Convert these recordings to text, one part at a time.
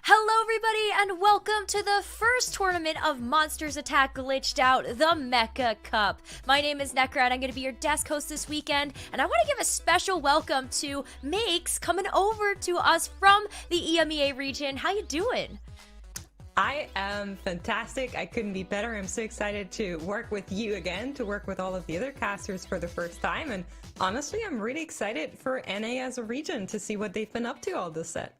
Hello everybody and welcome to the first tournament of Monsters Attack Glitched Out, the Mecha Cup. My name is Nekra and I'm going to be your desk host this weekend, and I want to give a special welcome to Makes coming over to us from the EMEA region. How you doing? I am fantastic. I couldn't be better. I'm so excited to work with you again, to work with all of the other casters for the first time, and honestly, I'm really excited for NA as a region to see what they've been up to all this set.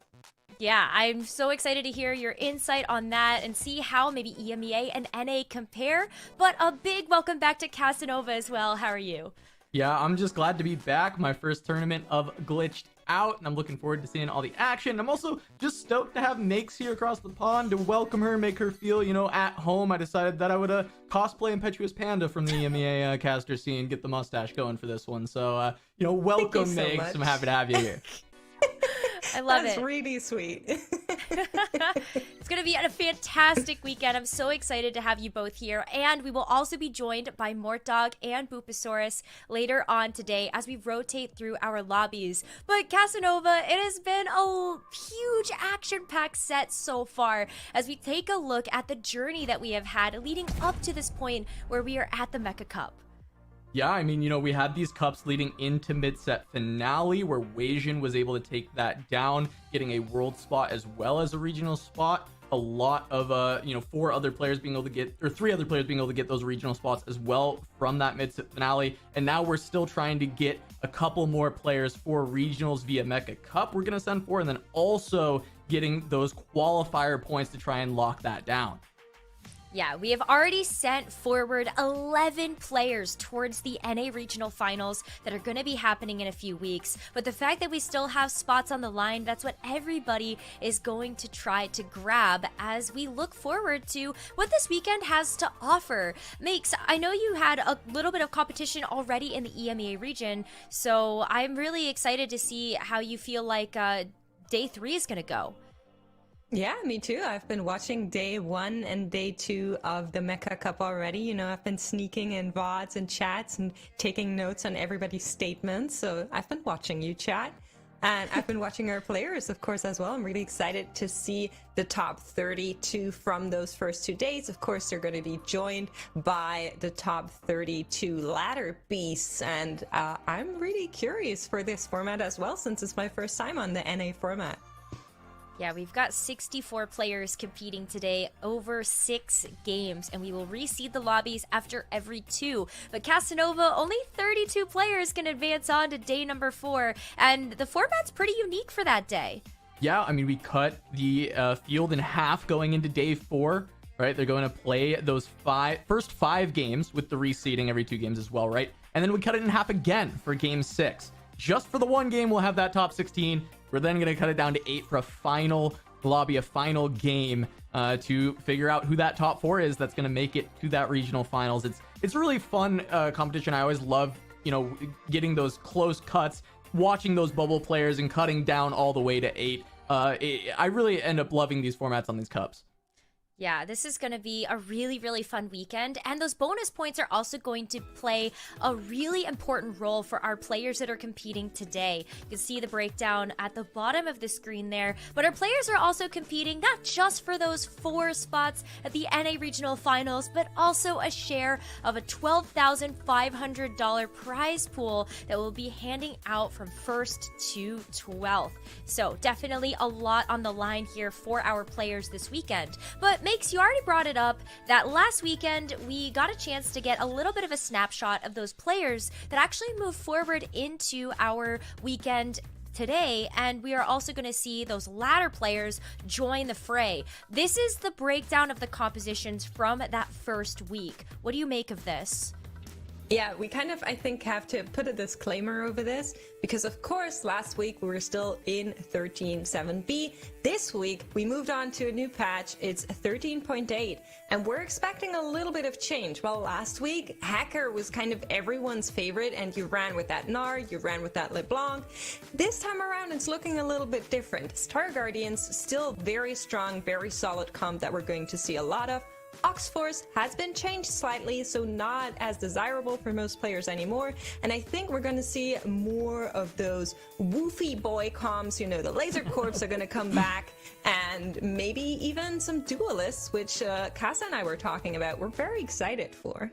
Yeah, I'm so excited to hear your insight on that and see how maybe EMEA and NA compare. But a big welcome back to Casanova as well. How are you? Yeah, I'm just glad to be back. My first tournament of Glitched Out, and I'm looking forward to seeing all the action. I'm also just stoked to have Makes here across the pond to welcome her, make her feel, at home. I decided that I would cosplay Impetuous Panda from the EMEA caster scene, get the mustache going for this one. So, welcome, so Makes. much. I'm happy to have you here. I love That's it. really sweet. It's going to be a fantastic weekend. I'm so excited to have you both here. And we will also be joined by Mortdog and Booposaurus later on today as we rotate through our lobbies. But Casanova, it has been a huge action-packed set so far as we take a look at the journey that we have had leading up to this point where we are at the Mecha Cup. Yeah, I mean, we had these cups leading into mid-set finale where Weijin was able to take that down, getting a world spot as well as a regional spot. A lot of, 3 other players being able to get those regional spots as well from that mid-set finale. And now we're still trying to get a couple more players for regionals via Mecha Cup we're going to send for, and then also getting those qualifier points to try and lock that down. Yeah, we have already sent forward 11 players towards the NA Regional Finals that are going to be happening in a few weeks. But the fact that we still have spots on the line, that's what everybody is going to try to grab as we look forward to what this weekend has to offer. Makes, I know you had a little bit of competition already in the EMEA region, so I'm really excited to see how you feel like day 3 is going to go. Yeah, me too. I've been watching day 1 and day 2 of the Mecha Cup already. I've been sneaking in VODs and chats and taking notes on everybody's statements. So I've been watching you chat. And I've been watching our players, of course, as well. I'm really excited to see the top 32 from those first 2 days. Of course, they're going to be joined by the top 32 ladder beasts. And I'm really curious for this format as well, since it's my first time on the NA format. Yeah, we've got 64 players competing today over 6 games, and we will reseed the lobbies after every 2. But Casanova, only 32 players can advance on to day number 4, and the format's pretty unique for that day. Yeah, I mean, we cut the field in half going into day 4, right? They're going to play those first 5 games with the reseeding every 2 games as well, right? And then we cut it in half again for game 6. Just for the one game, we'll have that top 16. We're then going to cut it down to 8 for a final lobby, a final game to figure out who that top 4 is that's going to make it to that regional finals. It's a really fun competition. I always love, getting those close cuts, watching those bubble players and cutting down all the way to 8. I really end up loving these formats on these cups. Yeah, this is going to be a really, really fun weekend, and those bonus points are also going to play a really important role for our players that are competing today. You can see the breakdown at the bottom of the screen there, but our players are also competing not just for those 4 spots at the NA Regional Finals, but also a share of a $12,500 prize pool that we'll be handing out from 1st to 12th. So definitely a lot on the line here for our players this weekend. But Makes, you already brought it up that last weekend we got a chance to get a little bit of a snapshot of those players that actually moved forward into our weekend today, and we are also going to see those ladder players join the fray. This is the breakdown of the compositions from that first week. What do you make of this? Yeah, we kind of, I think, have to put a disclaimer over this because, of course, last week we were still in 13.7b. This week we moved on to a new patch. It's 13.8, and we're expecting a little bit of change. Well, last week, Hacker was kind of everyone's favorite, and you ran with that Gnar, you ran with that LeBlanc. This time around, it's looking a little bit different. Star Guardians, still very strong, very solid comp that we're going to see a lot of. Oxforce has been changed slightly, so not as desirable for most players anymore. And I think we're going to see more of those woofy boy comps. You know, the Laser Corps are going to come back, and maybe even some duelists, which Kasa and I were talking about. We're very excited for.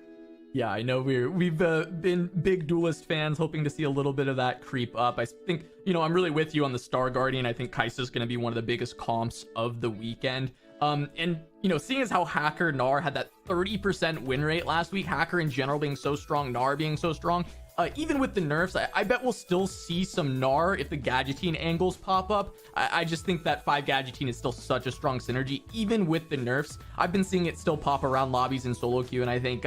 Yeah, I know we've been big duelist fans, hoping to see a little bit of that creep up. I think, you know, I'm really with you on the Star Guardian. I think Kai'Sa's going to be one of the biggest comps of the weekend. And, you know, seeing as how Hacker Gnar had that 30% win rate last week, Hacker in general being so strong, Gnar being so strong, even with the nerfs, I bet we'll still see some Gnar if the Gadgettine angles pop up. I just think that 5 Gadgettine is still such a strong synergy, even with the nerfs. I've been seeing it still pop around lobbies in solo queue, and I think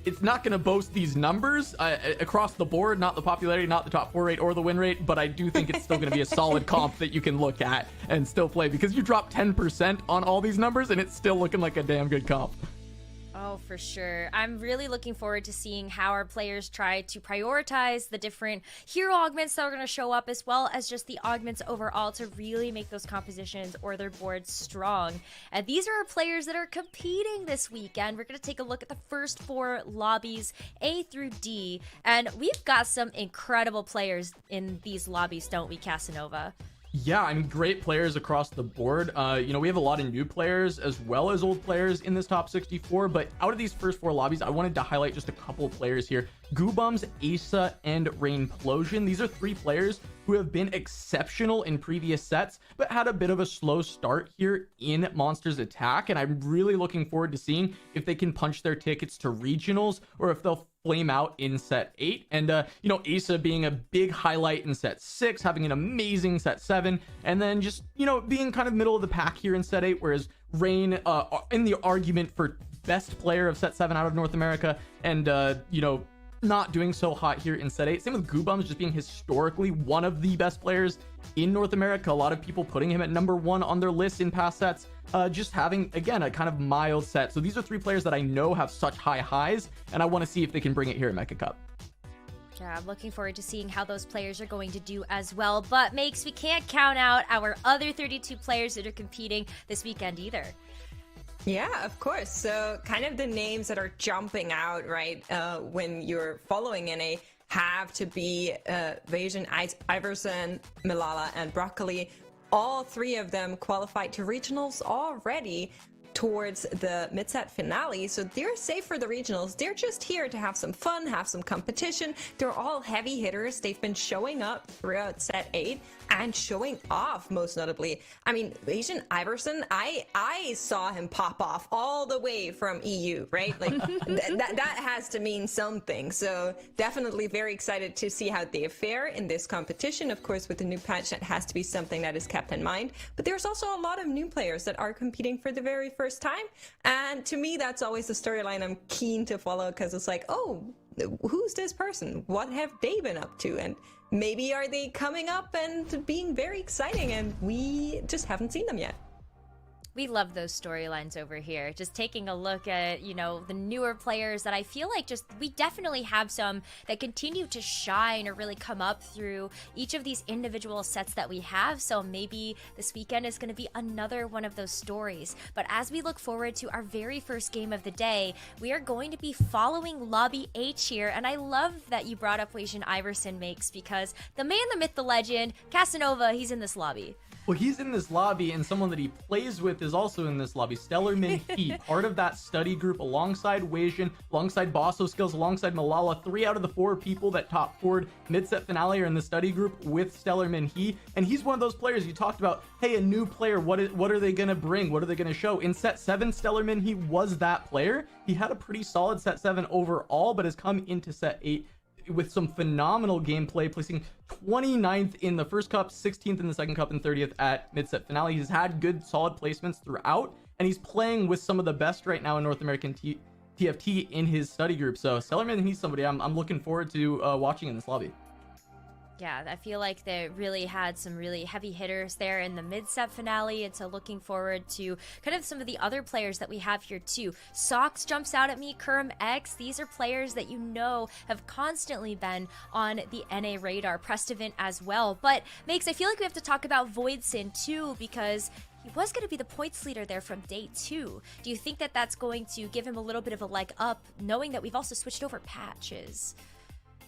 it's not going to boast these numbers across the board, not the popularity, not the top 4 rate or the win rate, but I do think it's still going to be a solid comp that you can look at and still play, because you drop 10% on all these numbers, and it's still looking like a damn good comp. Oh, for sure. I'm really looking forward to seeing how our players try to prioritize the different hero augments that are going to show up, as well as just the augments overall, to really make those compositions or their boards strong. And these are our players that are competing this weekend. We're going to take a look at the first 4 lobbies, A through D, and we've got some incredible players in these lobbies, don't we, Casanova? Yeah, I mean, great players across the board. You know, we have a lot of new players as well as old players in this top 64, but out of these first 4 lobbies, I wanted to highlight just a couple of players here. Goobums, Asa, and Rainplosion. These are 3 players who have been exceptional in previous sets, but had a bit of a slow start here in Monsters Attack, and I'm really looking forward to seeing if they can punch their tickets to regionals, or if they'll flame out in set 8. And you know, Asa being a big highlight in set 6, having an amazing set 7, and then just, you know, being kind of middle of the pack here in set 8, whereas Rain in the argument for best player of set 7 out of North America, and you know, not doing so hot here in set 8. Same with Goobums, just being historically one of the best players in North America. A lot of people putting him at number 1 on their list in past sets. Just having, again, a kind of mild set. So these are 3 players that I know have such high highs, and I want to see if they can bring it here at Mecha Cup. Yeah, I'm looking forward to seeing how those players are going to do as well. But Makes, we can't count out our other 32 players that are competing this weekend either. Yeah, of course. So kind of the names that are jumping out, right, when you're following NA have to be Vasion, Iverson, Malala, and Broccoli. All 3 of them qualified to regionals already towards the mid-set finale, so they're safe for the regionals. They're just here to have some fun, have some competition. They're all heavy hitters. They've been showing up throughout set 8 and showing off, most notably. I mean, Asian Iverson, I saw him pop off all the way from EU, right? Like that has to mean something. So definitely very excited to see how they fare in this competition. Of course, with the new patch, that has to be something that is kept in mind. But there's also a lot of new players that are competing for the very first time. And to me, that's always the storyline I'm keen to follow, because it's like, oh, who's this person? What have they been up to? And maybe are they coming up and being very exciting and we just haven't seen them yet? We love those storylines over here. Just taking a look at, you know, the newer players that I feel like just, we definitely have some that continue to shine or really come up through each of these individual sets that we have. So maybe this weekend is going to be another one of those stories. But as we look forward to our very first game of the day, we are going to be following Lobby H here. And I love that you brought up Wasion Iverson, Makes, because the man, the myth, the legend, Casanova, he's in this lobby. Well, he's in this lobby, and someone that he plays with is also in this lobby. Stellar Min Hee, part of that study group alongside Wasion, alongside Bosso Skills, alongside Malala. 3 out of the 4 people that top 4'd mid-set finale are in the study group with Stellar Min Hee. And he's one of those players you talked about, hey, a new player, what are they going to bring? What are they going to show? In set 7, Stellar Min Hee was that player. He had a pretty solid set 7 overall, but has come into set 8 with some phenomenal gameplay, placing 29th in the first cup, 16th in the second cup, and 30th at mid-set finale. He's had good, solid placements throughout, and he's playing with some of the best right now in North American TFT in his study group. So Stellarman, he's somebody I'm looking forward to watching in this lobby. Yeah, I feel like they really had some really heavy hitters there in the mid-set finale, and so looking forward to kind of some of the other players that we have here too. Sox jumps out at me, Kurum X, these are players that you know have constantly been on the NA radar, Prestivant as well. But Makes, I feel like we have to talk about Voidson too, because he was going to be the points leader there from day 2. Do you think that that's going to give him a little bit of a leg up, knowing that we've also switched over patches?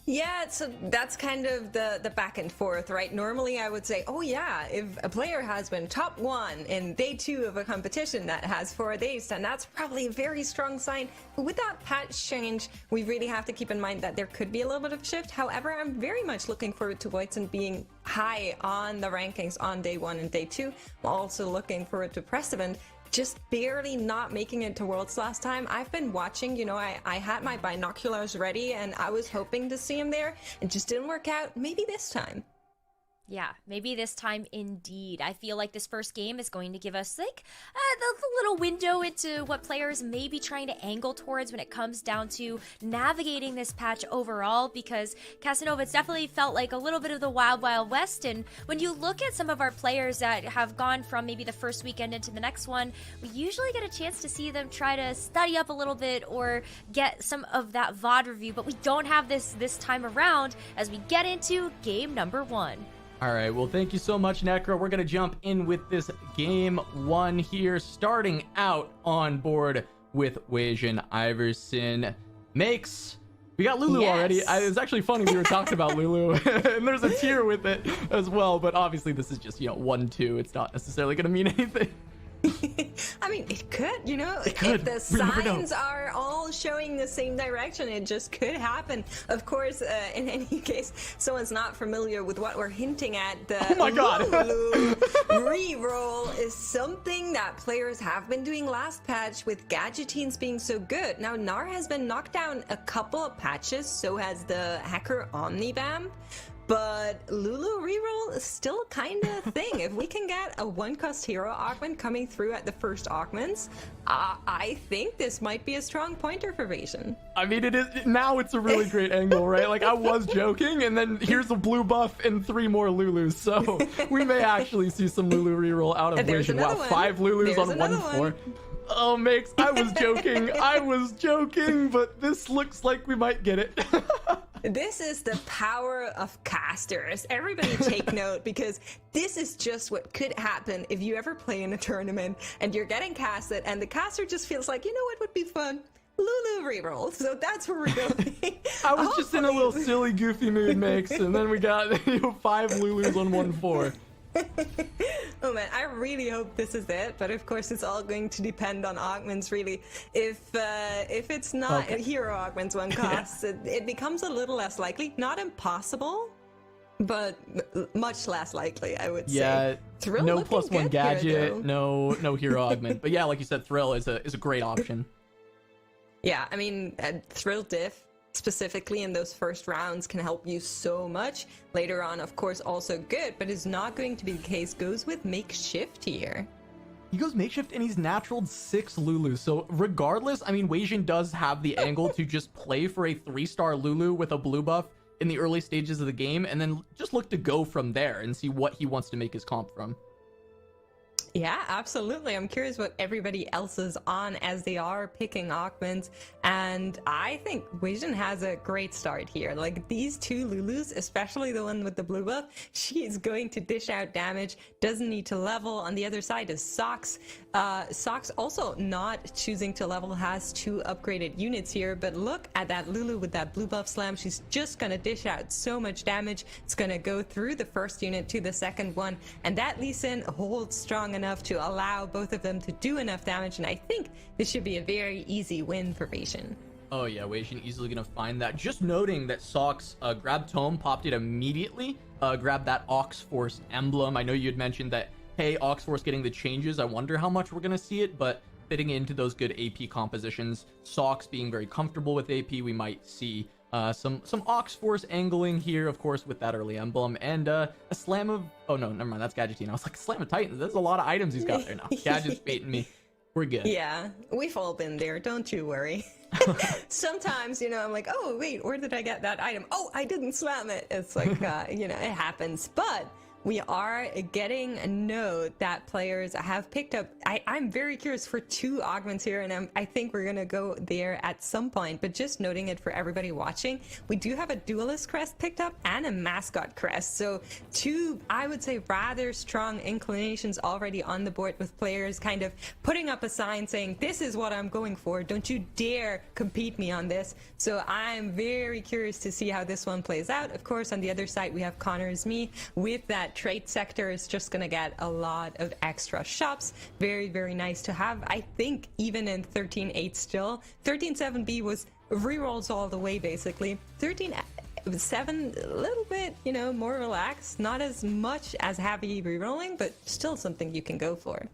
Yeah, so that's kind of the back and forth, right? Normally I would say, oh yeah, if a player has been top 1 in day 2 of a competition that has 4 days, then that's probably a very strong sign. But with that patch change, we really have to keep in mind that there could be a little bit of shift. However, I'm very much looking forward to Voitzen being high on the rankings on day 1 and day 2. I'm also looking forward to Precedent just barely not making it to Worlds last time. I've been watching, you know, I had my binoculars ready and I was hoping to see him there. It just didn't work out. Maybe this time. Yeah, maybe this time indeed. I feel like this first game is going to give us like the little window into what players may be trying to angle towards when it comes down to navigating this patch overall, because Casanova, it's definitely felt like a little bit of the Wild Wild West. And when you look at some of our players that have gone from maybe the first weekend into the next one, we usually get a chance to see them try to study up a little bit or get some of that VOD review, but we don't have this time around as we get into game number 1. All right, well, thank you so much, Necro. We're going to jump in with this game 1 here, starting out on board with Weijin Iverson. Makes... We got Lulu already. It's actually funny we were talking about Lulu, and there's a tier with it as well, but obviously this is just, 1-2. It's not necessarily going to mean anything. I mean, it could, It could. If the signs are all showing the same direction, it just could happen. Of course, in any case, someone's not familiar with what we're hinting at. The oh my god! Reroll is something that players have been doing last patch with Gadgetines being so good. Now, Gnar has been knocked down a couple of patches, so has the hacker Omnivamp. But Lulu reroll is still kind of a thing. If we can get a 1-cost hero augment coming through at the first augments, I think this might be a strong pointer for Vasion. I mean, it is now. It's a really great angle, right? Like, I was joking, and then here's a blue buff and 3 more Lulus. So we may actually see some Lulu reroll out of Vasion. Wow, 5 Lulus on 1 floor. Oh, Makes, I was joking. I was joking, but this looks like we might get it. This is the power of casters. Everybody take note, because this is just what could happen if you ever play in a tournament and you're getting casted and the caster just feels like, you know what would be fun? Lulu reroll. So that's where we're going. I was just in a little silly, goofy mood, Makes, and then we got 5 Lulus on 1 floor. Oh man, I really hope this is it, but of course it's all going to depend on augments, really. If it's not hero augments 1 cost, it becomes a little less likely. Not impossible, but much less likely, I would say. Yeah, Thrill no +1 gadget, here, no hero augment. But yeah, like you said, Thrill is a great option. Yeah, I mean, Thrill diff specifically in those first rounds can help you so much. Later on, of course, also good, but is not going to be the case. Goes with Makeshift here. He goes Makeshift and he's naturaled 6 Lulu. So regardless, I mean, Weijin does have the angle to just play for a 3-star Lulu with a blue buff in the early stages of the game, and then just look to go from there and see what he wants to make his comp from. Yeah, absolutely. I'm curious what everybody else is on as they are picking augments, and I think Weijin has a great start here. Like, these 2 Lulus, especially the one with the blue buff, she is going to dish out damage, doesn't need to level. On the other side is Socks. Socks also not choosing to level, has 2 upgraded units here, but look at that Lulu with that blue buff slam. She's just gonna dish out so much damage. It's gonna go through the first unit to the second one, and that Lee Sin holds strong enough to allow both of them to do enough damage, and I think this should be a very easy win for Vasion. Oh yeah, Weijin easily gonna find that. Just noting that Socks grabbed Tome, popped it immediately, grabbed that Ox Force emblem. I know you had mentioned that, hey, Ox Force getting the changes, I wonder how much we're gonna see it, but fitting into those good AP compositions, Socks being very comfortable with AP, we might see some Ox Force angling here, of course, with that early emblem, and a slam of... Oh, no, never mind. That's Gadgetine. I was like, slam of Titans. There's a lot of items he's got there now. Gadget's baiting me. We're good. Yeah, we've all been there. Don't you worry. Sometimes, I'm like, oh, wait, where did I get that item? Oh, I didn't slam it. It's like, it happens. But we are getting a note that players have picked up. I'm very curious for 2 augments here, and I think we're going to go there at some point, but just noting it for everybody watching, we do have a duelist crest picked up and a mascot crest. So 2, I would say, rather strong inclinations already on the board, with players kind of putting up a sign saying, this is what I'm going for. Don't you dare compete me on this. So I'm very curious to see how this one plays out. Of course, on the other side, we have Connor's Me with that trade sector. Is just going to get a lot of extra shops. Very, very nice to have. I think even in 13.8 still, 13.7b was rerolls all the way, basically. 13.7, a little bit, you know, more relaxed. Not as much as heavy rerolling, but still something you can go for.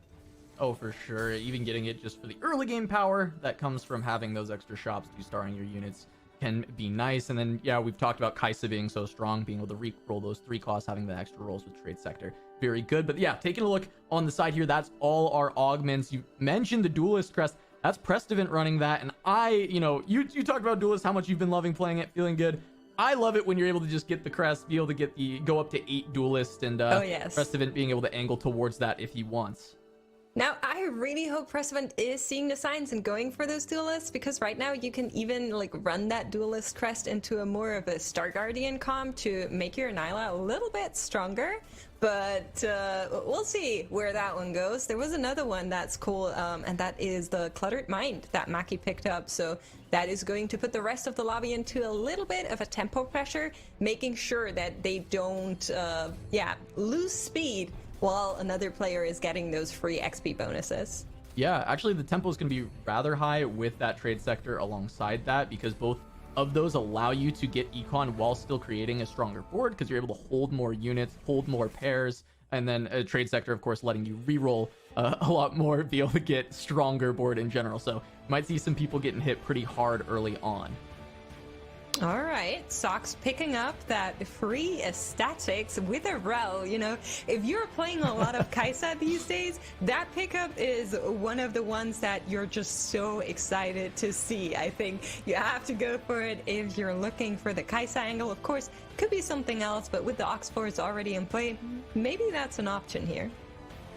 Oh, for sure. Even getting it just for the early game power that comes from having those extra shops 2-starring your units can be nice. And then, yeah, we've talked about Kai'Sa being so strong, being able to re-roll those 3 costs, having the extra rolls with trade sector. Very good. But yeah, taking a look on the side here, that's all our augments. You mentioned the duelist crest. That's Prestivant running that. And you talked about duelist, how much you've been loving playing it, feeling good. I love it when you're able to just get the crest, be able to go up to 8 duelist, and oh, yes. Prestivant being able to angle towards that if he wants. Now, I really hope Prestivant is seeing the signs and going for those duelists, because right now you can even run that duelist crest into a more of a Star Guardian comp to make your Nyla a little bit stronger. But we'll see where that one goes. There was another one that's cool, and that is the Cluttered Mind that Maki picked up. So that is going to put the rest of the lobby into a little bit of a tempo pressure, making sure that they don't lose speed while another player is getting those free XP bonuses. Yeah, actually the tempo is going to be rather high with that trade sector alongside that, because both of those allow you to get econ while still creating a stronger board, because you're able to hold more units, hold more pairs, and then a trade sector, of course, letting you reroll a lot more, be able to get stronger board in general. So you might see some people getting hit pretty hard early on. All right, Sox picking up that free statics with a rel. You know, if you're playing a lot of Kai'Sa these days, that pickup is one of the ones that you're just so excited to see. I think you have to go for it if you're looking for the Kai'Sa angle. Of course, could be something else, but with the Oxfords already in play, maybe that's an option here.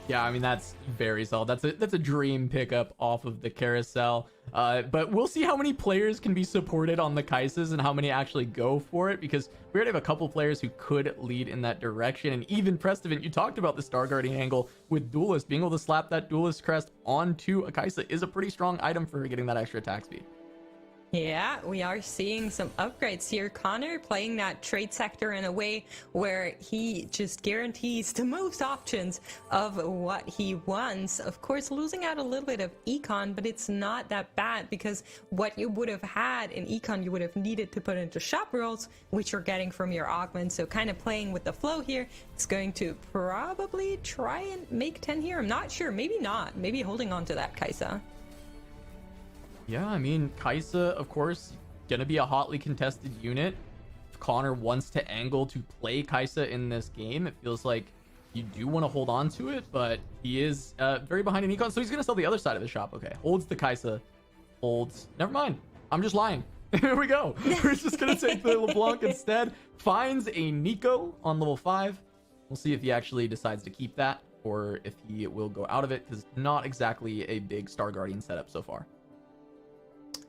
Yeah, I mean, that's very solid. That's a dream pickup off of the carousel. But we'll see how many players can be supported on the Kai'Sas and how many actually go for it, because we already have a couple players who could lead in that direction. And even Prestivant, you talked about the Star Guardian angle with Duelist. Being able to slap that Duelist crest onto a Kai'Sa is a pretty strong item for getting that extra attack speed. Yeah, we are seeing some upgrades here. Connor playing that trade sector in a way where he just guarantees the most options of what he wants. Of course, losing out a little bit of econ, but it's not that bad, because what you would have had in econ, you would have needed to put into shop rolls, which you're getting from your augment. So kind of playing with the flow here. It's going to probably try and make 10 here. I'm not sure. Maybe not. Maybe holding on to that Kai'Sa. Yeah, I mean, Kai'Sa, of course, gonna be a hotly contested unit. If Connor wants to angle to play Kai'Sa in this game, it feels like you do want to hold on to it, but he is very behind in econ, so he's gonna sell the other side of the shop. Okay, holds the Kai'Sa, holds. Never mind, I'm just lying. Here we go. We're just gonna take the LeBlanc instead. Finds a Nico on level 5. We'll see if he actually decides to keep that, or if he will go out of it, because not exactly a big Star Guardian setup so far.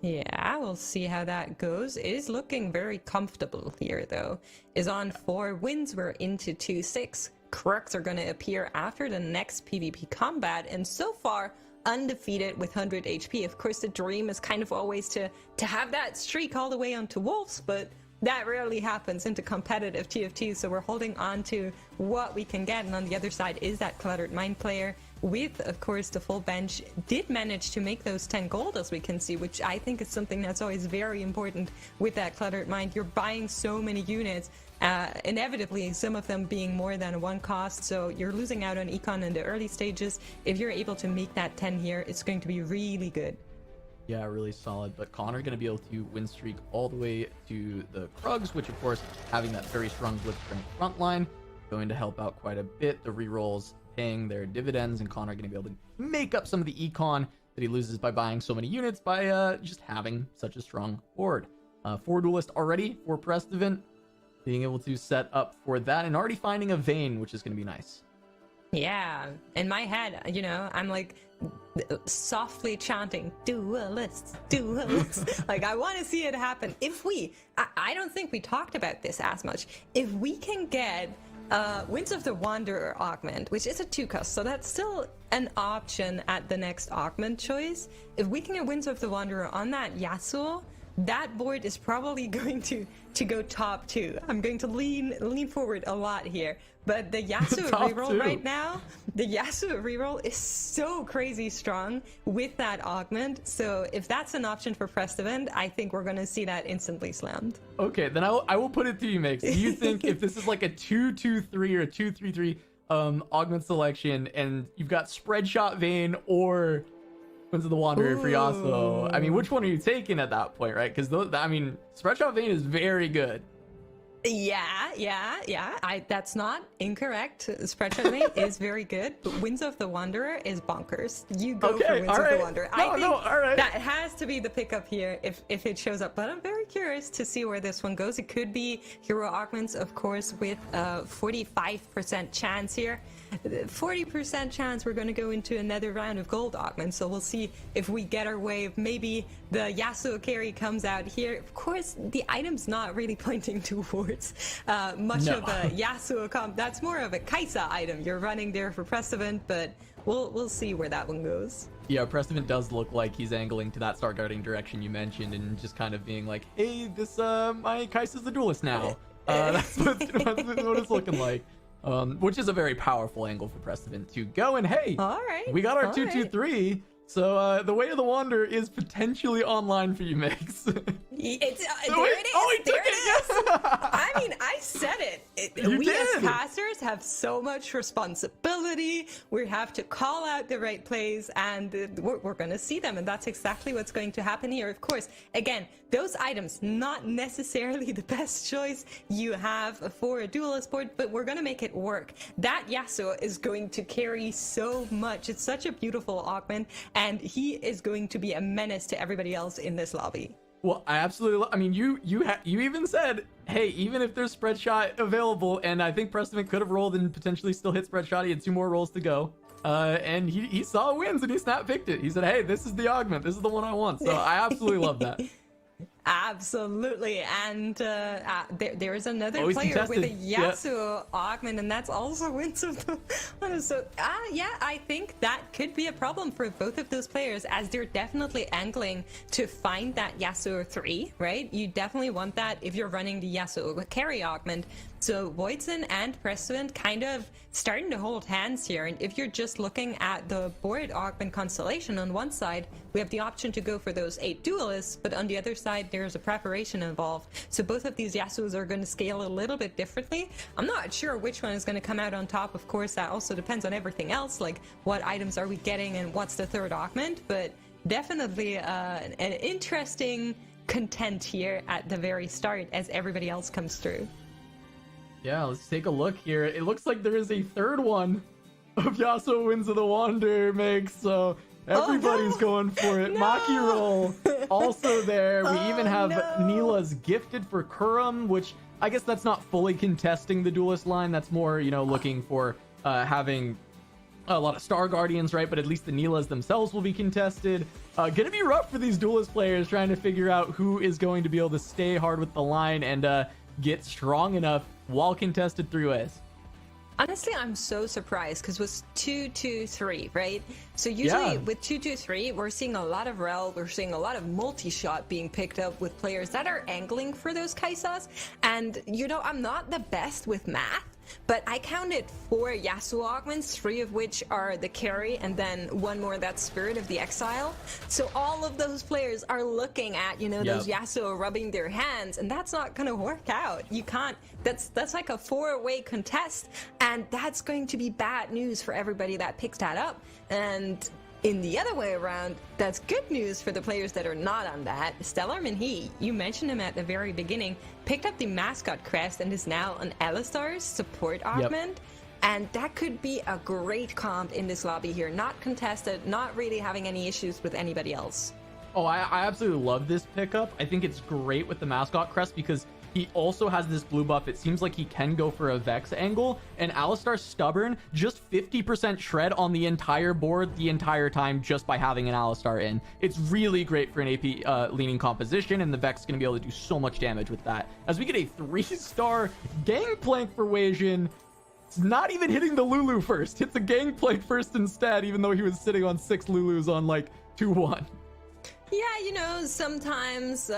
Yeah, we'll see how that goes. It is looking very comfortable here, though. Is on 4 wins. We're into 2-6. Crux are going to appear after the next PvP combat, and so far undefeated with 100 HP. Of course, the dream is kind of always to have that streak all the way onto Wolves, but that rarely happens into competitive TFT, so we're holding on to what we can get. And on the other side is that Cluttered Mind player with, of course, the full bench. Did manage to make those 10 gold, as we can see, which I think is something that's always very important with that Cluttered Mind. You're buying so many units, inevitably some of them being more than 1 cost, so you're losing out on econ in the early stages. If you're able to make that 10 here, it's going to be really good. Yeah, really solid. But Connor going to be able to win streak all the way to the Krugs, which, of course, having that very strong blitz strength front line, going to help out quite a bit. The rerolls paying their dividends, and Connor going to be able to make up some of the econ that he loses by buying so many units by just having such a strong board. 4 duelist already for Prestivant. being able to set up for that and already finding a Vayne, which is going to be nice. Yeah, in my head, you know, I'm like softly chanting, duelists, duelists. Like, I want to see it happen. If I don't think we talked about this as much. If we can get Winds of the Wanderer augment, which is a 2-cost, so that's still an option at the next augment choice. If we can get Winds of the Wanderer on that Yasuo, that board is probably going to go top 2. I'm going to lean forward a lot here. But the Yasuo reroll right now, the Yasuo reroll is so crazy strong with that augment. So if that's an option for Prestivend, I think we're going to see that instantly slammed. Okay, then I will put it to you, Mix. Do you think if this is like a 2-2-3 or a 2-3-3 augment selection, and you've got Spread Shot Vayne or Winds of the Wanderer for Yasuo, I mean, which one are you taking at that point, right? Because I mean, Spread Shot Vayne is very good. Yeah. That's not incorrect. Spreadshot Vayne is very good, but Winds of the Wanderer is bonkers. You go for Winds of the Wanderer. I think that has to be the pickup here if it shows up. But I'm very curious to see where this one goes. It could be hero augments, of course, with a 45% chance here. 40% chance we're going to go into another round of gold augments, so we'll see if we get our wave. Maybe the Yasuo carry comes out here. Of course, the item's not really pointing towards much of a Yasuo comp. That's more of a Kaisa item you're running there for Prestivent, but we'll see where that one goes. Yeah, Prestivent does look like he's angling to that start guarding direction you mentioned, and just kind of being like, hey, this my Kaisa's the duelist now. That's what it's looking like. Which is a very powerful angle for Prestivent to go. And hey, all right, we got our 2-2-3. So the Way of the Wanderer is potentially online for you, Mix. There it is. I mean, I said it. We as casters have so much responsibility. We have to call out the right plays, and we're going to see them, and that's exactly what's going to happen here. Of course, again, those items, not necessarily the best choice you have for a duelist board, but we're going to make it work. That Yasuo is going to carry so much. It's such a beautiful augment, and he is going to be a menace to everybody else in this lobby. Well, I absolutely I mean, you even said, hey, even if there's Spread Shot available, and I think Prestivent could have rolled and potentially still hit Spread Shot. He had 2 more rolls to go. And he saw wins and he snap picked it. He said, hey, this is the augment. This is the one I want. So I absolutely love that. Absolutely, and there is another player with a Yasuo augment, and that's also Winds of the Wanderer. So yeah, I think that could be a problem for both of those players, as they're definitely angling to find that Yasuo 3, right? You definitely want that if you're running the Yasuo carry augment. So Voidson and Prestivent kind of starting to hold hands here, and if you're just looking at the board augment constellation, on one side we have the option to go for those 8 duelists, but on the other side there's a preparation involved. So both of these Yasuos are going to scale a little bit differently. I'm not sure which one is going to come out on top. Of course, that also depends on everything else, like what items are we getting and what's the third augment, but definitely an interesting content here at the very start as everybody else comes through. Yeah, let's take a look here. It looks like there is a third one of Yasuo Winds of the Wanderer mix, so everybody's going for it. Maki roll also there. We even have Neela's Gifted for Kurum, which I guess that's not fully contesting the duelist line. That's more, you know, looking for having a lot of Star Guardians, right? But at least the Neelas themselves will be contested. Gonna be rough for these duelist players trying to figure out who is going to be able to stay hard with the line and get strong enough while contested through S. Honestly, I'm so surprised because it was 2-2-3, right? So usually with 2-2-3, we're seeing a lot of rel, we're seeing a lot of multi-shot being picked up with players that are angling for those Kaisas. And, you know, I'm not the best with math, but I counted 4 Yasuo augments, 3 of which are the carry, and then 1 more that's Spirit of the Exile. So all of those players are looking at, you know, those Yasuo rubbing their hands, and that's not going to work out. You can't. That's like a 4-way contest, and that's going to be bad news for everybody that picks that up. And in the other way around, that's good news for the players that are not on that. Stellar Minhee, you mentioned him at the very beginning, picked up the mascot crest and is now an Alistar's support augment. And that could be a great comp in this lobby here. Not contested, not really having any issues with anybody else. Oh, I absolutely love this pickup. I think it's great with the mascot crest because He also has this blue buff. It seems like he can go for a Vex angle, and Alistar Stubborn, just 50% shred on the entire board the entire time just by having an Alistar in. It's really great for an AP leaning composition, and the Vex is going to be able to do so much damage with that. As we get a 3-star Gangplank for Wei Jin. It's not even hitting the Lulu first. Hits the Gangplank first instead, even though he was sitting on 6 Lulus on like 2-1. Yeah, you know, sometimes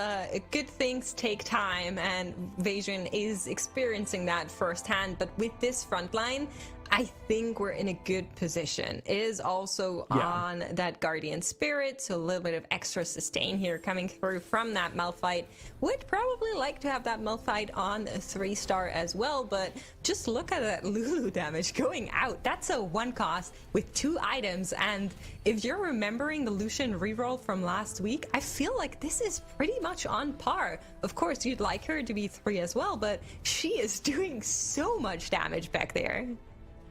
good things take time, and Wei Jin is experiencing that firsthand. But with this front line, I think we're in a good position. It is also on that Guardian Spirit, so a little bit of extra sustain here coming through from that Malphite. Would probably like to have that Malphite on a 3-star as well, but just look at that Lulu damage going out. That's a 1 cost with 2 items, and if you're remembering the Lucian reroll from last week, I feel like this is pretty much on par. Of course, you'd like her to be 3 as well, but she is doing so much damage back there.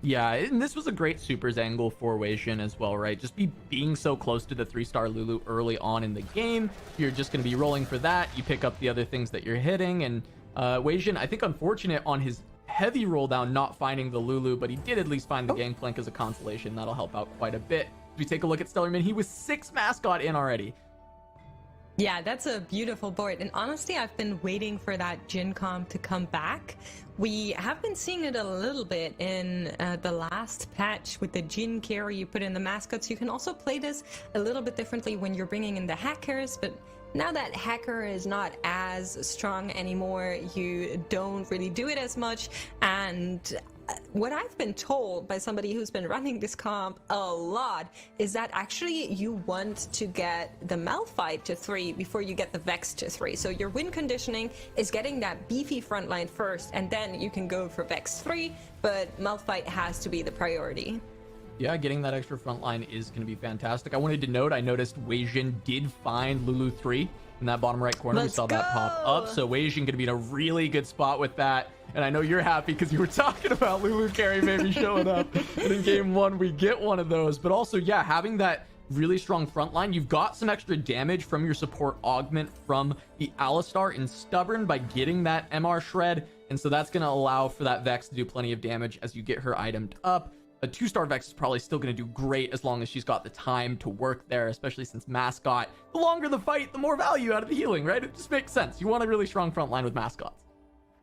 Yeah, and this was a great supers angle for Wei Jin as well, right? Just being so close to the 3-star Lulu early on in the game. You're just going to be rolling for that. You pick up the other things that you're hitting, and Wei Jin, I think, unfortunate on his heavy roll down not finding the Lulu, but he did at least find the Gangplank as a consolation. That'll help out quite a bit. If we take a look at Stellarman, he was 6 mascot in already. Yeah, that's a beautiful board. And honestly, I've been waiting for that Jin comp to come back. We have been seeing it a little bit in the last patch with the Jin carry you put in the mascots. You can also play this a little bit differently when you're bringing in the hackers, but now that hacker is not as strong anymore, you don't really do it as much. And what I've been told by somebody who's been running this comp a lot is that actually you want to get the Malphite to 3 before you get the Vex to 3. So your win conditioning is getting that beefy frontline first, and then you can go for Vex 3, but Malphite has to be the priority. Yeah, getting that extra front line is going to be fantastic. I wanted to note, I noticed Wei Jin did find Lulu 3 in that bottom right corner. We saw that pop up. So Wei Jin going to be in a really good spot with that. And I know you're happy because you were talking about Lulu carry maybe showing up. And in game 1, we get one of those. But also, yeah, having that really strong front line, you've got some extra damage from your support augment from the Alistar and Stubborn by getting that MR shred. And so that's going to allow for that Vex to do plenty of damage as you get her itemed up. A 2-star Vex is probably still going to do great as long as she's got the time to work there, especially since mascot, the longer the fight, the more value out of the healing, right? It just makes sense. You want a really strong front line with mascots.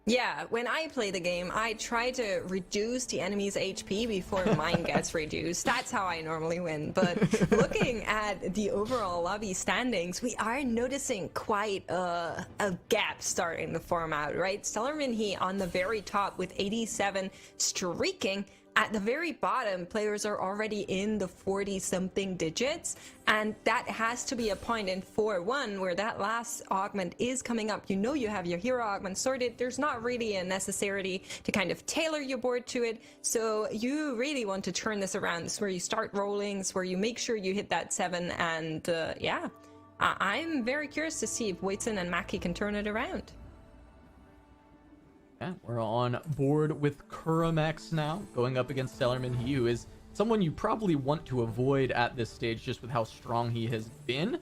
Yeah, when I play the game, I try to reduce the enemy's HP before mine gets reduced. That's how I normally win. But looking at the overall lobby standings, we are noticing quite a gap starting to form out, right? Stellarman, he on the very top with 87 streaking. At the very bottom, players are already in the 40-something digits, and that has to be a point in 4-1 where that last augment is coming up. You know you have your hero augment sorted. There's not really a necessity to kind of tailor your board to it, so you really want to turn this around. This is where you start rolling, it's where you make sure you hit that 7, and yeah, I'm very curious to see if Waitzen and Maki can turn it around. Yeah, we're on board with Kuramex now, going up against Stellarman, who is someone you probably want to avoid at this stage just with how strong he has been.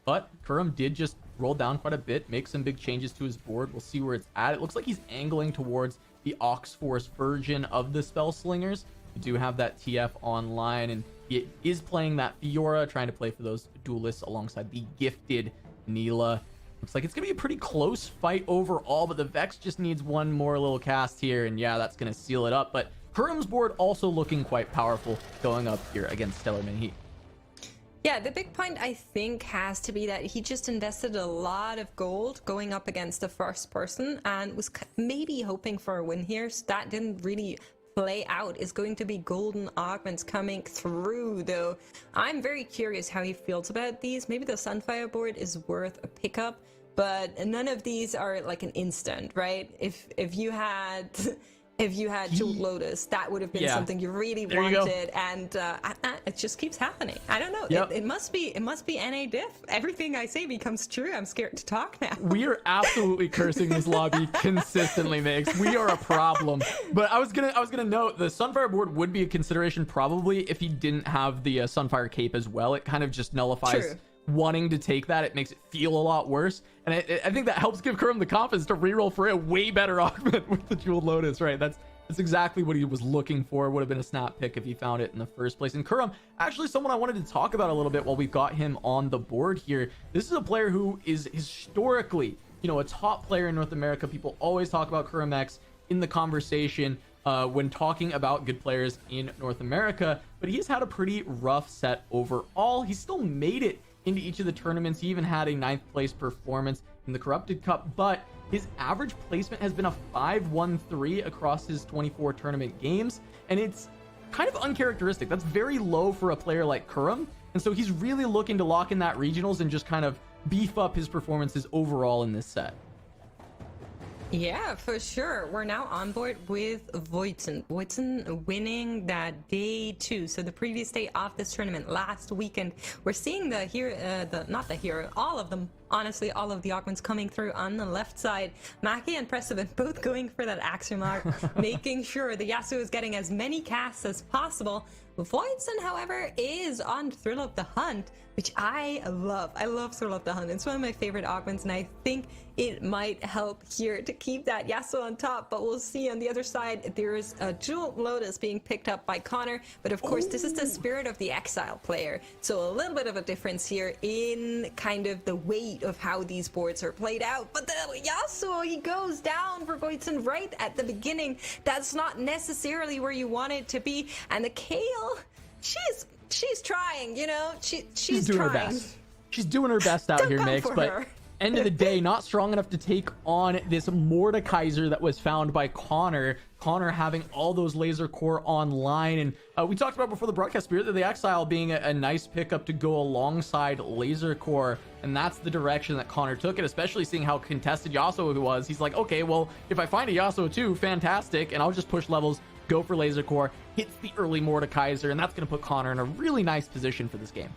But Kuram did just roll down quite a bit, make some big changes to his board. We'll see where it's at. It looks like he's angling towards the Oxforce version of the Spell Slingers. We do have that TF online, and he is playing that Fiora, trying to play for those duelists alongside the gifted Neela. Looks like it's going to be a pretty close fight overall, but the Vex just needs one more little cast here, and yeah, that's going to seal it up. But Kuram's board also looking quite powerful going up here against Stellarman Heat. Yeah, the big point I think has to be that he just invested a lot of gold going up against the first person and was maybe hoping for a win here. So that didn't really play out. Is going to be golden augments coming through, though. I'm very curious how he feels about these. Maybe the Sunfire board is worth a pickup, but none of these are like an instant, right? If you had Jeweled Lotus, that would have been something you really wanted, and it just keeps happening. I don't know. Yep. It must be NA diff. Everything I say becomes true. I'm scared to talk now. We are absolutely cursing this lobby consistently, Migs. We are a problem. But I was gonna note the Sunfire board would be a consideration probably if he didn't have the Sunfire cape as well. It kind of just nullifies wanting to take that, it makes it feel a lot worse. And I think that helps give Kurum the confidence to reroll for a way better augment with the Jeweled Lotus, right? That's exactly what he was looking for. Would have been a snap pick if he found it in the first place. And Kurum, actually someone I wanted to talk about a little bit while we've got him on the board here. This is a player who is historically, you know, a top player in North America. People always talk about Kurum X in the conversation when talking about good players in North America, but he's had a pretty rough set overall. He still made it into each of the tournaments. He even had a 9th place performance in the Corrupted Cup, but his average placement has been a 5-1-3 across his 24 tournament games, and it's kind of uncharacteristic. That's very low for a player like Kurum, and so he's really looking to lock in that regionals and just kind of beef up his performances overall in this set. Yeah, for sure. We're now on board with Voitzen. Voitzen winning that day 2. So the previous day of this tournament last weekend. We're seeing all of them. Honestly, all of the augments coming through on the left side. Maki and Prestivan both going for that Axiomark, making sure the Yasuo is getting as many casts as possible. Voitzen, however, is on Thrill of the Hunt, which I love. I love Thrill of the Hunt. It's one of my favorite augments, and I think it might help here to keep that Yasuo on top, but we'll see. On the other side, there's a Jeweled Lotus being picked up by Connor, but of course, this is the Spirit of the Exile player, so a little bit of a difference here in kind of the weight of how these boards are played out. But the Yasuo, he goes down for Voitzen right at the beginning. That's not necessarily where you want it to be, and the Kayle, she's trying, you know, she's doing trying. her best. She's doing her best out here, Mix, but her. End of the day, not strong enough to take on this Mordekaiser that was found by Connor. Connor having all those laser core online, and we talked about before the broadcast, Spirit of the Exile being a nice pickup to go alongside laser core, and that's the direction that Connor took it, especially seeing how contested Yasuo was. He's like, okay, well, if I find a Yasuo too, fantastic, and I'll just push levels, go for laser core, hits the early Mordekaiser, and that's going to put Connor in a really nice position for this game.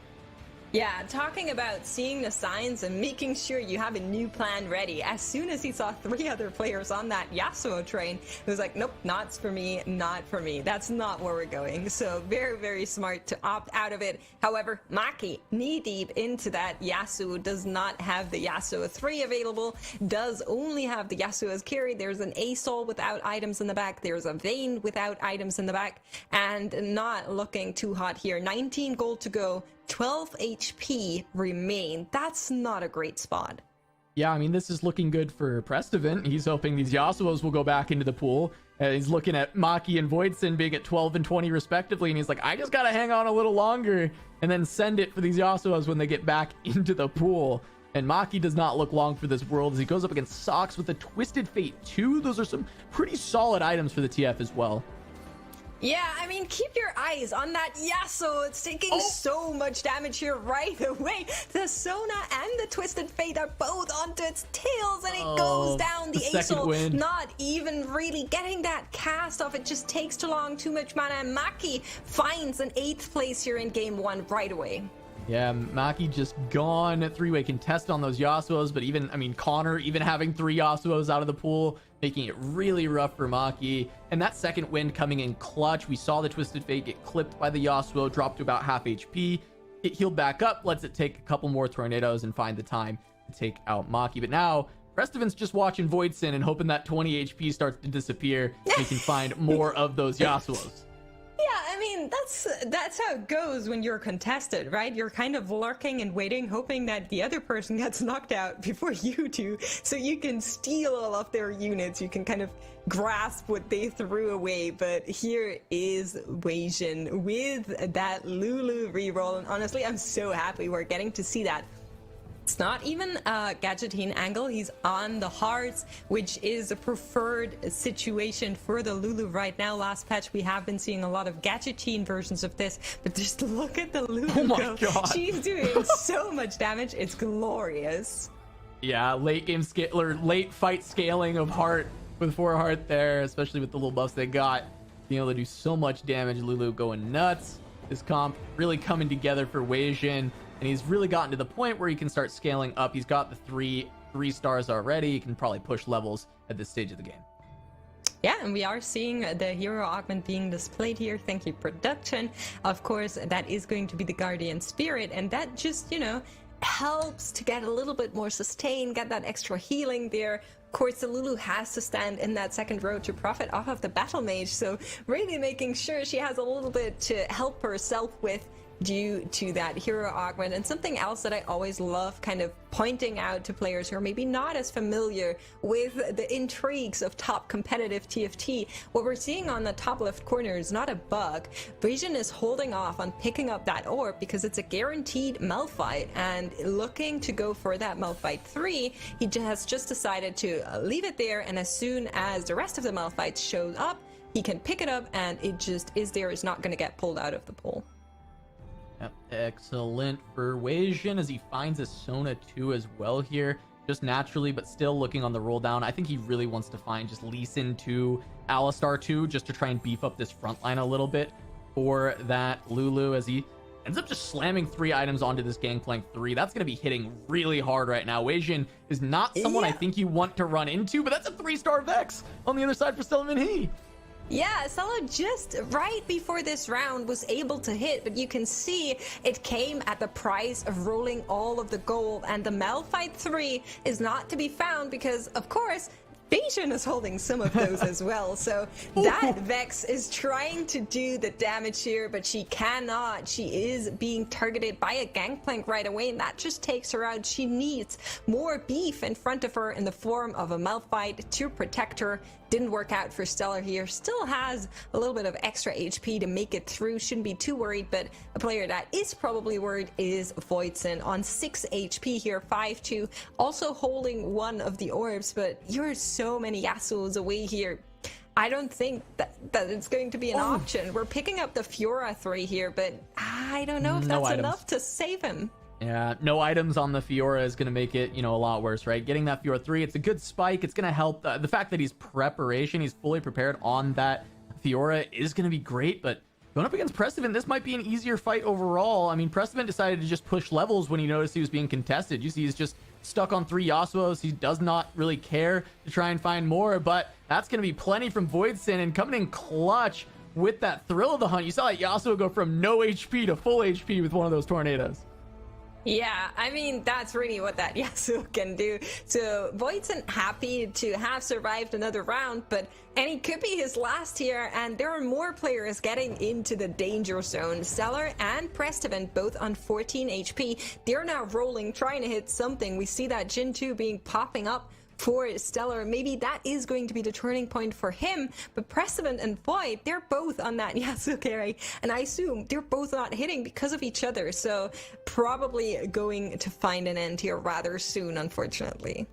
Yeah, talking about seeing the signs and making sure you have a new plan ready. As soon as he saw 3 other players on that Yasuo train, he was like, nope, not for me, not for me. That's not where we're going. So very, very smart to opt out of it. However, Maki, knee deep into that Yasuo, does not have the Yasuo 3 available, does only have the Yasuo as carry. There's an ASOL without items in the back. There's a Vayne without items in the back, and not looking too hot here. 19 gold to go. 12 HP remain. That's not a great spot. Yeah, I mean, this is looking good for Prestivan. He's hoping these Yasuos will go back into the pool. He's looking at Maki and Voitzen being at 12 and 20 respectively, and he's like, I just gotta hang on a little longer and then send it for these Yasuos when they get back into the pool. And Maki does not look long for this world as he goes up against Sox with a Twisted Fate 2. Those are some pretty solid items for the TF as well. Yeah, I mean, keep your eyes on that Yasuo. It's taking so much damage here right away. The Sona and the Twisted Fate are both onto its tails, and it goes down. The ASOL not even really getting that cast off. It just takes too long, too much mana, and Maki finds an 8th place here in game 1 right away. Yeah, Maki just gone. 3-way contest on those Yasuos, but even, I mean, Connor even having 3 Yasuos out of the pool, making it really rough for Maki. And that second wind coming in clutch. We saw the Twisted Fate get clipped by the Yasuo, drop to about half HP. It healed back up, lets it take a couple more tornadoes and find the time to take out Maki. But now, Prestivan's just watching Voitzen and hoping that 20 HP starts to disappear and he can find more of those Yasuos. Yeah, I mean, that's how it goes when you're contested, right? You're kind of lurking and waiting, hoping that the other person gets knocked out before you do, so you can steal all of their units. You can kind of grasp what they threw away. But here is Weijin with that Lulu reroll, and honestly, I'm so happy we're getting to see that. It's not even a Gadgettine angle. He's on the hearts, which is a preferred situation for the Lulu right now. Last patch, we have been seeing a lot of Gadgettine versions of this, but just look at the Lulu. Oh my god. She's doing so much damage. It's glorious. Yeah, late fight scaling of heart with 4 heart there, especially with the little buffs they got. Being able to do so much damage. Lulu going nuts. This comp really coming together for Weijin. And he's really gotten to the point where he can start scaling up. He's got the three stars already. He can probably push levels at this stage of the game. Yeah, and we are seeing the hero augment being displayed here. Thank you, production. Of course, that is going to be the Guardian Spirit, and that just, you know, helps to get a little bit more sustain, get that extra healing there. Of course, the Lulu has to stand in that second row to profit off of the Battle Mage, so really making sure she has a little bit to help herself with due to that hero augment. And something else that I always love kind of pointing out to players who are maybe not as familiar with the intrigues of top competitive TFT, what we're seeing on the top left corner is not a bug. Vision is holding off on picking up that orb because it's a guaranteed Malphite, and looking to go for that Malphite 3, he has just decided to leave it there, and as soon as the rest of the Malphites show up, he can pick it up, and it just is there, is not going to get pulled out of the pool. Yep, excellent for Weijin as he finds a Sona 2 as well here, just naturally, but still looking on the roll down. I think he really wants to find just Lee Sin 2, Alistar 2, just to try and beef up this front line a little bit for that Lulu, as he ends up just slamming 3 items onto this Gangplank 3. That's going to be hitting really hard right now. Weijin is not someone I think you want to run into, but that's a 3-star Vex on the other side for Stella Minhee. Yeah, Stella just right before this round was able to hit, but you can see it came at the price of rolling all of the gold, and the Malphite 3 is not to be found because, of course, Vision is holding some of those as well. So that Vex is trying to do the damage here, but she cannot. She is being targeted by a Gangplank right away, and that just takes her out. She needs more beef in front of her in the form of a Malphite to protect her. Didn't work out for Stellar here. Still has a little bit of extra HP to make it through. Shouldn't be too worried, but a player that is probably worried is Voidson on 6 HP here, 5-2. Also holding one of the orbs, but you're so many Yasuos away here. I don't think that it's going to be an option. We're picking up the Fiora 3 here, but I don't know if that's enough to save him. Yeah, no items on the Fiora is going to make it, a lot worse, right? Getting that Fiora 3, it's a good spike. It's going to help. The fact that he's fully prepared on that Fiora is going to be great, but going up against Prestivan, this might be an easier fight overall. I mean, Prestivan decided to just push levels when he noticed he was being contested. You see, he's just stuck on 3 Yasuos. He does not really care to try and find more, but that's going to be plenty from Voidson, and coming in clutch with that Thrill of the Hunt. You saw that Yasuo go from no HP to full HP with one of those tornadoes. Yeah, I mean, that's really what that Yasuo can do. So Voidson happy to have survived another round, and he could be his last here, and there are more players getting into the danger zone. Stellar and Prestivan both on 14 HP. They're now rolling, trying to hit something. We see that Jin 2 being popping up for Stellar. Maybe that is going to be the turning point for him, but Prestivan and Void, they're both on that Yasuo carry, and I assume they're both not hitting because of each other, so probably going to find an end here rather soon, unfortunately.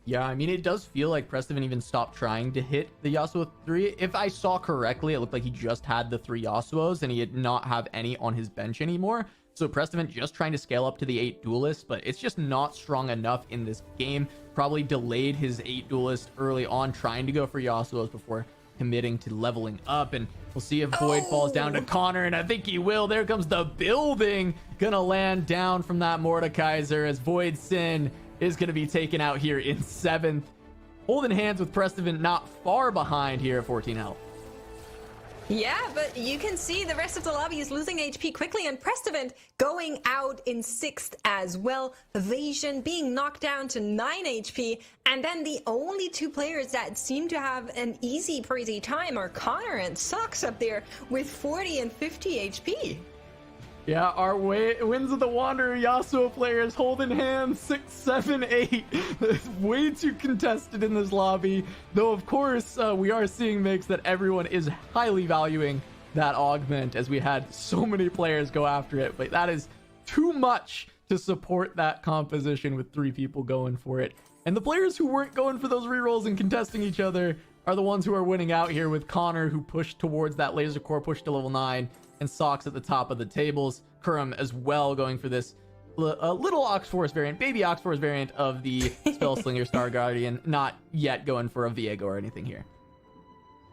Yeah, I mean, it does feel like Prestivan even stopped trying to hit the Yasuo 3. If I saw correctly, it looked like he just had the 3 Yasuos, and he did not have any on his bench anymore. So Prestivan just trying to scale up to the 8 duelists, but it's just not strong enough in this game. Probably delayed his 8 duelist early on, trying to go for Yasuos before committing to leveling up. And we'll see if Void falls down to Connor, and I think he will. There comes the building, gonna land down from that Mordekaiser as Voidson is gonna be taken out here in 7th. Holding hands with Prestivan, not far behind here at 14 health. Yeah, but you can see the rest of the lobby is losing HP quickly, and Prestivan going out in 6th as well. Evasion being knocked down to 9 HP, and then the only 2 players that seem to have an easy breezy time are Connor and Socks up there with 40 and 50 HP. Yeah, our Winds of the Wanderer Yasuo players holding hands 6, 7, 8. It's way too contested in this lobby. Though, of course, we are seeing makes that everyone is highly valuing that augment, as we had so many players go after it. But that is too much to support that composition with 3 people going for it. And the players who weren't going for those rerolls and contesting each other are the ones who are winning out here, with Connor, who pushed towards that laser core, push to level 9. And Socks at the top of the tables. Kurum as well, going for this little Oxforce variant, baby Oxforce variant of the Spellslinger Star Guardian. Not yet going for a Viego or anything here.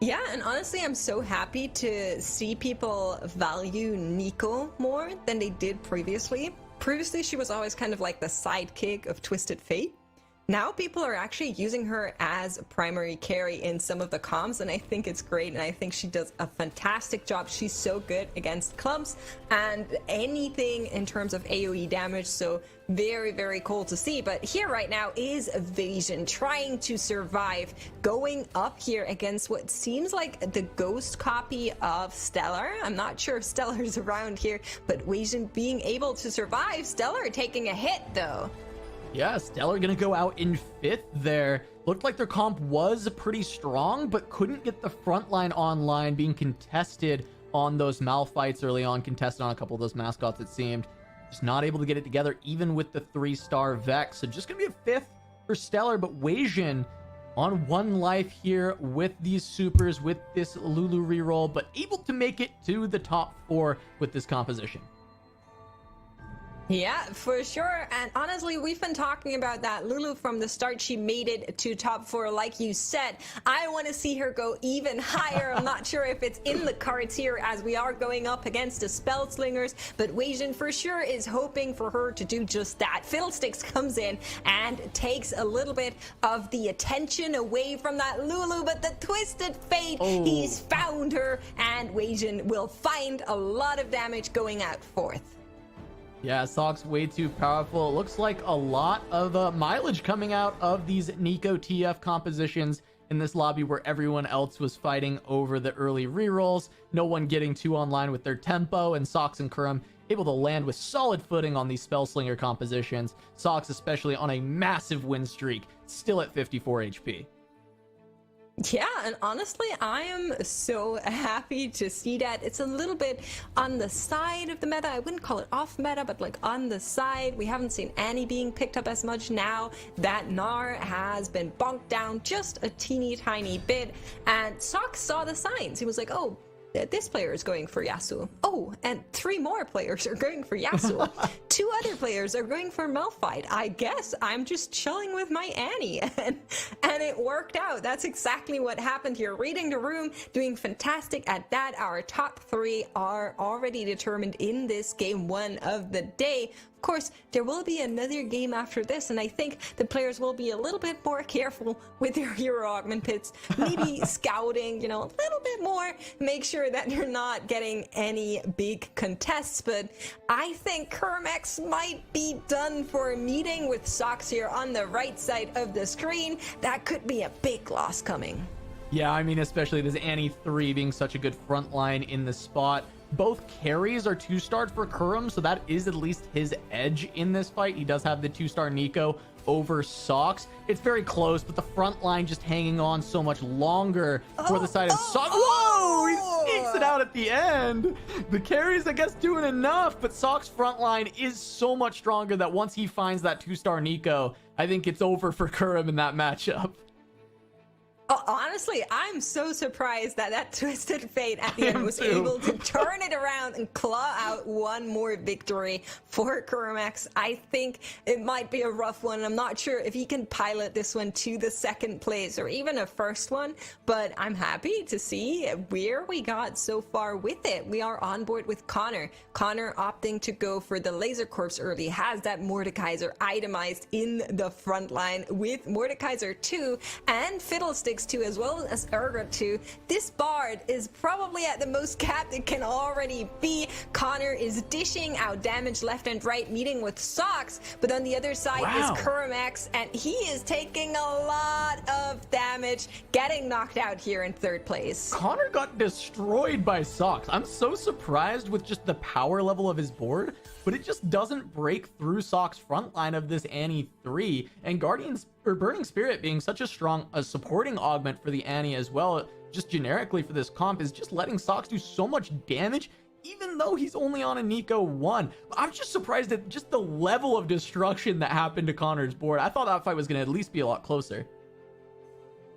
Yeah, and honestly, I'm so happy to see people value Nico more than they did previously. Previously, she was always kind of like the sidekick of Twisted Fate. now people are actually using her as a primary carry in some of the comps, and I think it's great, and I think she does a fantastic job. She's so good against clubs and anything in terms of AoE damage, so very, very cool to see. But here right now is Evasion trying to survive, going up here against what seems like the ghost copy of Stellar. I'm not sure if Stellar's around here, but Evasion being able to survive. Stellar taking a hit though. Yeah, Stellar gonna go out in 5th there. Looked like their comp was pretty strong, but couldn't get the front line online, being contested on those Malphites early on, contested on a couple of those mascots, it seemed. Just not able to get it together, even with the 3-star Vex. So just gonna be a 5th for Stellar, but Weijin on 1 life here with these supers, with this Lulu reroll, but able to make it to the top 4 with this composition. Yeah, for sure. And honestly, we've been talking about that. Lulu from the start, she made it to top 4. Like you said, I want to see her go even higher. I'm not sure if it's in the cards here as we are going up against the Spell Slingers, but Weijin for sure is hoping for her to do just that. Fiddlesticks comes in and takes a little bit of the attention away from that Lulu, but the Twisted Fate, he's found her, and Weijin will find a lot of damage going out 4th. Yeah, Sock's way too powerful. It looks like a lot of mileage coming out of these Nico TF compositions in this lobby where everyone else was fighting over the early rerolls. No one getting too online with their tempo, and Socks and Kurum able to land with solid footing on these Spellslinger compositions. Socks especially on a massive win streak, still at 54 HP. Yeah, and honestly, I am so happy to see that. It's a little bit on the side of the meta. I wouldn't call it off meta, but like on the side. We haven't seen Annie being picked up as much now that Gnar has been bonked down just a teeny tiny bit. And Socks saw the signs. He was like, oh, this player is going for Yasuo. Oh, and 3 more players are going for Yasuo. 2 other players are going for Malphite. I guess I'm just chilling with my Annie. And it worked out. That's exactly what happened here. Reading the room, doing fantastic at that. Our top 3 are already determined in this game 1 of the day. Of course, there will be another game after this, and I think the players will be a little bit more careful with their hero augment pits, maybe scouting, you know, a little bit more, make sure that they're not getting any big contests. But I think Kermex might be done for a meeting with Socks here on the right side of the screen. That could be a big loss coming. Yeah, I mean, especially this Annie 3 being such a good front line in the spot. Both carries are 2-starred for Kurum, so that is at least his edge in this fight. He does have the 2-star Nico over Socks. It's very close, but the front line just hanging on so much longer for the side of Socks. Whoa! He sneaks it out at the end. The carries, I guess, doing enough, but Socks' front line is so much stronger that once he finds that 2-star Nico, I think it's over for Kurum in that matchup. Honestly, I'm so surprised that that Twisted Fate at the end was able to turn it around and claw out 1 more victory for Kermex. I think it might be a rough one. I'm not sure if he can pilot this one to the 2nd place or even a 1st one, but I'm happy to see where we got so far with it. We are on board with Connor. Connor opting to go for the Laser Corpse early, has that Mordekaiser itemized in the front line with Mordekaiser 2 and Fiddlesticks 2 as well as Urgot 2. This Bard is probably at the most capped it can already be. Connor is dishing out damage left and right, meeting with Socks, but on the other side is Kermex, and he is taking a lot of damage, getting knocked out here in 3rd place. Connor got destroyed by Socks. I'm so surprised with just the power level of his board, but it just doesn't break through Socks' front line of this Annie 3, and Guardians or Burning Spirit being such a strong supporting augment for the Annie as well, just generically for this comp, is just letting Socks do so much damage even though he's only on a Nico 1. I'm just surprised at just the level of destruction that happened to Connor's board. I thought that fight was going to at least be a lot closer.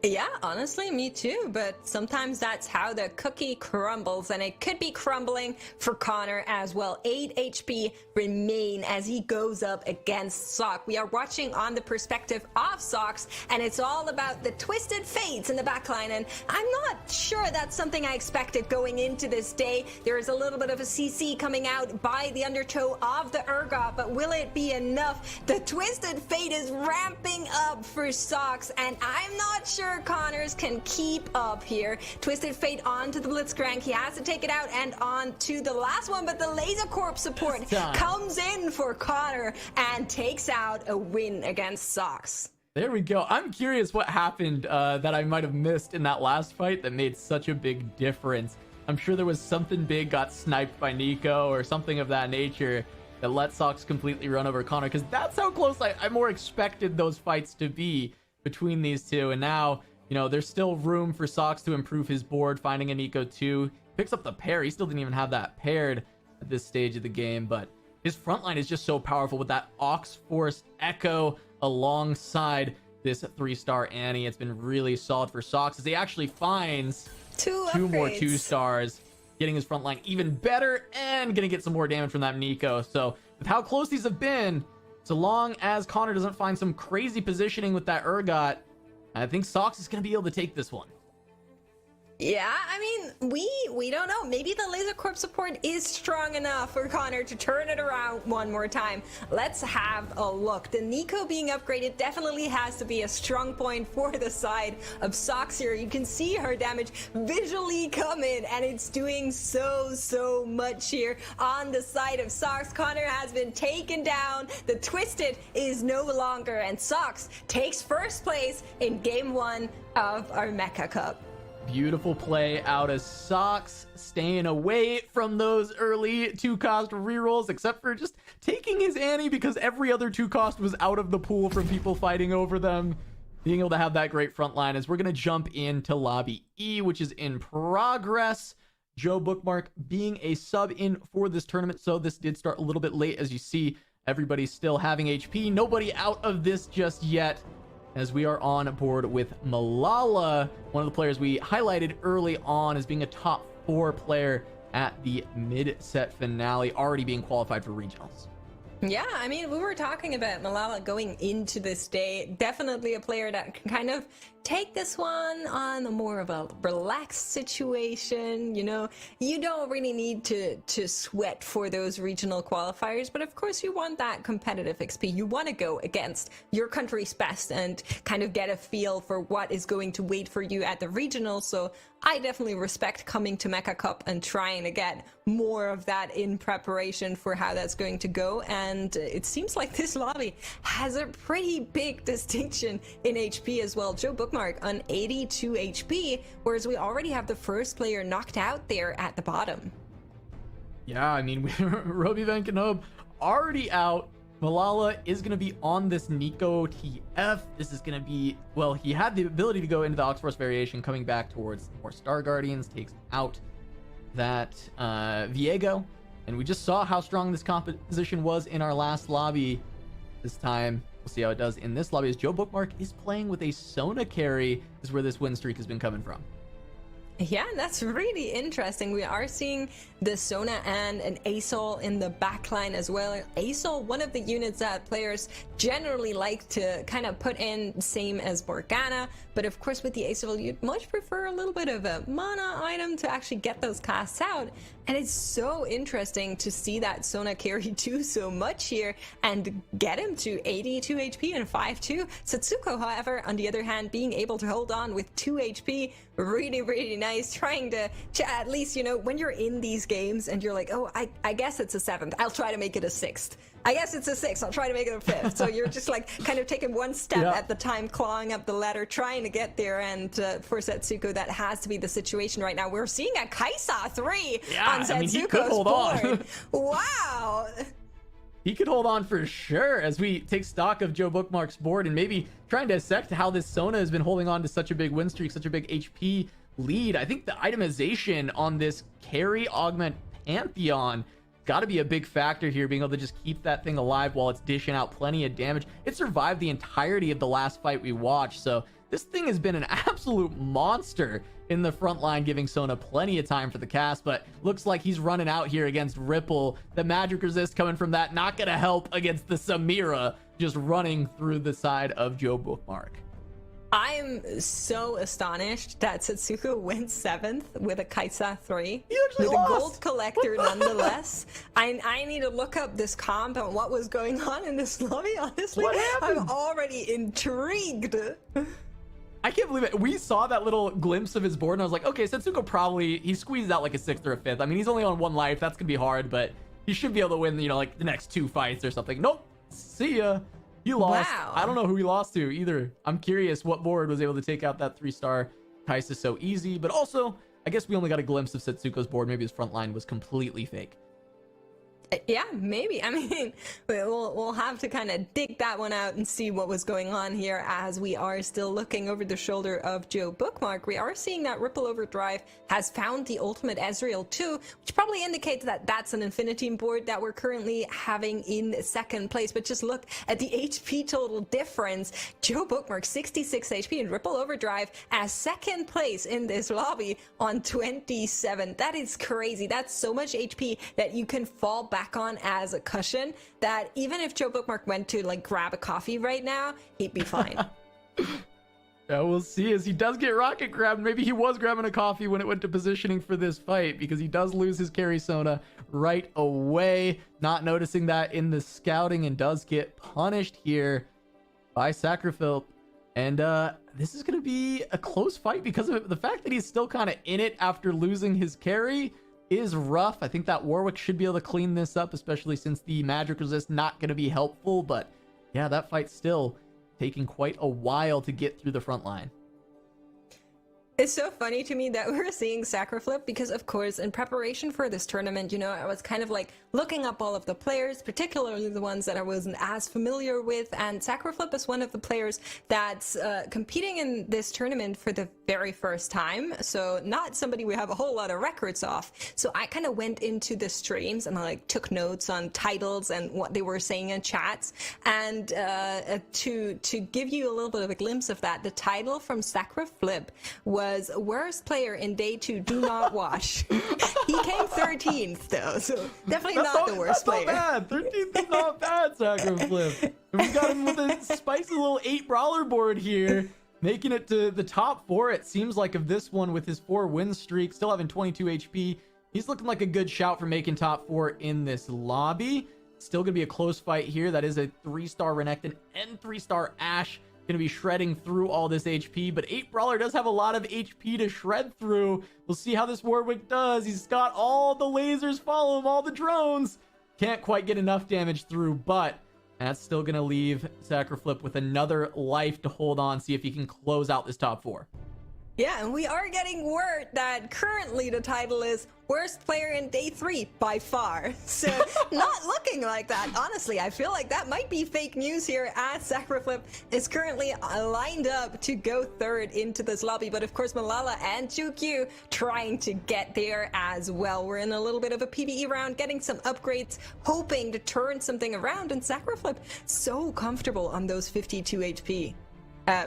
Yeah, honestly, me too. But sometimes that's how the cookie crumbles, and it could be crumbling for Connor as well. 8 HP remain as he goes up against Sock. We are watching on the perspective of Socks, and it's all about the twisted fates in the backline. And I'm not sure that's something I expected going into this day. There is a little bit of a CC coming out by the undertow of the Urgot, but will it be enough? The twisted fate is ramping up for Socks, and I'm not sure Connors can keep up here. Twisted Fate onto the Blitzcrank. He has to take it out and on to the last one, but the Laser Corp support comes in for Connor and takes out a win against Socks. There we go. I'm curious what happened that I might have missed in that last fight that made such a big difference. I'm sure there was something big got sniped by Nico or something of that nature that let Socks completely run over Connor, because that's how close I more expected those fights to be between these two. And now, you know, there's still room for Socks to improve his board, finding a Nico 2. Picks up the pair. He still didn't even have that paired at this stage of the game, but his front line is just so powerful with that Ox Force Echo alongside this 3-star Annie. It's been really solid for Socks as he actually finds two more 2-stars, getting his front line even better and gonna get some more damage from that Nico. So with how close these have been, so long as Connor doesn't find some crazy positioning with that Urgot, I think Socks is going to be able to take this one. Yeah, I mean, we don't know. Maybe the Laser Corp support is strong enough for Connor to turn it around one more time. Let's have a look. The Nico being upgraded definitely has to be a strong point for the side of Socks here. You can see her damage visually come in, and it's doing so much here on the side of Socks. Connor has been taken down. The Twisted is no longer, and Socks takes first place in Game 1 of our Mecha Cup. Beautiful play out of Socks, staying away from those early 2-cost rerolls, except for just taking his Annie because every other 2-cost was out of the pool from people fighting over them. Being able to have that great front line as we're going to jump into Lobby E, which is in progress. Joe Bookmark being a sub in for this tournament, so this did start a little bit late. As you see, everybody's still having HP. Nobody out of this just yet, as we are on board with Malala, one of the players we highlighted early on as being a top 4 player at the mid-set finale, already being qualified for regionals. Yeah, I mean, we were talking about Malala going into this day. Definitely a player that can kind of take this one on a more of a relaxed situation. You know, you don't really need to sweat for those regional qualifiers, but of course you want that competitive XP. You want to go against your country's best and kind of get a feel for what is going to wait for you at the regional. So I definitely respect coming to Mecha Cup and trying to get more of that in preparation for how that's going to go. And it seems like this lobby has a pretty big distinction in HP as well. Joe Bookmark on 82 HP, whereas we already have the first player knocked out there at the bottom. Yeah, I mean, Roby Van Knob already out. Malala is going to be on this Nico TF. This is going to be, well, he had the ability to go into the Oxforce variation, coming back towards more Star Guardians, takes out that Viego. And we just saw how strong this composition was in our last lobby. This time, we'll see how it does in this lobby, as Joe Bookmark is playing with a Sona carry, is where this win streak has been coming from. Yeah, that's really interesting. We are seeing the Sona and an Asol in the backline as well. Asol, one of the units that players generally like to kind of put in, same as Morgana, but of course with the Asol you'd much prefer a little bit of a mana item to actually get those casts out. And it's so interesting to see that Sona carry do so much here and get him to 82 HP and 5-2. Satsuko, however, on the other hand, being able to hold on with 2 HP, really nice. Trying to at least, you know, when you're in these games and you're like, oh, I guess it's a 7th, I'll try to make it a 6th. I guess it's a 6th, I'll try to make it a 5th. So you're just like kind of taking one step at the time, clawing up the ladder, trying to get there. And for Setsuko, that has to be the situation right now. We're seeing a Kaisa 3 on Setsuko's he could hold board. on. Wow. He could hold on for sure, as we take stock of Joe Bookmark's board and maybe try and dissect how this Sona has been holding on to such a big win streak, such a big HP lead. I think the itemization on this carry augment Pantheon got to be a big factor here, being able to just keep that thing alive while it's dishing out plenty of damage. It survived the entirety of the last fight we watched, so This thing has been an absolute monster in the front line, giving Sona plenty of time for the cast, but looks like he's running out here against Ripple. The magic resist coming from that, not gonna help against the Samira just running through the side of Joe Bookmark. I am so astonished that Setsuko went 7th with a Kaisa 3 with a gold collector nonetheless. I need to look up this comp and what was going on in this lobby, honestly. What happened? I'm already intrigued. I can't believe it. We saw that little glimpse of his board and I was like, okay, Setsuko probably, he squeezed out like a 6th or a 5th. I mean, he's only on 1 life. That's gonna be hard, but he should be able to win, you know, like the next 2 fights or something. Nope. See ya. He lost. Wow. I don't know who he lost to either. I'm curious what board was able to take out that 3-star Kaisa so easy, but also I guess we only got a glimpse of Setsuko's board. Maybe his front line was completely fake. Yeah, maybe. I mean, we'll have to kind of dig that one out and see what was going on here as we are still looking over the shoulder of Joe Bookmark. We are seeing that Ripple Overdrive has found the ultimate Ezreal too, which probably indicates that that's an Infinity board that we're currently having in 2nd place. But just look at the HP total difference. Joe Bookmark 66 HP and Ripple Overdrive as 2nd place in this lobby on 27. That is crazy. That's so much HP that you can fall back on as a cushion that even if Joe Bookmark went to like grab a coffee right now, he'd be fine. Yeah, we'll see as he does get rocket grabbed. Maybe he was grabbing a coffee when it went to positioning for this fight, because he does lose his carry Sona right away, not noticing that in the scouting, and does get punished here by Sacrifil. And this is going to be a close fight because of the fact that he's still kind of in it after losing his carry. Is rough. I think that Warwick should be able to clean this up, especially since the magic resist not going to be helpful. But yeah, that fight's still taking quite a while to get through the front line. It's so funny to me that we're seeing Sacriflip because, of course, in preparation for this tournament, you know, I was kind of like looking up all of the players, particularly the ones that I wasn't as familiar with. And Sacriflip is one of the players that's competing in this tournament for the very first time. So not somebody we have a whole lot of records of. So I kind of went into the streams and I like took notes on titles and what they were saying in chats. And to give you a little bit of a glimpse of that, the title from Sacriflip was worst player in day 2, do not wash. He came 13th though, so definitely not the worst player. Not bad. 13th is not bad, Sacriflip. We got him with a spicy little 8 brawler board here, making it to the top 4. It seems like of this one with his 4 win streak, still having 22 HP. He's looking like a good shout for making top 4 in this lobby. Still gonna be a close fight here. That is a 3-star Renekton and 3-star Ashe. Going to be shredding through all this HP, but 8 Brawler does have a lot of HP to shred through. We'll see how this Warwick does. He's got all the lasers follow him, all the drones. Can't quite get enough damage through, but that's still going to leave Sacriflip with another life to hold on, see if he can close out this top 4. Yeah, and we are getting word that currently the title is worst player in day 3 by far. So not looking like that. Honestly, I feel like that might be fake news here as Sacriflip is currently lined up to go 3rd into this lobby. But of course, Malala and Jukyu trying to get there as well. We're in a little bit of a PvE round, getting some upgrades, hoping to turn something around. And Sacriflip so comfortable on those 52 HP.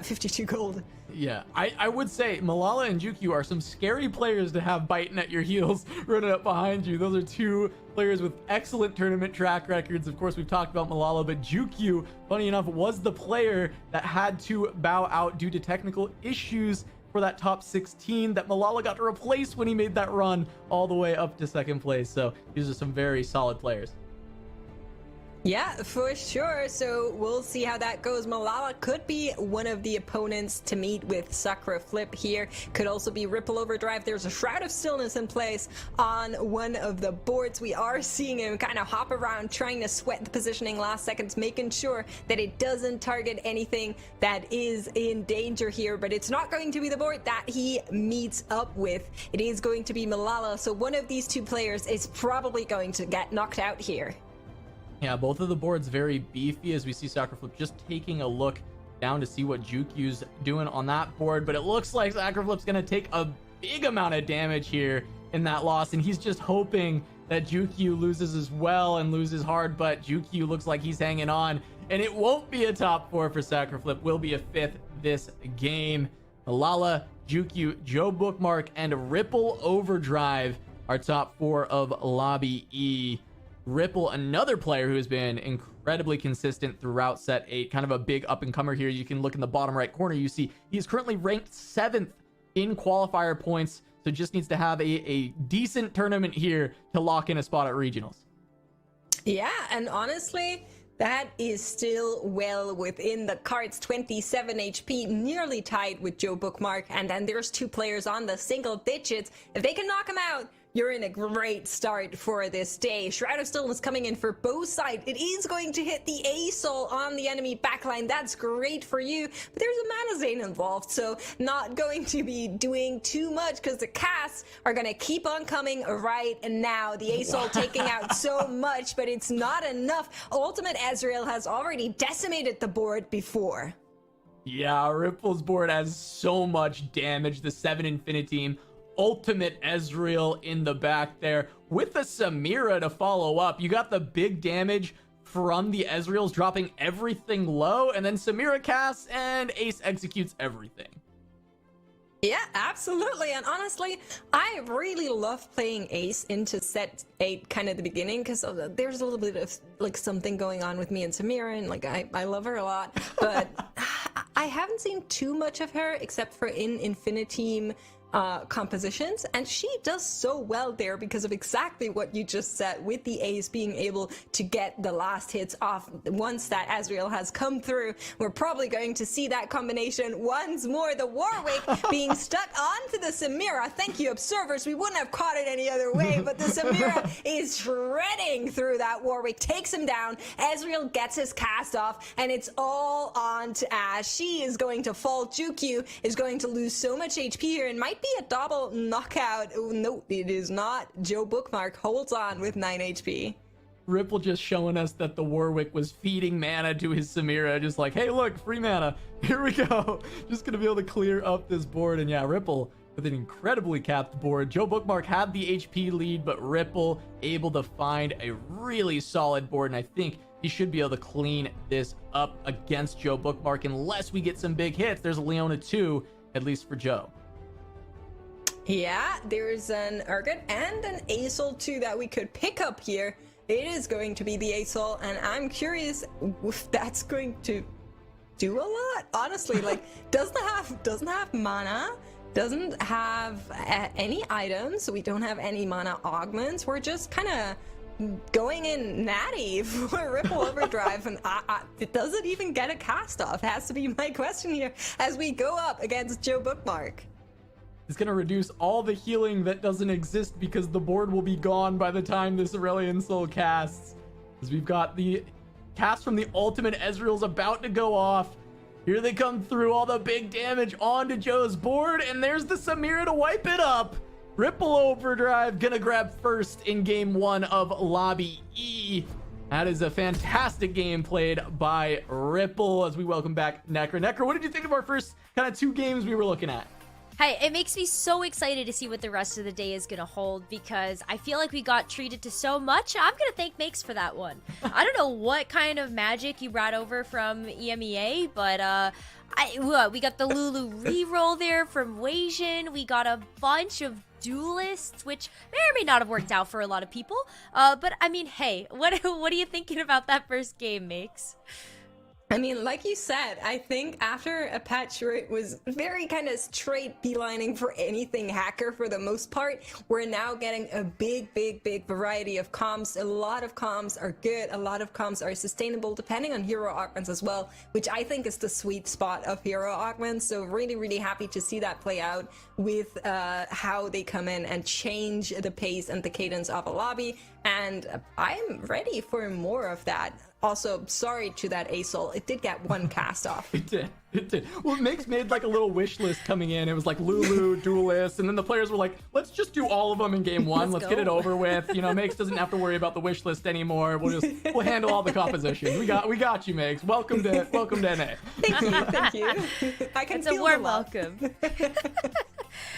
52 gold. Yeah, I would say Malala and Jukyu are some scary players to have biting at your heels, running up behind you. Those are 2 players with excellent tournament track records. Of course, we've talked about Malala, but Jukyu, funny enough, was the player that had to bow out due to technical issues for that top 16 that Malala got to replace when he made that run all the way up to 2nd place. So these are some very solid players. Yeah, for sure. So we'll see how that goes. Malala could be one of the opponents to meet with Sacriflip here. Could also be Ripple Overdrive. There's a Shroud of Stillness in place on one of the boards. We are seeing him kind of hop around, trying to sweat the positioning last seconds, making sure that it doesn't target anything that is in danger here. But it's not going to be the board that he meets up with. It is going to be Malala. So one of these 2 players is probably going to get knocked out here. Yeah, both of the boards very beefy as we see Sacriflip just taking a look down to see what Jukyu's doing on that board. But it looks like Sacriflip's going to take a big amount of damage here in that loss. And he's just hoping that Jukyu loses as well and loses hard. But Jukyu looks like he's hanging on. and it won't be a top 4 for Sacraflip. Will be a 5th this game. Malala, Jukyu, Joe Bookmark, and Ripple Overdrive are top 4 of Lobby E. Ripple, another player who has been incredibly consistent throughout set 8, kind of a big up-and-comer here. You can look in the bottom right corner. You see he's currently ranked 7th in qualifier points, so just needs to have a decent tournament here to lock in a spot at regionals. Yeah, and honestly, that is still well within the cards. 27 HP, nearly tied with Joe Bookmark, and then there's 2 players on the single digits. If they can knock him out, you're in a great start for this day. Shroud of Stillness coming in for both sides. It is going to hit the A-Soul on the enemy backline. That's great for you, but there's a Mana Zane involved, so not going to be doing too much because the casts are going to keep on coming right now. The A-Soul taking out so much, but it's not enough. Ultimate Ezreal has already decimated the board before. Yeah, Ripple's board has so much damage. The 7 Infinity Ultimate Ezreal in the back there with the Samira to follow up. You got the big damage from the Ezreals dropping everything low, and then Samira casts and Ace executes everything. Yeah, absolutely. And honestly, I really love playing Ace into set 8 kind of the beginning, because there's a little bit of like something going on with me and Samira, and like I love her a lot, but I haven't seen too much of her except for in Infinity compositions, and she does so well there because of exactly what you just said, with the Ace being able to get the last hits off once that Ezreal has come through. We're probably going to see that combination once more. The Warwick being stuck onto the Samira. Thank you, observers. We wouldn't have caught it any other way, but the Samira is shredding through that Warwick, takes him down. Ezreal gets his cast off, and it's all on to Ash. She is going to fall. Jukyu is going to lose so much HP here and might be a double knockout. Oh, no, it is not. Joe Bookmark holds on with 9 HP. Ripple just showing us that the Warwick was feeding mana to his Samira, just like, hey, look, free mana. Here we go. Just gonna be able to clear up this board. And yeah, Ripple with an incredibly capped board. Joe Bookmark had the HP lead, but Ripple able to find a really solid board, and I think he should be able to clean this up against Joe Bookmark unless we get some big hits. There's a Leona 2, at least for Joe. Yeah, there's an Urgot and an A-Soul too that we could pick up here. It is going to be the A-Soul, and I'm curious if that's going to do a lot. Honestly, like, doesn't have mana, doesn't have any items, so we don't have any mana augments. We're just kind of going in natty for Ripple Overdrive, and does it even get a cast off? Has to be my question here as we go up against Joe Bookmark. It's going to reduce all the healing that doesn't exist because the board will be gone by the time this Aurelion Soul casts. As we've got the cast from the Ultimate Ezreal's about to go off. Here they come through, all the big damage onto Joe's board, and there's the Samira to wipe it up. Ripple Overdrive gonna grab first in game 1 of Lobby E. That is a fantastic game played by Ripple as we welcome back Necker. Necker, what did you think of our first kind of 2 games we were looking at? Hey, it makes me so excited to see what the rest of the day is going to hold, because I feel like we got treated to so much. I'm going to thank Makes for that one. I don't know what kind of magic you brought over from EMEA, but we got the Lulu reroll there from Wasian. We got a bunch of duelists, which may or may not have worked out for a lot of people. But I mean, hey, what are you thinking about that first game, Makes? I mean, like you said, I think after a patch where it was very kind of straight beelining for anything hacker for the most part, we're now getting a big variety of comps. A lot of comps are good, a lot of comps are sustainable, depending on hero augments as well, which I think is the sweet spot of hero augments. So really happy to see that play out with how they come in and change the pace and the cadence of a lobby. And I'm ready for more of that. Also, sorry to that A-Soul. It did get 1 cast off. It did. Well, Mix made like a little wish list coming in. It was like Lulu, Duelist, and then the players were like, let's just do all of them in game 1. Let's get it over with. You know, Mix doesn't have to worry about the wish list anymore. We'll handle all the composition. We got you, Mix. Welcome to NA. Thank you. I can It's feel a warm the love. welcome.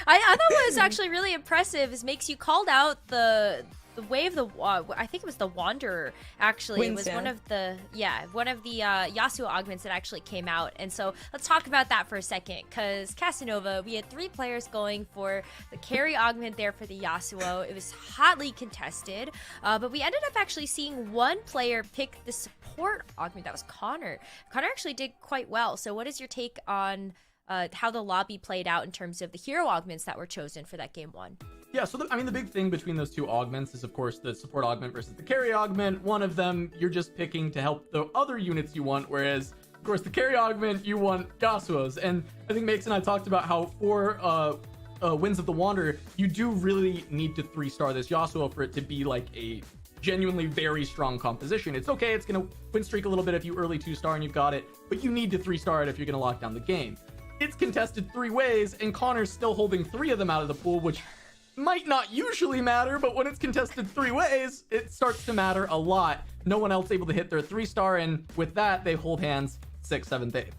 I thought what was actually really impressive is Makes you called out the the way of the I think it was the Wanderer actually. Wins, it was yeah. one of the Yasuo augments that actually came out. And so let's talk about that for a second, because Casanova, we had 3 players going for the carry augment there for the Yasuo. It was hotly contested, but we ended up actually seeing one player pick the support augment. That was Connor. Connor actually did quite well. So what is your take on how the lobby played out in terms of the hero augments that were chosen for that game 1? Yeah, so the big thing between those 2 augments is, of course, the support augment versus the carry augment. One of them you're just picking to help the other units you want, whereas, of course, the carry augment you want Yasuo's. And I think Makes and I talked about how for Winds of the Wanderer, you do really need to 3-star this Yasuo for it to be like a genuinely very strong composition. It's okay, it's gonna win streak a little bit if you early 2-star and you've got it, but you need to 3-star it if you're gonna lock down the game. It's contested 3 ways, and Connor's still holding 3 of them out of the pool, which might not usually matter, but when it's contested 3 ways, it starts to matter a lot. No one else able to hit their 3-star, and with that, they hold hands 6th, 7th, 8th.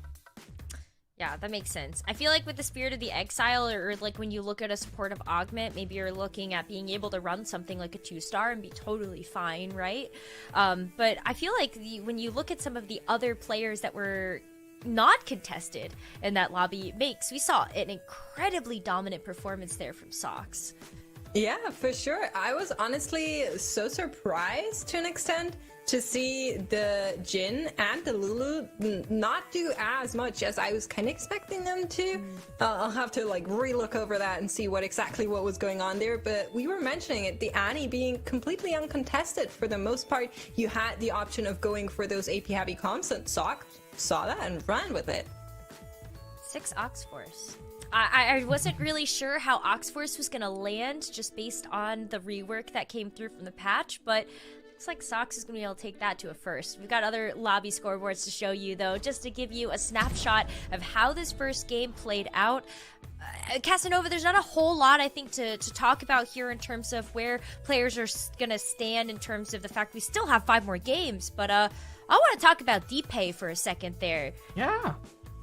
Yeah, that makes sense. I feel like with the Spirit of the Exile, or like when you look at a supportive augment, maybe you're looking at being able to run something like a 2-star and be totally fine, right? But I feel like when you look at some of the other players that were not contested in that lobby, we saw an incredibly dominant performance there from Sox. Yeah, for sure. I was honestly so surprised to an extent to see the Jin and the Lulu not do as much as I was kind of expecting them to. I'll have to like relook over that and see what was going on there. But we were mentioning it, the Annie being completely uncontested for the most part. You had the option of going for those AP heavy comps, and Sock saw that and ran with it. 6 Oxforce. I wasn't really sure how Oxforce was going to land just based on the rework that came through from the patch, but looks like Sox is going to be able to take that to a first. We've got other lobby scoreboards to show you, though, just to give you a snapshot of how this first game played out. Casanova, there's not a whole lot, I think, to talk about here in terms of where players are going to stand in terms of the fact we still have 5 more games, but I want to talk about DPay for a second there. Yeah.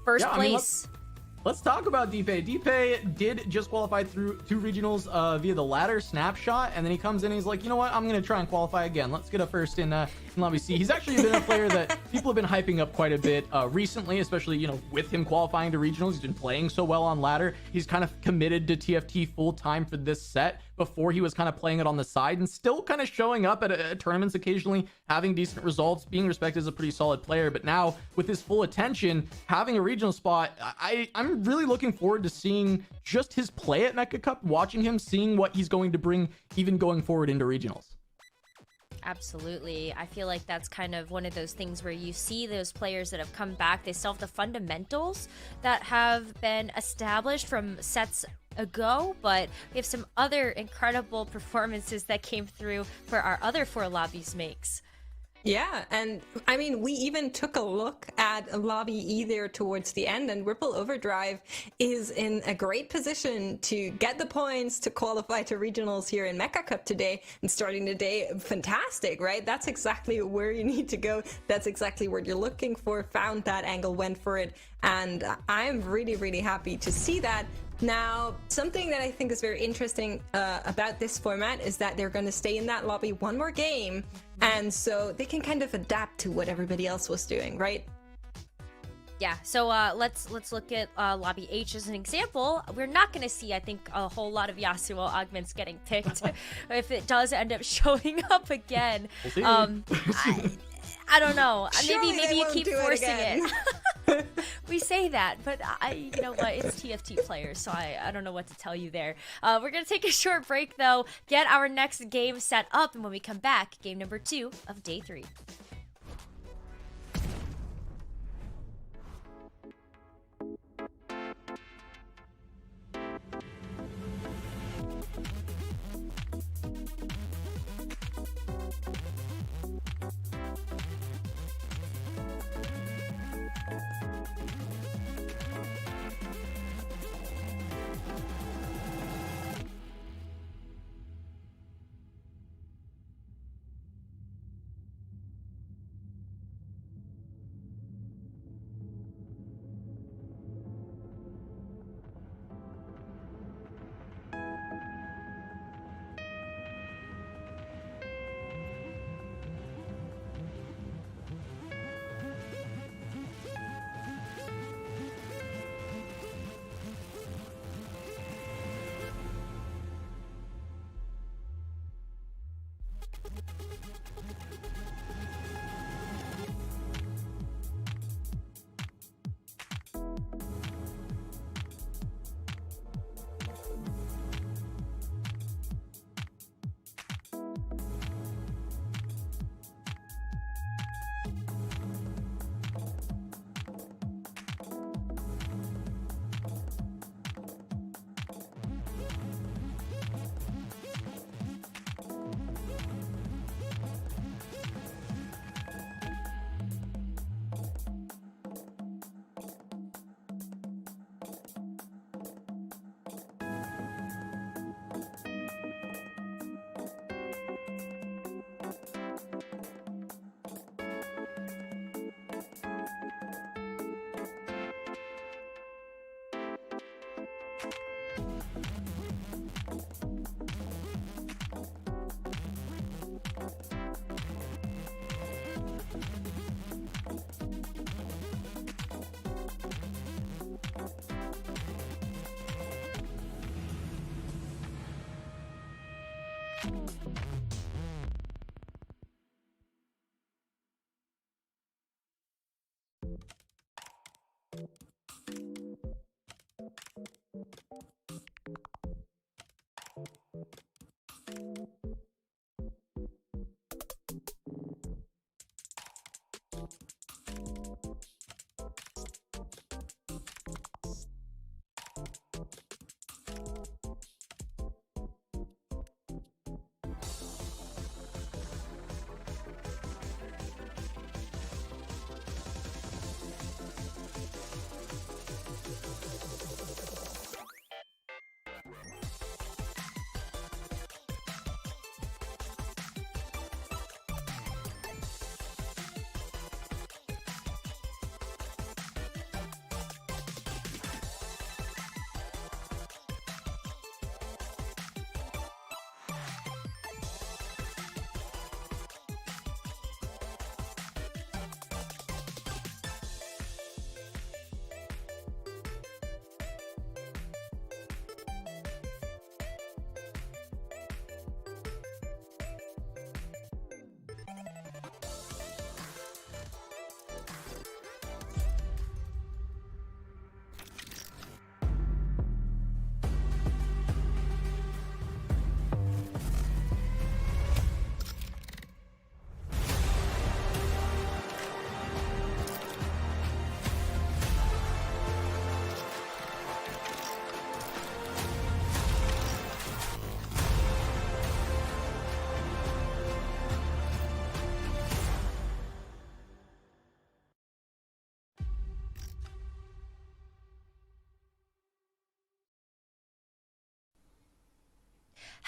First place. Let's talk about DPay. DPay did just qualify through 2 regionals via the ladder snapshot, and then he comes in and he's like, you know what, I'm going to try and qualify again. Let's get a first in Lobby C. He's actually been a player that people have been hyping up quite a bit recently, especially, you know, with him qualifying to regionals. He's been playing so well on ladder. He's kind of committed to TFT full time for this set. Before, he was kind of playing it on the side and still kind of showing up at tournaments occasionally, having decent results, being respected as a pretty solid player. But now, with his full attention, having a regional spot, I'm really looking forward to seeing just his play at Mecha Cup, watching him, seeing what he's going to bring even going forward into regionals. Absolutely. I feel like that's kind of one of those things where you see those players that have come back, they still have the fundamentals that have been established from sets ago, but we have some other incredible performances that came through for our other 4 lobbies makes. Yeah, and I mean, we even took a look at Lobby E there towards the end, and Ripple Overdrive is in a great position to get the points to qualify to regionals here in Mecha Cup today, and starting today, fantastic, right? That's exactly where you need to go. That's exactly what you're looking for. Found that angle, went for it, and I'm really, really happy to see that. Now, something that I think is very interesting about this format is that they're going to stay in that lobby 1 more game, and so they can kind of adapt to what everybody else was doing, right? Yeah, so let's look at Lobby H as an example. We're not going to see, I think, a whole lot of Yasuo augments getting picked if it does end up showing up again. We'll see. I don't know. Surely Maybe you keep forcing it. it. We say that, but you know what? It's TFT players, so I don't know what to tell you there. We're going to take a short break, though, get our next game set up, and when we come back, game number 2 of day 3.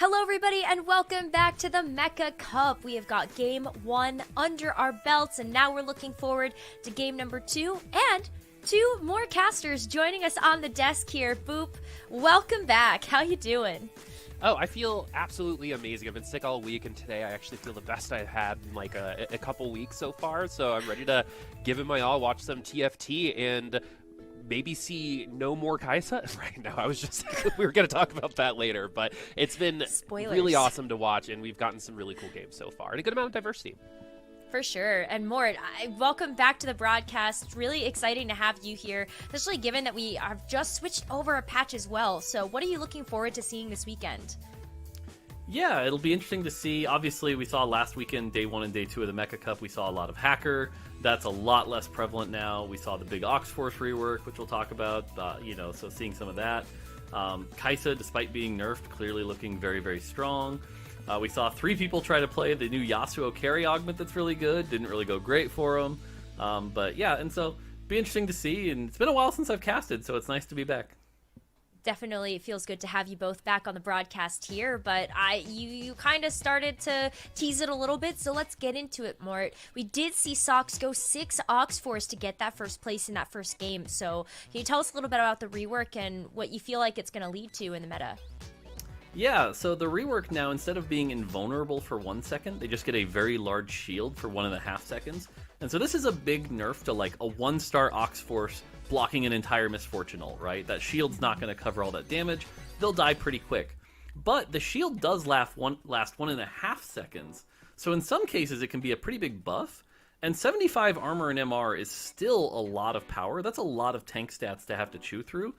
Hello everybody and welcome back to the Mecha Cup. We have got game 1 under our belts and now we're looking forward to game number 2 and 2 more casters joining us on the desk here. Boop, welcome back. How you doing? Oh, I feel absolutely amazing. I've been sick all week, and today I actually feel the best I've had in like a couple weeks so far. So I'm ready to give it my all, watch some TFT, and maybe see no more Kaisa right now. I was just we were going to talk about that later, but it's been really awesome to watch, and we've gotten some really cool games so far, and a good amount of diversity. For sure. And Mort, welcome back to the broadcast. Really exciting to have you here, especially given that we have just switched over a patch as well. So what are you looking forward to seeing this weekend? Yeah, it'll be interesting to see. Obviously, we saw last weekend, day 1 and day 2 of the Mecha Cup, we saw a lot of Hacker. That's a lot less prevalent now. We saw the big Oxforce rework, which we'll talk about, so seeing some of that. Kaisa, despite being nerfed, clearly looking very, very strong. We saw 3 people try to play the new Yasuo carry augment that's really good. Didn't really go great for them. But yeah, and so be interesting to see. And it's been a while since I've casted, so it's nice to be back. Definitely, it feels good to have you both back on the broadcast here, but you kind of started to tease it a little bit, so let's get into it, Mort. We did see Sox go 6 Oxforce to get that first place in that first game, so can you tell us a little bit about the rework and what you feel like it's going to lead to in the meta? Yeah, so the rework now, instead of being invulnerable for 1 second, they just get a very large shield for 1.5 seconds. And so this is a big nerf to like a 1-star Oxforce blocking an entire Misfortune ult, right? That shield's not going to cover all that damage. They'll die pretty quick. But the shield does last 1.5 seconds. So in some cases, it can be a pretty big buff. And 75 armor and MR is still a lot of power. That's a lot of tank stats to have to chew through.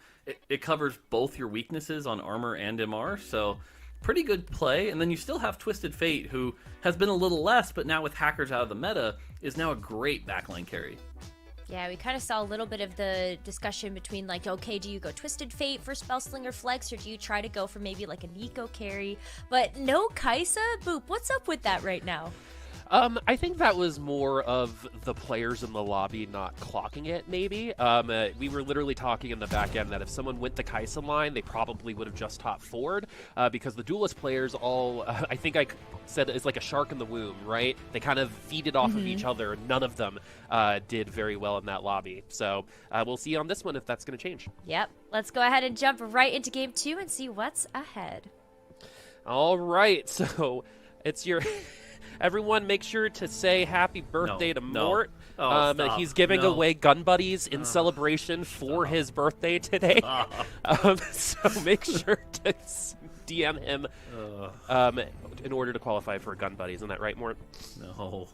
It covers both your weaknesses on armor and MR, so pretty good play. And then you still have Twisted Fate, who has been a little less, but now with Hackers out of the meta, is now a great backline carry. Yeah, we kind of saw a little bit of the discussion between like, okay, do you go Twisted Fate for Spellslinger Flex, or do you try to go for maybe like a Nico carry? But no Kaisa? Boop, what's up with that right now? I think that was more of the players in the lobby not clocking it, maybe. We were literally talking in the back end that if someone went the Kaisa line, they probably would have just top forward, because the Duelist players all, I think I said it's like a shark in the womb, right? They kind of feeded off of each other. None of them did very well in that lobby. So we'll see on this one if that's going to change. Yep. Let's go ahead and jump right into game 2 and see what's ahead. All right. So it's your... Everyone, make sure to say happy birthday to Mort. Oh, he's giving away gun buddies in celebration for his birthday today. So make sure to DM him in order to qualify for gun buddies. Isn't that right, Mort? No.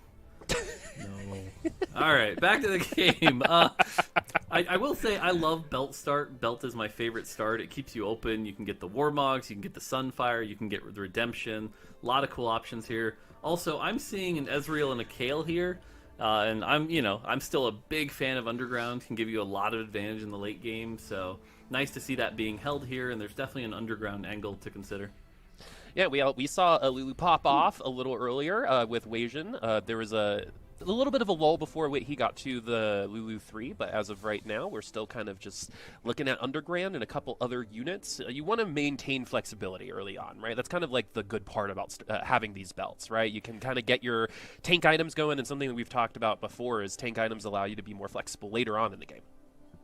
All right, back to the game. I will say I love Belt start. Belt is my favorite start. It keeps you open. You can get the Warmogs, you can get the Sunfire, you can get the Redemption. A lot of cool options here. Also, I'm seeing an Ezreal and a Kayle here, and I'm still a big fan of Underground. Can give you a lot of advantage in the late game. So nice to see that being held here, and there's definitely an Underground angle to consider. Yeah, we saw a Lulu pop off a little earlier with Weijin. There was a little bit of a lull before he got to the Lulu 3, but as of right now, we're still kind of just looking at Underground and a couple other units. You want to maintain flexibility early on, right? That's kind of like the good part about having these belts, right? You can kind of get your tank items going, and something that we've talked about before is tank items allow you to be more flexible later on in the game.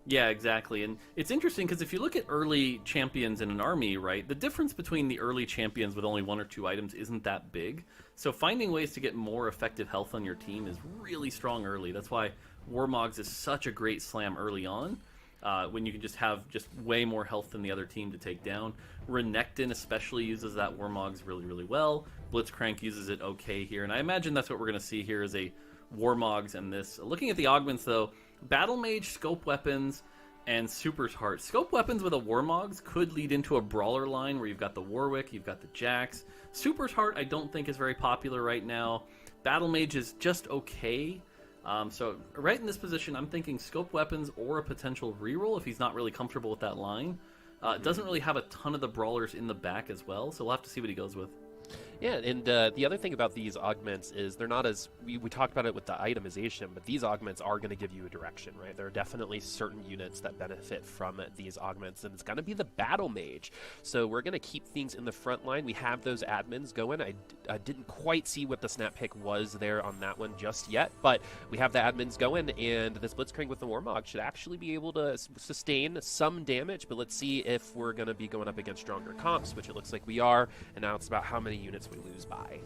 Yeah, exactly. And it's interesting because if you look at early champions in an army, right, the difference between the early champions with only 1 or 2 items isn't that big. So finding ways to get more effective health on your team is really strong early. That's why Warmogs is such a great slam early on, when you can just have way more health than the other team to take down. Renekton especially uses that Warmogs really, really well. Blitzcrank uses it okay here. And I imagine that's what we're going to see here is a Warmogs and this. Looking at the augments, though, Battle Mage, Scope Weapons, and Super's Heart. Scope Weapons with a Warmogs could lead into a Brawler line where you've got the Warwick, you've got the Jax. Super's Heart I don't think is very popular right now. Battle Mage is just okay. So right in this position, I'm thinking Scope Weapons or a potential reroll if he's not really comfortable with that line. Doesn't really have a ton of the Brawlers in the back as well, so we'll have to see what he goes with. Yeah, and the other thing about these augments is they're not as... We talked about it with the itemization, but these augments are going to give you a direction, right? There are definitely certain units that benefit from these augments, and it's going to be the Battle Mage. So we're going to keep things in the front line. We have those admins going. I didn't quite see what the snap pick was there on that one just yet, but we have the admins going, and this Blitzcrank with the Warmog should actually be able to sustain some damage, but let's see if we're going to be going up against stronger comps, which it looks like we are, and now it's about how many units we lose by.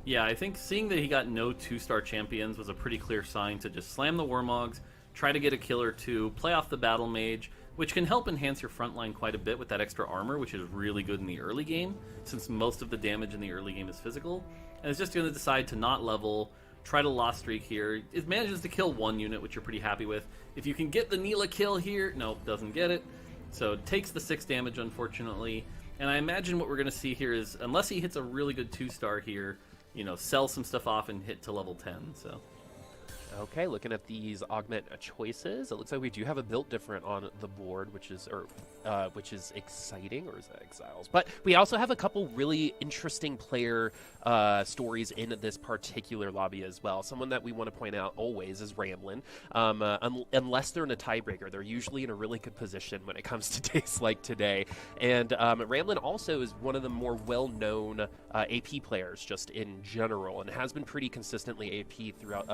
Yeah, I think seeing that he got no 2-star champions was a pretty clear sign to just slam the Warmogs, try to get a kill or two, play off the Battle Mage, which can help enhance your front line quite a bit with that extra armor, which is really good in the early game, since most of the damage in the early game is physical. And it's just going to decide to not level, try to lost streak here. It manages to kill one unit, which you're pretty happy with. If you can get the Neela kill here, nope, doesn't get it. So it takes the 6 damage, unfortunately. And I imagine what we're going to see here is, unless he hits a really good 2-star here, you know, sell some stuff off and hit to level 10, so... Okay, looking at these augment choices, it looks like we do have a build different on the board, which is exciting, or is that Exiles? But we also have a couple really interesting player stories in this particular lobby as well. Someone that we want to point out always is Ramblin. Unless they're in a tiebreaker, they're usually in a really good position when it comes to days like today. And Ramblin also is one of the more well-known AP players just in general, and has been pretty consistently AP throughout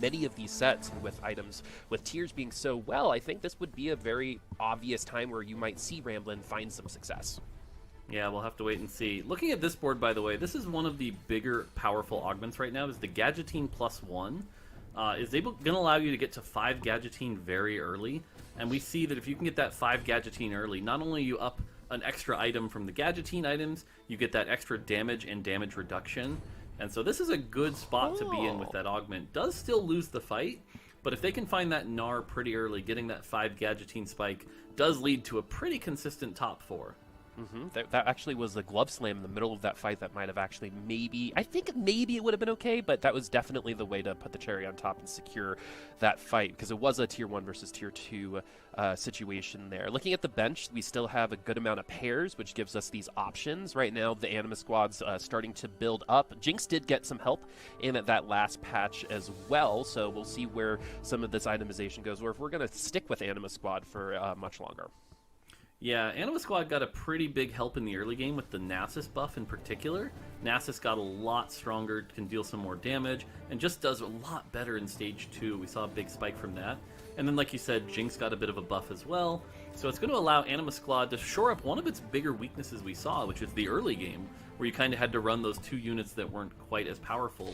many of these sets. And with items with tiers being so well, I think this would be a very obvious time where you might see Ramblin find some success. Yeah, we'll have to wait and see. Looking at this board, by the way, this is one of the bigger, powerful augments right now, is the Gadgettine +1. Is going to allow you to get to 5 Gadgettine very early, and we see that if you can get that 5 Gadgettine early, not only you up an extra item from the Gadgettine items, you get that extra damage and damage reduction. And so this is a good spot to be in with that augment. Does still lose the fight, but if they can find that Gnar pretty early, getting that 5 Gadgettine spike does lead to a pretty consistent top 4. That actually was the glove slam in the middle of that fight that might have actually I think maybe it would have been okay, but that was definitely the way to put the cherry on top and secure that fight, because it was a tier 1 versus tier 2 situation there. Looking at the bench, we still have a good amount of pairs, which gives us these options. Right now, the Anima squad's starting to build up. Jinx did get some help in that last patch as well, so we'll see where some of this itemization goes, or if we're going to stick with Anima squad for much longer. Yeah, Anima Squad got a pretty big help in the early game with the Nasus buff in particular. Nasus got a lot stronger, can deal some more damage, and just does a lot better in Stage 2. We saw a big spike from that. And then, like you said, Jinx got a bit of a buff as well. So it's going to allow Anima Squad to shore up one of its bigger weaknesses we saw, which is the early game, where you kind of had to run those 2 units that weren't quite as powerful.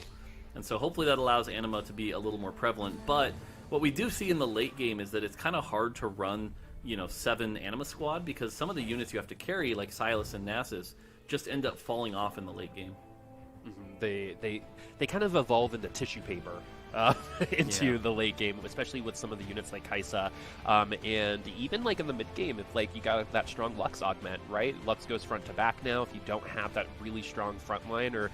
And so hopefully that allows Anima to be a little more prevalent. But what we do see in the late game is that it's kind of hard to run 7 Anima Squad, because some of the units you have to carry, like Sylas and Nasus, just end up falling off in the late game. They kind of evolve into tissue paper into the late game, especially with some of the units like Kai'Sa, and even like in the mid game, it's like you got that strong Lux augment, right? Lux goes front to back now. If you don't have that really strong front line or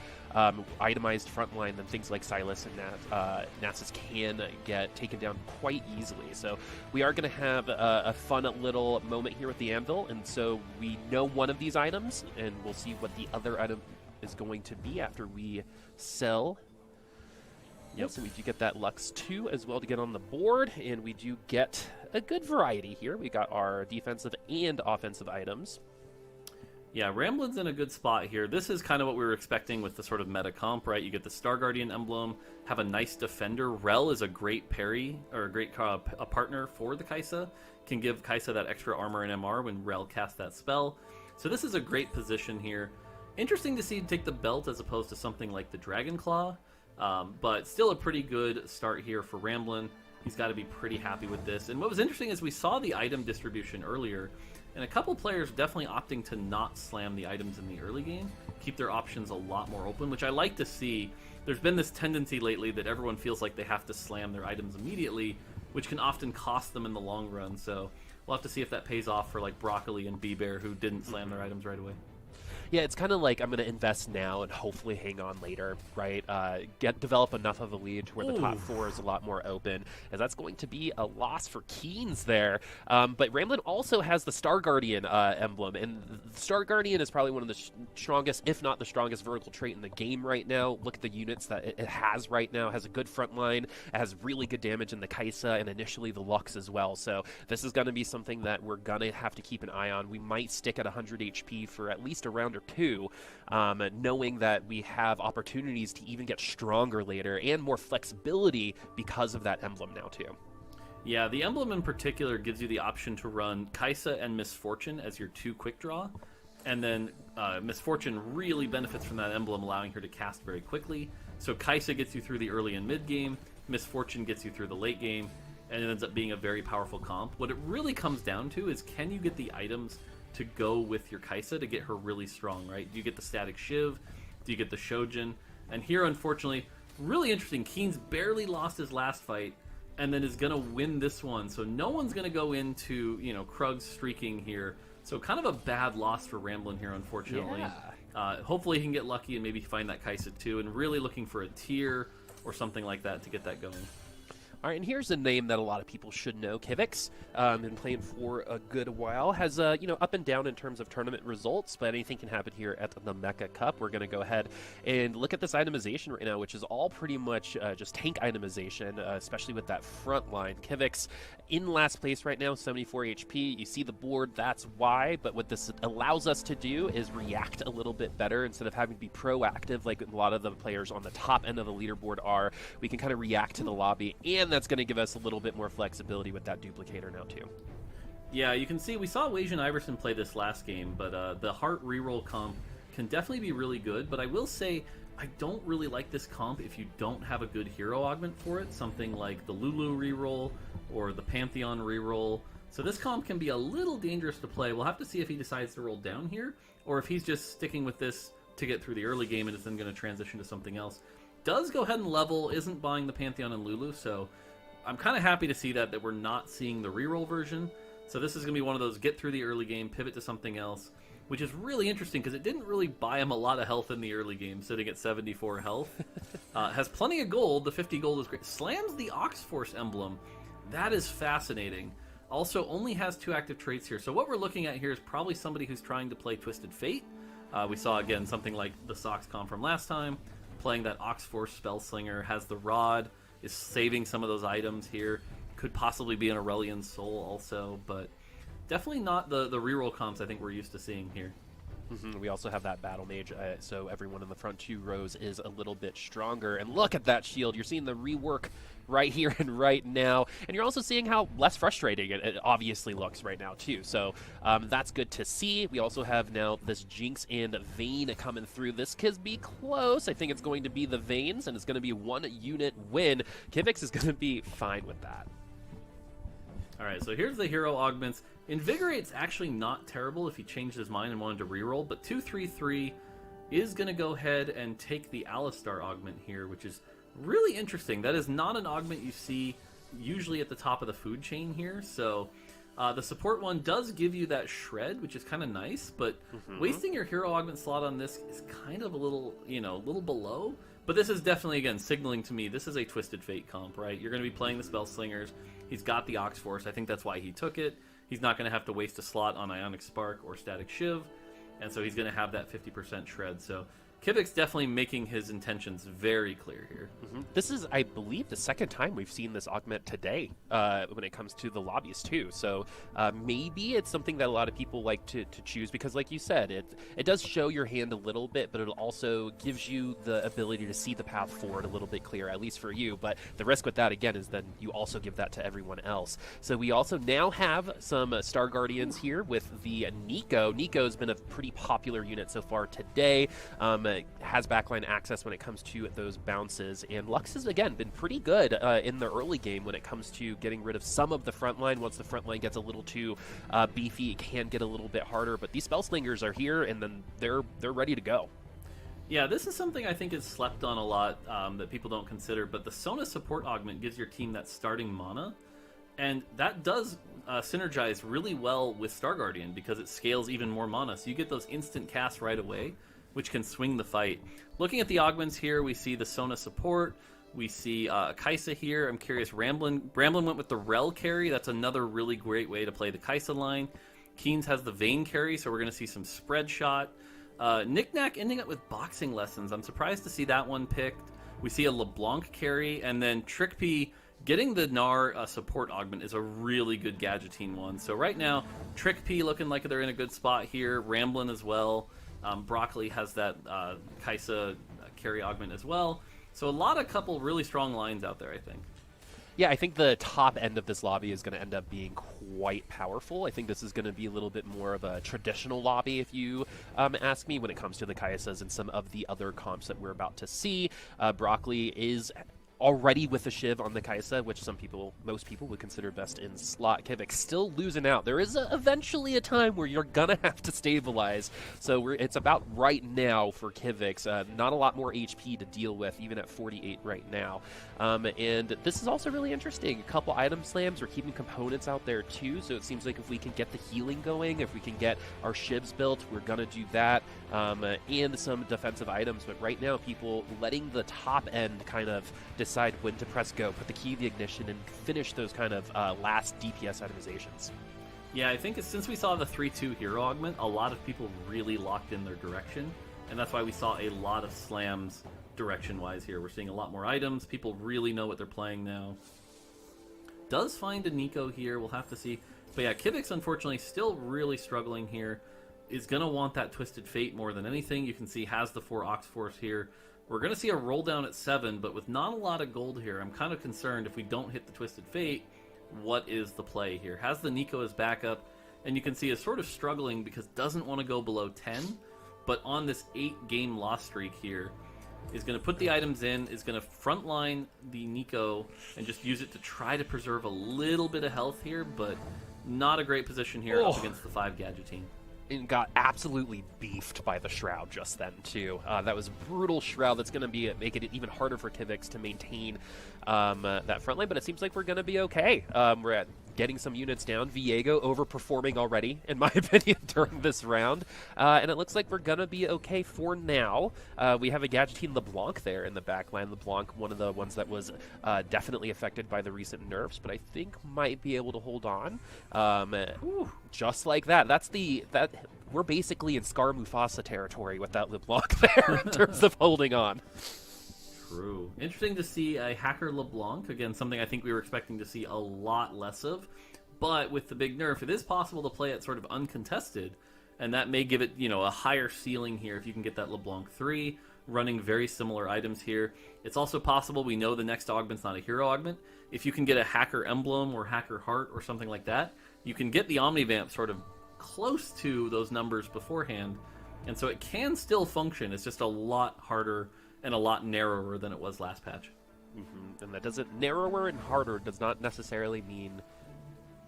itemized front line, then things like Sylas and Nasus can get taken down quite easily. So we are going to have a fun little moment here with the Anvil, and so we know one of these items, and we'll see what the other item is going to be after we sell. Yep, so we do get that Lux 2 as well to get on the board, and we do get a good variety here. We got our defensive and offensive items. Yeah, Ramblin's in a good spot here. This is kind of what we were expecting with the sort of meta comp, right? You get the Star Guardian emblem, have a nice defender. Rel is a great parry, or a great a partner for the Kai'Sa. Can give Kai'Sa that extra armor and MR when Rel casts that spell. So this is a great position here. Interesting to see him take the belt as opposed to something like the Dragon Claw. But still a pretty good start here for Ramblin. He's got to be pretty happy with this. And what was interesting is we saw the item distribution earlier, and a couple players definitely opting to not slam the items in the early game, keep their options a lot more open, which I like to see. There's been this tendency lately that everyone feels like they have to slam their items immediately, which can often cost them in the long run. So we'll have to see if that pays off for like Broccoli and B-Bear, who didn't slam their items right away. Yeah, it's kind of like I'm going to invest now and hopefully hang on later, right? Develop enough of a lead to where the top 4 is a lot more open, and that's going to be a loss for Keens there. But Ramblin also has the Star Guardian emblem, and the Star Guardian is probably one of the strongest, if not the strongest, vertical trait in the game right now. Look at the units that it has right now. It has a good front line, it has really good damage in the Kaisa, and initially the Lux as well. So this is going to be something that we're going to have to keep an eye on. We might stick at 100 HP for at least a round or 2, knowing that we have opportunities to even get stronger later and more flexibility because of that emblem now too. Yeah, the emblem in particular gives you the option to run Kaisa and Misfortune as your 2 quick draw, and then Misfortune really benefits from that emblem, allowing her to cast very quickly. So Kaisa gets you through the early and mid game, Misfortune gets you through the late game, and it ends up being a very powerful comp. What it really comes down to is, can you get the items to go with your Kaisa to get her really strong, right? Do you get the Static Shiv? Do you get the Shojin? And here, unfortunately, really interesting, Keens barely lost his last fight, and then is going to win this one. So no one's going to go into, you know, Krug's streaking here. So kind of a bad loss for Ramblin here, unfortunately. Yeah. Hopefully he can get lucky and maybe find that Kaisa too, and really looking for a tier or something like that to get that going. All right, and here's a name that a lot of people should know. Kivix, been playing for a good while. Has, you know, up and down in terms of tournament results, but anything can happen here at the Mecha Cup. We're going to go ahead and look at this itemization right now, which is all pretty much just tank itemization, especially with that front line. Kivix in last place right now, 74 HP. You see the board, that's why, but what this allows us to do is react a little bit better instead of having to be proactive like a lot of the players on the top end of the leaderboard are. We can kind of react to the lobby, and that's going to give us a little bit more flexibility with that duplicator now too. Yeah, you can see we saw Wasian Iverson play this last game, but the Heart reroll comp can definitely be really good, but I will say I don't really like this comp if you don't have a good hero augment for it, something like the Lulu reroll or the Pantheon reroll. So this comp can be a little dangerous to play. We'll have to see if he decides to roll down here, or if he's just sticking with this to get through the early game and is then going to transition to something else. Does go ahead and level, isn't buying the Pantheon and Lulu, so I'm kind of happy to see that we're not seeing the reroll version. So this is going to be one of those get through the early game, pivot to something else, which is really interesting because it didn't really buy him a lot of health in the early game, sitting at 74 health. Has plenty of gold. The 50 gold is great. Slams the Ox-Force emblem. That is fascinating. Also, only has 2 active traits here. So what we're looking at here is probably somebody who's trying to play Twisted Fate. We saw, again, something like the Sox comp from last time. Playing that Ox-Force Spellslinger, has the Rod, is saving some of those items here. Could possibly be an Aurelian Soul also, but definitely not the reroll comps I think we're used to seeing here. We also have that Battle Mage, so everyone in the front 2 rows is a little bit stronger. And look at that shield. You're seeing the rework right here and right now. And you're also seeing how less frustrating it obviously looks right now, too. So that's good to see. We also have now this Jinx and Vayne coming through. This could be close. I think it's going to be the Vaynes, and it's going to be 1 unit win. Kivix is going to be fine with that. All right, so here's the hero augments. Invigorate's actually not terrible if he changed his mind and wanted to reroll, but 233 is going to go ahead and take the Alistar augment here, which is really interesting. That is not an augment you see usually at the top of the food chain here, so the support one does give you that shred, which is kind of nice, but wasting your hero augment slot on this is kind of a little, you know, a little below. But this is definitely, again, signaling to me this is a Twisted Fate comp, right? You're going to be playing the Spellslingers. He's got the Ox-Force. I think that's why he took it. He's not going to have to waste a slot on Ionic Spark or Static Shiv, and so he's going to have that 50% shred. So Kivix definitely making his intentions very clear here. This is, I believe, the second time we've seen this augment today when it comes to the lobbies, too. So maybe it's something that a lot of people like to choose because, like you said, it does show your hand a little bit, but it also gives you the ability to see the path forward a little bit clearer, at least for you. But the risk with that, again, is then you also give that to everyone else. So we also now have some Star Guardians here with the Nico. Nico's been a pretty popular unit so far today. Has backline access when it comes to those bounces, and Lux has again been pretty good in the early game when it comes to getting rid of some of the front line. Once the front line gets a little too beefy, it can get a little bit harder, but these Spellslingers are here and then they're ready to go. Yeah, this is something I think is slept on a lot that people don't consider, but the Sona support augment gives your team that starting mana, and that does synergize really well with Star Guardian because it scales even more mana. So you get those instant casts right away, which can swing the fight. Looking at the augments here, we see the Sona support. We see Kai'Sa here. I'm curious, Ramblin went with the Rel carry. That's another really great way to play the Kai'Sa line. Keen's has the Vayne carry, so we're going to see some spread shot. Knick-Knack ending up with boxing lessons. I'm surprised to see that one picked. We see a LeBlanc carry, and then TrickP getting the Gnar support augment is a really good Gadgeting one. So right now, TrickP looking like they're in a good spot here. Ramblin as well. Broccoli has that Kai'Sa carry augment as well. So a couple really strong lines out there, I think. Yeah, I think the top end of this lobby is going to end up being quite powerful. I think this is going to be a little bit more of a traditional lobby, if you ask me, when it comes to the Kai'Sas and some of the other comps that we're about to see. Broccoli is already with the Shiv on the Kai'Sa, which most people would consider best in slot. Kivik still losing out. There is eventually a time where you're gonna have to stabilize. So it's about right now for Kivix. Not a lot more HP to deal with, even at 48 right now. And this is also really interesting. A couple item slams. We're keeping components out there too. So it seems like if we can get the healing going, if we can get our Shivs built, we're gonna do that. And some defensive items. But right now, people letting the top end kind of decide when to press go, put the key in the ignition, and finish those kind of last DPS itemizations. Yeah, I think since we saw the 3-2 hero augment, a lot of people really locked in their direction, and that's why we saw a lot of slams direction-wise here. We're seeing a lot more items. People really know what they're playing now. Does find a Nico here. We'll have to see. But yeah, Kivix, unfortunately, still really struggling here. Is going to want that Twisted Fate more than anything. You can see has the 4 Ox Force here. We're going to see a roll down at 7, but with not a lot of gold here, I'm kind of concerned if we don't hit the Twisted Fate, what is the play here? Has the Nico as backup, and you can see is sort of struggling because doesn't want to go below 10, but on this 8-game loss streak here, is going to put the items in, is going to frontline the Nico, and just use it to try to preserve a little bit of health here, but not a great position here up against the 5 Gadgeting. And got absolutely beefed by the Shroud just then, too. That was a brutal Shroud that's going to be making it even harder for Kivix to maintain that front line, but it seems like we're going to be okay. We're at getting some units down. Viego overperforming already, in my opinion, during this round. And it looks like we're going to be okay for now. We have a Gadgeting LeBlanc there in the back line. LeBlanc, one of the ones that was definitely affected by the recent nerfs, but I think might be able to hold on. Just like that. We're basically in Scar Mufasa territory with that LeBlanc there in terms of holding on. True. Interesting to see a Hacker LeBlanc. Again, something I think we were expecting to see a lot less of. But with the big nerf, it is possible to play it sort of uncontested. And that may give it, a higher ceiling here if you can get that LeBlanc 3, running very similar items here. It's also possible, we know the next augment's not a hero augment. If you can get a Hacker Emblem or Hacker Heart or something like that, you can get the Omnivamp sort of close to those numbers beforehand. And so it can still function. It's just a lot harder and a lot narrower than it was last patch. And that doesn't, narrower and harder does not necessarily mean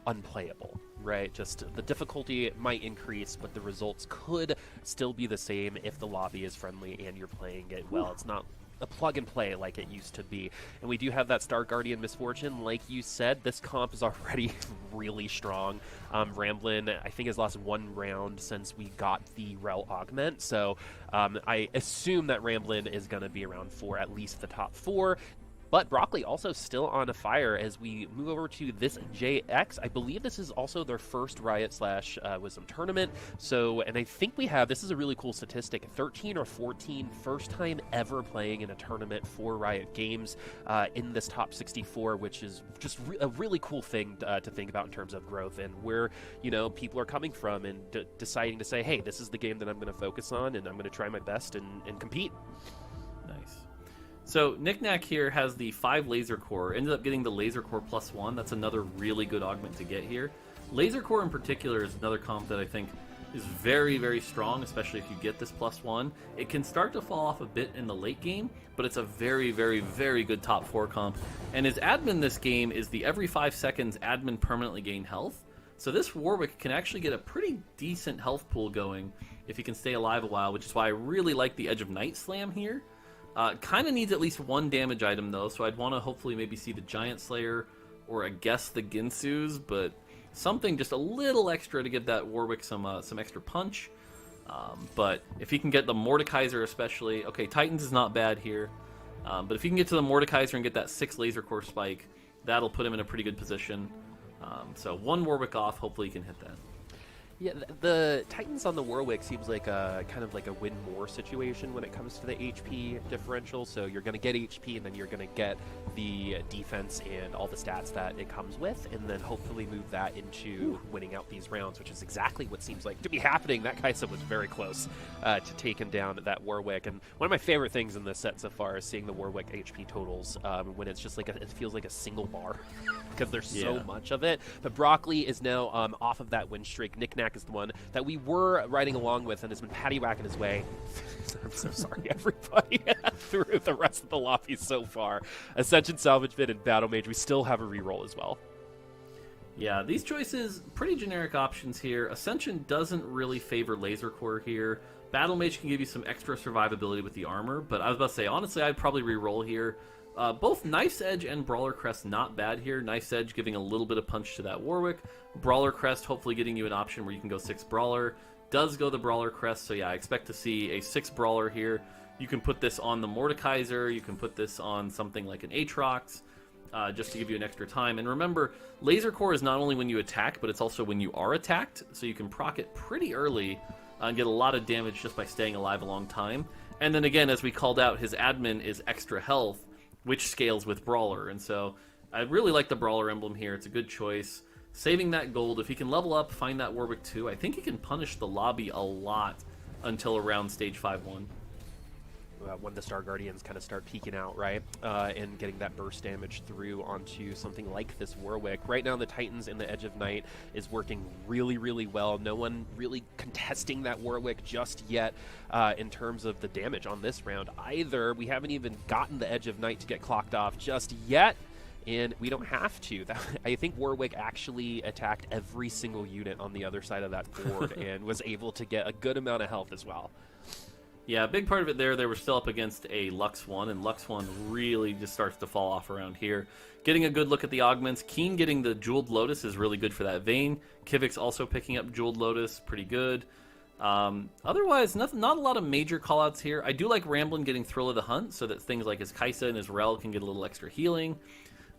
unplayable, right? Just the difficulty might increase, but the results could still be the same if the lobby is friendly and you're playing it well. It's not a plug and play like it used to be. And we do have that Star Guardian Misfortune. Like you said, this comp is already really strong. Ramblin, I think, has lost 1 round since we got the Rel augment, so I assume that Ramblin is going to be around for at least the top 4. But Broccoli also still on a fire as we move over to this JX. I believe this is also their first Riot / Wisdom tournament. So, and I think this is a really cool statistic, 13 or 14 first time ever playing in a tournament for Riot Games in this top 64, which is just a really cool thing to think about in terms of growth and where, people are coming from and deciding to say, hey, this is the game that I'm going to focus on and I'm going to try my best and compete. Nice. So Knick-Knack here has the 5 Laser Core, ended up getting the Laser Core +1. That's another really good augment to get here. Laser Core in particular is another comp that I think is very, very strong, especially if you get this +1. It can start to fall off a bit in the late game, but it's a very, very, very good top 4 comp. And his admin this game is the every 5 seconds admin permanently gain health. So this Warwick can actually get a pretty decent health pool going if he can stay alive a while, which is why I really like the Edge of Night Slam here. Kind of needs at least 1 damage item, though, so I'd want to hopefully maybe see the Giant Slayer or I guess the Ginsus, but something just a little extra to give that Warwick some extra punch. But if he can get the Mordekaiser especially, okay, Titans is not bad here. But if he can get to the Mordekaiser and get that 6 laser core spike, that'll put him in a pretty good position. So 1 Warwick off, hopefully he can hit that. Yeah, the Titans on the Warwick seems like a kind of like a win more situation when it comes to the HP differential. So you're going to get HP, and then you're going to get the defense and all the stats that it comes with, and then hopefully move that into winning out these rounds, which is exactly what seems like to be happening. That Kaisa was very close to taking down that Warwick, and one of my favorite things in this set so far is seeing the Warwick HP totals when it's just like it feels like a single bar because there's so much of it. But Broccoli is now off of that win streak. Knick-Knack is the one that we were riding along with and has been paddywhacking his way. I'm so sorry, everybody, through the rest of the lobby so far. Ascension, Salvage Bid, and Battle Mage, we still have a reroll as well. Yeah, these choices, pretty generic options here. Ascension doesn't really favor Laser Core here. Battle Mage can give you some extra survivability with the armor, but I was about to say, honestly, I'd probably reroll here. Both Knife's Edge and Brawler Crest not bad here. Knife's Edge giving a little bit of punch to that Warwick. Brawler Crest hopefully getting you an option where you can go 6 Brawler. Does go the Brawler Crest, so yeah, I expect to see a 6 Brawler here. You can put this on the Mordekaiser, you can put this on something like an Aatrox, just to give you an extra time. And remember, Laser Core is not only when you attack, but it's also when you are attacked, so you can proc it pretty early and get a lot of damage just by staying alive a long time. And then again, as we called out, his admin is extra health, which scales with Brawler, and so I really like the Brawler emblem here. It's a good choice. Saving that gold, if he can level up, find that Warwick 2, I think he can punish the lobby a lot until around stage 5-1. When the Star Guardians kind of start peeking out, right, and getting that burst damage through onto something like this Warwick. Right now, the Titans in the Edge of Night is working really, really well. No one really contesting that Warwick just yet in terms of the damage on this round either. We haven't even gotten the Edge of Night to get clocked off just yet, and we don't have to. I think Warwick actually attacked every single unit on the other side of that board and was able to get a good amount of health as well. Yeah, a big part of it there, they were still up against a Lux 1, and Lux 1 really just starts to fall off around here. Getting a good look at the augments. Keen getting the Jeweled Lotus is really good for that Vayne. Kivik's also picking up Jeweled Lotus, pretty good. Otherwise, not a lot of major callouts here. I do like Ramblin getting Thrill of the Hunt, so that things like his Kaisa and his Rel can get a little extra healing.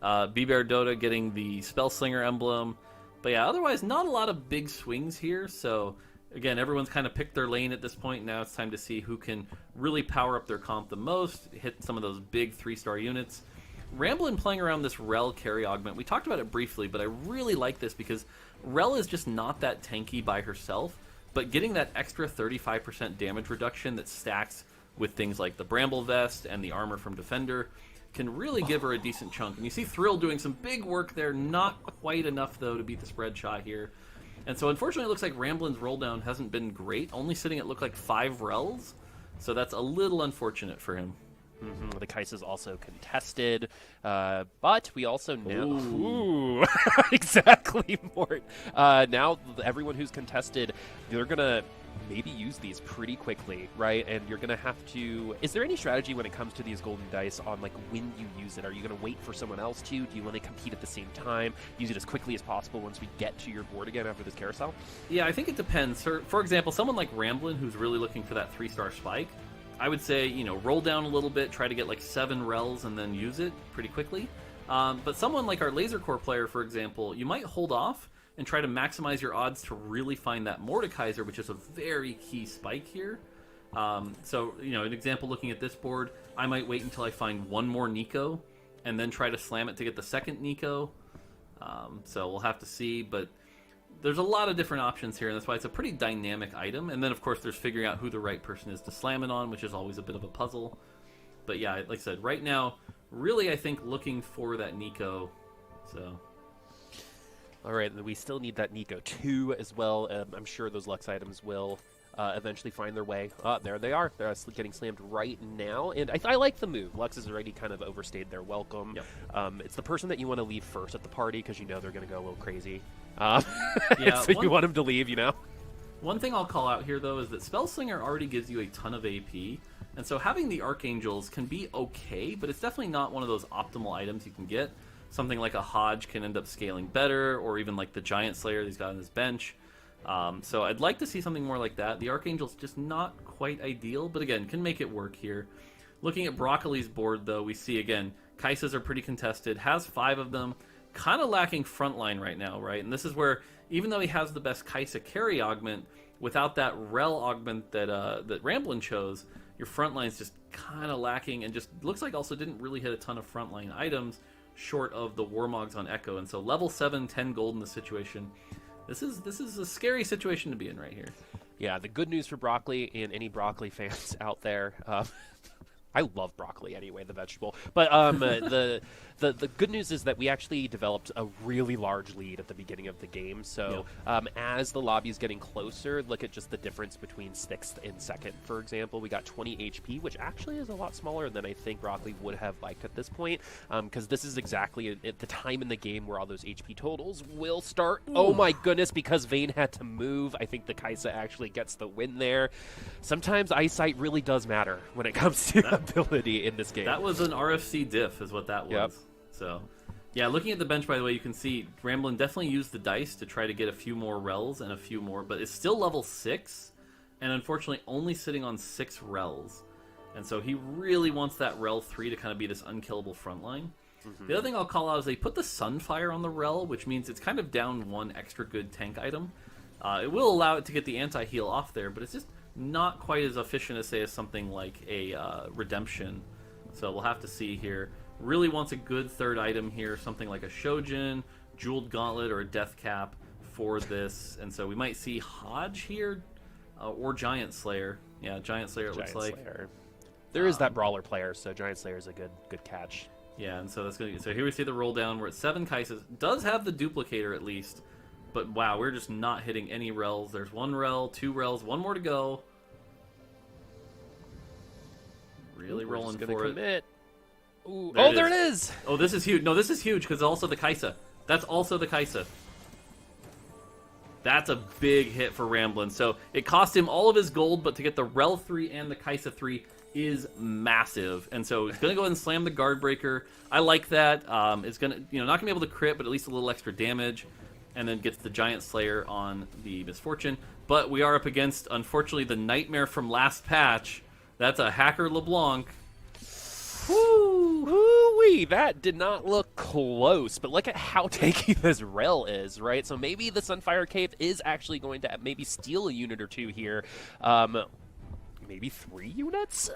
B-Bear Dota getting the Spellslinger emblem. But yeah, otherwise, not a lot of big swings here, so again, everyone's kind of picked their lane at this point. Now it's time to see who can really power up their comp the most, hit some of those big 3-star units. Ramblin playing around this Rel carry augment. We talked about it briefly, but I really like this because Rel is just not that tanky by herself, but getting that extra 35% damage reduction that stacks with things like the Bramble Vest and the armor from Defender can really give her a decent chunk. And you see Thrill doing some big work there, not quite enough, though, to beat the spread shot here. And so, unfortunately, it looks like Ramblin's roll down hasn't been great, only sitting at look like 5 Rels. So that's a little unfortunate for him. The Kaisa's also contested, but we also know... Ooh. Exactly, Mort. Now, everyone who's contested, they're going to maybe use these pretty quickly, right? And you're going to have to... Is there any strategy when it comes to these golden dice on like when you use it? Are you going to wait for someone else to? Do you want to compete at the same time? Use it as quickly as possible once we get to your board again after this carousel? Yeah, I think it depends. For example, someone like Ramblin, who's really looking for that 3-star spike, I would say, you know, roll down a little bit, try to get like 7 Rels and then use it pretty quickly. But someone like our Laser Core player, for example, you might hold off and try to maximize your odds to really find that Mordekaiser, which is a very key spike here. So, you know, an example looking at this board, I might wait until I find one more Nico and then try to slam it to get the second Nico. So we'll have to see, but there's a lot of different options here, and that's why it's a pretty dynamic item. And then, of course, there's figuring out who the right person is to slam it on, which is always a bit of a puzzle. But yeah, like I said, right now, really, I think looking for that Nico. So... All right, we still need that Nico 2 as well. I'm sure those Lux items will eventually find their way. There they are. They're getting slammed right now. And I like the move. Lux has already kind of overstayed their welcome. Yep. It's the person that you want to leave first at the party because you know they're going to go a little crazy. Yeah, so you want them to leave, you know? One thing I'll call out here, though, is that Spellslinger already gives you a ton of AP. And so having the Archangels can be okay, but it's definitely not one of those optimal items you can get. something like a Hodge can end up scaling better, or even like the Giant Slayer that he's got on his bench. So I'd like to see something more like that. The Archangel's just not quite ideal, but again, can make it work here. Looking at Broccoli's board, though, we see, again, Kaisas are pretty contested, has 5 of them, kind of lacking frontline right now, right? And this is where, even though he has the best Kaisa carry augment, without that Rel augment that Ramblin chose, your frontline's just kind of lacking, and just looks like also didn't really hit a ton of frontline items short of the Warmogs on Echo. And so level 7, 10 gold in the situation. This is a scary situation to be in right here. Yeah, the good news for broccoli and any broccoli fans out there, I love broccoli anyway, the vegetable. But the good news is that we actually developed a really large lead at the beginning of the game. So as the lobby is getting closer, look at just the difference between 6th and 2nd, for example. We got 20 HP, which actually is a lot smaller than I think broccoli would have liked at this point, because this is exactly at the time in the game where all those HP totals will start. Ooh. Oh my goodness, because Vayne had to move. I think the Kaisa actually gets the win there. Sometimes eyesight really does matter when it comes to ability in this game. That was an RFC diff is what that was. Yep. So, yeah, looking at the bench, by the way, you can see Ramblin definitely used the dice to try to get a few more Rels and a few more, but it's still level 6, and unfortunately only sitting on 6 Rels. And so he really wants that Rel 3 to kind of be this unkillable frontline. The other thing I'll call out is they put the Sunfire on the Rel, which means it's kind of down 1 extra good tank item. It will allow it to get the anti-heal off there, but it's just not quite as efficient as, say, as something like a Redemption. So we'll have to see here. Really wants a good third item here, something like a Shojin, Jeweled Gauntlet, or a Death Cap for this. And so we might see Hodge here, or Giant Slayer. Yeah, Giant Slayer, it looks like. There is that Brawler player, so Giant Slayer is a good catch. Yeah, and so that's going to. So here we see the roll down. We're at 7 Kaisas. Does have the duplicator at least. But wow, we're just not hitting any Rels. There's 1 Rel, 2 Rels, 1 more to go. Really rolling for it. Ooh. Oh, there it is! Oh, this is huge. No, this is huge because also the Kaisa. That's also the Kaisa. That's a big hit for Ramblin. So it cost him all of his gold, but to get the Rel 3 and the Kaisa 3 is massive. And so he's going to go ahead and slam the Guard Breaker. I like that. It's going to, not going to be able to crit, but at least a little extra damage. And then gets the Giant Slayer on the Misfortune. But we are up against, unfortunately, the Nightmare from last patch. That's a Hacker LeBlanc. Woo-wee, that did not look close, but look at how tanky this Rel is, right? So maybe the Sunfire Cave is actually going to maybe steal a unit or 2 here. Maybe 3 units?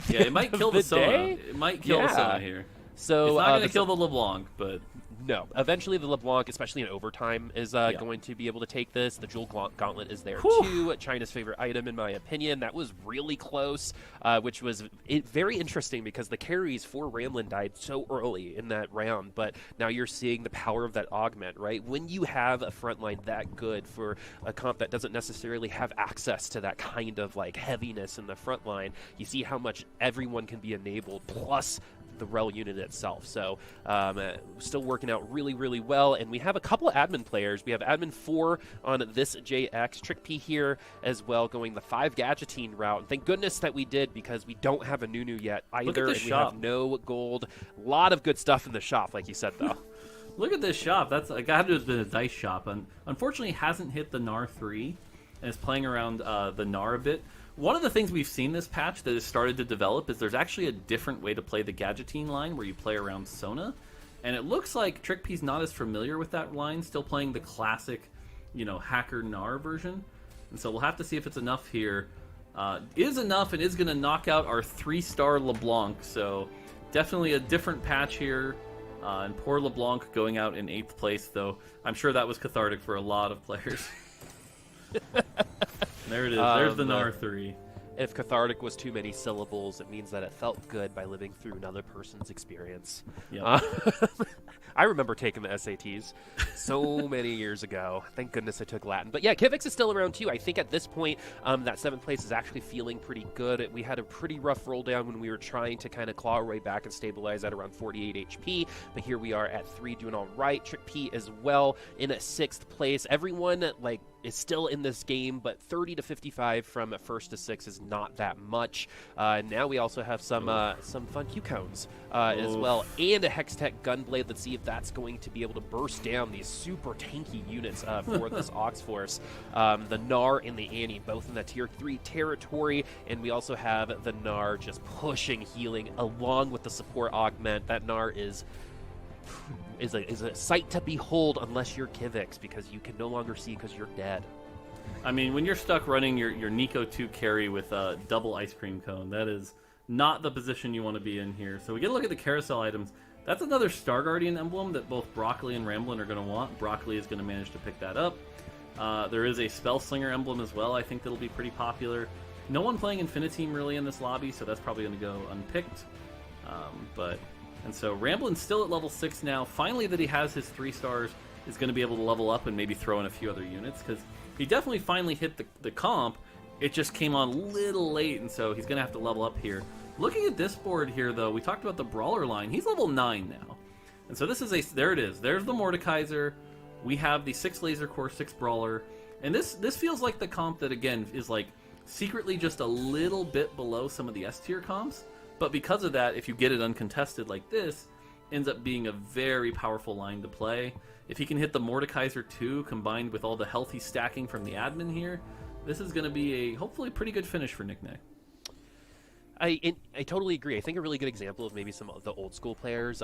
Yeah, it might kill the Sona. It might kill the Sona here. So it's not going to kill the LeBlanc, but... No. Eventually, the LeBlanc, especially in overtime, is going to be able to take this. The Jewel Gauntlet is there, too. China's favorite item, in my opinion. That was really close, which was very interesting because the carries for Ramblin died so early in that round, but now you're seeing the power of that augment, right? When you have a frontline that good for a comp that doesn't necessarily have access to that kind of, heaviness in the front line, you see how much everyone can be enabled, plus the Rel unit itself. So still working out really, really well. And we have a couple of admin players. We have admin 4 on this JX. Trick P here as well, going the 5 Gadgetine route. And thank goodness that we did, because we don't have a Nunu yet either. And shop. We have no gold. A lot of good stuff in the shop, like you said, though. Look at this shop. That's got to have been a dice shop. And unfortunately, hasn't hit the Gnar 3 and is playing around the Gnar a bit. One of the things we've seen this patch that has started to develop is there's actually a different way to play the Gadgetine line where you play around Sona. And it looks like Trick P's not as familiar with that line, still playing the classic, Hacker Gnar version. And so we'll have to see if it's enough here. Is enough and is going to knock out our 3-star LeBlanc. So definitely a different patch here. And poor LeBlanc going out in 8th place, though. I'm sure that was cathartic for a lot of players. There it is. There's the Gnar 3. If cathartic was too many syllables, it means that it felt good by living through another person's experience. Yep. I remember taking the SATs so many years ago. Thank goodness I took Latin. But yeah, Kivix is still around too. I think at this point, that 7th place is actually feeling pretty good. We had a pretty rough roll down when we were trying to kind of claw our way back and stabilize at around 48 HP. But here we are at 3 doing all right. Trick P as well in a 6th place. Everyone, is still in this game, but 30 to 55 from first to six is not that much. Now we also have some fun Q-cones as well, and a Hextech Gunblade. Let's see if that's going to be able to burst down these super tanky units for this Ox Force. The Gnar and the Annie both in that tier 3 territory, and we also have the Gnar just pushing healing along with the support augment. That Gnar is a sight to behold unless you're Kivix, because you can no longer see because you're dead. I mean, when you're stuck running your Nico 2 carry with a double ice cream cone, that is not the position you want to be in here. So we get a look at the carousel items. That's another Star Guardian emblem that both Broccoli and Ramblin are going to want. Broccoli is going to manage to pick that up. There is a Spellslinger emblem as well. I think that'll be pretty popular. No one playing Infiniteam really in this lobby, so that's probably going to go unpicked. And so Ramblin's still at level 6 now. Finally, that he has his 3 stars, is going to be able to level up and maybe throw in a few other units, because he definitely finally hit the comp. It just came on a little late, and so he's going to have to level up here. Looking at this board here, though, we talked about the Brawler line. He's level 9 now. And so this is there it is. There's the Mordekaiser. We have the 6 Laser Core, 6 Brawler. And this feels like the comp that, again, is like secretly just a little bit below some of the S-tier comps. But because of that, if you get it uncontested like this, ends up being a very powerful line to play. If he can hit the Mordekaiser too, combined with all the healthy stacking from the admin here, this is going to be a hopefully pretty good finish for Nick Nack. I totally agree. I think a really good example of maybe some of the old school players,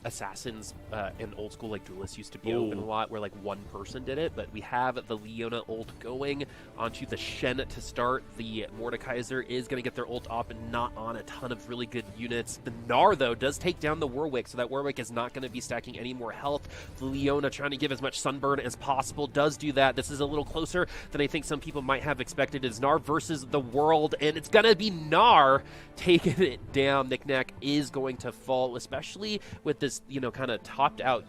Assassins and old school like Duelists used to be open a lot, where like one person did it. But we have the Leona ult going onto the Shen to start. The Mordekaiser is going to get their ult off and not on a ton of really good units. The Gnar, though, does take down the Warwick, so that Warwick is not going to be stacking any more health. The Leona, trying to give as much sunburn as possible, does do that. This is a little closer than I think some people might have expected. It's Gnar versus the world, and it's going to be Gnar taking it down. Nick Nack is going to fall, especially with this, kind of topped out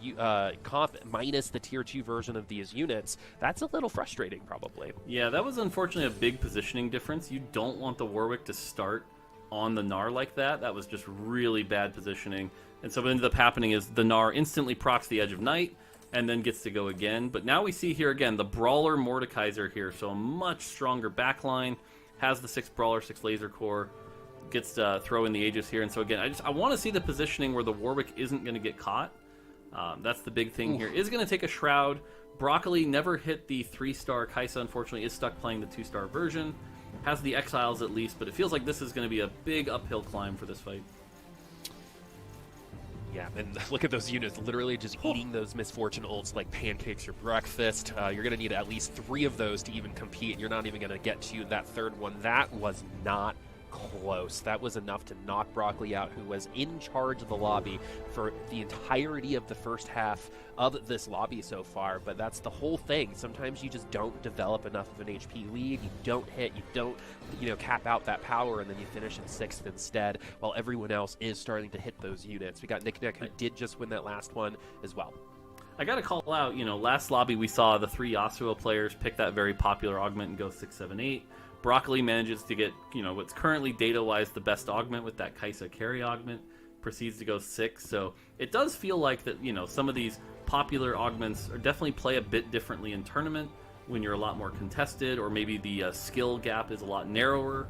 comp minus the tier 2 version of these units. That's a little frustrating, probably. Yeah, that was unfortunately a big positioning difference. You don't want the Warwick to start on the Gnar like that. That was just really bad positioning. And so what ended up happening is the Gnar instantly procs the Edge of Night and then gets to go again. But now we see here again the Brawler Mordekaiser here, so a much stronger backline. Has the 6 Brawler, 6 Laser Core. Gets to throw in the Aegis here, and so again, I want to see the positioning where the Warwick isn't going to get caught. That's the big thing here. Is going to take a Shroud. Broccoli never hit the 3-star. Kaisa, unfortunately, is stuck playing the 2-star version. Has the Exiles at least, but it feels like this is going to be a big uphill climb for this fight. Yeah, and look at those units literally just eating those Misfortune ults like pancakes for breakfast. You're going to need at least 3 of those to even compete, and you're not even going to get to that third one. That was not close. That was enough to knock Broccoli out, who was in charge of the lobby for the entirety of the first half of this lobby so far. But that's the whole thing. Sometimes you just don't develop enough of an HP lead. You don't hit, you don't, cap out that power, and then you finish in 6th instead, while everyone else is starting to hit those units. We got Nick Nack, who did just win that last one as well. I gotta call out, last lobby we saw the 3 Yasuo players pick that very popular augment and go 6, 7, 8. Broccoli manages to get, what's currently data-wise the best augment with that Kaisa carry augment, proceeds to go 6. So it does feel like that, some of these popular augments are definitely play a bit differently in tournament when you're a lot more contested, or maybe the skill gap is a lot narrower.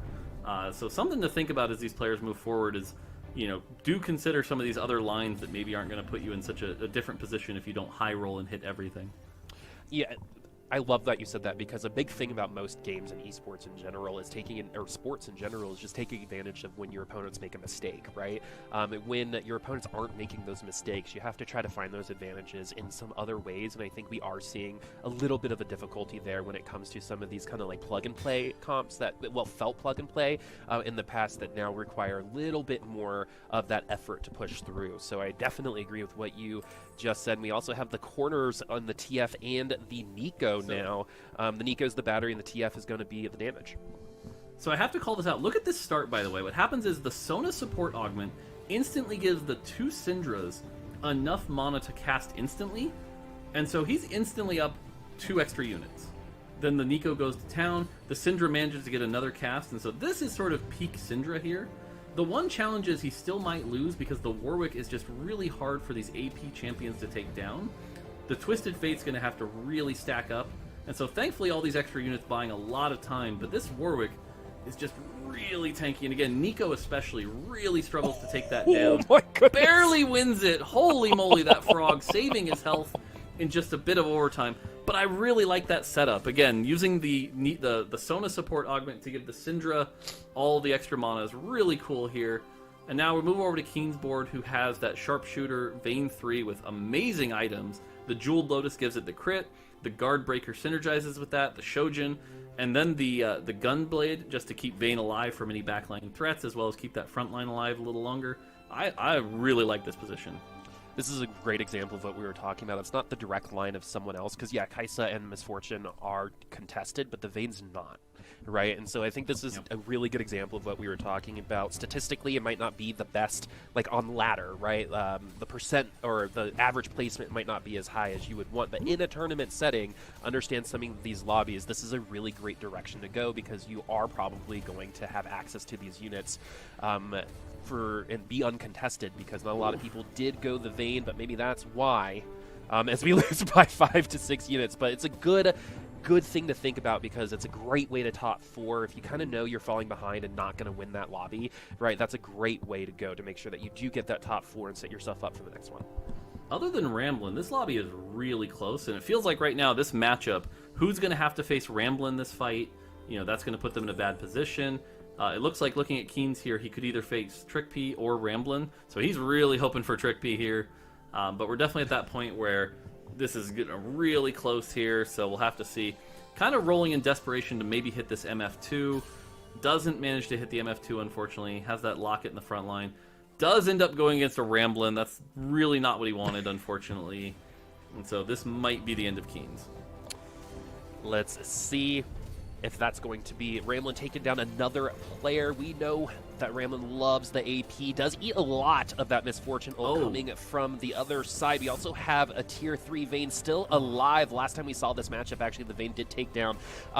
So something to think about as these players move forward is, do consider some of these other lines that maybe aren't going to put you in such a different position if you don't high roll and hit everything. Yeah. I love that you said that, because a big thing about most games and esports in general is sports in general is just taking advantage of when your opponents make a mistake, right? When your opponents aren't making those mistakes, you have to try to find those advantages in some other ways, and I think we are seeing a little bit of a difficulty there when it comes to some of these kind of like plug-and-play comps that, felt plug-and-play in the past that now require a little bit more of that effort to push through. So I definitely agree with what you just said. We also have the corners on the TF and the Nico now. The Nico's the battery, and the TF is going to be the damage. So I have to call this out. Look at this start, by the way. What happens is the Sona support augment instantly gives the 2 Syndras enough mana to cast instantly, and so he's instantly up 2 extra units. Then the Nico goes to town, the Syndra manages to get another cast, and so this is sort of peak Syndra here. The one challenge is he still might lose because the Warwick is just really hard for these AP champions to take down. The Twisted Fate's going to have to really stack up. And so thankfully all these extra units buying a lot of time, but this Warwick is just really tanky. And again, Nico especially really struggles to take that down. Oh my goodness. Barely wins it. Holy moly, that frog saving his health in just a bit of overtime. But I really like that setup. Again, using the Sona support augment to give the Syndra all the extra mana is really cool here. And now we move over to Keen's board, who has that Sharpshooter Vayne 3 with amazing items. The Jeweled Lotus gives it the crit. The Guard Breaker synergizes with that. The Shojin. And then the Gunblade, just to keep Vayne alive from any backline threats, as well as keep that front line alive a little longer. I really like this position. This is a great example of what we were talking about. It's not the direct line of someone else, because yeah, Kaisa and Misfortune are contested, but the Vayne's not, right? And so I think this is a really good example of what we were talking about. Statistically, it might not be the best, like on ladder, right? The percent or the average placement might not be as high as you would want, but in a tournament setting, understand some of these lobbies, this is a really great direction to go, because you are probably going to have access to these units and be uncontested, because not a lot of people did go the Vayne, but maybe that's why, as we lose by 5 to 6 units. But it's a good thing to think about, because it's a great way to top 4. If you kind of know you're falling behind and not going to win that lobby, right, that's a great way to go to make sure that you do get that top 4 and set yourself up for the next one. Other than Ramblin', this lobby is really close, and it feels like right now, this matchup, who's going to have to face Ramblin' this fight, you know, that's going to put them in a bad position. It looks like, looking at Keen's here, he could either face TrickP or Ramblin', so he's really hoping for TrickP here. But we're definitely at that point where this is getting really close here, so we'll have to see. Kind of rolling in desperation to maybe hit this MF2. Doesn't manage to hit the MF2, unfortunately. Has that locket in the front line. Does end up going against a Ramblin'. That's really not what he wanted, unfortunately. And so this might be the end of Keen's. Let's see if that's going to be Ramblin' taking down another player. We know that Ramblin' loves the AP, does eat a lot of that Misfortune ult coming from the other side. We also have a tier 3 Vayne still alive. Last time we saw this matchup, actually, the Vayne did take down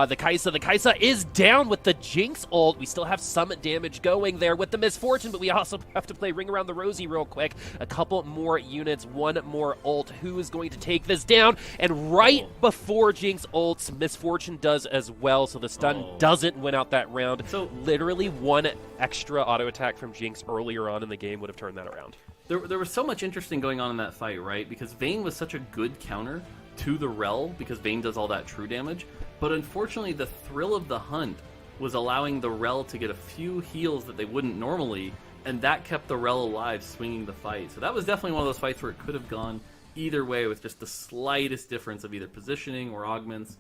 the Kaisa. The Kaisa is down with the Jinx ult. We still have some damage going there with the Misfortune, but we also have to play Ring Around the Rosie real quick. A couple more units, one more ult. Who is going to take this down? And right before Jinx ults, Misfortune does as well, so the stun doesn't win out that round. So literally one extra auto attack from Jinx earlier on in the game would have turned that around. There was so much interesting going on in that fight, right? Because Vayne was such a good counter to the Rel, because Vayne does all that true damage. But unfortunately, the thrill of the hunt was allowing the Rel to get a few heals that they wouldn't normally, and that kept the Rel alive, swinging the fight. So that was definitely one of those fights where it could have gone either way with just the slightest difference of either positioning or augments.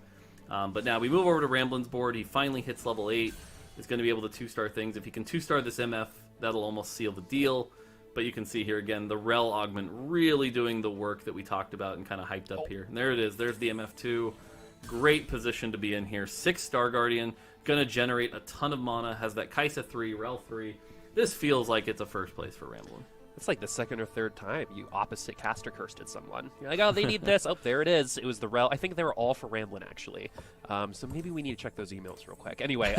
But now we move over to Ramblin's board. He finally hits level 8. He's going to be able to 2-star things. If he can 2-star this MF, that'll almost seal the deal. But you can see here again, the Rel augment really doing the work that we talked about and kind of hyped up here. And there it is. There's the MF2. Great position to be in here. 6-star Guardian. Going to generate a ton of mana. Has that Kaisa 3, Rel 3. This feels like it's a first place for Ramblin'. It's like the second or third time you opposite caster cursed someone. You're like, oh, they need this. Oh, there it is. It was the Rel. I think they were all for Ramblin', actually. So maybe we need to check those emails real quick. Anyway,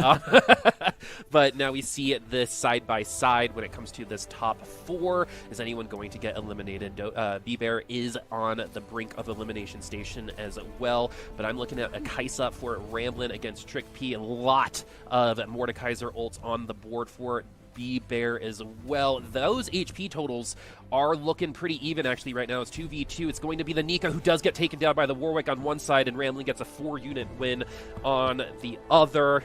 but now we see this side by side when it comes to this top 4. Is anyone going to get eliminated? B-Bear is on the brink of elimination station as well. But I'm looking at a Kaisa for Ramblin' against TrickP. A lot of Mordekaiser ults on the board for B-Bear as well. Those HP totals are looking pretty even actually right now. It's 2v2. It's going to be the Nika who does get taken down by the Warwick on one side, and Ramblin' gets a 4-unit win on the other.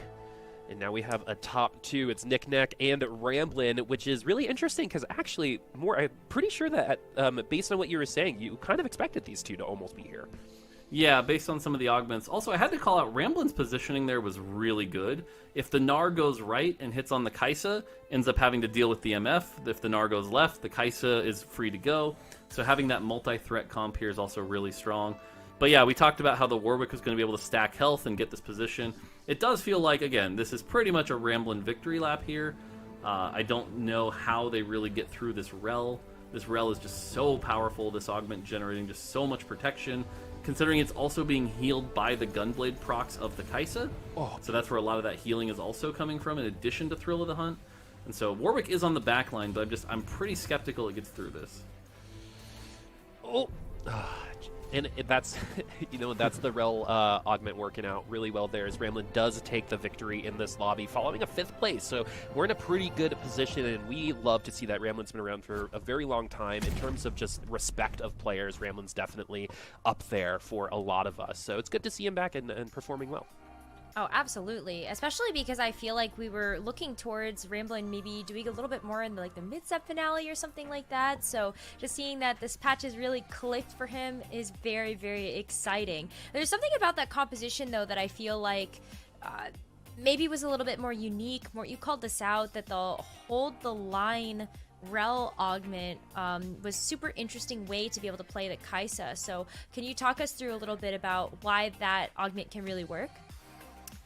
And now we have a top 2. It's Knick-Knack and Ramblin', which is really interesting because actually, I'm pretty sure that based on what you were saying, you kind of expected these two to almost be here. Yeah, based on some of the augments. Also, I had to call out Ramblin's positioning there was really good. If the Gnar goes right and hits on the Kaisa, ends up having to deal with the MF. If the Gnar goes left, the Kaisa is free to go. So having that multi-threat comp here is also really strong. But yeah, we talked about how the Warwick was going to be able to stack health and get this position. It does feel like, again, this is pretty much a Ramblin' victory lap here. I don't know how they really get through this Rel. This Rel is just so powerful, this augment generating just so much protection, considering it's also being healed by the Gunblade procs of the Kaisa. So that's where a lot of that healing is also coming from, in addition to Thrill of the Hunt. And so Warwick is on the back line, but I'm pretty skeptical it gets through this. And that's, that's the Rel augment working out really well there, as Ramblin does take the victory in this lobby following a 5th place. So we're in a pretty good position, and we love to see that. Ramblin's been around for a very long time. In terms of just respect of players, Ramblin's definitely up there for a lot of us. So it's good to see him back and performing well. Oh, absolutely. Especially because I feel like we were looking towards Ramblin maybe doing a little bit more in the mid-step finale or something like that. So just seeing that this patch has really clicked for him is very, very exciting. There's something about that composition, though, that I feel like maybe was a little bit more unique. You called this out, that the hold the line Rel augment was super interesting way to be able to play the Kai'Sa. So can you talk us through a little bit about why that augment can really work?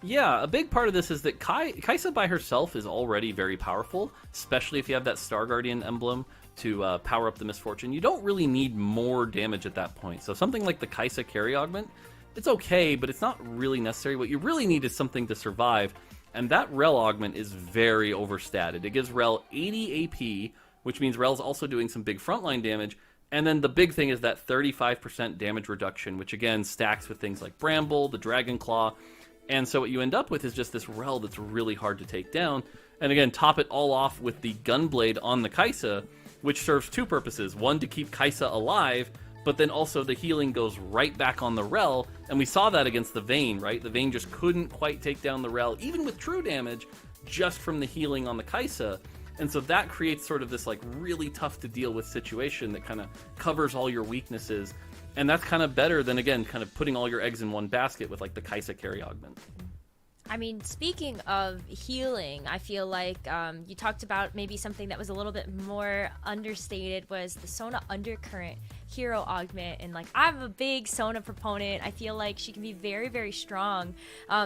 Yeah, a big part of this is that Kai'Sa by herself is already very powerful, especially if you have that Star Guardian emblem to power up the Misfortune. You don't really need more damage at that point. So something like the Kai'Sa carry augment, it's okay, but it's not really necessary. What you really need is something to survive, and that Rel augment is very overstated. It gives Rel 80 AP, which means Rel's also doing some big frontline damage, and then the big thing is that 35% damage reduction, which again stacks with things like Bramble, the Dragon Claw. And so what you end up with is just this Rel that's really hard to take down. And again, top it all off with the Gunblade on the Kai'Sa, which serves 2 purposes. One, to keep Kai'Sa alive, but then also the healing goes right back on the Rel. And we saw that against the Vayne, right? The Vayne just couldn't quite take down the Rel, even with true damage, just from the healing on the Kai'Sa. And so that creates sort of this really tough to deal with situation that kind of covers all your weaknesses. And that's kind of better than, again, kind of putting all your eggs in one basket with the Kai'Sa carry augment. I mean, speaking of healing, I feel like you talked about maybe something that was a little bit more understated was the Sona Undercurrent hero augment. And I'm a big Sona proponent. I feel like she can be very, very strong.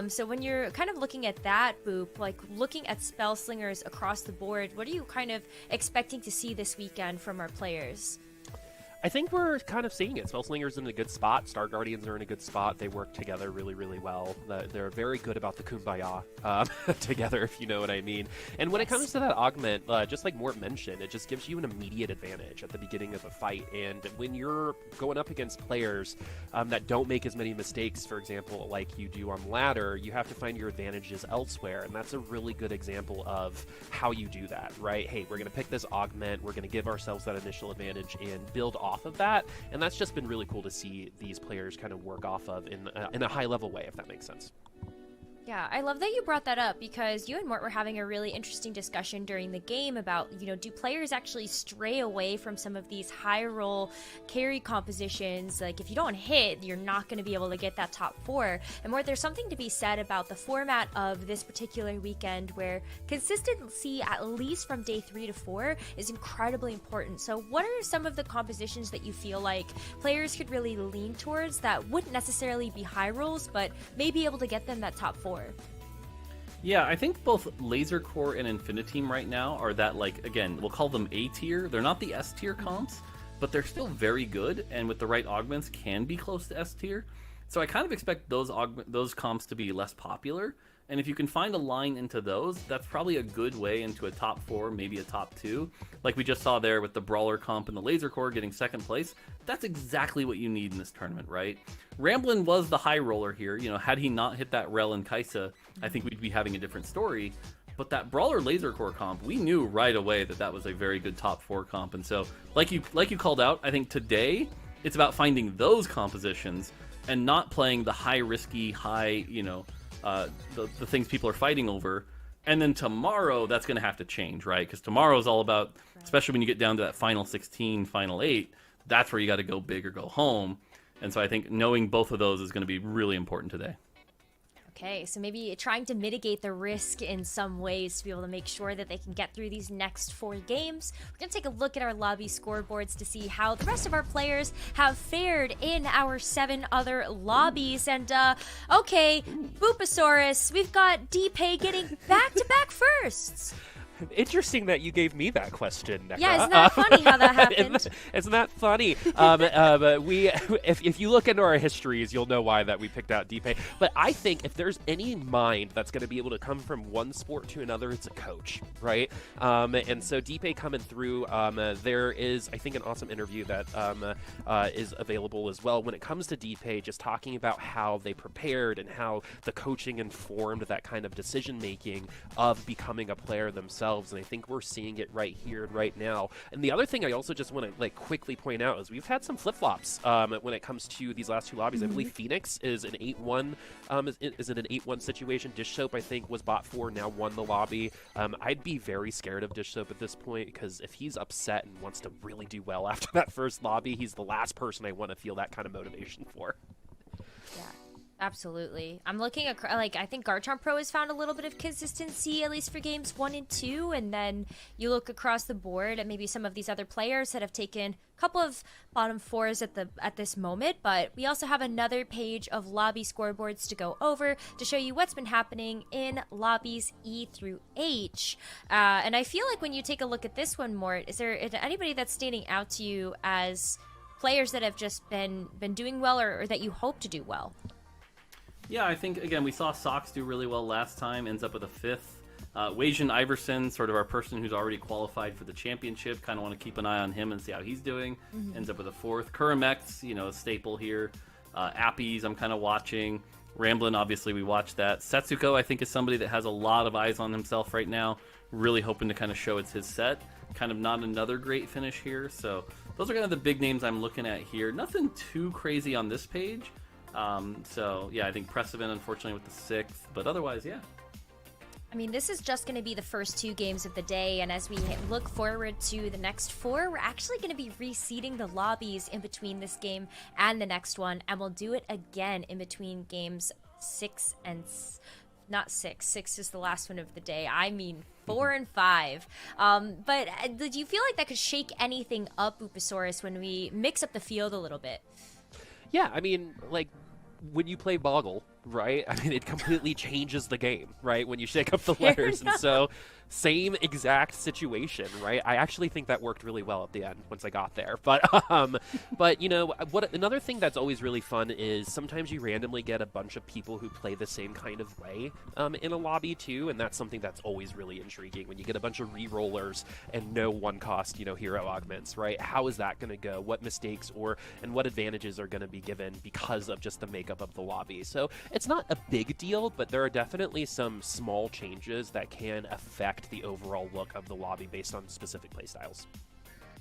So when you're kind of looking at that, Boop, looking at spell slingers across the board, what are you kind of expecting to see this weekend from our players? I think we're kind of seeing it. Spellslinger's in a good spot. Star Guardians are in a good spot. They work together really, really well. They're very good about the kumbaya together, if you know what I mean. And when it comes to that augment, just like Mort mentioned, it just gives you an immediate advantage at the beginning of a fight. And when you're going up against players that don't make as many mistakes, for example, like you do on ladder, you have to find your advantages elsewhere. And that's a really good example of how you do that, right? Hey, we're going to pick this augment. We're going to give ourselves that initial advantage and build off of that, and that's just been really cool to see these players kind of work off of in a high level way, if that makes sense. Yeah, I love that you brought that up because you and Mort were having a really interesting discussion during the game about, do players actually stray away from some of these high roll carry compositions? If you don't hit, you're not going to be able to get that top 4. And Mort, there's something to be said about the format of this particular weekend where consistency, at least from day 3 to 4, is incredibly important. So what are some of the compositions that you feel like players could really lean towards that wouldn't necessarily be high rolls, but may be able to get them that top 4? Yeah, I think both Laser Core and Infiniteam right now are that, again, we'll call them A tier. They're not the S tier comps, but they're still very good, and with the right augments can be close to S tier. So I kind of expect those comps to be less popular, and if you can find a line into those, that's probably a good way into a top 4, maybe a top 2. Like we just saw there with the Brawler comp and the Laser Core getting 2nd place. That's exactly what you need in this tournament, right? Ramblin was the high roller here. Had he not hit that Rel and Kai'Sa, I think we'd be having a different story. But that Brawler Laser Core comp, we knew right away that that was a very good top 4 comp. And so, like you called out, I think today it's about finding those compositions and not playing the high risky, high, the things people are fighting over. And then tomorrow, that's going to have to change, right? Because tomorrow is all about, especially when you get down to that final 16, final 8, that's where you got to go big or go home. And so I think knowing both of those is going to be really important today. Okay, so maybe trying to mitigate the risk in some ways to be able to make sure that they can get through these next 4 games. We're going to take a look at our lobby scoreboards to see how the rest of our players have fared in our 7 other lobbies. And, okay, Boopasaurus, we've got D-Pay getting back-to-back firsts. Interesting that you gave me that question, Neca. Yeah, isn't that funny how that happened? Isn't that funny? If you look into our histories, you'll know why that we picked out Deepay. But I think if there's any mind that's going to be able to come from one sport to another, it's a coach, right? And so Deepay coming through, there is, I think, an awesome interview that is available as well when it comes to Deepay, just talking about how they prepared and how the coaching informed that kind of decision making of becoming a player themselves. And I think we're seeing it right here and right now. And the other thing I also just want to quickly point out is we've had some flip-flops when it comes to these last two lobbies. I believe Phoenix is an 8-1 is in an 8-1 situation. Dish Soap, I think, was bot 4, now won the lobby. I'd be very scared of Dish Soap at this point, because if he's upset and wants to really do well after that first lobby, he's the last person I want to feel that kind of motivation for. Yeah. Absolutely. I'm looking at, I think Garchomp Pro has found a little bit of consistency, at least for games 1 and 2, and then you look across the board at maybe some of these other players that have taken a couple of bottom 4s at this moment, but we also have another page of lobby scoreboards to go over to show you what's been happening in lobbies E through H. And I feel like when you take a look at this one, Mort, is there anybody that's standing out to you as players that have just been doing well, or that you hope to do well? Yeah, I think, again, we saw Sox do really well last time, ends up with a 5th. Wajan Iverson, sort of our person who's already qualified for the championship, kind of want to keep an eye on him and see how he's doing, ends up with a 4th. Kurimex, a staple here. Appies, I'm kind of watching. Ramblin', obviously, we watched that. Setsuko, I think, is somebody that has a lot of eyes on himself right now, really hoping to kind of show it's his set. Kind of not another great finish here, so those are kind of the big names I'm looking at here. Nothing too crazy on this page. So, yeah, I think Precevin, unfortunately, with the 6th. But otherwise, yeah. I mean, this is just going to be the first 2 games of the day, and as we look forward to the next 4, we're actually going to be reseeding the lobbies in between this game and the next one, and we'll do it again in between games 6 and... Not 6. 6 is the last one of the day. I mean 4 and 5. But do you feel like that could shake anything up, Upasaurus, when we mix up the field a little bit? Yeah, I mean, when you play Boggle, right? I mean, it completely changes the game, right? When you shake up the letters. And so, same exact situation, right? I actually think that worked really well at the end once I got there. But another thing that's always really fun is sometimes you randomly get a bunch of people who play the same kind of way in a lobby too, and that's something that's always really intriguing when you get a bunch of re-rollers and no one-cost, hero augments, right? How is that going to go? What mistakes and what advantages are going to be given because of just the makeup of the lobby? So it's not a big deal, but there are definitely some small changes that can affect the overall look of the lobby based on specific playstyles.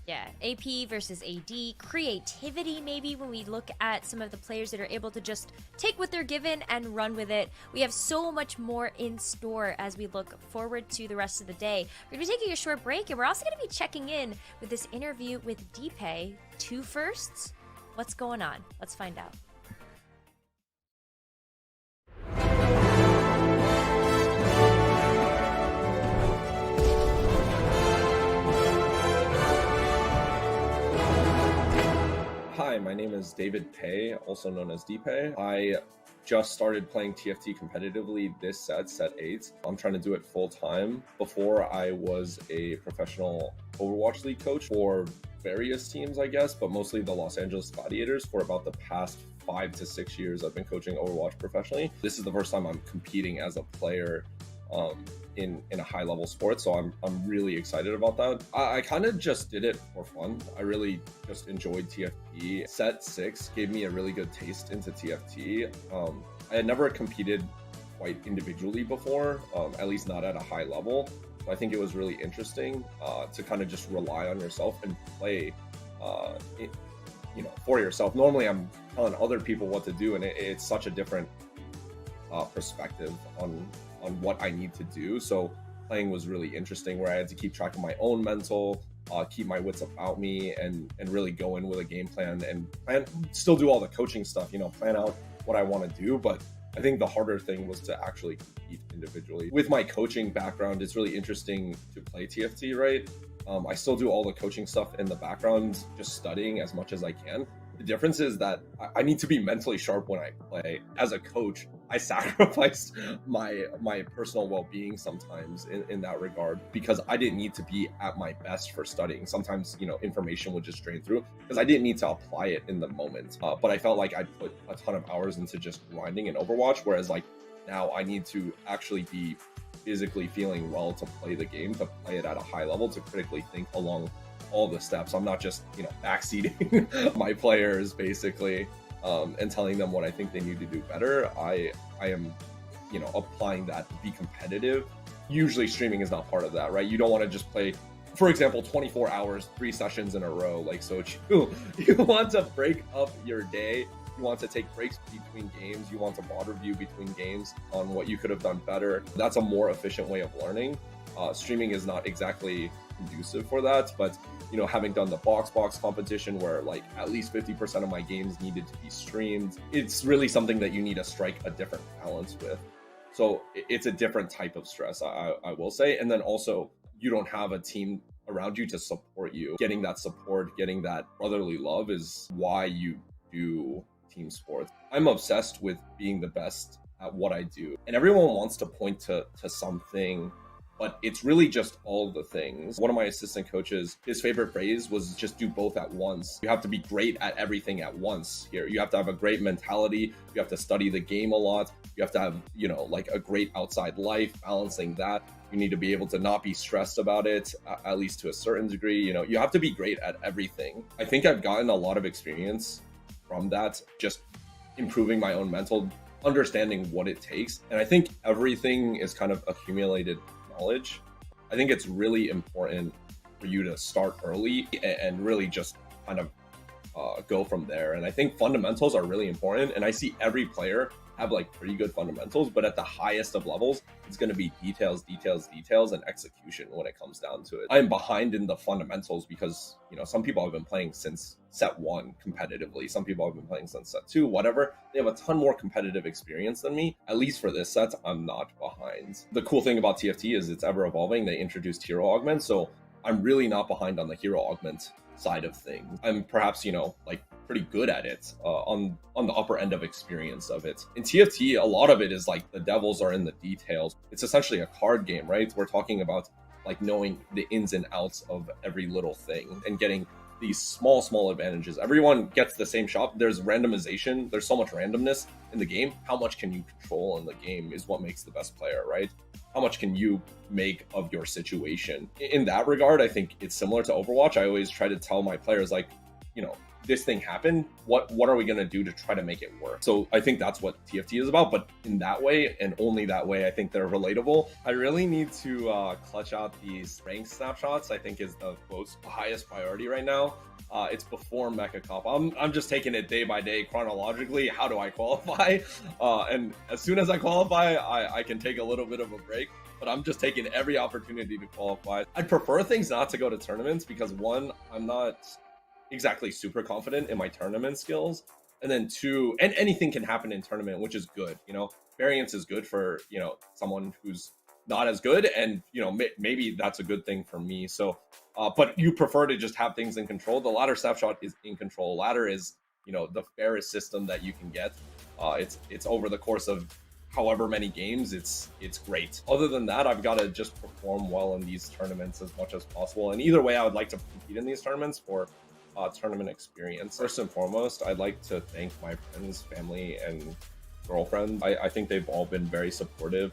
Yeah, AP versus AD, creativity maybe when we look at some of the players that are able to just take what they're given and run with it. We have so much more in store as we look forward to the rest of the day. We're going to be taking a short break, and we're also going to be checking in with this interview with Deepay. 2 firsts? What's going on? Let's find out. Hi, my name is David Pei, also known as Deepay. I just started playing TFT competitively this set 8. I'm trying to do it full time. Before, I was a professional Overwatch League coach for various teams, I guess, but mostly the Los Angeles Gladiators. For about the past 5 to 6 years, I've been coaching Overwatch professionally. This is the first time I'm competing as a player in a high level sport, so I'm really excited about that. I kind of just did it for fun. I really just enjoyed TFT. Set 6 gave me a really good taste into TFT. I had never competed quite individually before, at least not at a high level. So I think it was really interesting to kind of just rely on yourself and play for yourself. Normally I'm telling other people what to do, and it's such a different perspective on what I need to do. So playing was really interesting, where I had to keep track of my own mental, keep my wits about me, and really go in with a game plan and still do all the coaching stuff, plan out what I want to do. But I think the harder thing was to actually compete individually. With my coaching background, it's really interesting to play TFT, right? I still do all the coaching stuff in the background, just studying as much as I can. The difference is that I need to be mentally sharp when I play. As a coach, I sacrificed my personal well-being sometimes in that regard, because I didn't need to be at my best for studying. Sometimes, information would just drain through because I didn't need to apply it in the moment. But I felt like I put a ton of hours into just grinding in Overwatch, whereas like now I need to actually be physically feeling well to play the game, to play it at a high level, to critically think along all the steps. I'm not just, backseating my players basically, and telling them what I think they need to do better. I am, applying that to be competitive. Usually streaming is not part of that, right? You don't want to just play, for example, 24 hours, 3 sessions in a row. Like, so you want to break up your day. You want to take breaks between games. You want to mod review between games on what you could have done better. That's a more efficient way of learning. Streaming is not exactly conducive for that, but having done the box competition where like at least 50% of my games needed to be streamed, it's really something that you need to strike a different balance with. So it's a different type of stress, I will say. And then also, you don't have a team around you to support you. Getting that support, getting that brotherly love is why you do team sports. I'm obsessed with being the best at what I do. And everyone wants to point to something, but it's really just all the things. One of my assistant coaches, his favorite phrase was just do both at once. You have to be great at everything at once here. You have to have a great mentality. You have to study the game a lot. You have to have, like a great outside life, balancing that. You need to be able to not be stressed about it, at least to a certain degree. You have to be great at everything. I think I've gotten a lot of experience from that, just improving my own mental, understanding what it takes. And I think everything is kind of accumulated knowledge. I think it's really important for you to start early and really just kind of go from there. And I think fundamentals are really important. And I see every player have like pretty good fundamentals, but at the highest of levels, it's going to be details, and execution when it comes down to it. I'm behind in the fundamentals because, some people have been playing since set 1 competitively. Some people have been playing since set 2, whatever. They have a ton more competitive experience than me. At least for this set, I'm not behind. The cool thing about TFT is it's ever evolving. They introduced hero augment, so I'm really not behind on the hero augment side of things. I'm perhaps, like pretty good at it on the upper end of experience of it. In TFT, a lot of it is like the devils are in the details. It's essentially a card game, right? We're talking about like knowing the ins and outs of every little thing and getting these small advantages. Everyone gets the same shot. There's randomization. There's so much randomness in the game. How much can you control in the game is what makes the best player, right? How much can you make of your situation? In that regard, I think it's similar to Overwatch. I always try to tell my players, like, this thing happened. What are we going to do to try to make it work? So I think that's what TFT is about. But in that way, and only that way, I think they're relatable. I really need to clutch out these ranked snapshots. I think is the most highest priority right now. It's before Mecha Cup. I'm just taking it day by day chronologically. How do I qualify? And as soon as I qualify, I can take a little bit of a break. But I'm just taking every opportunity to qualify. I'd prefer things not to go to tournaments because 1, I'm not exactly super confident in my tournament skills, and then 2, and anything can happen in tournament, which is good. Variance is good for someone who's not as good, and maybe that's a good thing for me. So but you prefer to just have things in control. The ladder snapshot is in control. Ladder is the fairest system that you can get. It's over the course of however many games, it's great. Other than that, I've got to just perform well in these tournaments as much as possible, and either way I would like to compete in these tournaments for tournament experience. First and foremost, I'd like to thank my friends, family, and girlfriend. I think they've all been very supportive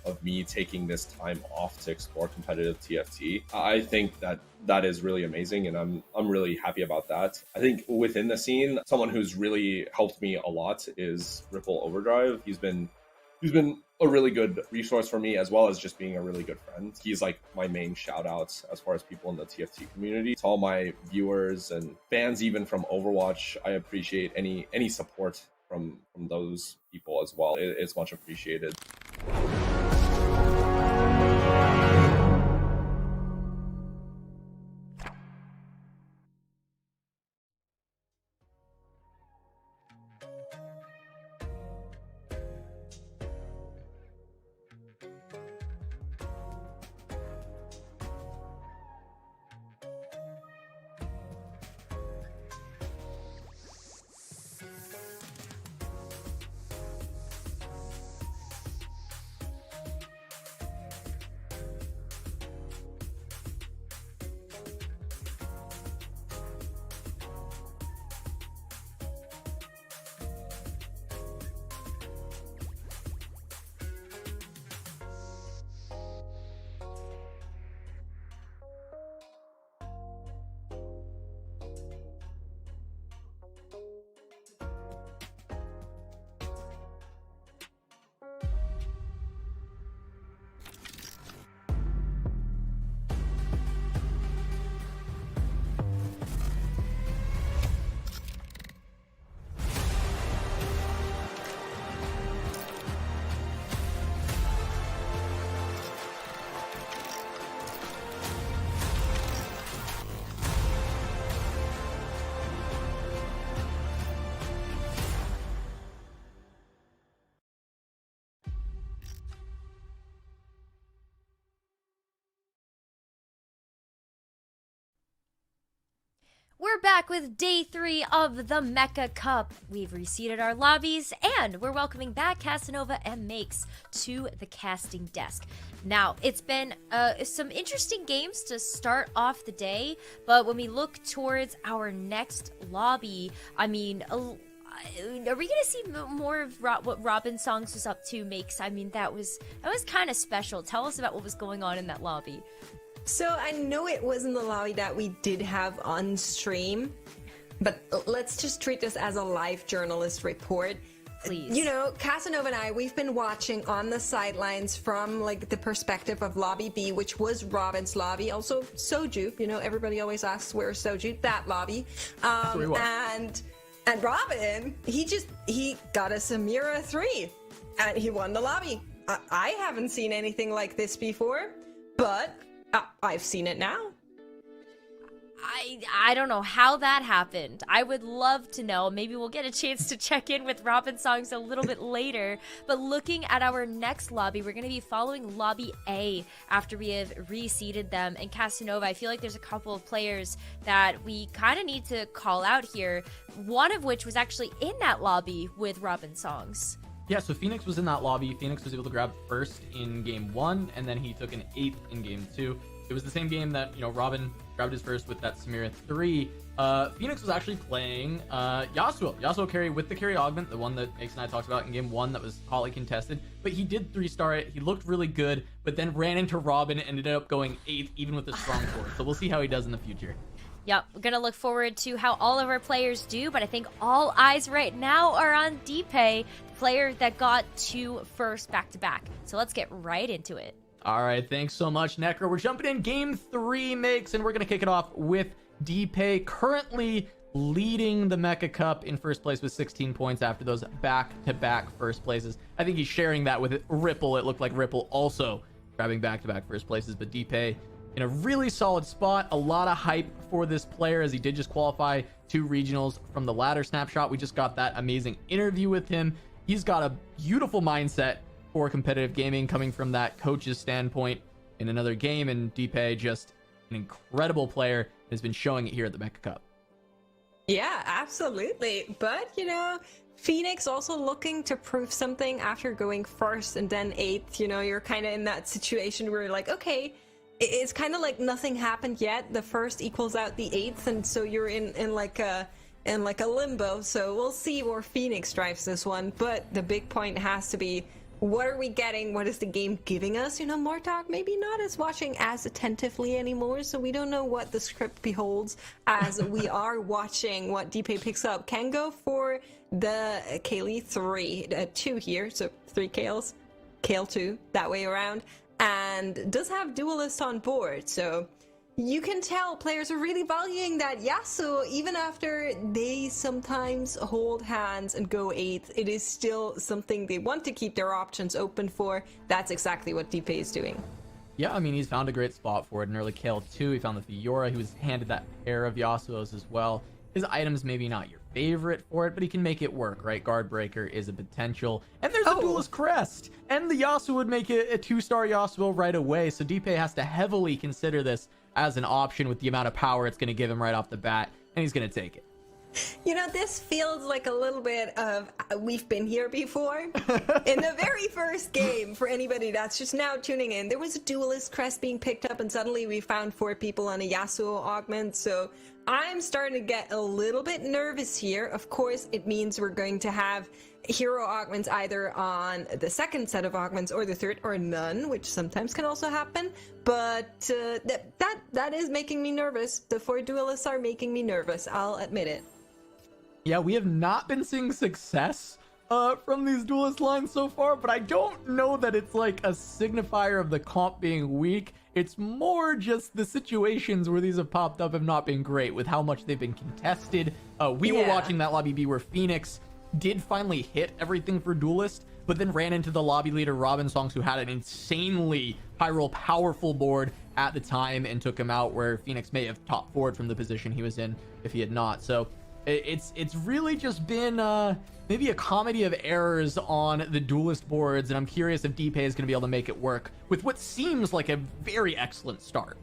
of me taking this time off to explore competitive TFT. I think that is really amazing, and I'm really happy about that. I think within the scene, someone who's really helped me a lot is Ripple Overdrive. He's been a really good resource for me, as well as just being a really good friend. He's like my main shout outs as far as people in the TFT community. To all my viewers and fans, even from Overwatch, I appreciate any support from those people as well. It's much appreciated. We're back with day 3 of the Mecha Cup. We've reseated our lobbies, and we're welcoming back Casanova and Makes to the casting desk. Now, it's been some interesting games to start off the day, but when we look towards our next lobby, I mean, are we gonna see more of what Robin Songs was up to, Makes? I mean, that was kind of special. Tell us about what was going on in that lobby. So I know it wasn't the lobby that we did have on stream, but let's just treat this as a live journalist report. Please. You know, Casanova and I, we've been watching on the sidelines from like the perspective of Lobby B, which was Robin's lobby. Also Soju, you know, everybody always asks where's Soju, that lobby. And Robin, he got a Samira 3 and he won the lobby. I haven't seen anything like this before, but I've seen it now. I don't know how that happened. I would love to know. Maybe we'll get a chance to check in with Robin Songs a little bit later. But looking at our next lobby, we're going to be following Lobby A after we have reseeded them. And Casanova, I feel like there's a couple of players that we kind of need to call out here. One of which was actually in that lobby with Robin Songs. Yeah, so Phoenix was in that lobby. Phoenix was able to grab first in game 1, and then he took an 8th in game 2. It was the same game that, you know, Robin grabbed his first with that Samira 3. Phoenix was actually playing Yasuo carry with the carry augment, the one that Makes and I talked about in game 1 that was hotly contested. But he did 3-star it. He looked really good, but then ran into Robin and ended up going 8th, even with a strong sword. So we'll see how he does in the future. Yep, we're going to look forward to how all of our players do, but I think all eyes right now are on Deepay, the player that got 2 first back-to-back. So let's get right into it. All right, thanks so much, Necro. We're jumping in game 3, Makes, and we're going to kick it off with Deepay, currently leading the Mecha Cup in first place with 16 points after those back-to-back first places. I think he's sharing that with Ripple. It looked like Ripple also grabbing back-to-back first places, but Deepay in a really solid spot. A lot of hype for this player as he did just qualify 2 regionals from the ladder snapshot. We just got that amazing interview with him. He's got a beautiful mindset for competitive gaming coming from that coach's standpoint in another game, and Deepay just an incredible player, has been showing it here at the Mecha Cup. Yeah, absolutely. But, you know, Phoenix also looking to prove something after going first and then 8th. You know, you're kind of in that situation where you're like, okay, it's kind of like nothing happened yet. The first equals out the 8th, and so you're in like a limbo. So we'll see where Phoenix drives this one. But the big point has to be, what are we getting? What is the game giving us? You know, Mortog maybe not as watching as attentively anymore, so we don't know what the script beholds as we are watching what Deepay picks up. Can go for the Kaylee 2 here, so 3 Kales, Kale 2, that way around. And does have Duelist on board, so you can tell players are really valuing that Yasuo, even after they sometimes hold hands and go 8th. It is still something they want to keep their options open for. That's exactly what Deepay is doing. Yeah, I mean, he's found a great spot for it in early Kale 2. He found the Fiora. He was handed that pair of Yasuos as well. His item's maybe not your favorite for it, but he can make it work, right? Guard Breaker is a potential. And there's a Duelist Crest. And the Yasuo would make it a 2-star Yasuo right away. So Deepay has to heavily consider this as an option with the amount of power it's going to give him right off the bat. And he's going to take it. You know, this feels like a little bit of we've been here before. In the very first game, for anybody that's just now tuning in, there was a Duelist Crest being picked up, and suddenly we found 4 people on a Yasuo augment. So I'm starting to get a little bit nervous here. Of course, it means we're going to have hero augments either on the second set of augments or the third, or none, which sometimes can also happen. But that is making me nervous. The 4 duelists are making me nervous, I'll admit it. Yeah, we have not been seeing success from these duelist lines so far, but I don't know that it's like a signifier of the comp being weak. It's more just the situations where these have popped up have not been great with how much they've been contested. We were watching that lobby B where Phoenix did finally hit everything for duelist, but then ran into the lobby leader Robin Songs, who had an insanely high roll powerful board at the time and took him out, where Phoenix may have top forward from the position he was in if he had not. So it's really just been maybe a comedy of errors on the duelist boards, and I'm curious if Deepay is going to be able to make it work with what seems like a very excellent start.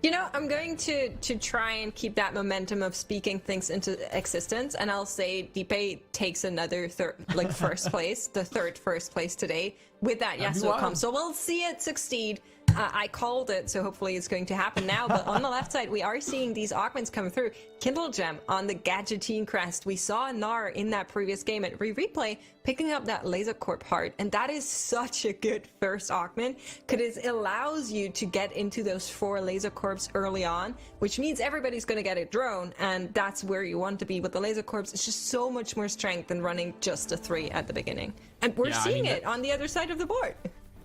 You know, I'm going to try and keep that momentum of speaking things into existence, and I'll say Deepay takes another first place, the third first place today with that Yasuo comp. So we'll see it succeed. I called it, so hopefully it's going to happen now. But on the left side, we are seeing these augments come through. Kindle Gem on the Gadgeteen crest. We saw Nar in that previous game at replay picking up that Laser Corp heart, and that is such a good first augment because it allows you to get into those 4 Laser Corps early on, which means everybody's going to get a drone, and that's where you want to be with the Laser Corps. It's just so much more strength than running just a 3 at the beginning, and we're seeing it on the other side of the board.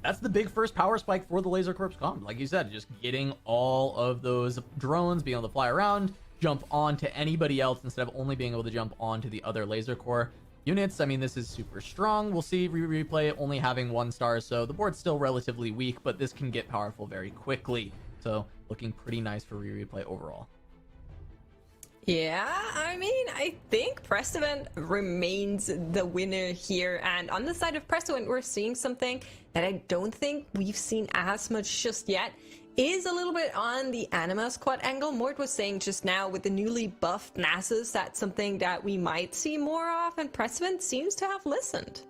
That's the big first power spike for the Laser Corps comp. Like you said, just getting all of those drones, being able to fly around, jump onto anybody else instead of only being able to jump onto the other Laser Corps units. I mean, this is super strong. We'll see replay only having 1 star, so the board's still relatively weak, but this can get powerful very quickly. So looking pretty nice for replay overall. Yeah, I mean, I think Prestevent remains the winner here. And on the side of Prestevent, we're seeing something that I don't think we've seen as much just yet. Is a little bit on the Anima squad angle. Mort was saying just now with the newly buffed Nasus, that's something that we might see more of, and Prestevent seems to have listened.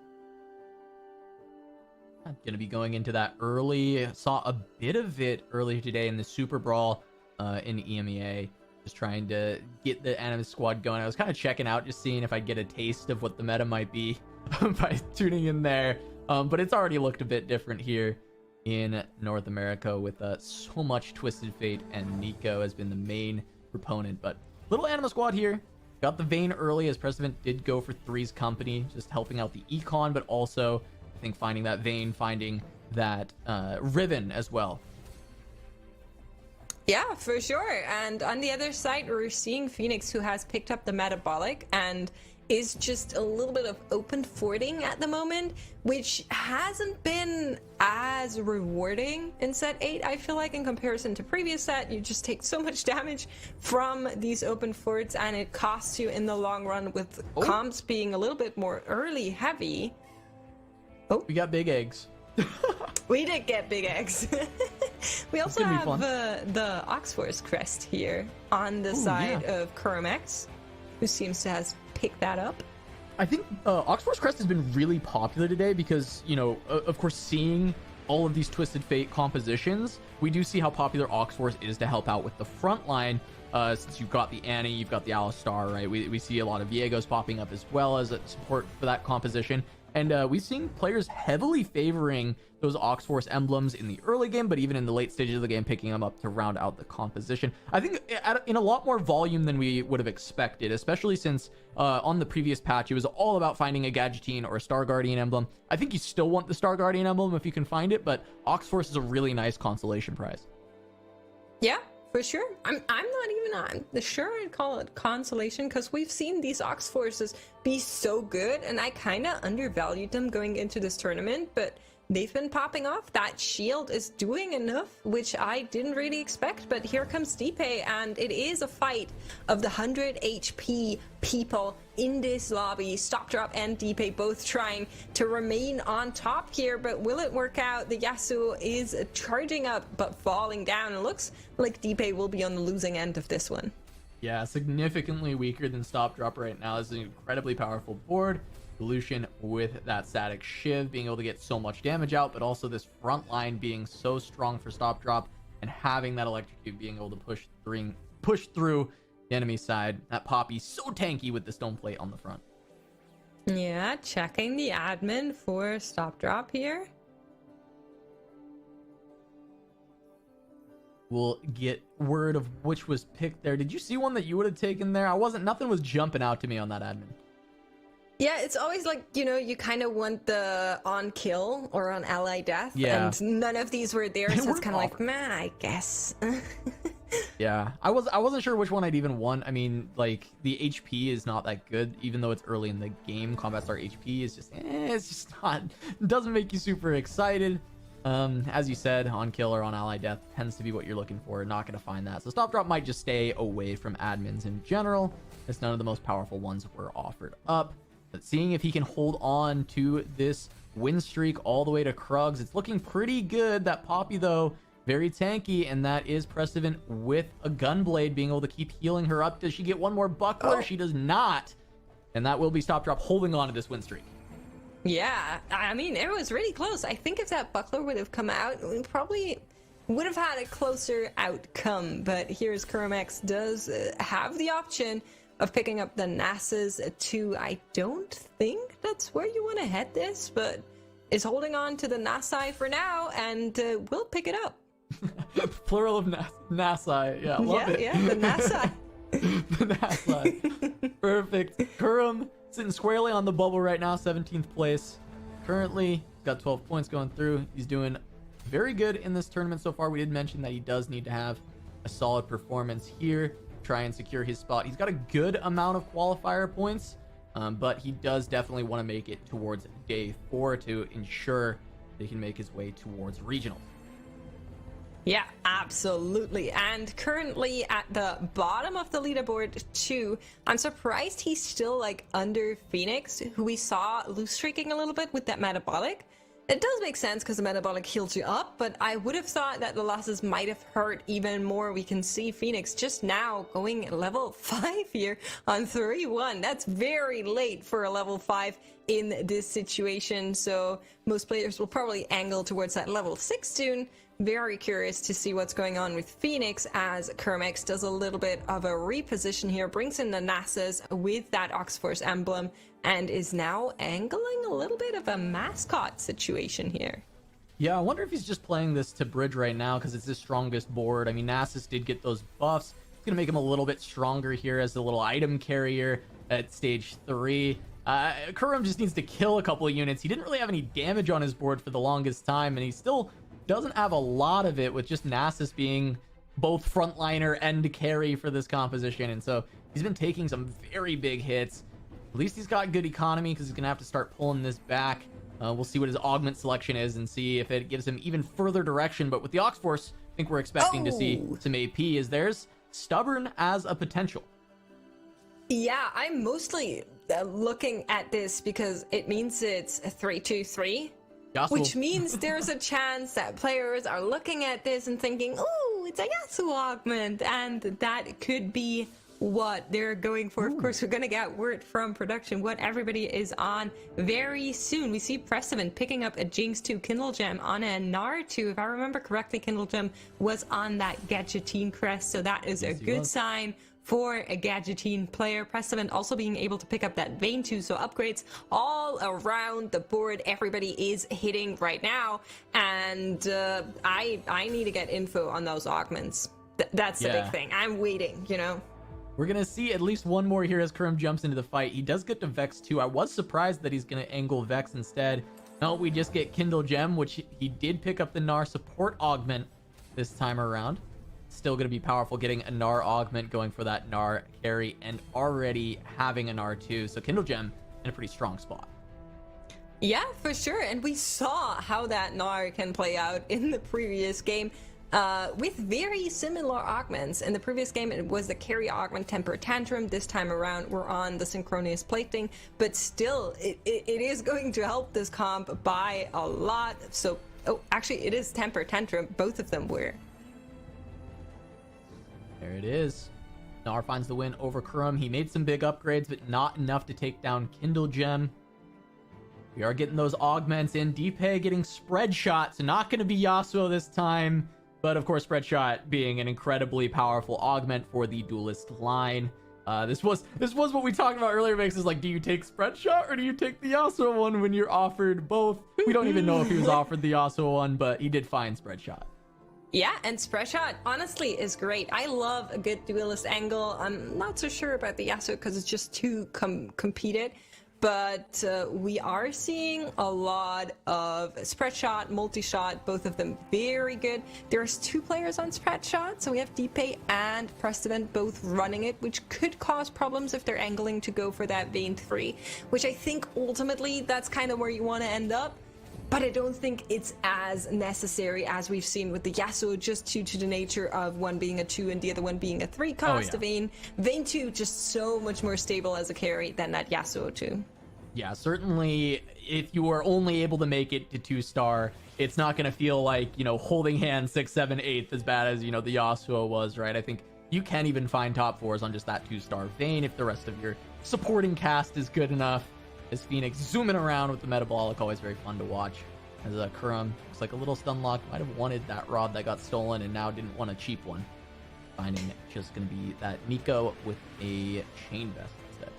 I'm gonna be going into that early. Saw a bit of it earlier today in the Super Brawl in EMEA. Just trying to get the Anima squad going. I was kind of checking out, just seeing if I'd get a taste of what the meta might be by tuning in there. But it's already looked a bit different here in North America with so much Twisted Fate, and Nico has been the main proponent. But little Anima squad here. Got the Vayne early as Prestevent did go for Three's company, just helping out the econ, but also I think finding that Vayne, finding that Riven as well. Yeah, for sure. And on the other side, we're seeing Phoenix, who has picked up the metabolic and is just a little bit of open forting at the moment, which hasn't been as rewarding in set 8. I feel like in comparison to previous set, you just take so much damage from these open forts, and it costs you in the long run with comps being a little bit more early heavy. Oh, we got big eggs. We did get big eggs. We also have the Oxforce crest here on the side of Kuromex, who seems to have picked that up. I think Oxforce crest has been really popular today because, you know, of course, seeing all of these Twisted Fate compositions, we do see how popular Oxforce is to help out with the front line. Since you've got the Annie, you've got the Alistar, right? We see a lot of Viegos popping up as well as a support for that composition. And we've seen players heavily favoring those Oxforce emblems in the early game, but even in the late stages of the game, picking them up to round out the composition. I think in a lot more volume than we would have expected, especially since on the previous patch, it was all about finding a Gadgeteen or a Star Guardian emblem. I think you still want the Star Guardian emblem if you can find it, but Oxforce is a really nice consolation prize. Yeah. For sure. I'm not even sure I'd call it consolation, because we've seen these Ox Forces be so good, and I kind of undervalued them going into this tournament, but they've been popping off. That shield is doing enough, which I didn't really expect, but here comes Deepay, and it is a fight of the 100 HP people in this lobby. Stop Drop and Deepay both trying to remain on top here, but will it work out? The Yasuo is charging up, but falling down. It looks like Deepay will be on the losing end of this one. Yeah, significantly weaker than Stop Drop right now. This is an incredibly powerful board. Lucian with that static shiv being able to get so much damage out, but also this front line being so strong for Stop Drop, and having that electrocute being able to push through the enemy side. That Poppy so tanky with the stone plate on the front. Yeah, checking the admin for Stop Drop here. We'll get word of which was picked there. Did you see one that you would have taken there? Nothing was jumping out to me on that admin. Yeah, it's always like, you know, you kind of want the on kill or on ally death, and none of these were there, so it's kind of like, man, I guess. Yeah, I wasn't sure which one I'd even want. I mean, like, the HP is not that good, even though it's early in the game. Combat Star HP is just, it's just not, it doesn't make you super excited. As you said, on kill or on ally death tends to be what you're looking for. Not going to find that. So Stop Drop might just stay away from admins in general, as none of the most powerful ones were offered up. But seeing if he can hold on to this win streak all the way to Krugs, it's looking pretty good. That Poppy, though, very tanky, and that is Precedent with a Gunblade being able to keep healing her up. Does she get one more buckler? She does not. And that will be Stop Drop holding on to this win streak. Yeah, I mean, it was really close. I think if that buckler would have come out, we probably would have had a closer outcome. But here's Kermex does have the option of picking up the Nasus too. I don't think that's where you want to head this, but is holding on to the Nasai for now, and we'll pick it up. Plural of Nasai. Yeah, love it. Yeah, the Nasai. The Nasai. Perfect. Kurum sitting squarely on the bubble right now, 17th place. Currently, he's got 12 points going through. He's doing very good in this tournament so far. We did mention that he does need to have a solid performance here, try and secure his spot. He's got a good amount of qualifier points, but he does definitely want to make it towards day 4 to ensure that he can make his way towards regionals. Yeah, absolutely. And currently at the bottom of the leaderboard too, I'm surprised he's still like under Phoenix, who we saw loose streaking a little bit with that metabolic. It does make sense because the metabolic heals you up, but I would have thought that the losses might have hurt even more. We can see Phoenix just now going level 5 here on 3-1. That's very late for a level 5 in this situation, so most players will probably angle towards that level 6 soon. Very curious to see what's going on with Phoenix as Kermex does a little bit of a reposition here, brings in the Nasus with that Oxforce emblem, and is now angling a little bit of a mascot situation here. Yeah, I wonder if he's just playing this to bridge right now because it's his strongest board. I mean, Nasus did get those buffs. It's going to make him a little bit stronger here as a little item carrier at stage 3. Kurum just needs to kill a couple of units. He didn't really have any damage on his board for the longest time, and he still doesn't have a lot of it with just Nasus being both frontliner and carry for this composition. And so he's been taking some very big hits. At least he's got good economy because he's going to have to start pulling this back. We'll see what his augment selection is and see if it gives him even further direction. But with the Oxforce, I think we're expecting to see some AP. Is there's Stubborn as a potential. Yeah, I'm mostly looking at this because it means it's a 3-2-3. Which means there's a chance that players are looking at this and thinking, oh, it's a Yasuo augment, and that could be what they're going for. Of course, we're going to get word from production what everybody is on very soon. We see Precedent picking up a Jinx 2 Kindle Gem on a Gnar 2. If I remember correctly, Kindle Gem was on that Gadgettine crest, so that is a good sign for a Gadgettine player. Precedent also being able to pick up that Vayne 2, so upgrades all around the board. Everybody is hitting right now, and I need to get info on those augments. That's the big thing. I'm waiting, you know? We're going to see at least one more here as Kurum jumps into the fight. He does get to Vex too. I was surprised that he's going to angle Vex instead. No, we just get Kindle Gem, which he did pick up the Gnar support augment this time around. Still going to be powerful getting a Gnar augment, going for that Gnar carry, and already having a Gnar too. So Kindle Gem in a pretty strong spot. Yeah, for sure. And we saw how that Gnar can play out in the previous game with very similar augments. In the previous game, it was the carry augment Temper Tantrum. This time around, we're on the Synchronous Plating, but still, it is going to help this comp by a lot. So, actually, it is Temper Tantrum. Both of them were. There it is. Gnar finds the win over Kurum. He made some big upgrades, but not enough to take down Kindle Gem. We are getting those augments in. Deepay getting Spread Shot, so not going to be Yasuo this time. But of course, Spread Shot being an incredibly powerful augment for the Duelist line. This was what we talked about earlier, Max, is like, do you take Spread Shot or do you take the Yasuo one when you're offered both? We don't even know if he was offered the Yasuo one, but he did find Spread Shot. Yeah, and Spread Shot honestly is great. I love a good duelist angle. I'm not so sure about the Yasuo because it's just too competed. But we are seeing a lot of Spread Shot, Multi-Shot, both of them very good. There's 2 players on Spread Shot, so we have Deepay and Precedent both running it, which could cause problems if they're angling to go for that Vayne 3, which I think ultimately that's kind of where you want to end up. But I don't think it's as necessary as we've seen with the Yasuo, just due to the nature of one being a 2 and the other one being a 3 cost of Vayne. Vayne 2 just so much more stable as a carry than that Yasuo 2. Yeah, certainly if you are only able to make it to 2-star, it's not going to feel like, holding hand 6, 7, 8 as bad as, the Yasuo was, right? I think you can even find top 4s on just that 2-star Vayne if the rest of your supporting cast is good enough. As Phoenix zooming around with the metabolic, always very fun to watch. As Kurum looks like a little stun lock, might have wanted that rod that got stolen and now didn't want a cheap one. Finding just going to be that Nico with a chain vest instead.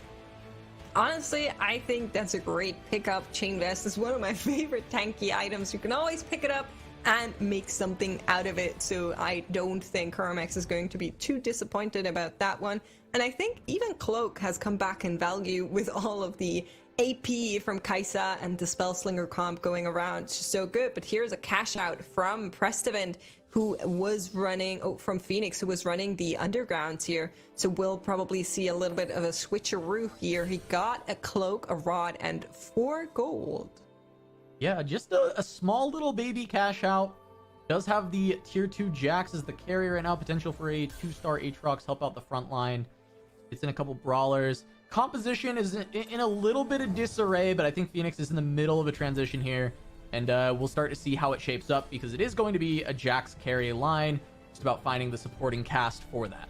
Honestly, I think that's a great pickup. Chain vest is one of my favorite tanky items. You can always pick it up and make something out of it. So I don't think Kurum is going to be too disappointed about that one. And I think even Cloak has come back in value with all of the AP from Kai'Sa and the Spellslinger comp going around. It's just so good. But here's a cash out from Prestivind, who was running, from Phoenix, who was running the undergrounds here. So we'll probably see a little bit of a switcheroo here. He got a cloak, a rod, and 4 gold. Yeah, just a small little baby cash out. Does have the tier 2 Jax as the carrier right now. Potential for a 2-star Aatrox, help out the front line. It's in a couple brawlers. Composition is in a little bit of disarray, but I think Phoenix is in the middle of a transition here. And we'll start to see how it shapes up, because it is going to be a Jax carry line. It's about finding the supporting cast for that.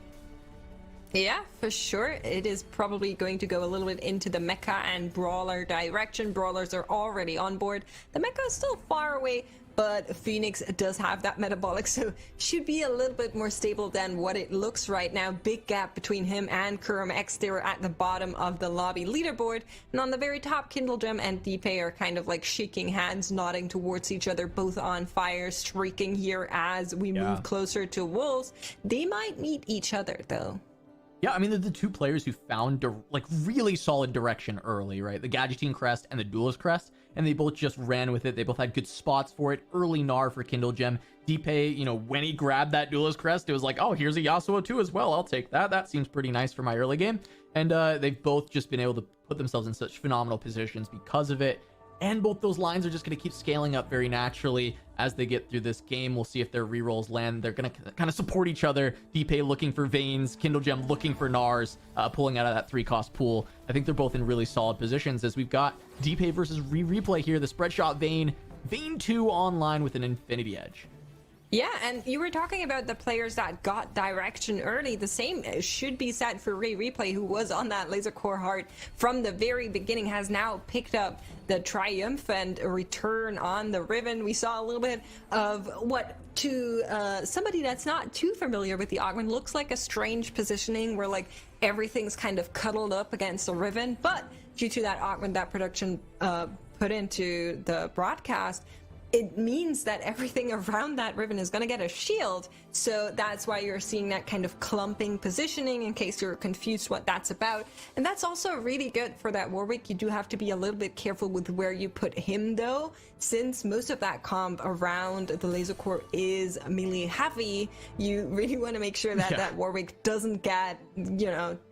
Yeah, for sure. It is probably going to go a little bit into the mecha and brawler direction. Brawlers are already on board. The mecha is still far away, but Phoenix does have that metabolic, so should be a little bit more stable than what it looks right now. Big gap between him and Kurum X. They were at the bottom of the lobby leaderboard, and on the very top, Kindlegem and Deepay are kind of like shaking hands, nodding towards each other, both on fire, streaking here as we move closer to Wolves. They might meet each other, though. Yeah, I mean, they're the two players who found really solid direction early, right? The Gadgetean Crest and the Duelist Crest, and they both just ran with it. They both had good spots for it. Early Gnar for Kindlegem. Deepay, when he grabbed that Duelist Crest, it was like, oh, here's a Yasuo too as well. I'll take that. That seems pretty nice for my early game. And they've both just been able to put themselves in such phenomenal positions because of it. And both those lines are just going to keep scaling up very naturally as they get through this game. We'll see if their rerolls land. They're going to kind of support each other. Deepay looking for Vaynes, Kindlegem looking for Gnars, pulling out of that 3-cost pool. I think they're both in really solid positions as we've got Deepay versus replay here. The spread shot Vayne 2 online with an Infinity Edge. Yeah, and you were talking about the players that got direction early. The same should be said for Replay, who was on that Laser Core Heart from the very beginning, has now picked up the triumphant return on the Riven. We saw a little bit of what to somebody that's not too familiar with the Augment looks like a strange positioning where like everything's kind of cuddled up against the Riven, but due to that Augment that production put into the broadcast, it means that everything around that Riven is going to get a shield. So that's why you're seeing that kind of clumping positioning, in case you're confused what that's about. And that's also really good for that Warwick. You do have to be a little bit careful with where you put him, though, since most of that comp around the laser core is melee heavy. You really want to make sure that that Warwick doesn't get,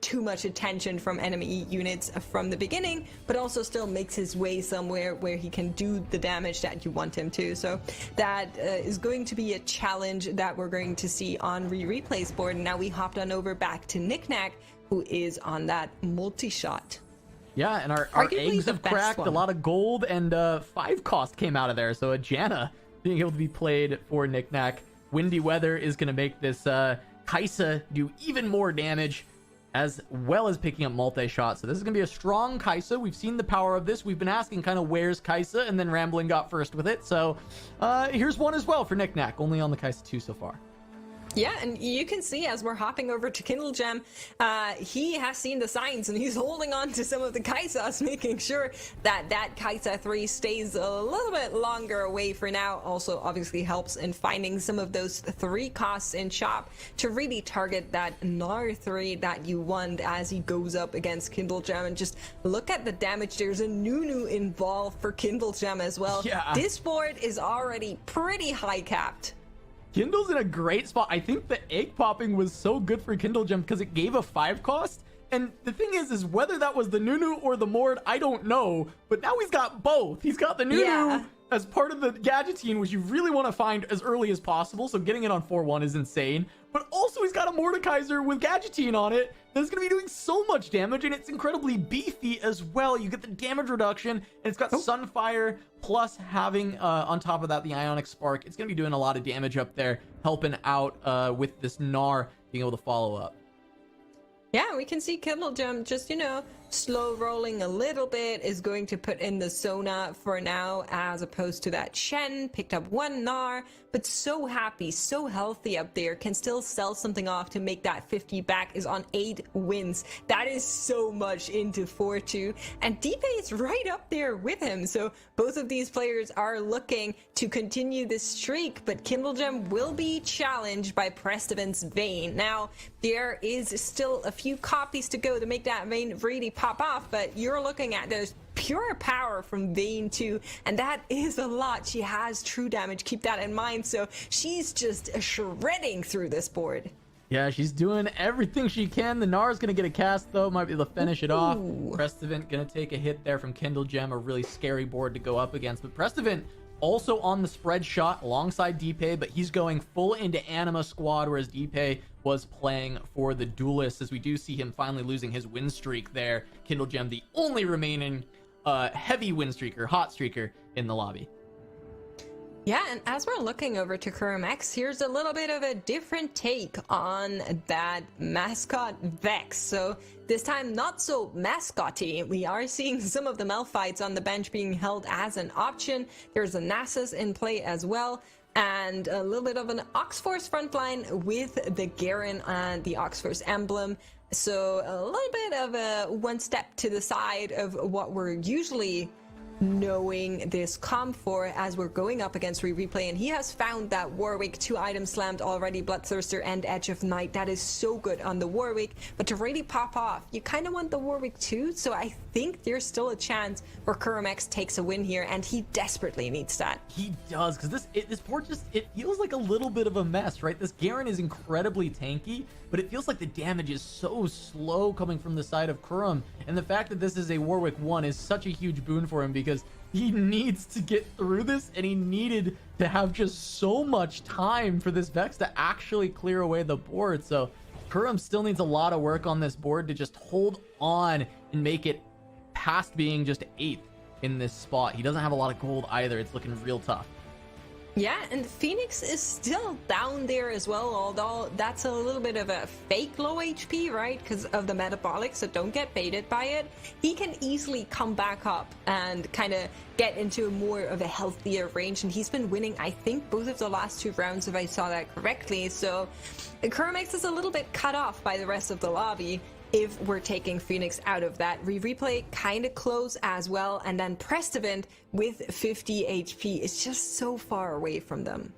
too much attention from enemy units from the beginning, but also still makes his way somewhere where he can do the damage that you want him to. So that is going to be a challenge that we're going to see on Replay's board. And now we hopped on over back to Knickknack, who is on that multi-shot. Yeah, and our eggs have cracked. A lot of gold, and 5-cost came out of there. So a Janna being able to be played for Knickknack. Windy weather is going to make this Kai'Sa do even more damage, as well as picking up multi-shot. So this is going to be a strong Kai'Sa. We've seen the power of this. We've been asking kind of where's Kai'Sa, and then Rambling got first with it. So here's one as well for Knickknack, only on the Kai'Sa 2 so far. Yeah, and you can see as we're hopping over to Kindlegem, he has seen the signs and he's holding on to some of the Kai'Sas, making sure that that Kai'Sa 3 stays a little bit longer away for now. Also, obviously helps in finding some of those 3 costs in shop to really target that Gnar 3 that you want as he goes up against Kindlegem. And just look at the damage. There's a Nunu involved for Kindlegem as well. Yeah. This board is already pretty high capped. Kindle's in a great spot. I think the egg popping was so good for Kindlegem because it gave a 5-cost. And the thing is whether that was the Nunu or the Mord, I don't know. But now he's got both. He's got the Nunu as part of the Gadgetean, which you really want to find as early as possible. So getting it on 4-1 is insane. but also he's got a Mordekaiser with Gadgettine on it that's going to be doing so much damage, and it's incredibly beefy as well. You get the damage reduction, and it's got Sunfire, plus having on top of that the Ionic Spark. It's going to be doing a lot of damage up there, helping out with this Gnar being able to follow up. Yeah, we can see Kindlegem just, slow rolling a little bit, is going to put in the Sona for now, as opposed to that Shen. Picked up one Gnar, but so happy, so healthy up there, can still sell something off to make that 50 back, is on 8 wins. That is so much into 4-2, and Deepe is right up there with him, so both of these players are looking to continue this streak, but Kindlegem will be challenged by Prestiven's Vayne. Now, there is still a few copies to go to make that Vayne really pop off, but you're looking at those pure power from Vayne too, and that is a lot. She has true damage, keep that in mind, so she's just shredding through this board. Yeah, she's doing everything she can. The Gnar's gonna get a cast though, might be able to finish it off. Prestivent gonna take a hit there from Kindlegem, a really scary board to go up against, but Prestivent also on the spread shot alongside Deepe, but he's going full into Anima squad, whereas Deepe was playing for the Duelists, as we do see him finally losing his win streak there. Kindlegem, the only remaining heavy win streaker, hot streaker in the lobby. Yeah, and as we're looking over to KurumX, here's a little bit of a different take on that mascot Vex. So this time, not so mascotty. We are seeing some of the Malphites on the bench being held as an option. There's a Nasus in play as well, and a little bit of an Oxforce frontline with the Garen and the Oxforce emblem. So a little bit of a one step to the side of what we're usually knowing this comp for, as we're going up against Replay, and he has found that Warwick 2 items slammed already, Bloodthirster and Edge of Night. That is so good on the Warwick, but to really pop off, you kind of want the Warwick too, so I think there's still a chance where KurumX takes a win here, and he desperately needs that. He does, because this board just, it feels like a little bit of a mess, right? This Garen is incredibly tanky, but it feels like the damage is so slow coming from the side of Kurum, and the fact that this is a Warwick 1 is such a huge boon for him, because he needs to get through this, and he needed to have just so much time for this Vex to actually clear away the board. So Kurum still needs a lot of work on this board to just hold on and make it past being just 8th in this spot. He doesn't have a lot of gold either. It's looking real tough. Yeah, and Phoenix is still down there as well, although that's a little bit of a fake low HP, right? Because of the metabolic, so don't get baited by it. He can easily come back up and kind of get into more of a healthier range, and he's been winning, I think, both of the last 2 rounds, if I saw that correctly. So KurumX is a little bit cut off by the rest of the lobby if we're taking Phoenix out of that. Replay kind of close as well, and then Prestivent with 50 HP is just so far away from them.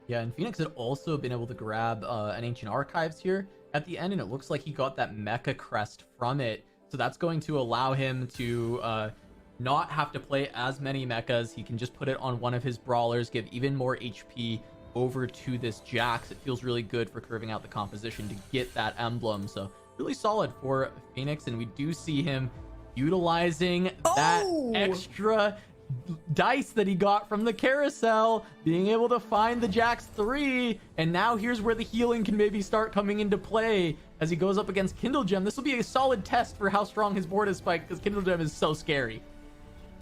Yeah, and Phoenix had also been able to grab an Ancient Archives here at the end, and it looks like he got that Mecha Crest from it, so that's going to allow him to not have to play as many mechas. He can just put it on one of his brawlers, give even more HP over to this Jax. It feels really good for curving out the composition to get that emblem, so really solid for Phoenix, and we do see him utilizing that extra dice that he got from the carousel, being able to find the Jax 3, and now here's where the healing can maybe start coming into play as he goes up against Kindlegem. This will be a solid test for how strong his board is spiked, because Kindlegem is so scary.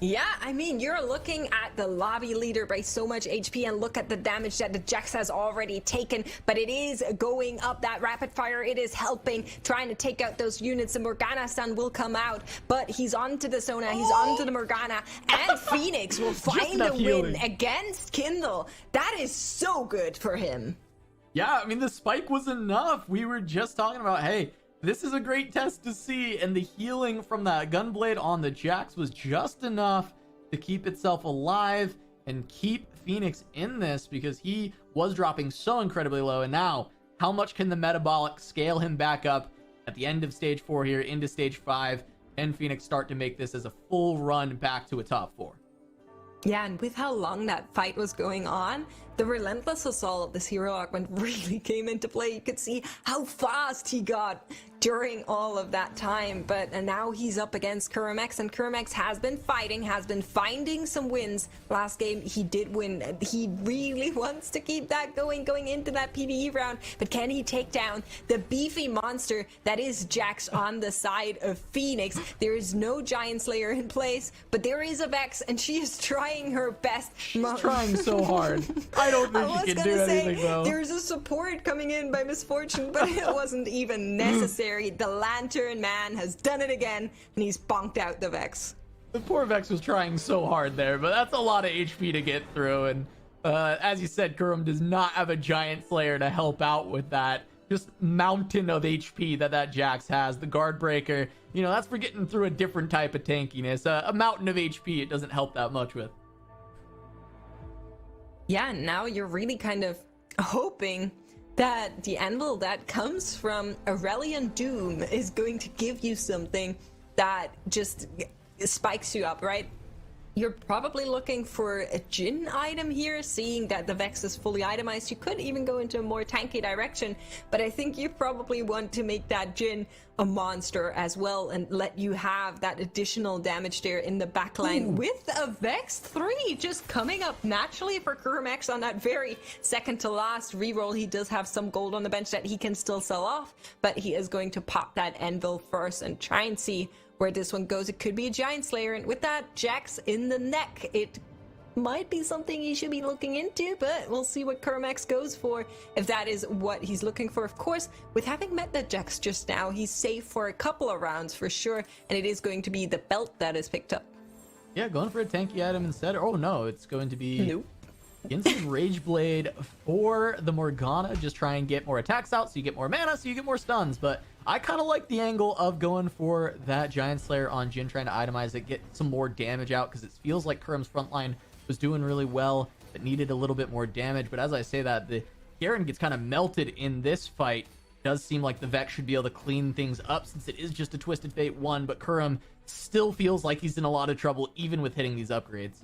Yeah, I mean, you're looking at the lobby leader by so much HP, and look at the damage that the Jax has already taken, but it is going up. That rapid fire, it is helping, trying to take out those units. The Morgana-san will come out, but he's onto the Sona, he's onto the Morgana, and Phoenix will find a win against Kindle. That is so good for him. Yeah, I mean, the spike was enough. We were just talking about, hey, this is a great test to see, and the healing from that Gunblade on the Jax was just enough to keep itself alive and keep Phoenix in this, because he was dropping so incredibly low, and now how much can the metabolic scale him back up at the end of stage 4 here into stage 5, and Phoenix start to make this as a full run back to a top 4. Yeah, and with how long that fight was going on, the relentless assault of this hero augment really came into play. You could see how fast he got during all of that time, but now he's up against Kuramax, and Kuramax has been fighting, has been finding some wins. Last game he did win. He really wants to keep that going into that PvE round, but can he take down the beefy monster that is Jax on the side of Phoenix? There is no Giant Slayer in place, but there is a Vex, and she is trying her best. She's trying so hard. I don't think she can do anything though. There's a support coming in by Misfortune, but it wasn't even necessary. The Lantern Man has done it again, and he's bonked out the Vex. The poor Vex was trying so hard there, but that's a lot of HP to get through. And as you said, Kurum does not have a Giant Slayer to help out with that just mountain of HP that Jax has. The Guard Breaker, you know, that's for getting through a different type of tankiness. A mountain of HP, it doesn't help that much with. Yeah, now you're really kind of hoping that the anvil that comes from Aurelion Doom is going to give you something that just spikes you up, right? You're probably looking for a Jhin item here, seeing that the Vex is fully itemized. You could even go into a more tanky direction, but I think you probably want to make that Jhin a monster as well and let you have that additional damage there in the backline. With a Vex 3 just coming up naturally for Kuramax on that very second to last reroll. He does have some gold on the bench that he can still sell off, but he is going to pop that anvil first and try and see where this one goes. It could be a Giant Slayer, and with that Jax in the neck, it might be something he should be looking into, but we'll see what Kuramax goes for if that is what he's looking for. Of course, with having met that Jax just now, he's safe for a couple of rounds for sure, and it is going to be the belt that is picked up. Yeah, going for a tanky item instead. Oh no, it's going to be Instant Rage Blade for the Morgana. Just try and get more attacks out so you get more mana, so you get more stuns. But I kind of like the angle of going for that Giant Slayer on Jhin, trying to itemize it, get some more damage out, because it feels like Kurum's frontline was doing really well, but needed a little bit more damage. But as I say that, the Garen gets kind of melted in this fight. Does seem like the Vex should be able to clean things up since it is just a Twisted Fate 1, but Kurum still feels like he's in a lot of trouble even with hitting these upgrades.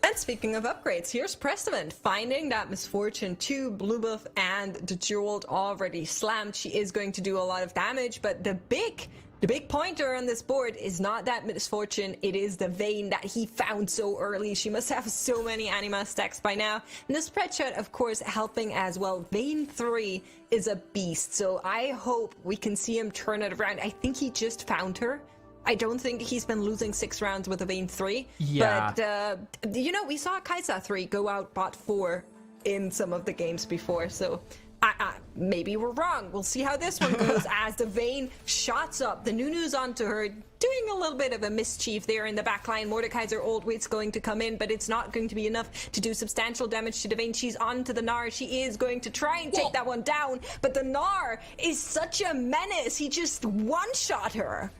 And speaking of upgrades, here's Prestament finding that Misfortune 2, blue buff, and the Jeweled already slammed. She is going to do a lot of damage, but the big pointer on this board is not that Misfortune, it is the Vayne that he found so early. She must have so many anima stacks by now. And the spread shot, of course, helping as well. Vayne 3 is a beast, so I hope we can see him turn it around. I think he just found her. I don't think he's been losing 6 rounds with a Vayne 3. Yeah. But, you know, we saw Kai'Sa 3 go out bot 4 in some of the games before, so maybe we're wrong. We'll see how this one goes as the Vayne shots up. The Nunu's onto her, doing a little bit of a mischief there in the backline. Mordekaiser Old Weight's going to come in, but it's not going to be enough to do substantial damage to the Vayne. She's onto the Gnar. She is going to try and take that one down, but the Gnar is such a menace. He just one-shot her.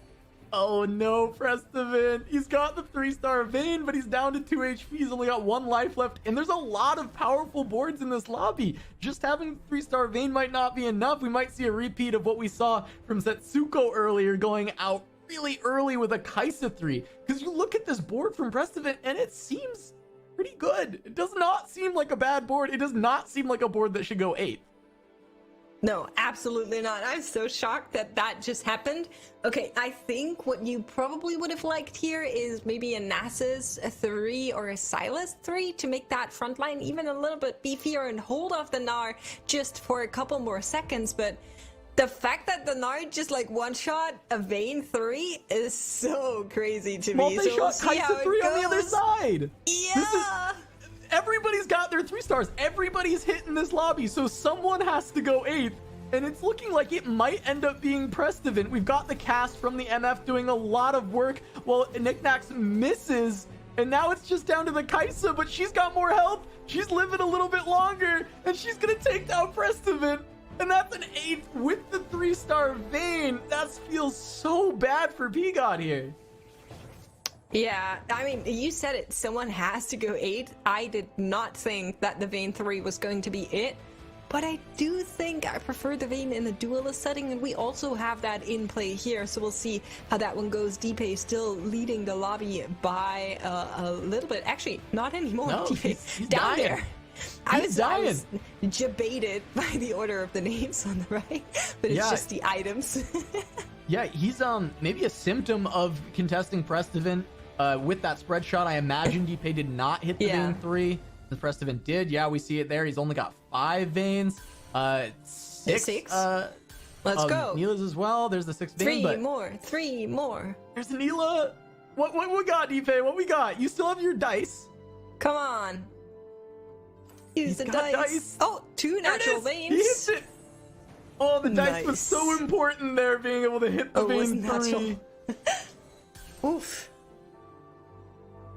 Oh no, Prestivan. He's got the 3-star Vayne, but he's down to 2 HP. He's only got 1 life left, and there's a lot of powerful boards in this lobby. Just having 3-star Vayne might not be enough. We might see a repeat of what we saw from Setsuko earlier, going out really early with a Kai'Sa 3. Because you look at this board from Prestivan, and it seems pretty good. It does not seem like a bad board. It does not seem like a board that should go 8th. No, absolutely not. I'm so shocked that that just happened. Okay, I think what you probably would have liked here is maybe a Nasus 3 or a Sylas 3 to make that front line even a little bit beefier and hold off the Gnar just for a couple more seconds. But the fact that the Gnar just like one-shot a Vayne 3 is so crazy to me. Multi-shot so we'll Kai'Sa 3 on the other side. Yeah. Everybody's got their 3 stars. Everybody's hitting this lobby, so someone has to go 8th. And it's looking like it might end up being Prestivan. We've got the cast from the MF doing a lot of work while Knickknacks misses. And now it's just down to the Kai'Sa, but she's got more health. She's living a little bit longer, and she's going to take down Prestivan. And that's an 8th with the 3-star Vayne. That feels so bad for P-God here. Yeah, I mean, you said it. Someone has to go 8. I did not think that the Vayne 3 was going to be it, but I do think I prefer the Vayne in the duelist setting, and we also have that in play here, so we'll see how that one goes. DP still leading the lobby by a little bit. Actually, not anymore. No, DP he's down dying. there. I He's was dying. debated by the order of the names on the right, but it's Yeah. just the items. Yeah, he's maybe a symptom of contesting Prestivan with that spread shot. I imagine DP did not hit the Yeah. vein 3. The Prestivan did. Yeah, we see it there. He's only got 5 veins. 6. Let's go. Neela's as well. There's the 6th vein. Three more. There's Neela. What we got, DP? What we got? You still have your dice. Come on. Use He's the got dice. dice. Oh, 2 There it natural is. veins. He hits it. Oh, the dice was Nice. so important there, being able to hit the Oh, it was vein 3. natural. Oof.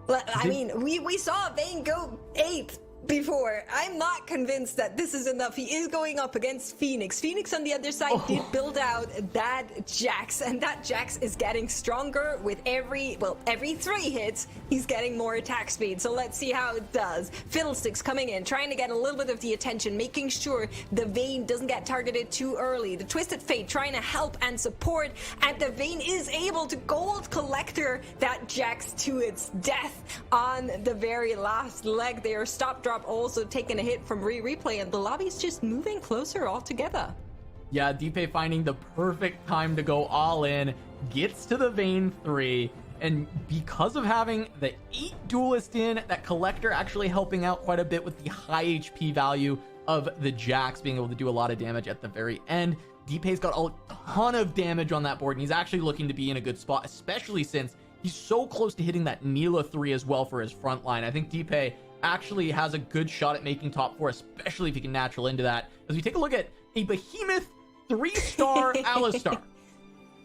Well, I mean, we saw Vayne go 8th before. I'm not convinced that this is enough. He is going up against Phoenix. Phoenix on the other side did build out that Jax, and that Jax is getting stronger with every 3 hits, he's getting more attack speed. So let's see how it does. Fiddlesticks coming in, trying to get a little bit of the attention, making sure the Vayne doesn't get targeted too early. The Twisted Fate trying to help and support, and the Vayne is able to gold collector that Jax to its death on the very last leg there. Stop drop also taking a hit from replay, and the lobby's just moving closer all together. Yeah, DP finding the perfect time to go all in, gets to the vein 3, and because of having the 8 duelist in, that collector actually helping out quite a bit with the high HP value of the Jax, being able to do a lot of damage at the very end. DP's got a ton of damage on that board, and he's actually looking to be in a good spot, especially since he's so close to hitting that Neela 3 as well for his front line. I think DP actually has a good shot at making top 4, especially if he can natural into that. As we take a look at a behemoth 3-star Alistar.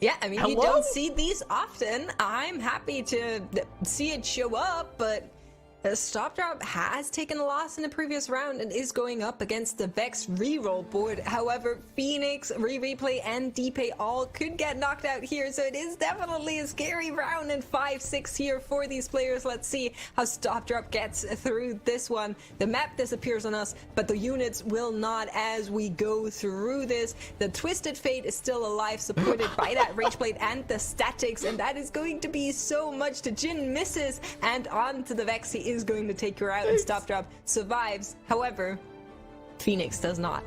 Yeah, I mean, you Hello? don't see these often. I'm happy to see it show up, but Stop Drop has taken a loss in the previous round and is going up against the Vex reroll board. However, Phoenix, Replay, and DP all could get knocked out here, so it is definitely a scary round in 5-6 here for these players. Let's see how Stop Drop gets through this one. The map disappears on us, but the units will not as we go through this. The Twisted Fate is still alive, supported by that Rageblade and the statics, and that is going to be so much. To Jin misses, and on to the Vex. He is going to take her out, and Stop Drop survives. However, Phoenix does not.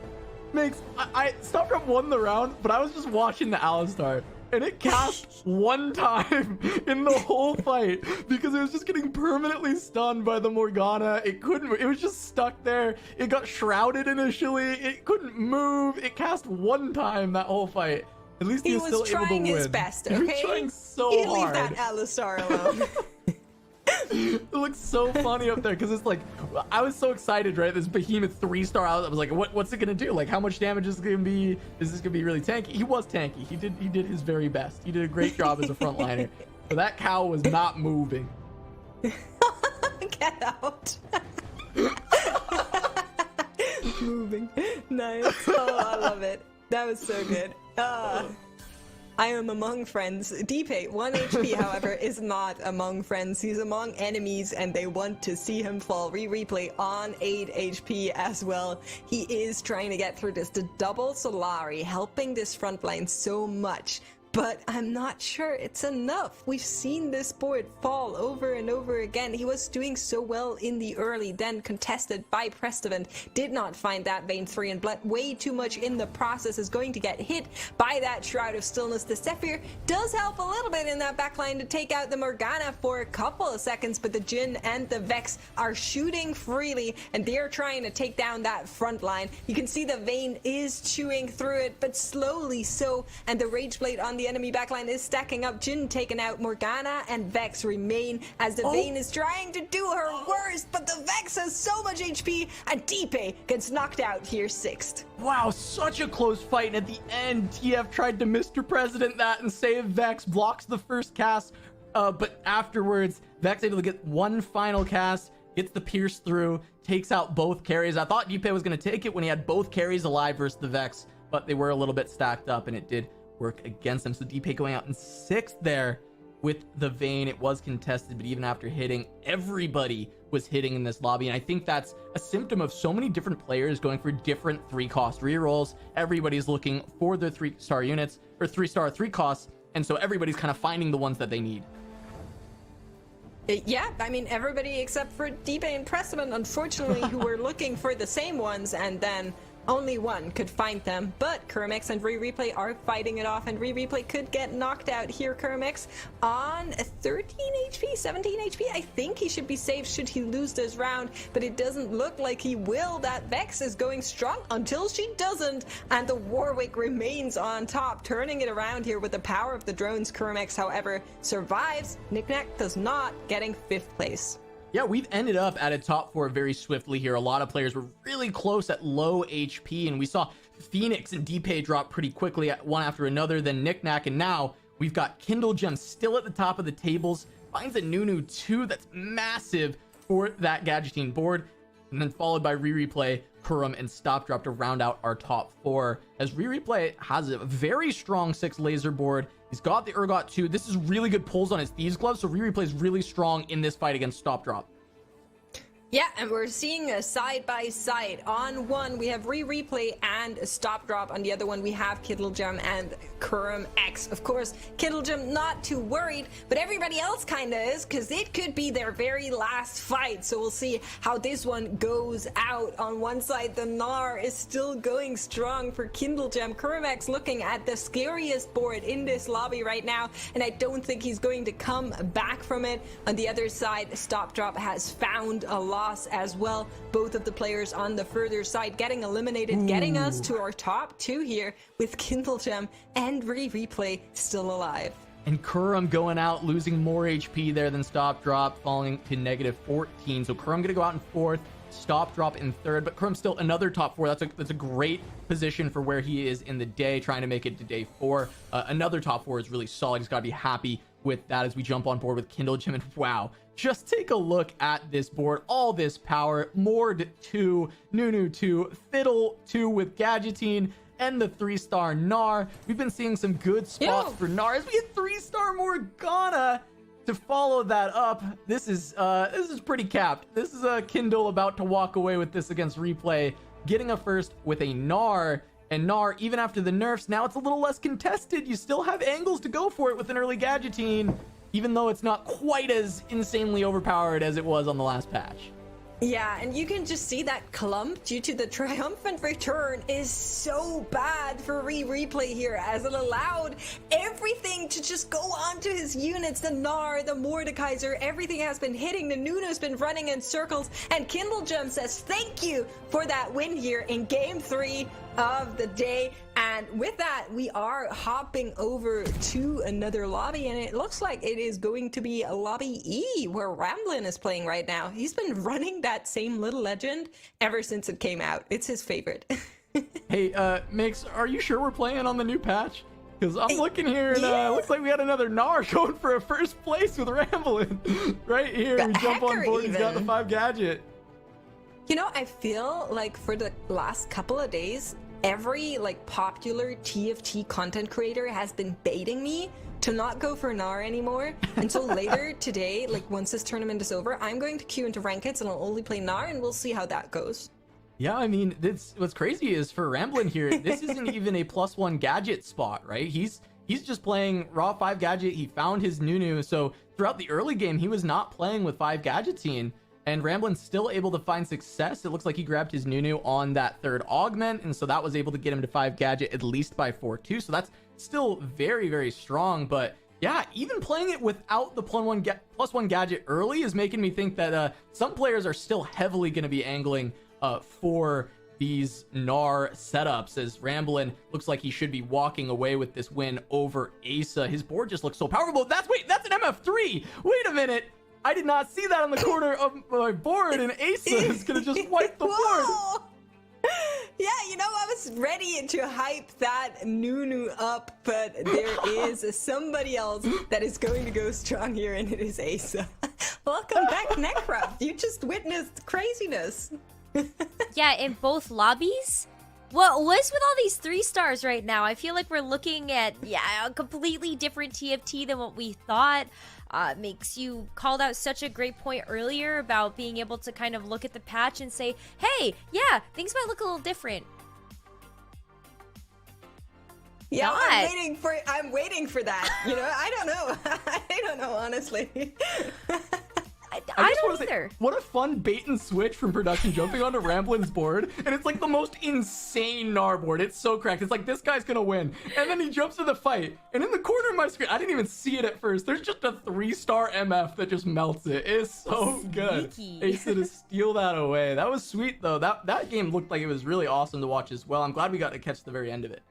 I Stop Drop won the round, but I was just watching the Alistar, and it cast one time in the whole fight because it was just getting permanently stunned by the Morgana. It was just stuck there. It got shrouded initially. It couldn't move. It cast one time that whole fight. At least he was still trying able to his win. best, He okay? was trying so You hard. leave that Alistar alone. It looks so funny up there because it's like, I was so excited, right? This behemoth 3-star out. I was like, what's it gonna do? Like, how much damage is it gonna be? Is this gonna be really tanky? He was tanky. He did his very best. He did a great job as a frontliner. But that cow was not moving. Get out. Moving. Nice. Oh, I love it. That was so good. I am among friends. DP, 1 HP, however, is not among friends. He's among enemies, and they want to see him fall. Replay on 8 HP as well. He is trying to get through this. The double Solari helping this front line so much. But I'm not sure it's enough. We've seen this board fall over and over again. He was doing so well in the early, then contested by Prestivan. Did not find that Vein 3 and bled way too much in the process. Is going to get hit by that Shroud of Stillness. The Zephyr does help a little bit in that backline to take out the Morgana for a couple of seconds, but the Jin and the Vex are shooting freely, and they're trying to take down that front line. You can see the Vein is chewing through it, but slowly so, and the Rageblade on the enemy backline is stacking up. Jin taken out. Morgana and Vex remain as the Vayne is trying to do her worst, but the Vex has so much HP, and Deepe gets knocked out here 6th. Wow, such a close fight. And at the end, TF tried to Mr. President that and save Vex, blocks the first cast, but afterwards, Vex able to get one final cast, gets the pierce through, takes out both carries. I thought Deepe was going to take it when he had both carries alive versus the Vex, but they were a little bit stacked up, and it did work against him. So DP going out in 6th there with the Vayne. It was contested, but even after hitting, everybody was hitting in this lobby, and I think that's a symptom of so many different players going for different 3-cost rerolls. Everybody's looking for their 3-star units, or 3-star 3 costs, and so everybody's kind of finding the ones that they need. Yeah, I mean, everybody except for Deep and Pressman, unfortunately, who were looking for the same ones, and then only one could find them. But Kermix and Replay are fighting it off, and Replay could get knocked out here. Kermix on 13 HP, 17 HP. I think he should be safe should he lose this round, but it doesn't look like he will. That Vex is going strong until she doesn't, and the Warwick remains on top, turning it around here with the power of the drones. Kermix, however, survives. Knickknack does not, getting 5th place. Yeah, we've ended up at a top 4 very swiftly here. A lot of players were really close at low HP, and we saw Phoenix and DPay drop pretty quickly at one after another, then Knickknack, and now we've got Kindle Gem still at the top of the tables, finds a Nunu 2 that's massive for that Gadgeting board, and then followed by Replay, Kurum, and Stop Drop to round out our top 4, as Replay has a very strong 6 laser board. He's got the Urgot 2. This is really good pulls on his Thieves Glove, so Replay is really strong in this fight against Stop Drop. Yeah, and we're seeing a side-by-side. On one, we have Replay and Stop Drop. On the other one, we have Kittlegem and Kurum X. Of course, Kittlegem not too worried, but everybody else kind of is, because it could be their very last fight. So we'll see how this one goes out. On one side, the Gnar is still going strong for Kittlegem. Kurum X looking at the scariest board in this lobby right now, and I don't think he's going to come back from it. On the other side, Stop Drop has found a loss as well. Both of the players on the further side getting eliminated, getting us to our top 2 here with Kittlegem and Replay still alive. And Kurum going out, losing more HP there than Stop Drop, falling to negative 14. So Kurum gonna go out in 4th, Stop Drop in 3rd, but Kurum still another top 4. That's a great position for where he is in the day, trying to make it to day 4. Another top 4 is really solid. He's got to be happy with that as we jump on board with Kittlegem. And wow, just take a look at this board. All this power. Mord 2, Nunu 2, Fiddle 2 with Gadgeting, and the 3-star Gnar. We've been seeing some good spots for Gnar as we get 3-star Morgana to follow that up. This is pretty capped. This is a Kindle about to walk away with this against Replay, getting a first with a Gnar. And Gnar, even after the nerfs, now it's a little less contested. You still have angles to go for it with an early Gadgeting, even though it's not quite as insanely overpowered as it was on the last patch. Yeah, and you can just see that clump due to the triumphant return is so bad for Replay here, as it allowed everything to just go onto his units. The Gnar, the Mordekaiser, everything has been hitting. The Nunu's been running in circles, and Kittlegem says thank you for that win here in game 3 of the day. And with that, we are hopping over to another lobby, and it looks like it is going to be a lobby E where Ramblin is playing right now. He's been running that same little legend ever since it came out. It's his favorite. Hey, Mix, are you sure we're playing on the new patch? Because I'm looking here, and it looks like we had another Gnar going for a first place with Ramblin. Right here, we jump on board, he's got the 5 gadget. You know, I feel like for the last couple of days, every popular TFT content creator has been baiting me to not go for Gnar anymore. And so later today, once this tournament is over, I'm going to queue into Rankeds and I'll only play Gnar, and we'll see how that goes. Yeah, I mean, what's crazy is for Ramblin here, this isn't even a +1 gadget spot, right? He's just playing raw 5 gadget. He found his Nunu, so throughout the early game, he was not playing with 5 gadgeting. And Ramblin's still able to find success. It looks like he grabbed his Nunu on that 3rd augment, and so that was able to get him to 5 gadget at least by 4-2. So that's still very, very strong. But yeah, even playing it without the +1 gadget early is making me think that some players are still heavily going to be angling for these Gnar setups, as Ramblin looks like he should be walking away with this win over Asa. His board just looks so powerful. That's an MF3. Wait a minute. I did not see that on the corner of my board, and Asa is going to just wipe the board. Yeah, you know, I was ready to hype that Nunu up, but there is somebody else that is going to go strong here, and it is Asa. Welcome back, Necruff. You just witnessed craziness. Yeah, in both lobbies? What was with all these 3-stars right now? I feel like we're looking at, a completely different TFT than what we thought. Makes you called out such a great point earlier about being able to kind of look at the patch and say, hey, yeah, things might look a little different. Yeah, I'm waiting for that. You know, I don't know. I don't know, honestly. I just don't want to say, either. what a fun bait and switch from production jumping onto Ramblin's board, and it's like the most insane Gnar board. It's so cracked. It's like, this guy's gonna win, and then he jumps to the fight, and in the corner of my screen, I didn't even see it at first. There's just a 3-star MF that just melts it. It's so good. Ace to steal that away. That was sweet though. That game looked like it was really awesome to watch as well. I'm glad we got to catch the very end of it.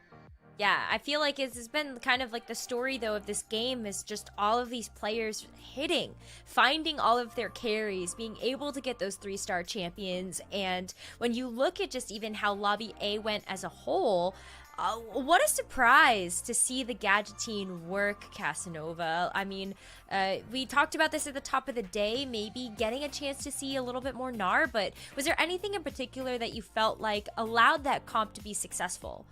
Yeah, I feel like it's been kind of like the story, though, of this game is just all of these players hitting, finding all of their carries, being able to get those 3-star champions. And when you look at just even how Lobby A went as a whole, what a surprise to see the Gadgeteen work, Casanova. I mean, we talked about this at the top of the day, maybe getting a chance to see a little bit more Gnar, but was there anything in particular that you felt like allowed that comp to be successful?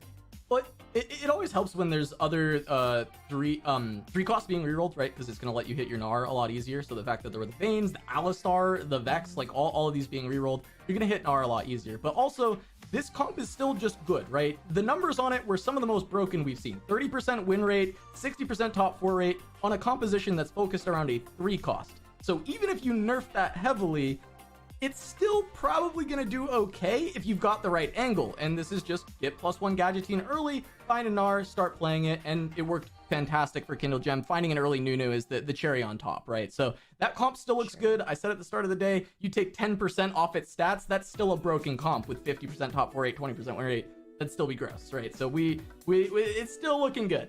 But it always helps when there's other three costs being rerolled, right? Because it's gonna let you hit your Gnar a lot easier. So the fact that there were the Veins, the Alistar, the Vex, like all of these being rerolled, you're gonna hit Gnar a lot easier. But also, this comp is still just good, right? The numbers on it were some of the most broken we've seen. 30% win rate, 60% top 4 rate on a composition that's focused around a 3 cost. So even if you nerf that heavily, it's still probably going to do okay if you've got the right angle. And this is just get +1 Gadgeteen early, find a Gnar, start playing it, and it worked fantastic for Kindle Gem. Finding an early Nunu is the cherry on top, right? So that comp still looks good. I said at the start of the day, you take 10% off its stats, that's still a broken comp with 50% top 4 rate, 20% win rate. That'd still be gross, right? So we it's still looking good.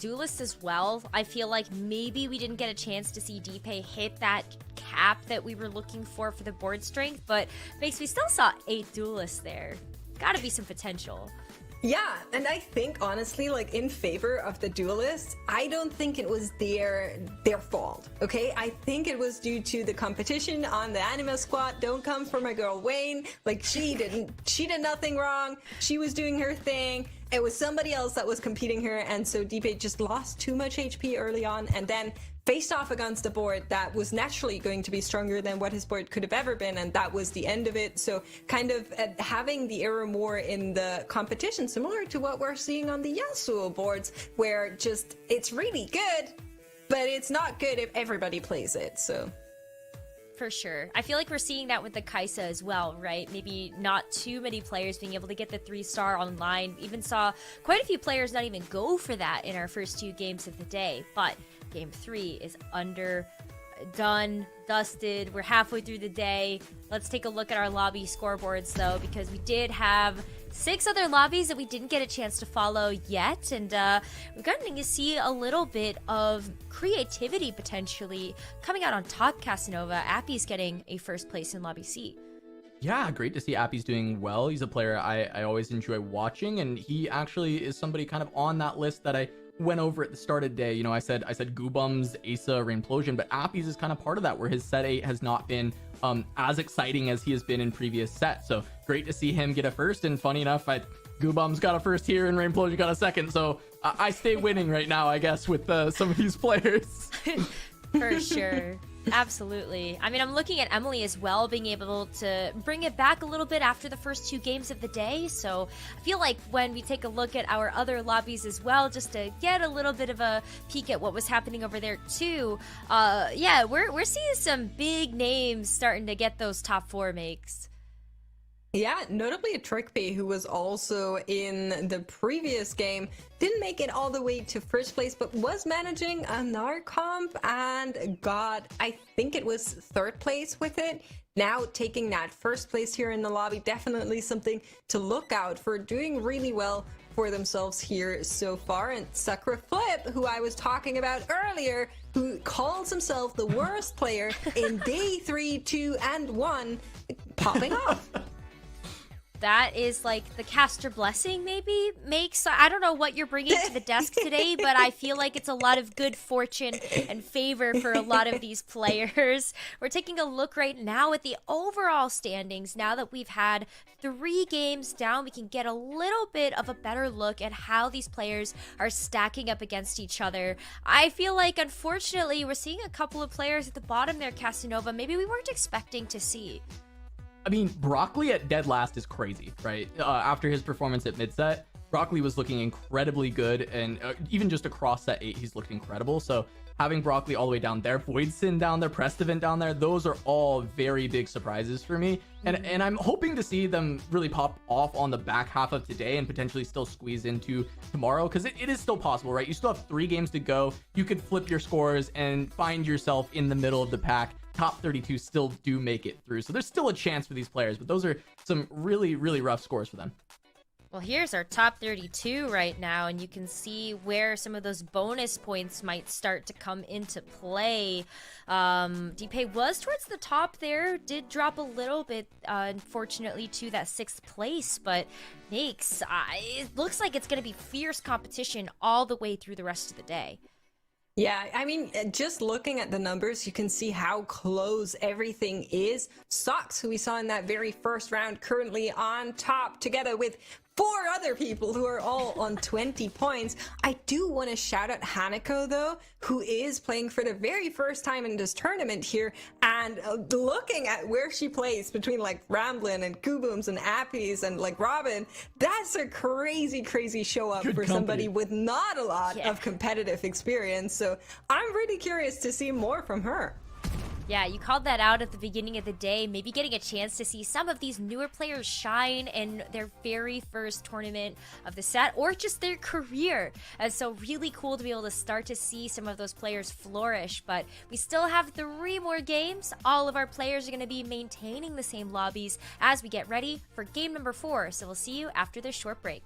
Duelist as well. I feel like maybe we didn't get a chance to see Deepay hit that cap that we were looking for the board strength, but makes we still saw 8 duelists there. Gotta be some potential. Yeah, and I think honestly, like in favor of the duelists, I don't think it was their fault. Okay, I think it was due to the competition on the Anima squad. Don't come for my girl Wayne. Like she did nothing wrong. She was doing her thing. It was somebody else that was competing her, and so Deepay just lost too much HP early on, and then faced off against a board that was naturally going to be stronger than what his board could have ever been, and that was the end of it. So kind of having the error more in the competition, similar to what we're seeing on the Yasuo boards, where just it's really good, but it's not good if everybody plays it. So For sure. I feel like we're seeing that with the Kaisa as well, right? Maybe not too many players being able to get the 3-star online. Even saw quite a few players not even go for that in our first 2 games of the day. But game 3 is done, dusted. We're halfway through the day. Let's take a look at our lobby scoreboards though, because we did have 6 other lobbies that we didn't get a chance to follow yet, and we're going to see a little bit of creativity potentially coming out on top. Casanova, Appy's getting a first place in lobby C. Yeah, great to see Appy's doing well. He's a player I always enjoy watching, and he actually is somebody kind of on that list that I went over at the start of the day. You know, I said Goobums, Asa, Rainplosion, but Appy's is kind of part of that, where his set 8 has not been as exciting as he has been in previous sets. So great to see him get a first, and funny enough, Goobums got a first here and Rainplosion got a second. So I stay winning right now, I guess, with some of these players. For sure. Absolutely. I mean, I'm looking at Emily as well, being able to bring it back a little bit after the first 2 games of the day. So I feel like when we take a look at our other lobbies as well, just to get a little bit of a peek at what was happening over there too, yeah, we're seeing some big names starting to get those top 4 makes. Yeah, notably a Trickpay, who was also in the previous game, didn't make it all the way to first place, but was managing a Gnar comp and got, I think it was 3rd place with it. Now taking that first place here in the lobby, definitely something to look out for, doing really well for themselves here so far. And Sakura Flip, who I was talking about earlier, who calls himself the worst player in day 3, 2, and 1, popping off. That is like the caster blessing maybe makes, I don't know what you're bringing to the desk today, but I feel like it's a lot of good fortune and favor for a lot of these players. We're taking a look right now at the overall standings. Now that we've had 3 games down, we can get a little bit of a better look at how these players are stacking up against each other. I feel like, unfortunately, we're seeing a couple of players at the bottom there, Casanova, maybe we weren't expecting to see. I mean, Broccoli at dead last is crazy, right? After his performance at mid-set, Broccoli was looking incredibly good, and even just across set 8, he's looked incredible. So having Broccoli all the way down there, Voidson down there, Prestivant down there, those are all very big surprises for me. And I'm hoping to see them really pop off on the back half of today and potentially still squeeze into tomorrow, because it is still possible, right? You still have 3 games to go. You could flip your scores and find yourself in the middle of the pack. Top 32 still do make it through. So there's still a chance for these players, but those are some really, really rough scores for them. Well, here's our top 32 right now, and you can see where some of those bonus points might start to come into play. DP was towards the top there, did drop a little bit, unfortunately, to that 6th place, but Nakes, it looks like it's going to be fierce competition all the way through the rest of the day. Yeah, I mean, just looking at the numbers, you can see how close everything is. Sox, who we saw in that very first round, currently on top together with 4 other people who are all on 20 points. I do want to shout out Hanako, though, who is playing for the very first time in this tournament here, and looking at where she plays between like Ramblin' and Goobooms and Appies and like Robin, that's a crazy, crazy show up for somebody with not a lot of competitive experience. So I'm really curious to see more from her. Yeah, you called that out at the beginning of the day, maybe getting a chance to see some of these newer players shine in their very first tournament of the set, or just their career. And so really cool to be able to start to see some of those players flourish. But we still have 3 more games. All of our players are going to be maintaining the same lobbies as we get ready for game number 4. So we'll see you after this short break.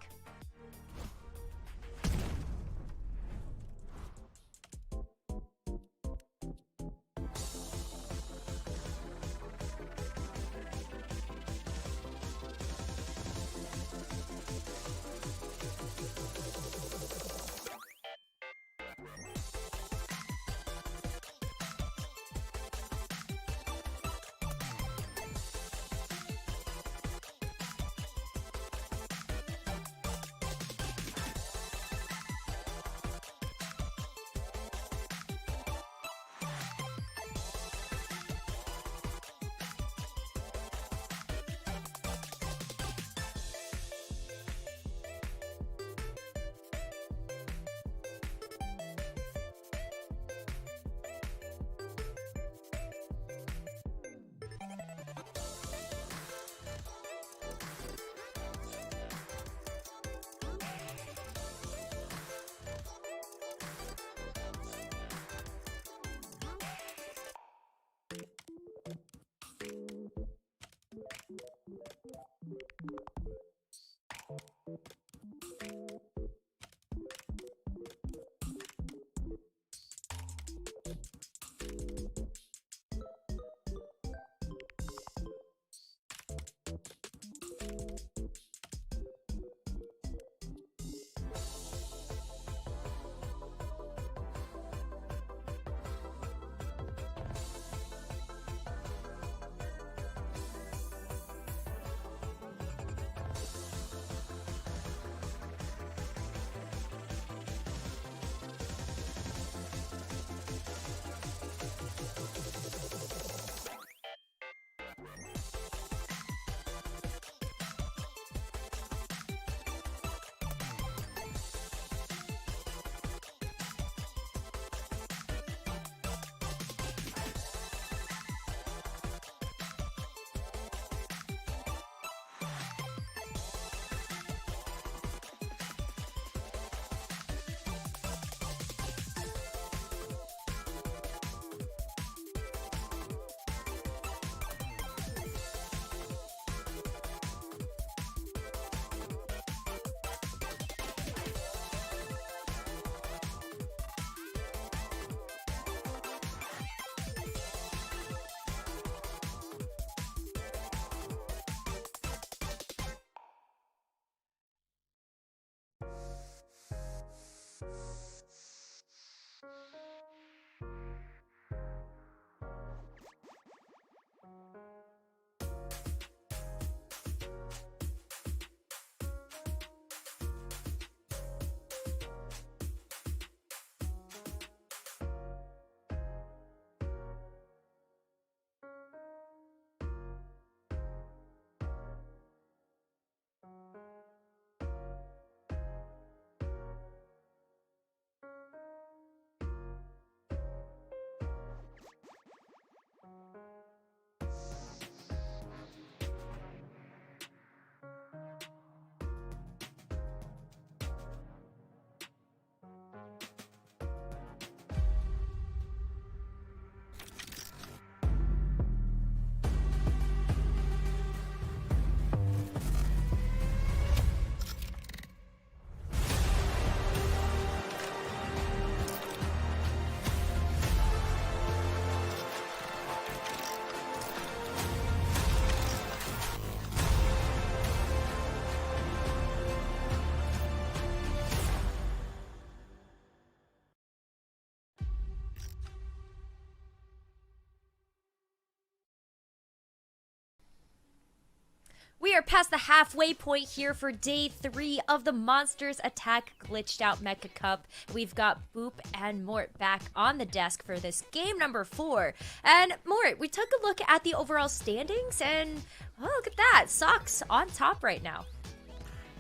We are past the halfway point here for day 3 of the Monsters Attack Glitched Out Mecha Cup. We've got Boop and Mort back on the desk for this game number 4. And Mort, we took a look at the overall standings and look at that. Socks on top right now.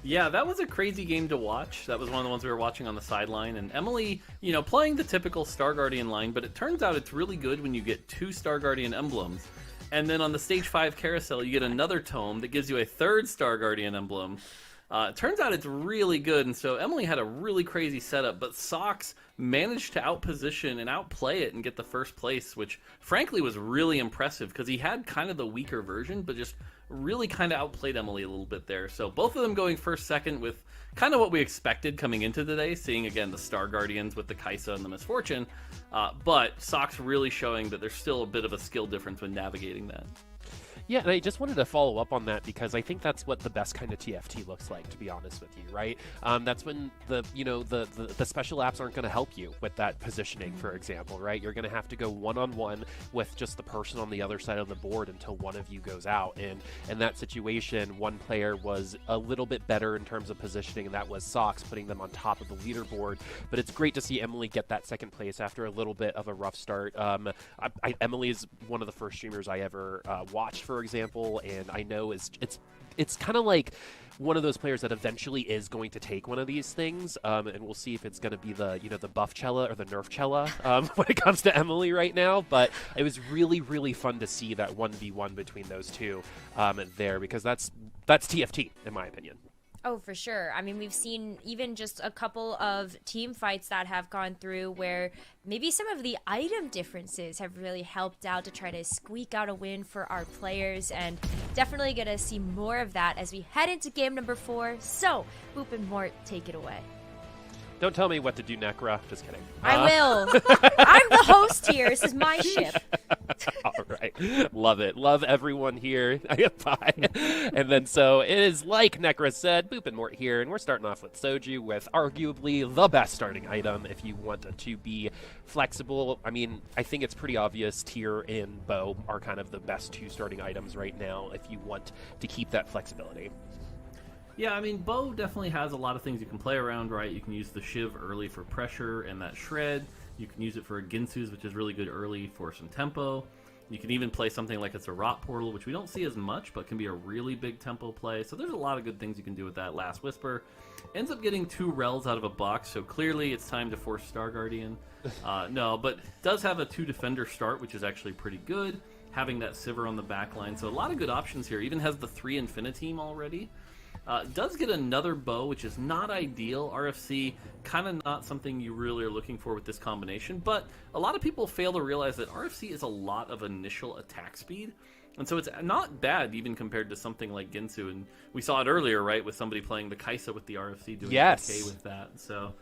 Yeah, that was a crazy game to watch. That was one of the ones we were watching on the sideline. And Emily, you know, playing the typical Star Guardian line, but it turns out it's really good when you get 2 Star Guardian emblems. And then on the Stage 5 carousel, you get another tome that gives you a 3rd Star Guardian emblem. It turns out it's really good, and so Emily had a really crazy setup, but Socks managed to outposition and outplay it and get the first place, which frankly was really impressive because he had kind of the weaker version, but just really kind of outplayed Emily a little bit there. So both of them going first, second with kind of what we expected coming into today, seeing again the Star Guardians with the Kaisa and the Misfortune, but Socks really showing that there's still a bit of a skill difference when navigating that. Yeah, and I just wanted to follow up on that because I think that's what the best kind of TFT looks like, to be honest with you, right? That's when the special apps aren't going to help you with that positioning, for example, right? You're going to have to go one-on-one with just the person on the other side of the board until one of you goes out. And in that situation, one player was a little bit better in terms of positioning, and that was Socks, putting them on top of the leaderboard. But it's great to see Emily get that second place after a little bit of a rough start. Emily is one of the first streamers I ever watched, for example, and I know it's kind of like one of those players that eventually is going to take one of these things, and we'll see if it's going to be the the buff Chella or the nerf Chella when it comes to Emily right now. But it was really fun to see that 1v1 between those two there, because that's TFT in my opinion. Oh, for sure. I mean, we've seen even just a couple of team fights that have gone through where maybe some of the item differences have really helped out to try to squeak out a win for our players, and definitely going to see more of that as we head into game number 4. So, Boop and Mort, take it away. Don't tell me what to do, Necra. Just kidding. I will. I'm the host here. This is my ship. All right. Love it. Love everyone here. Bye. And then so it is like Necra said, Boop and Mort here, and we're starting off with Soju with arguably the best starting item if you want to be flexible. I mean, I think it's pretty obvious Tyr and Bow are kind of the best 2 starting items right now if you want to keep that flexibility. Yeah, I mean, Bow definitely has a lot of things you can play around, right? You can use the Shiv early for pressure and that shred. You can use it for Ginsu's, which is really good early for some tempo. You can even play something like it's a Rot Portal, which we don't see as much, but can be a really big tempo play. So there's a lot of good things you can do with that. Last Whisper ends up getting 2 Rels out of a box, so clearly it's time to force Star Guardian. No, but does have a 2 Defender start, which is actually pretty good. Having that Sivir on the back line, so a lot of good options here. Even has the 3 Infiniteam already. Does get another Bow, which is not ideal. RFC, kind of not something you really are looking for with this combination, but a lot of people fail to realize that RFC is a lot of initial attack speed, and so it's not bad even compared to something like Ginsu, and we saw it earlier, right, with somebody playing the Kaisa with the RFC doing okay with that, so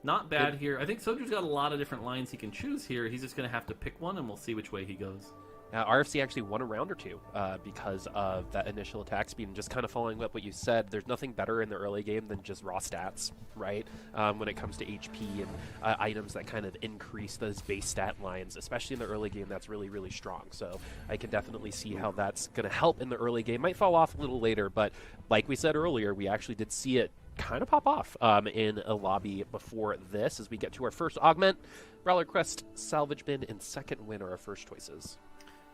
not bad here. I think Soju's got a lot of different lines he can choose here. He's just going to have to pick one, and we'll see which way he goes. RFC actually won a round or 2 because of that initial attack speed, and just kind of following up what you said, there's nothing better in the early game than just raw stats, right? When it comes to HP and items that kind of increase those base stat lines, especially in the early game, that's really strong. So I can definitely see how that's going to help in the early game. Might fall off a little later, but like we said earlier, we actually did see it kind of pop off in a lobby before this as we get to our first augment. Brawler Crest, Salvage Bin, and second win are our first choices.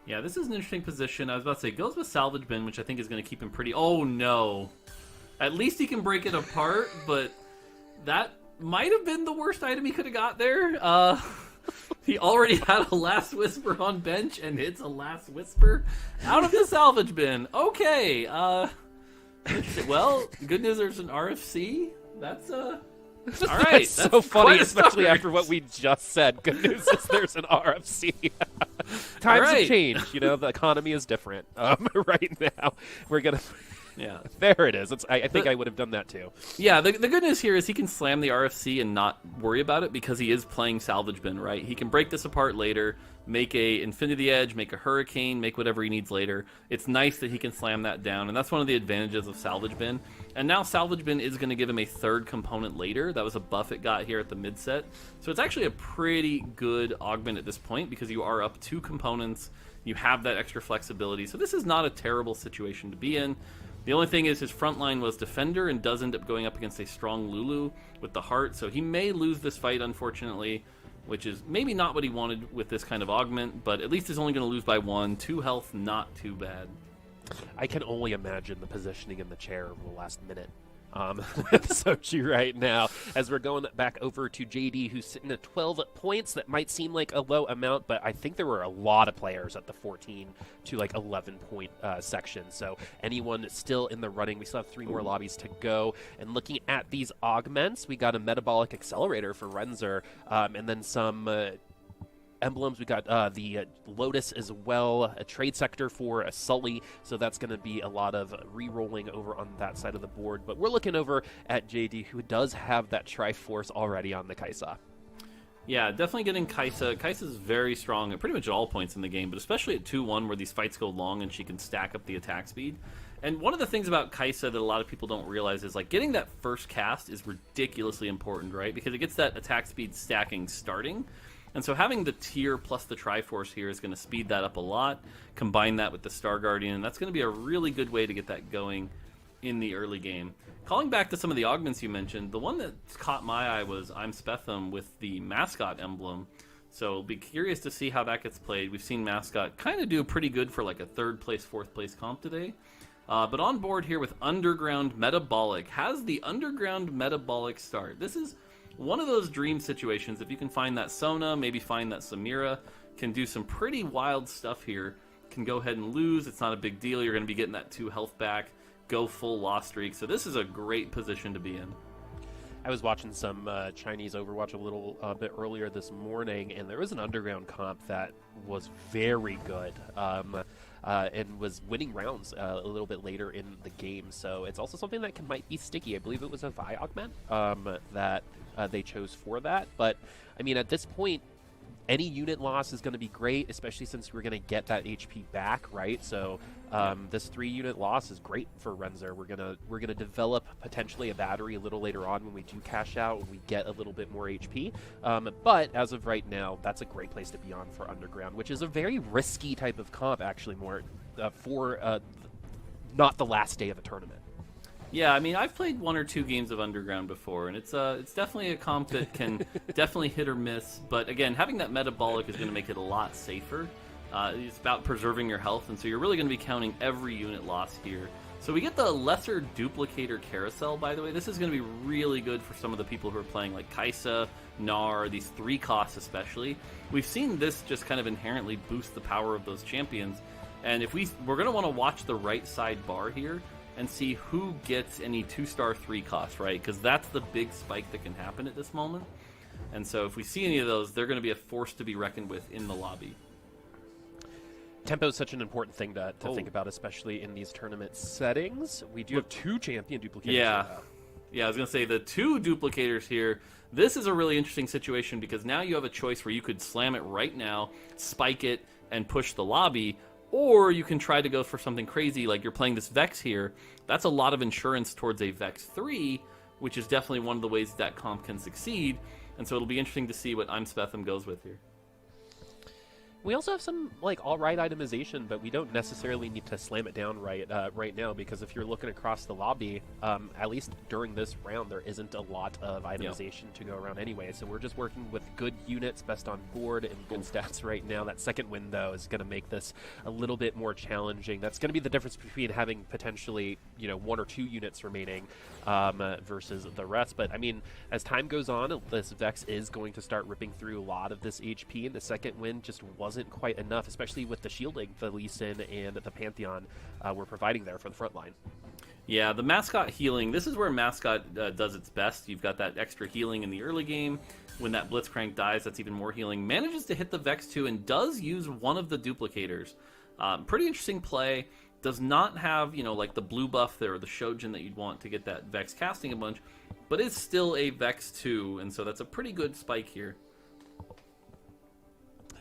Yeah, this is an interesting position. I was about to say, goes with Salvage Bin, which I think is going to keep him pretty... Oh, no. At least he can break it apart, but that might have been the worst item he could have got there. He already had a Last Whisper on bench, and hits a Last Whisper out of the Salvage Bin. Okay. Interesting. Well, good news there's an RFC. That's... All right, that's so funny, especially after what we just said. Good news is there's an RFC. Times have changed. The economy is different right now. We're going to... Yeah, there it is. I think I would have done that too. Yeah, the good news here is he can slam the RFC and not worry about it because he is playing Salvage Bin, right? He can break this apart later, make a Infinity Edge, make a Hurricane, make whatever he needs later. It's nice that he can slam that down, and that's one of the advantages of Salvage Bin. And now Salvage Bin is going to give him a 3rd component later. That was a buff it got here at the mid-set. So it's actually a pretty good augment at this point because you are up 2 components. You have that extra flexibility. So this is not a terrible situation to be in. The only thing is his front line was defender and does end up going up against a strong Lulu with the heart, so he may lose this fight, unfortunately, which is maybe not what he wanted with this kind of augment, but at least he's only going to lose by 1. 2 health, not too bad. I can only imagine the positioning in the chair over the last minute. Sochi right now, as we're going back over to JD, who's sitting at 12 points. That might seem like a low amount, but I think there were a lot of players at the 14 to like 11 point section. So anyone still in the running, we still have 3 more lobbies to go. And looking at these augments, we got a metabolic accelerator for Renzer, and then some emblems. We got the Lotus as well, a trade sector for a Sully, so that's going to be a lot of re-rolling over on that side of the board. But we're looking over at JD, who does have that Triforce already on the Kaisa. Yeah, definitely getting Kaisa. Kaisa's very strong at pretty much all points in the game, but especially at 2-1 where these fights go long and she can stack up the attack speed. And one of the things about Kaisa that a lot of people don't realize is like getting that first cast is ridiculously important, right? Because it gets that attack speed stacking starting. And so having the tier plus the Triforce here is going to speed that up a lot. Combine that with the Star Guardian, that's going to be a really good way to get that going in the early game. Calling back to some of the augments you mentioned, the one that caught my eye was I'm Spetham with the mascot emblem. So be curious to see how that gets played. We've seen mascot kind of do pretty good for like a 3rd place, 4th place comp today. But on board here with Underground Metabolic, has the Underground Metabolic start. This is one of those dream situations. If you can find that Sona, maybe find that Samira, can do some pretty wild stuff here. Can go ahead and lose. It's not a big deal. You're going to be getting that 2 health back. Go full loss streak. So this is a great position to be in. I was watching some Chinese Overwatch a little bit earlier this morning, and there was an underground comp that was very good. And was winning rounds a little bit later in the game. So it's also something that might be sticky. I believe it was a Vi augment that they chose for that. But, I mean, at this point, any unit loss is going to be great, especially since we're going to get that HP back, right? So this 3-unit loss is great for Renzer. We're gonna develop potentially a battery a little later on when we do cash out, when we get a little bit more HP. But as of right now, that's a great place to be on for Underground, which is a very risky type of comp, actually, more for not the last day of a tournament. Yeah, I mean, I've played 1 or 2 games of Underground before, and it's definitely a comp that can definitely hit or miss. But again, having that metabolic is going to make it a lot safer. It's about preserving your health, and so you're really going to be counting every unit loss here. So we get the lesser duplicator carousel, by the way. This is going to be really good for some of the people who are playing like Kaisa, Gnar, these 3 costs especially. We've seen this just kind of inherently boost the power of those champions. And if we're going to want to watch the right side bar here and see who gets any 2-star 3 costs, right? Because that's the big spike that can happen at this moment. And so if we see any of those, they're going to be a force to be reckoned with in the lobby. Tempo is such an important thing to think about, especially in these tournament settings. We do have 2 champion duplicators. Yeah, I was going to say the 2 duplicators here. This is a really interesting situation because now you have a choice where you could slam it right now, spike it, and push the lobby, or you can try to go for something crazy like you're playing this Vex here. That's a lot of insurance towards a Vex 3, which is definitely one of the ways that comp can succeed. And so it'll be interesting to see what I'm Spetham goes with here. We also have some like all-right itemization, but we don't necessarily need to slam it down right now, because if you're looking across the lobby, at least during this round, there isn't a lot of itemization to go around anyway. So we're just working with good units, best on board, and good stats right now. That second window is going to make this a little bit more challenging. That's going to be the difference between having potentially 1 or 2 units remaining versus the rest. But I mean, as time goes on, this Vex is going to start ripping through a lot of this HP, and the second win just wasn't quite enough, especially with the shielding the Lee Sin and the Pantheon were providing there for the front line. Yeah, the Mascot healing, this is where Mascot does its best. You've got that extra healing in the early game. When that Blitzcrank dies, that's even more healing. Manages to hit the Vex 2 and does use one of the duplicators. Pretty interesting play. Does not have, like the blue buff there or the Shojin that you'd want to get that Vex casting a bunch, but is still a Vex 2, and so that's a pretty good spike here.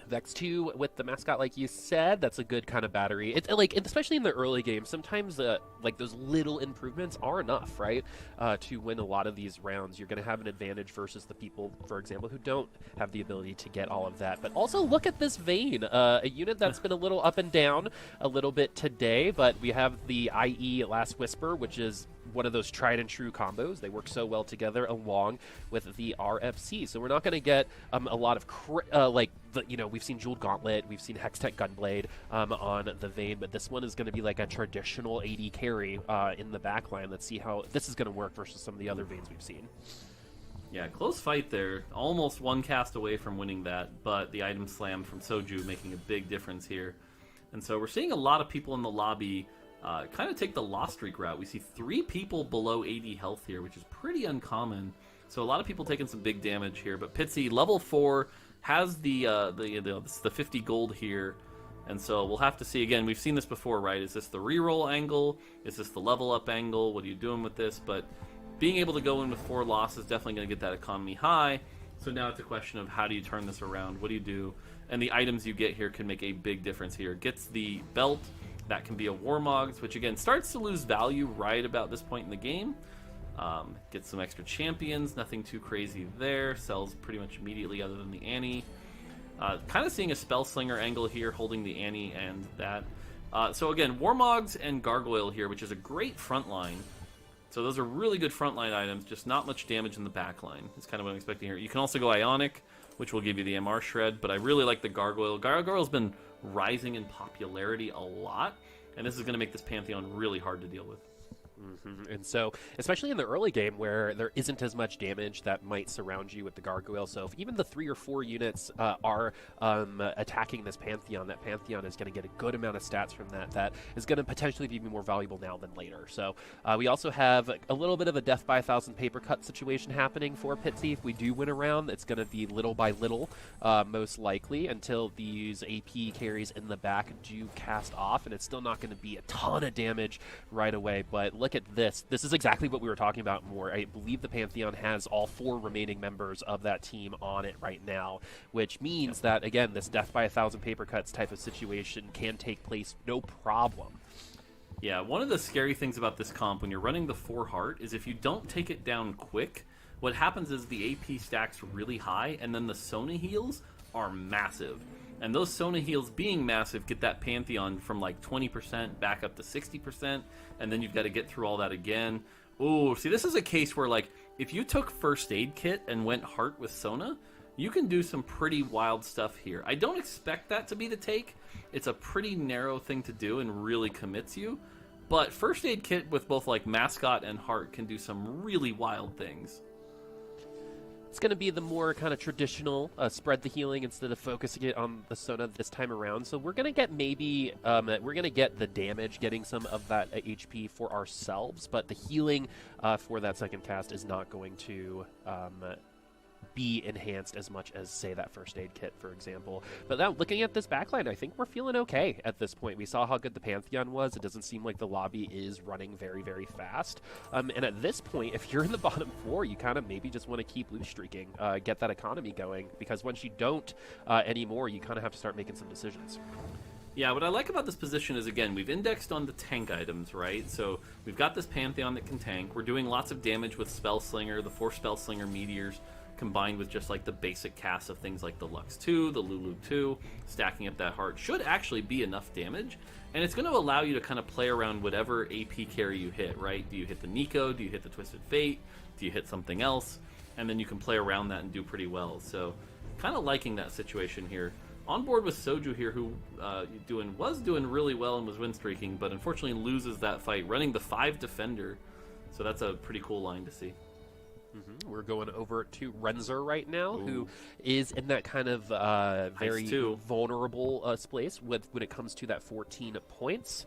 Vex 2 with the mascot, like you said, that's a good kind of battery. It's like, especially in the early game, sometimes like those little improvements are enough, right? To win a lot of these rounds. You're going to have an advantage versus the people, for example, who don't have the ability to get all of that. But also look at this Vayne, a unit that's been a little up and down a little bit today, but we have the IE Last Whisper, which is one of those tried and true combos. They work so well together along with the RFC. So we're not going to get a lot of we've seen Jeweled Gauntlet, we've seen Hextech Gunblade on the Vayne, but this one is going to be like a traditional AD carry in the backline. Let's see how this is going to work versus some of the other Vaynes we've seen. Yeah, close fight there. Almost one cast away from winning that, but the item slam from Soju making a big difference here. And so we're seeing a lot of people in the lobby kind of take the lost streak route. We see 3 people below 80 health here, which is pretty uncommon. So a lot of people taking some big damage here. But Pitsy, level 4, has the 50 gold here. And so we'll have to see. Again, we've seen this before, right? Is this the reroll angle? Is this the level up angle? What are you doing with this? But being able to go in with 4 losses is definitely going to get that economy high. So now it's a question of how do you turn this around? What do you do? And the items you get here can make a big difference here. Gets the belt. That can be a Warmogs, which again starts to lose value right about this point in the game. Gets some extra champions, nothing too crazy there. Sells pretty much immediately other than the Annie. Kind of seeing a Spellslinger angle here, holding the Annie and that. So again, Warmogs and Gargoyle here, which is a great front line. So those are really good frontline items, just not much damage in the back line. That's kind of what I'm expecting here. You can also go Ionic, which will give you the MR Shred, but I really like the Gargoyle. Gargoyle's been rising in popularity a lot, and this is going to make this Pantheon really hard to deal with. And so, especially in the early game where there isn't as much damage that might surround you with the Gargoyle, so if even the 3 or 4 units are attacking this Pantheon, that Pantheon is going to get a good amount of stats from that. That is going to potentially be more valuable now than later. So we also have a little bit of a death by 1,000 paper cut situation happening for Pitsy. If we do win a round, it's going to be little by little, most likely, until these AP carries in the back do cast off, and it's still not going to be a ton of damage right away, but look at this. This is exactly what we were talking about more. I believe the Pantheon has all 4 remaining members of that team on it right now, which means that, again, this death by 1,000 paper cuts type of situation can take place no problem. Yeah, one of the scary things about this comp when you're running the 4 heart is if you don't take it down quick, what happens is the AP stacks really high, and then the Sona heals are massive. And those Sona heals being massive get that Pantheon from like 20% back up to 60%, and then you've got to get through all that again. Oh, see, this is a case where, like, if you took First Aid Kit and went Heart with Sona, you can do some pretty wild stuff here. I don't expect that to be the take. It's a pretty narrow thing to do and really commits you. But First Aid Kit with both, like, Mascot and Heart can do some really wild things. It's going to be the more kind of traditional spread the healing instead of focusing it on the Sona this time around. So we're going to get maybe, we're going to get the damage, getting some of that HP for ourselves, but the healing for that second cast is not going to be enhanced as much as, say, that First Aid Kit, for example. But now, looking at this backline, I think we're feeling okay at this point. We saw how good the Pantheon was. It doesn't seem like the lobby is running very, very fast. And at this point, if you're in the bottom 4, you kind of maybe just want to keep loose streaking, get that economy going, because once you don't anymore, you kind of have to start making some decisions. Yeah, what I like about this position is, again, we've indexed on the tank items, right? So we've got this Pantheon that can tank. We're doing lots of damage with Spellslinger, the 4 Spellslinger Meteors, combined with just like the basic cast of things like the Lux 2, the Lulu 2, stacking up that heart should actually be enough damage. And it's going to allow you to kind of play around whatever AP carry you hit, right? Do you hit the Nico? Do you hit the Twisted Fate? Do you hit something else? And then you can play around that and do pretty well. So kind of liking that situation here. On board with Soju here, who was doing really well and was win streaking, but unfortunately loses that fight, running the 5 Defender. So that's a pretty cool line to see. We're going over to Renzer right now, who is in that kind of very vulnerable place when it comes to that 14 points.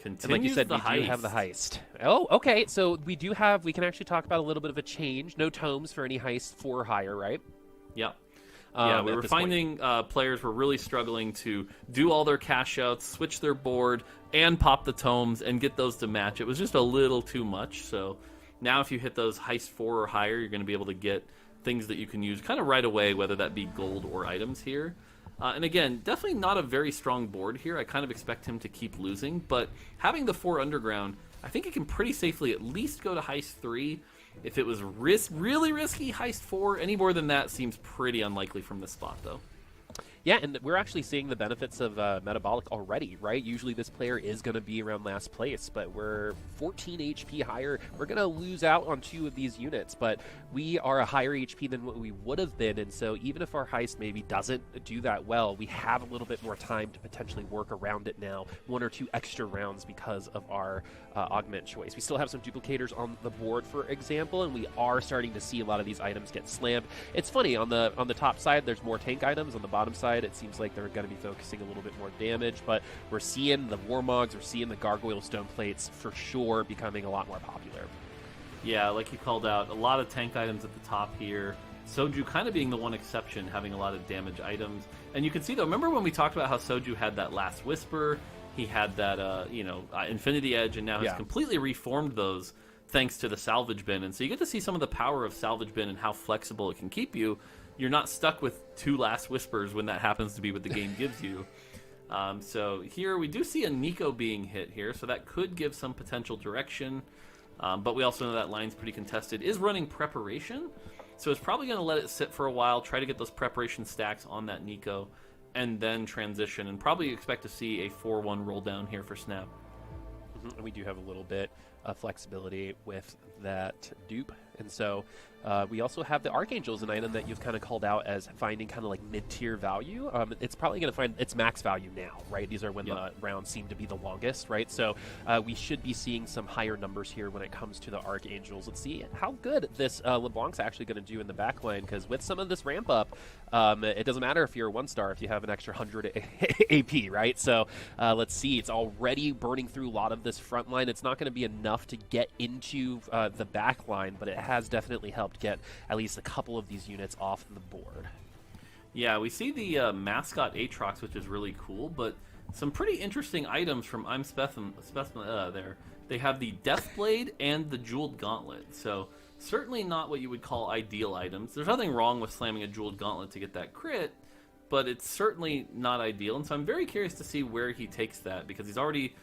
And like you said, we do have the heist. Oh, okay. So we can actually talk about a little bit of a change. No tomes for any heist 4 or higher, right? Yeah. Yeah, we were finding players were really struggling to do all their cash outs, switch their board, and pop the tomes and get those to match. It was just a little too much, so now if you hit those heist 4 or higher, you're going to be able to get things that you can use kind of right away, whether that be gold or items here. And again, definitely not a very strong board here. I kind of expect him to keep losing, but having the 4 underground, I think he can pretty safely at least go to heist 3. If it was really risky, heist 4, any more than that seems pretty unlikely from this spot, though. Yeah, and we're actually seeing the benefits of Metabolic already, right? Usually this player is going to be around last place, but we're 14 HP higher. We're going to lose out on 2 of these units, but we are a higher HP than what we would have been, and so even if our heist maybe doesn't do that well, we have a little bit more time to potentially work around it now, 1 or 2 extra rounds because of our augment choice. We still have some duplicators on the board, for example, and we are starting to see a lot of these items get slammed. It's funny, on the top side, there's more tank items. On the bottom side, it seems like they're going to be focusing a little bit more damage, but we're seeing the Warmogs, we're seeing the Gargoyle Stone Plates for sure becoming a lot more popular. Yeah, like you called out, a lot of tank items at the top here. Soju kind of being the one exception, having a lot of damage items. And you can see, though, remember when we talked about how Soju had that Last Whisper, he had that, Infinity Edge, and now has completely reformed those thanks to the Salvage Bin. And so you get to see some of the power of Salvage Bin and how flexible it can keep you. You're not stuck with 2 Last Whispers when that happens to be what the game gives you. So here we do see a Nico being hit here, so that could give some potential direction. But we also know that line's pretty contested. Is running Preparation, so it's probably going to let it sit for a while, try to get those preparation stacks on that Nico, and then transition, and probably expect to see a 4-1 roll down here for Snap. And we do have a little bit of flexibility with that dupe, and so we also have the Archangels, an item that you've kind of called out as finding kind of like mid-tier value. It's probably going to find its max value now, right? These are when the rounds seem to be the longest, right? So we should be seeing some higher numbers here when it comes to the Archangels. Let's see how good this LeBlanc's actually going to do in the backline, because with some of this ramp up, it doesn't matter if you're a 1-star if you have an extra 100 AP, right? So let's see. It's already burning through a lot of this front line. It's not going to be enough to get into the back line, but it has definitely helped get at least a couple of these units off the board. Yeah, we see the mascot Aatrox, which is really cool, but some pretty interesting items from I'm Specimen there. They have the Deathblade and the Jeweled Gauntlet, so certainly not what you would call ideal items. There's nothing wrong with slamming a Jeweled Gauntlet to get that crit, but it's certainly not ideal, and so I'm very curious to see where he takes that, because he's already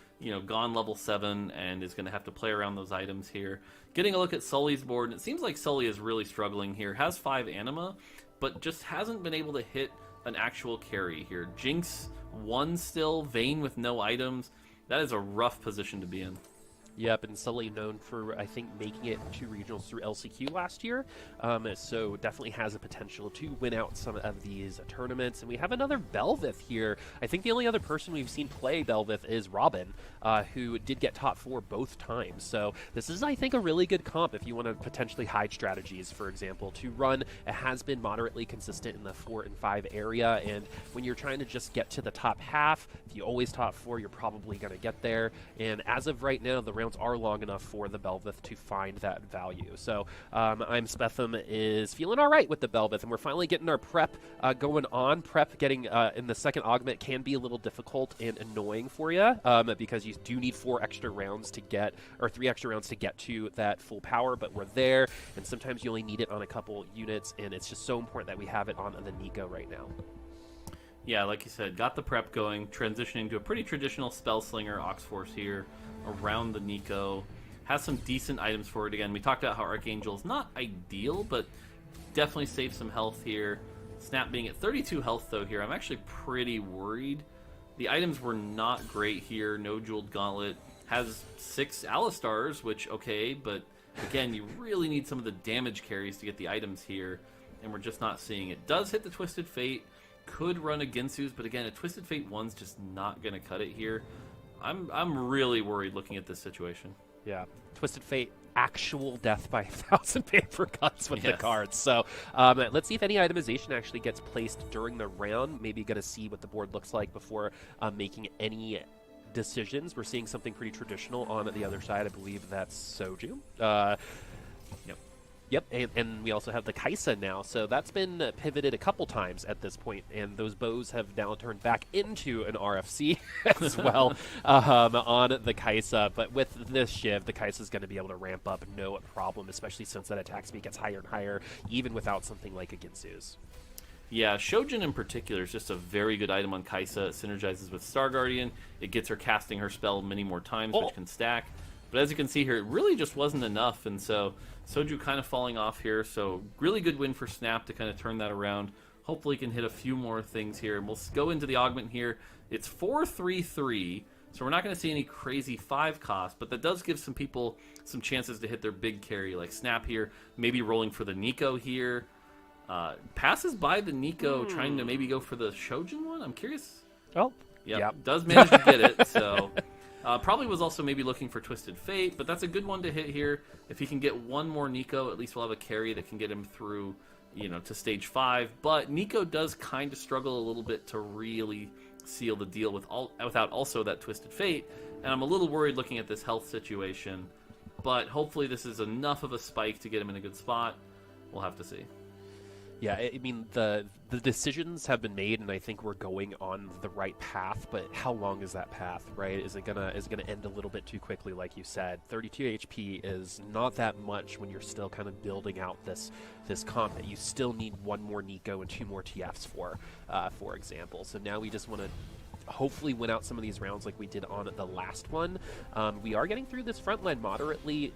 gone level 7 and is going to have to play around those items here. Getting a look at Sully's board, and it seems like Sully is really struggling here. Has 5 anima, but just hasn't been able to hit an actual carry here. Jinx 1 still, Vayne with no items. That is a rough position to be in. Yep, and Sully known for, I think, making it to regionals through LCQ last year, so definitely has a potential to win out some of these tournaments. And we have another Belveth here. I think the only other person we've seen play Belveth is Robin, who did get top 4 both times. So this is, I think, a really good comp if you want to potentially hide strategies, for example, to run. It has been moderately consistent in the 4 and 5 area, and when you're trying to just get to the top half, if you always top 4, you're probably going to get there. And as of right now, the rounds are long enough for the Belveth to find that value. So I'm Spetham is feeling all right with the Belveth, and we're finally getting our prep going on. Prep getting in the second augment can be a little difficult and annoying for you because you do need 4 extra rounds to get, or 3 extra rounds to get to that full power, but we're there, and sometimes you only need it on a couple units, and it's just so important that we have it on the Nico right now. Yeah, like you said, got the prep going, transitioning to a pretty traditional Spellslinger Oxforce here around the Nico. Has some decent items for it. Again, we talked about how Archangel is not ideal, but definitely saves some health here. Snap being at 32 health, though, here. I'm actually pretty worried. The items were not great here. No Jeweled Gauntlet. Has 6 Alistars, which, okay, but again, you really need some of the damage carries to get the items here, and we're just not seeing it. Does hit the Twisted Fate. Could run a Ginsu's, but again, a Twisted Fate 1's just not going to cut it here. I'm really worried looking at this situation. Yeah, Twisted Fate, actual death by 1,000 paper cuts with the cards. So let's see if any itemization actually gets placed during the round. Maybe going to see what the board looks like before making any decisions. We're seeing something pretty traditional on the other side. I believe that's Soju. Yep, and we also have the Kaisa now, so that's been pivoted a couple times at this point, and those bows have now turned back into an RFC as well on the Kaisa. But with this Shiv, the Kaisa is going to be able to ramp up no problem, especially since that attack speed gets higher and higher, even without something like a Ginsu's. Yeah, Shojin in particular is just a very good item on Kai'Sa. It synergizes with Star Guardian. It gets her casting her spell many more times, which can stack. But as you can see here, it really just wasn't enough, and so Soju kind of falling off here. So really good win for Snap to kind of turn that around. Hopefully can hit a few more things here. And we'll go into the augment here. It's 4-3-3, so we're not going to see any crazy 5 cost, but that does give some people some chances to hit their big carry, like Snap here, maybe rolling for the Nico here. Passes by the Nico, trying to maybe go for the Shojin one. I'm curious. Oh, yeah, does manage to get it. So probably was also maybe looking for Twisted Fate, but that's a good one to hit here. If he can get one more Nico, at least we'll have a carry that can get him through, to stage 5. But Nico does kind of struggle a little bit to really seal the deal without also that Twisted Fate. And I'm a little worried looking at this health situation. But hopefully this is enough of a spike to get him in a good spot. We'll have to see. Yeah, I mean, the decisions have been made, and I think we're going on the right path, but how long is that path, right? Is it gonna end a little bit too quickly, like you said? 32 HP is not that much when you're still kind of building out this comp that you still need one more Nico and 2 more TFs for example. So now we just want to hopefully win out some of these rounds like we did on the last one. We are getting through this front line moderately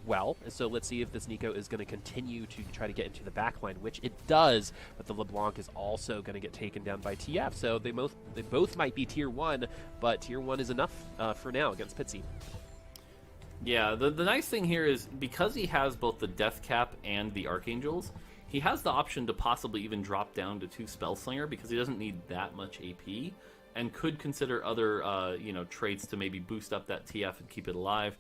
well, so let's see if this Nico is going to continue to try to get into the back line, which it does, but the LeBlanc is also going to get taken down by TF, so they both might be tier 1, but tier 1 is enough for now against Pitsy. Yeah, the nice thing here is because he has both the Death Cap and the Archangels, he has the option to possibly even drop down to 2 Spellslinger because he doesn't need that much AP, and could consider other traits to maybe boost up that TF and keep it alive.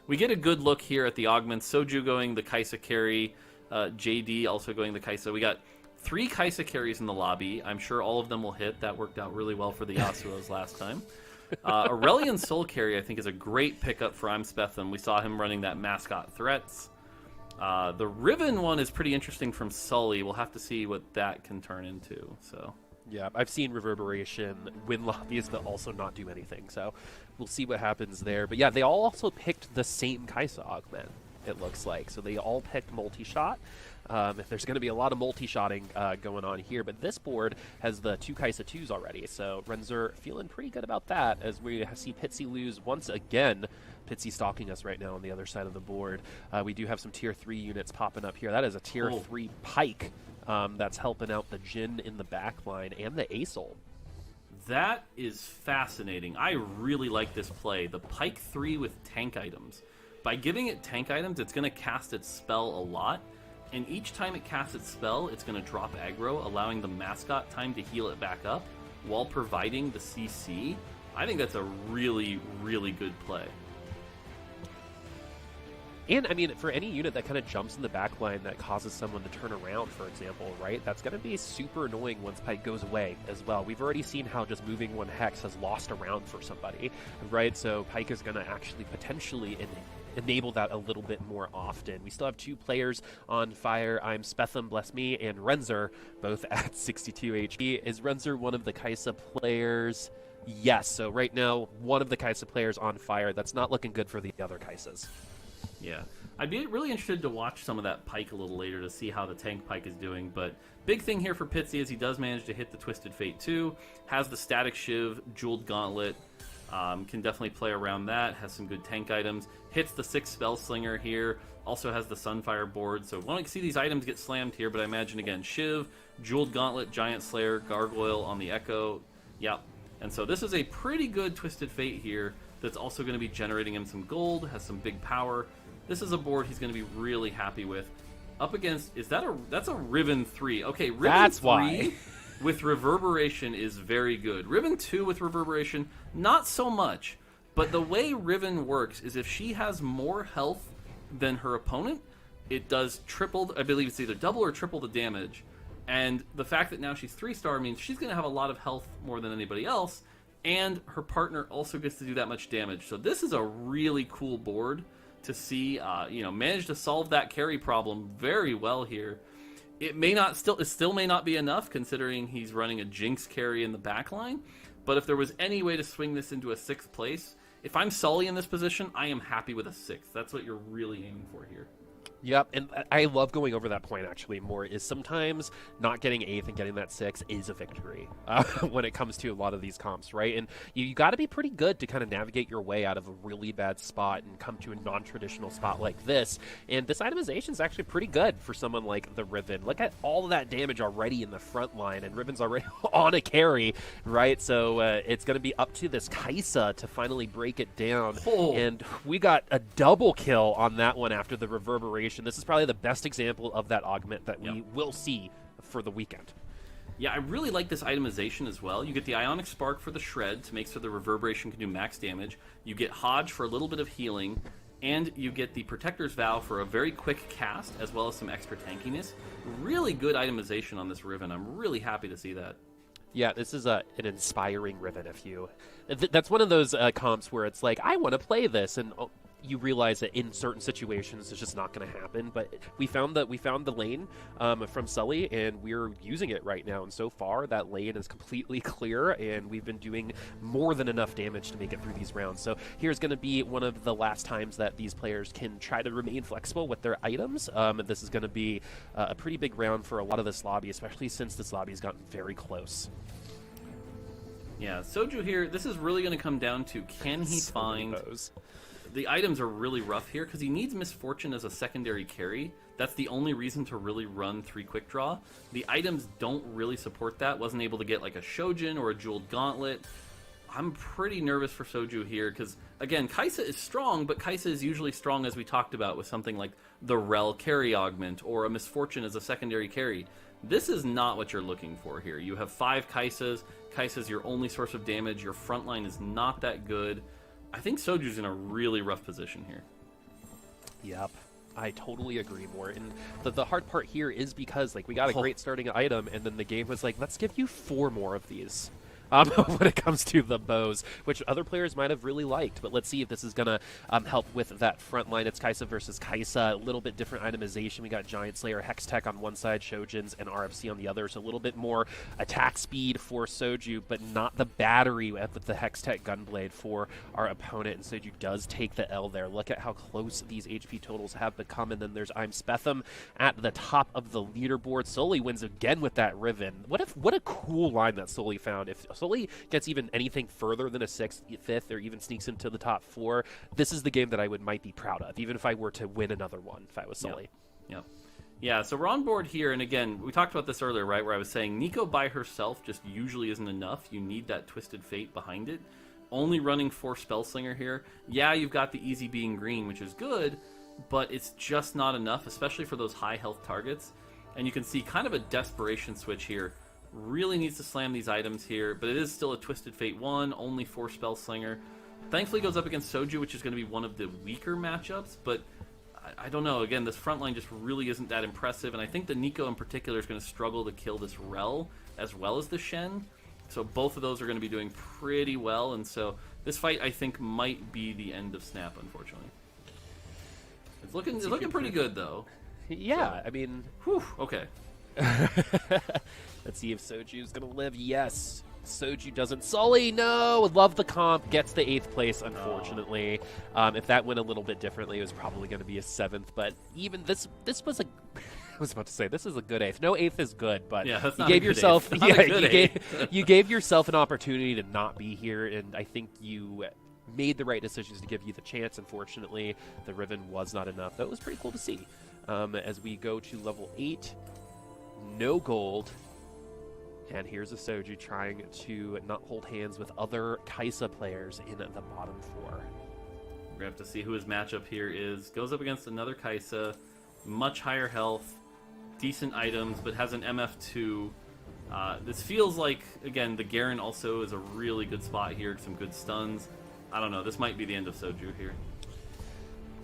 We get a good look here at the augments. Soju going the Kai'Sa carry, JD also going the Kai'Sa. We got 3 Kai'Sa carries in the lobby. I'm sure all of them will hit. That worked out really well for the Yasuos last time. Aurelion Soul carry I think is a great pickup for I'm Spetham. We saw him running that mascot threats. The Riven one is pretty interesting from Sully. We'll have to see what that can turn into. So yeah, I've seen Reverberation win lobbies but also not do anything, so we'll see what happens there. But yeah, they all also picked the same Kai'Sa augment, it looks like. So they all picked multi-shot. If there's going to be a lot of multi-shotting going on here, but this board has the 2 Kai'Sa 2s already, so Renzer feeling pretty good about that as we see Pitsy lose once again. Pitsy stalking us right now on the other side of the board. We do have some tier 3 units popping up here. That is a tier 3 Pike that's helping out the Jhin in the back line and the Asol. That is fascinating. I really like this play. The Pike 3 with tank items. By giving it tank items, it's going to cast its spell a lot. And each time it casts its spell, it's going to drop aggro, allowing the mascot time to heal it back up while providing the CC. I think that's a really, really good play. And, I mean, for any unit that kind of jumps in the back line that causes someone to turn around, for example, right? That's going to be super annoying once Pike goes away as well. We've already seen how just moving 1 Hex has lost a round for somebody, right? So Pike is going to actually potentially enable that a little bit more often. We still have 2 players on fire. I'm Spetham, bless me, and Renzer, both at 62 HP. Is Renzer one of the Kai'Sa players? Yes, so right now, one of the Kai'Sa players on fire. That's not looking good for the other Kai'Sas. Yeah, I'd be really interested to watch some of that Pike a little later to see how the tank Pike is doing, but big thing here for Pitsy is he does manage to hit the Twisted Fate 2, has the Static Shiv, Jeweled Gauntlet, can definitely play around that, has some good tank items, hits the 6 Spellslinger here, also has the Sunfire board, so we want to see these items get slammed here, but I imagine again, Shiv, Jeweled Gauntlet, Giant Slayer, Gargoyle on the Echo, yep, and so this is a pretty good Twisted Fate here that's also going to be generating him some gold, has some big power. This is a board he's going to be really happy with. Up against, that's a Riven 3. Okay, Riven that's 3 why. with Reverberation is very good. Riven 2 with Reverberation, not so much. But the way Riven works is if she has more health than her opponent, it does triple, I believe it's either double or triple the damage. And the fact that now she's 3-star means she's going to have a lot of health more than anybody else, and her partner also gets to do that much damage. So this is a really cool board to see, manage to solve that carry problem very well here. It still may not be enough considering he's running a Jinx carry in the backline, but if there was any way to swing this into a 6th place, if I'm Sully in this position, I am happy with a 6th. That's what you're really aiming for here. Yep, and I love going over that point actually more, is sometimes not getting 8th and getting that 6th is a victory when it comes to a lot of these comps, right? And you got to be pretty good to kind of navigate your way out of a really bad spot and come to a non-traditional spot like this. And this itemization is actually pretty good for someone like the Riven. Look at all of that damage already in the front line, and Riven's already on a carry, right? So it's going to be up to this Kaisa to finally break it down. Oh. And we got a double kill on that one after the reverberation. This is probably the best example of that augment that we will see for the weekend. Yeah, I really like this itemization as well. You get the Ionic Spark for the Shred to make so the Reverberation can do max damage. You get Hodge for a little bit of healing. And you get the Protector's Vow for a very quick cast, as well as some extra tankiness. Really good itemization on this Riven. I'm really happy to see that. Yeah, this is an inspiring Riven. That's one of those comps where it's like, I want to play this, and you realize that in certain situations it's just not going to happen. But we found the lane from Sully, and we're using it right now. And so far, that lane is completely clear, and we've been doing more than enough damage to make it through these rounds. So here's going to be one of the last times that these players can try to remain flexible with their items. This is going to be a pretty big round for a lot of this lobby, especially since this lobby has gotten very close. Yeah, Soju here, this is really going to come down to, can he find... The items are really rough here because he needs Misfortune as a secondary carry. That's the only reason to really run 3 Quick Draw. The items don't really support that. Wasn't able to get like a Shojin or a Jeweled Gauntlet. I'm pretty nervous for Soju here because, again, Kaisa is strong, but Kaisa is usually strong, as we talked about, with something like the Rel carry augment or a Misfortune as a secondary carry. This is not what you're looking for here. You have 5 Kaisas. Kaisa's your only source of damage. Your front line is not that good. I think Soju's in a really rough position here. Yep, I totally agree more. And the hard part here is because like we got a great starting item, and then the game was like, let's give you 4 more of these. When it comes to the bows, which other players might have really liked. But let's see if this is going to help with that front line. It's Kaisa versus Kaisa, a little bit different itemization. We got Giant Slayer, Hextech on one side, Shojins, and RFC on the other. So a little bit more attack speed for Soju, but not the battery with the Hextech Gunblade for our opponent. And Soju does take the L there. Look at how close these HP totals have become. And then there's I'm Spetham at the top of the leaderboard. Sully wins again with that Riven. What a cool line that Sully found. If Sully gets even anything further than a 6th, 5th, or even sneaks into the top 4, this is the game that I might be proud of, even if I were to win another one, if I was Sully. Yeah, so we're on board here, and again, we talked about this earlier, right, where I was saying Nico by herself just usually isn't enough. You need that Twisted Fate behind it. Only running 4 Spellslinger here. Yeah, you've got the Easy Being Green, which is good, but it's just not enough, especially for those high health targets. And you can see kind of a desperation switch here. Really needs to slam these items here, but it is still a Twisted Fate 1, only 4 Spellslinger. Thankfully goes up against Soju, which is going to be one of the weaker matchups, but I don't know. Again, this front line just really isn't that impressive, and I think the Nico in particular is going to struggle to kill this Rel as well as the Shen. So both of those are going to be doing pretty well, and so this fight, I think, might be the end of Snap, unfortunately. It's looking pretty good, though. Yeah, I mean... Whew, okay. Let's see if Soju's gonna live. Yes, Soju doesn't. Sully, no! Love the comp. Gets the 8th place, unfortunately. If that went a little bit differently, it was probably going to be a 7th. But even this was a... I was about to say, this is a good 8th. No 8th is good, but yeah, you gave yourself... you gave yourself an opportunity to not be here, and I think you made the right decisions to give you the chance. Unfortunately, the Riven was not enough. That was pretty cool to see. As we go to level 8, no gold. And here's a Soju trying to not hold hands with other Kaisa players in the bottom 4. We're going to have to see who his matchup here is. Goes up against another Kaisa, much higher health, decent items, but has an MF2. This feels like, again, the Garen also is a really good spot here, some good stuns. I don't know, this might be the end of Soju here.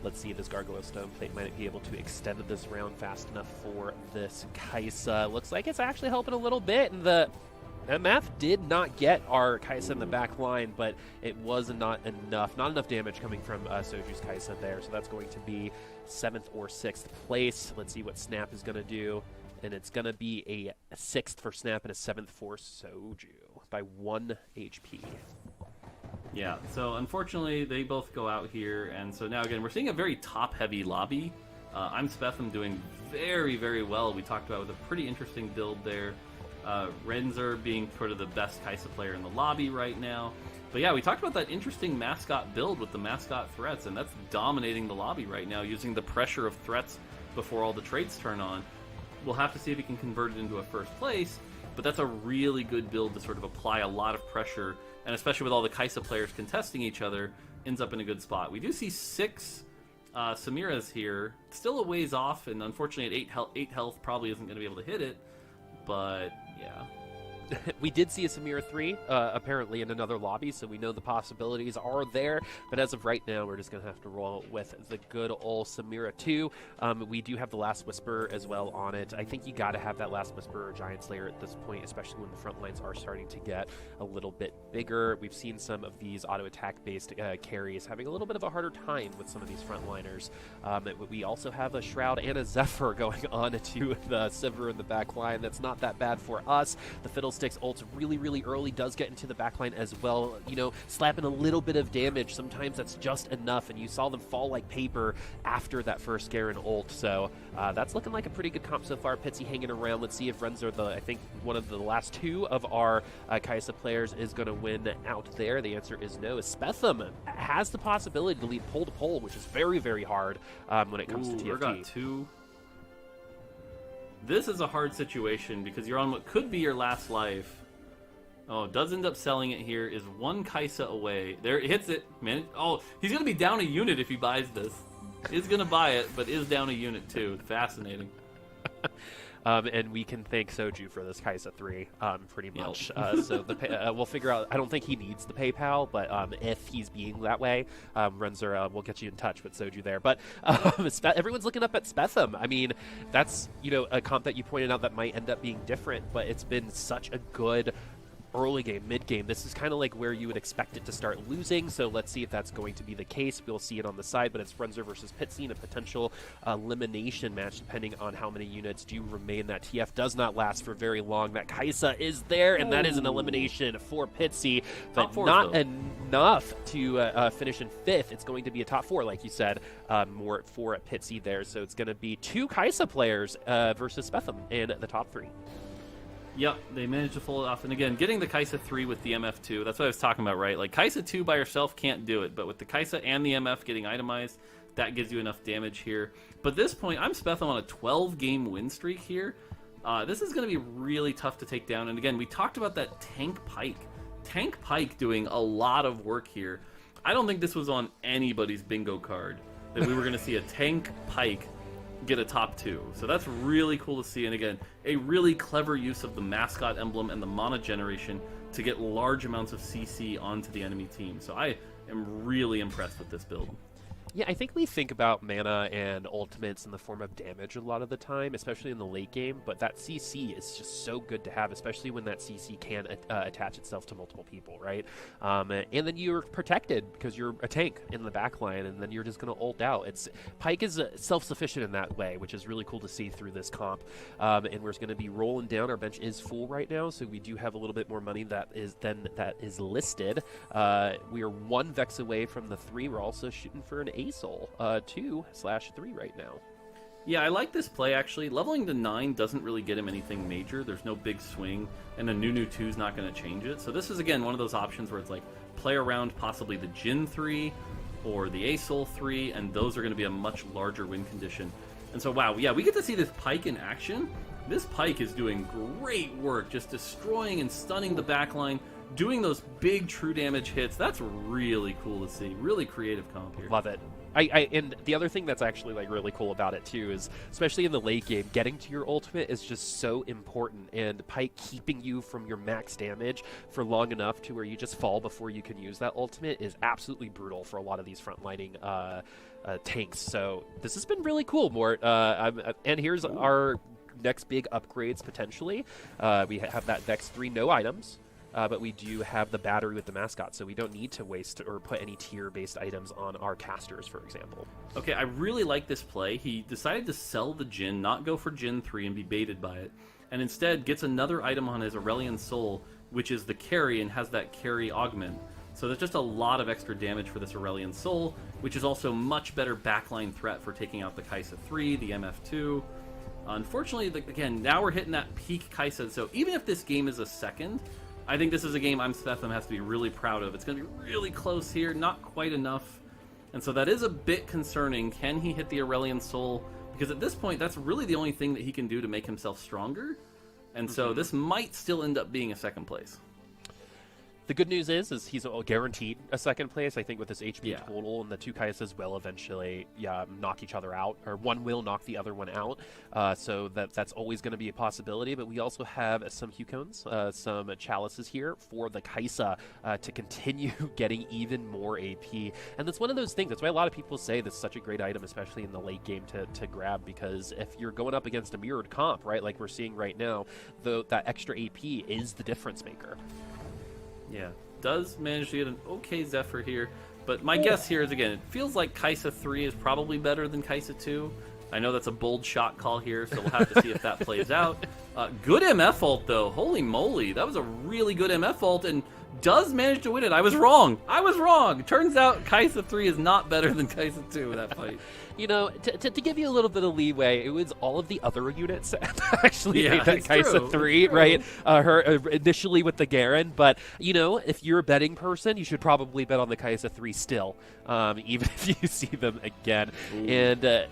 Let's see if this Gargoyle Stone Plate might be able to extend this round fast enough for this Kaisa. Looks like it's actually helping a little bit, and the MF did not get our Kaisa in the back line, but it was not enough damage coming from Soju's Kaisa there, so that's going to be 7th or 6th place. Let's see what Snap is going to do, and it's going to be a 6th for Snap and a 7th for Soju by 1 HP. Yeah, so unfortunately they both go out here, and so now again we're seeing a very top-heavy lobby. I'm Spetham doing very, very well. We talked about with a pretty interesting build there. Renzer being sort of the best Kai'Sa player in the lobby right now. But yeah, we talked about that interesting mascot build with the mascot threats, and that's dominating the lobby right now, using the pressure of threats before all the traits turn on. We'll have to see if he can convert it into a first place, but that's a really good build to sort of apply a lot of pressure, and especially with all the Kai'Sa players contesting each other, ends up in a good spot. We do see 6 Samiras here, still a ways off, and unfortunately at 8 health probably isn't going to be able to hit it, but yeah. We did see a Samira 3 apparently in another lobby, so we know the possibilities are there. But as of right now, we're just going to have to roll with the good old Samira 2. We do have the Last Whisper as well on it. I think you got to have that Last Whisper or Giant Slayer at this point, especially when the front lines are starting to get a little bit bigger. We've seen some of these auto attack based carries having a little bit of a harder time with some of these frontliners. We also have a Shroud and a Zephyr going on to the Sivir in the back line. That's not that bad for us. The Fiddlesticks ult really, really early does get into the backline as well. You know, slapping a little bit of damage, sometimes that's just enough, and you saw them fall like paper after that first Garen ult. So that's looking like a pretty good comp so far. Pitsy hanging around. Let's see if Renzer, I think one of the last 2 of our Kai'Sa players, is going to win out there. The answer is no. Spetham has the possibility to lead pole to pole, which is very, very hard when it comes to TFT. We got 2. This is a hard situation because you're on what could be your last life. Oh, does end up selling it here. Is 1 Kai'Sa away. There, it hits it. Man, oh, he's going to be down a unit if he buys this. Is going to buy it, but is down a unit too. Fascinating. And we can thank Soju for this Kai'Sa 3, pretty much. So we'll figure out. I don't think he needs the PayPal, but if he's being that way, Renzer, we'll get you in touch with Soju there. But everyone's looking up at Spetham. I mean, that's, you know, a comp that you pointed out that might end up being different, but it's been such a good early game, mid game. This is kind of like where you would expect it to start losing, so let's see if that's going to be the case. We'll see it on the side, but it's Renzer versus Pitsy, a potential elimination match depending on how many units do remain. That TF does not last for very long. That Kai'Sa is there, and that is an elimination for Pitsy, but not enough to finish in 5th. It's going to be a top 4, like you said, more for Pitsy there, so it's going to be 2 Kai'Sa players versus Spetham in the top 3. Yep, they managed to pull it off. And again, getting the Kai'Sa 3 with the MF2, that's what I was talking about, right? Like, Kai'Sa 2 by yourself can't do it, but with the Kai'Sa and the MF getting itemized, that gives you enough damage here. But at this point, I'm Spetham on a 12-game win streak here. This is going to be really tough to take down. And again, we talked about that Tank Pyke. Tank Pyke doing a lot of work here. I don't think this was on anybody's bingo card, that we were going to see a Tank Pyke get a top 2. So that's really cool to see. And again, a really clever use of the mascot emblem and the mana generation to get large amounts of CC onto the enemy team. So I am really impressed with this build. Yeah, I think we think about mana and ultimates in the form of damage a lot of the time, especially in the late game, but that CC is just so good to have, especially when that CC can attach itself to multiple people, right? And then you're protected because you're a tank in the backline, and then you're just going to ult out. Pyke is self-sufficient in that way, which is really cool to see through this comp. And we're going to be rolling down. Our bench is full right now, so we do have a little bit more money that is listed. We are 1 Vex away from the 3. We're also shooting for an ASOL 2/3 right now. Yeah, I like this play, actually. Leveling to 9 doesn't really get him anything major. There's no big swing, and a Nunu 2 is not going to change it. So this is, again, one of those options where it's like, play around possibly the Jhin 3 or the ASOL 3, and those are going to be a much larger win condition. And so, wow, yeah, we get to see this Pyke in action. This Pyke is doing great work, just destroying and stunning the backline, doing those big true damage hits. That's really cool to see. Really creative comp here. Love it. And the other thing that's actually like really cool about it too is, especially in the late game, getting to your ultimate is just so important, and Pyke keeping you from your max damage for long enough to where you just fall before you can use that ultimate is absolutely brutal for a lot of these frontlining tanks. So this has been really cool, Mort. And here's our next big upgrades potentially. We have that Vex 3 no items. But we do have the battery with the mascot, so we don't need to waste or put any tier-based items on our casters, for example. Okay, I really like this play. He decided to sell the Jhin, not go for Jhin 3 and be baited by it, and instead gets another item on his Aurelion Soul, which is the carry and has that carry augment. So there's just a lot of extra damage for this Aurelion Sol, which is also much better backline threat for taking out the Kai'Sa 3, the MF2. Unfortunately, again, now we're hitting that peak Kai'Sa, so even if this game is a second, I think this is a game INITIALIZING has to be really proud of. It's going to be really close here, not quite enough. And so that is a bit concerning. Can he hit the Aurelion Sol? Because at this point, that's really the only thing that he can do to make himself stronger. And so this might still end up being a second place. The good news is he's guaranteed a second place. I think with this HP total, and the two Kai'Sas will eventually knock each other out, or one will knock the other one out. So that's always going to be a possibility. But we also have some Hucones, some Chalices here for the Kai'Sa to continue getting even more AP. And that's one of those things. That's why a lot of people say this is such a great item, especially in the late game to grab, because if you're going up against a mirrored comp, right, like we're seeing right now, that extra AP is the difference maker. Yeah, does manage to get an okay Zephyr here, but my guess here is, again, it feels like Kai'Sa 3 is probably better than Kai'Sa 2. I know that's a bold shot call here, so we'll have to see if that plays out. Good MF ult, though. Holy moly, that was a really good MF ult, and does manage to win it. I was wrong. Turns out Kai'Sa 3 is not better than Kai'Sa 2 in that fight. You know, to give you a little bit of leeway, it was all of the other units that actually made that Kai'Sa 3, right? Her initially with the Garen, but, you know, if you're a betting person, you should probably bet on the Kai'Sa 3 still, even if you see them again. Ooh. And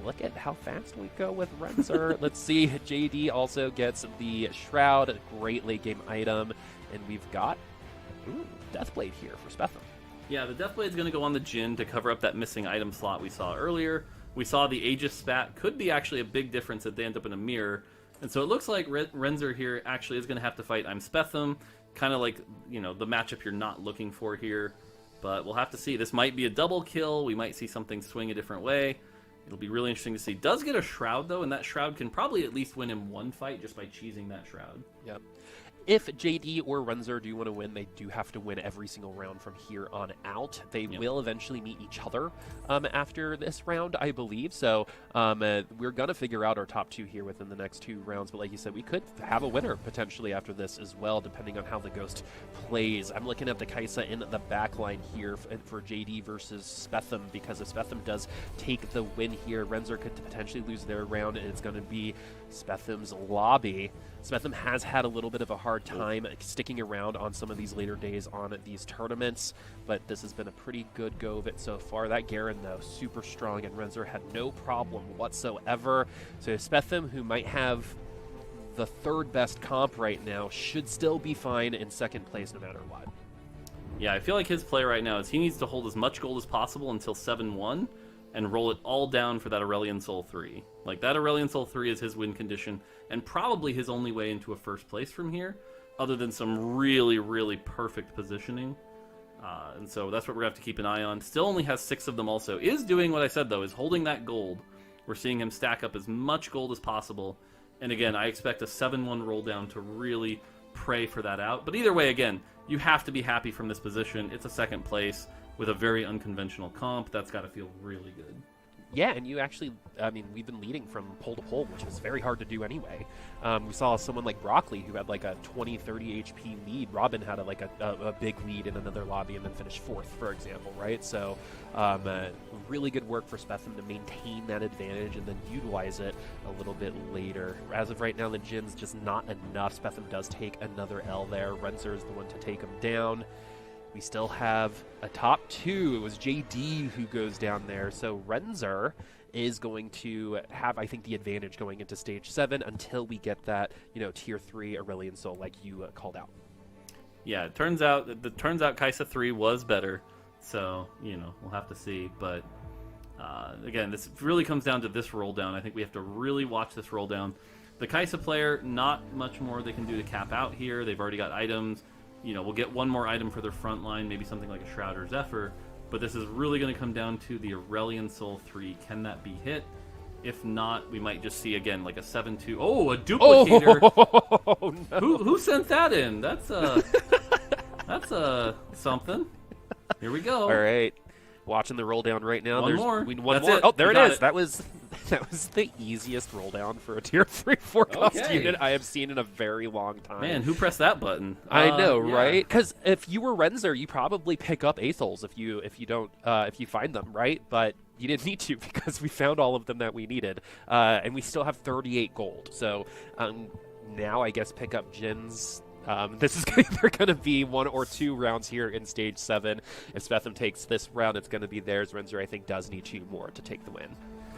look at how fast we go with Renzer. Let's see, JD also gets the Shroud, a great late game item, and we've got Deathblade here for Spetham. Yeah, the Deathblade is going to go on the Jhin to cover up that missing item slot we saw earlier. We saw the Aegis spat. Could be actually a big difference if they end up in a mirror. And so it looks like Renzer here actually is going to have to fight Spetham. Kind of like, you know, the matchup you're not looking for here. But we'll have to see. This might be a double kill. We might see something swing a different way. It'll be really interesting to see. Does get a Shroud, though, and that Shroud can probably at least win him one fight just by cheesing that Shroud. Yep. If JD or Renzer do want to win, they do have to win every single round from here on out. They will eventually meet each other after this round, I believe. So we're going to figure out our top two here within the next two rounds. But like you said, we could have a winner potentially after this as well, depending on how the Ghost plays. I'm looking at the Kai'Sa in the back line here for JD versus Spetham, because if Spetham does take the win here, Renzer could potentially lose their round, and it's going to be Spetham's lobby. Spetham has had a little bit of a hard time sticking around on some of these later days on these tournaments, but this has been a pretty good go of it so far. That Garen, though, super strong, and Renzer had no problem whatsoever. So Spetham, who might have the third best comp right now, should still be fine in second place no matter what. Yeah, I feel like his play right now is he needs to hold as much gold as possible until 7-1 and roll it all down for that Aurelion Sol 3. Like, that Aurelion Sol 3 is his win condition, and probably his only way into a first place from here, other than some really, really perfect positioning. And so that's what we're going to have to keep an eye on. Still only has 6 of them also. Is doing what I said, though, is holding that gold. We're seeing him stack up as much gold as possible. And again, I expect a 7-1 roll down to really pray for that out. But either way, again, you have to be happy from this position. It's a second place with a very unconventional comp. That's got to feel really good. Yeah, and you actually, I mean, we've been leading from pole to pole, which is very hard to do anyway. We saw someone like Broccoli who had like a 20-30 HP lead. Robin had a big lead in another lobby and then finished 4th, for example, right? So really good work for Spetham to maintain that advantage and then utilize it a little bit later. As of right now, the Jin's just not enough. Spetham does take another L there. Renzer is the one to take him down. We still have a top 2. It was JD who goes down there. So Renzer is going to have, I think, the advantage going into stage 7 until we get that, you know, tier 3 Aurelion Sol like you called out. Yeah, it turns out Kai'Sa 3 was better. So, you know, we'll have to see. But again, this really comes down to this roll down. I think we have to really watch this roll down. The Kai'Sa player, not much more they can do to cap out here. They've already got items. You know, we'll get one more item for their front line, maybe something like a Shroud or Zephyr, but this is really going to come down to the Aurelion Sol 3. Can that be hit? If not, we might just see, again, like a 7-2. Oh, a duplicator! Oh, no. Who sent that in? That's something. Here we go. All right. Watching the roll down right now. One more. One That's more. it. Oh, there We it got is. it. That was That was the easiest roll down for a tier 3 4-cost Okay. unit I have seen in a very long time. Man, who pressed that button? I know, Yeah. right? Because if you were Renzer, you probably pick up Aethols if you find them, right? But you didn't need to because we found all of them that we needed, and we still have 38 gold. So now I guess pick up Jin's. This is either going to be 1 or 2 rounds here in Stage 7. If Spetham takes this round, it's going to be theirs. Renzer, I think, does need 2 more to take the win.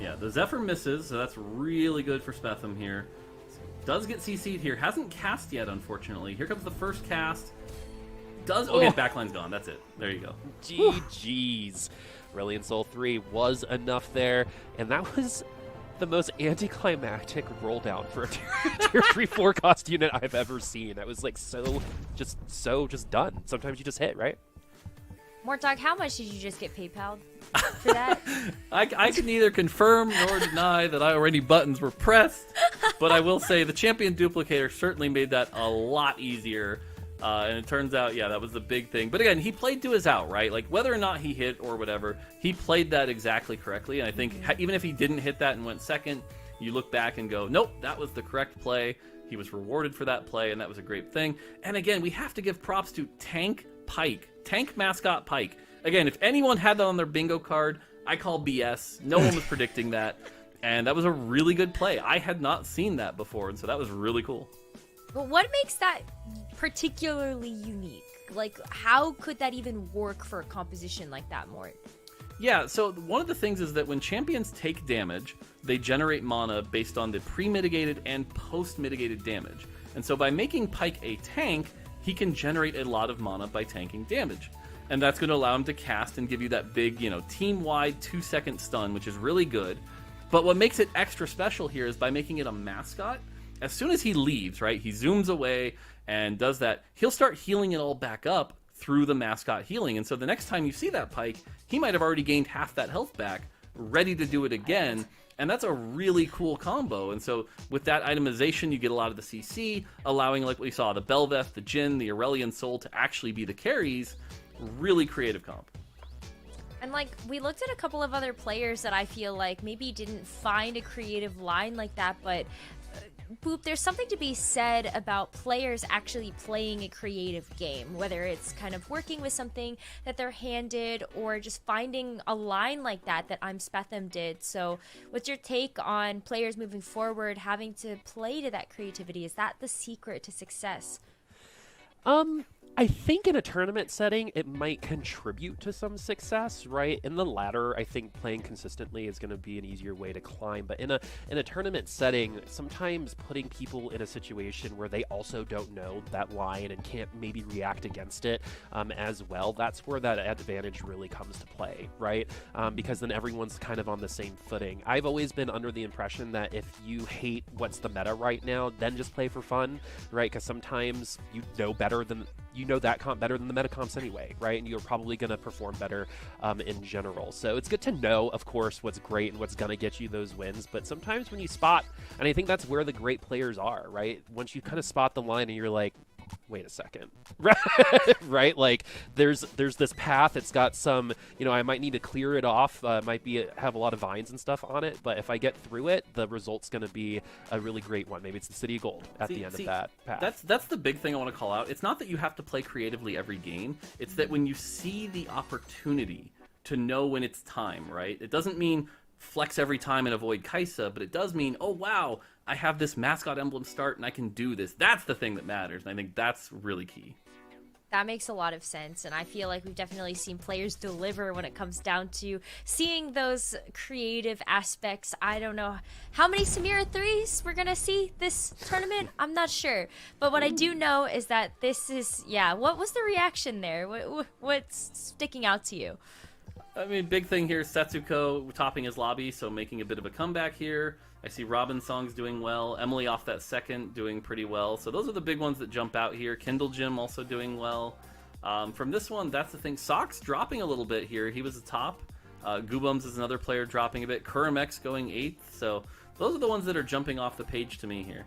Yeah, the Zephyr misses, so that's really good for Spetham here. Does get CC'd here. Hasn't cast yet, unfortunately. Here comes the first cast. Okay, backline's gone. That's it. There you go. GG's. Brilliant Soul 3 was enough there, and that was the most anticlimactic roll down for a tier 3 4-cost unit I've ever seen. That was like so just done. Sometimes you just hit, right? Mortdog, how much did you just get PayPal'd for that? I can neither confirm nor deny that already buttons were pressed, but I will say the Champion Duplicator certainly made that a lot easier. And it turns out, yeah, that was the big thing. But again, he played to his out, right? Like, whether or not he hit or whatever, he played that exactly correctly. And I think even if he didn't hit that and went second, you look back and go, nope, that was the correct play. He was rewarded for that play, and that was a great thing. And again, we have to give props to Tank Pike. Tank Mascot Pike. Again, if anyone had that on their bingo card, I call BS. No one was predicting that. And that was a really good play. I had not seen that before, and so that was really cool. But what makes that particularly unique? Like, how could that even work for a composition like that, Mort? Yeah, so one of the things is that when champions take damage, they generate mana based on the pre-mitigated and post-mitigated damage. And so by making Pike a tank, he can generate a lot of mana by tanking damage. And that's going to allow him to cast and give you that big, team-wide 2-second stun, which is really good. But what makes it extra special here is by making it a mascot. As soon as he leaves, right, he zooms away and does that, he'll start healing it all back up through the mascot healing. And so the next time you see that Pike, he might have already gained half that health back, ready to do it again. And that's a really cool combo. And so with that itemization, you get a lot of the CC, allowing, like we saw, the Belveth, the Jhin, the Aurelion Soul to actually be the carries. Really creative comp. And like, we looked at a couple of other players that I feel like maybe didn't find a creative line like that, but Boop, there's something to be said about players actually playing a creative game, whether it's kind of working with something that they're handed or just finding a line like that I'm Spetham did. So what's your take on players moving forward having to play to that creativity? Is that the secret to success? I think in a tournament setting, it might contribute to some success, right? In the latter, I think playing consistently is going to be an easier way to climb. But in a tournament setting, sometimes putting people in a situation where they also don't know that line and can't maybe react against it as well, that's where that advantage really comes to play, right? Because then everyone's kind of on the same footing. I've always been under the impression that if you hate what's the meta right now, then just play for fun, right? Because sometimes you know that comp better than the meta comps anyway, right? And you're probably going to perform better in general. So it's good to know, of course, what's great and what's going to get you those wins. But sometimes when you spot, and I think that's where the great players are, right? Once you kind of spot the line and you're like, wait a second, right? Like there's this path. It's got some, I might need to clear it off. Have a lot of vines and stuff on it. But if I get through it, the result's going to be a really great one. Maybe it's the City of Gold at the end of that path. That's the big thing I want to call out. It's not that you have to play creatively every game. It's that when you see the opportunity to know when it's time, right? It doesn't mean flex every time and avoid Kaisa, but it does mean, oh wow, I have this mascot emblem start and I can do this. That's the thing that matters, and I think that's really key. That makes a lot of sense, and I feel like we've definitely seen players deliver when it comes down to seeing those creative aspects. I don't know how many Samira 3s we're gonna see this tournament. I'm not sure, but what I do know is that this is, what was the reaction there? What's sticking out to you? I mean, big thing here is Setsuko topping his lobby, so making a bit of a comeback here. I see Robin Song's doing well. Emily off that second doing pretty well. So those are the big ones that jump out here. Kindle Jim also doing well. From this one, that's the thing. Sox dropping a little bit here. He was the top. Goobums is another player dropping a bit. Kurimex going 8th. So those are the ones that are jumping off the page to me here.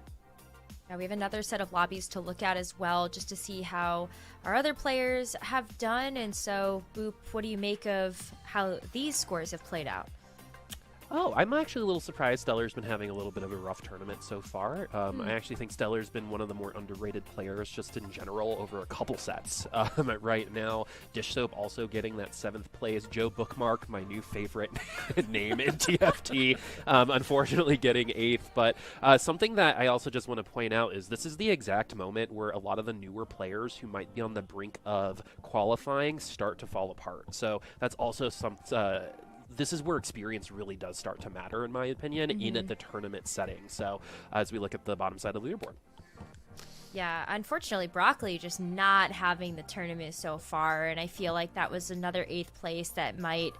Now we have another set of lobbies to look at as well, just to see how our other players have done. And so, Boop, what do you make of how these scores have played out? Oh, I'm actually a little surprised Stellar's been having a little bit of a rough tournament so far. I actually think Stellar's been one of the more underrated players just in general over a couple sets. Right now, Dish Soap also getting that 7th place. Joe Bookmark, my new favorite name in TFT, unfortunately getting 8th. But something that I also just want to point out is this is the exact moment where a lot of the newer players who might be on the brink of qualifying start to fall apart. So that's also some... this is where experience really does start to matter, in my opinion, in the tournament setting. So as we look at the bottom side of the leaderboard. Yeah, unfortunately, Broccoli just not having the tournament so far, and I feel like that was another 8th place that might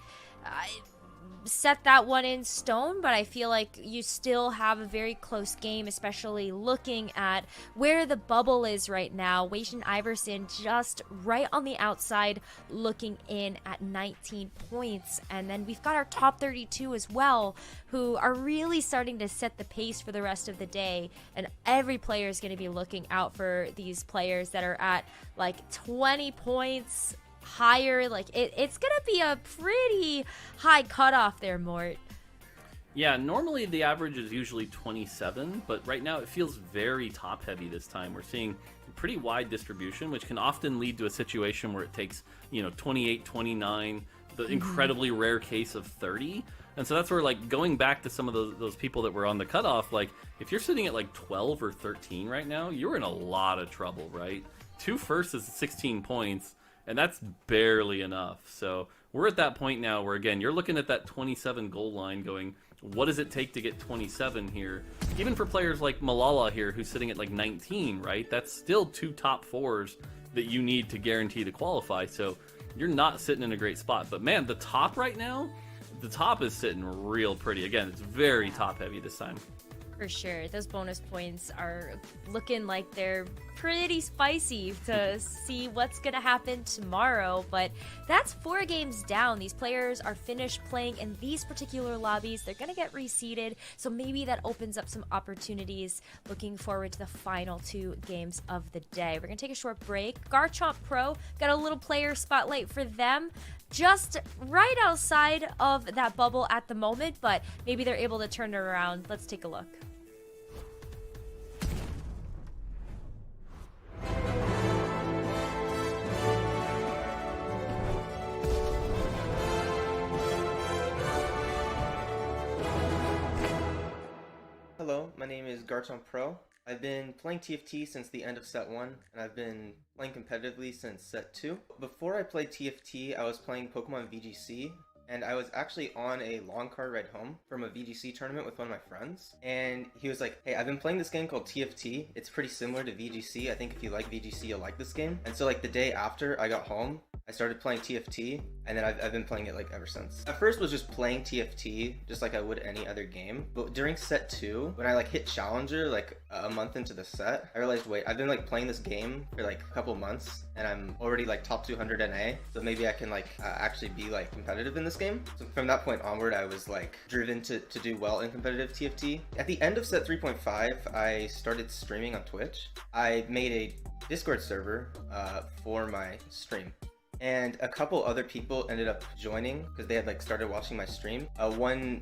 set that one in stone, but I feel like you still have a very close game, especially looking at where the bubble is right now. Weixin Iverson just right on the outside looking in at 19 points, and then we've got our top 32 as well, who are really starting to set the pace for the rest of the day, and every player is going to be looking out for these players that are at like 20 points higher. Like it's gonna be a pretty high cutoff there, Mort. Yeah, normally the average is usually 27, but right now it feels very top heavy this time. We're seeing a pretty wide distribution, which can often lead to a situation where it takes, 28, 29, the incredibly rare case of 30. And so that's where, like, going back to some of those people that were on the cutoff, like, if you're sitting at like 12 or 13 right now, you're in a lot of trouble, right? 2 firsts is 16 points. And that's barely enough. So we're at that point now where, again, you're looking at that 27 goal line going, what does it take to get 27 here? Even for players like Malala here, who's sitting at like 19, right? That's still 2 top 4s that you need to guarantee to qualify. So you're not sitting in a great spot. But man, the top right now, the top is sitting real pretty. Again, it's very top heavy this time. For sure. Those bonus points are looking like they're pretty spicy to see what's going to happen tomorrow. But that's 4 games down. These players are finished playing in these particular lobbies. They're going to get reseeded. So maybe that opens up some opportunities. Looking forward to the final 2 games of the day. We're going to take a short break. Garchomp Pro got a little player spotlight for them. Just right outside of that bubble at the moment, but maybe they're able to turn it around. Let's take a look. Hello, my name is Garchomp Pro. I've been playing TFT since the end of set 1, and I've been playing competitively since set 2. Before I played TFT, I was playing Pokemon VGC, and I was actually on a long car ride home from a VGC tournament with one of my friends, and he was like, hey, I've been playing this game called TFT. It's pretty similar to VGC. I think if you like VGC, you'll like this game. And so like the day after I got home, I started playing TFT, and then I've been playing it like ever since. At first was just playing TFT, just like I would any other game. But during set 2, when I like hit Challenger like a month into the set, I realized, wait, I've been like playing this game for like a couple months, and I'm already like top 200 NA, so maybe I can like actually be like competitive in this game. So from that point onward, I was like driven to do well in competitive TFT. At the end of set 3.5, I started streaming on Twitch. I made a Discord server for my stream. And a couple other people ended up joining because they had like started watching my stream. One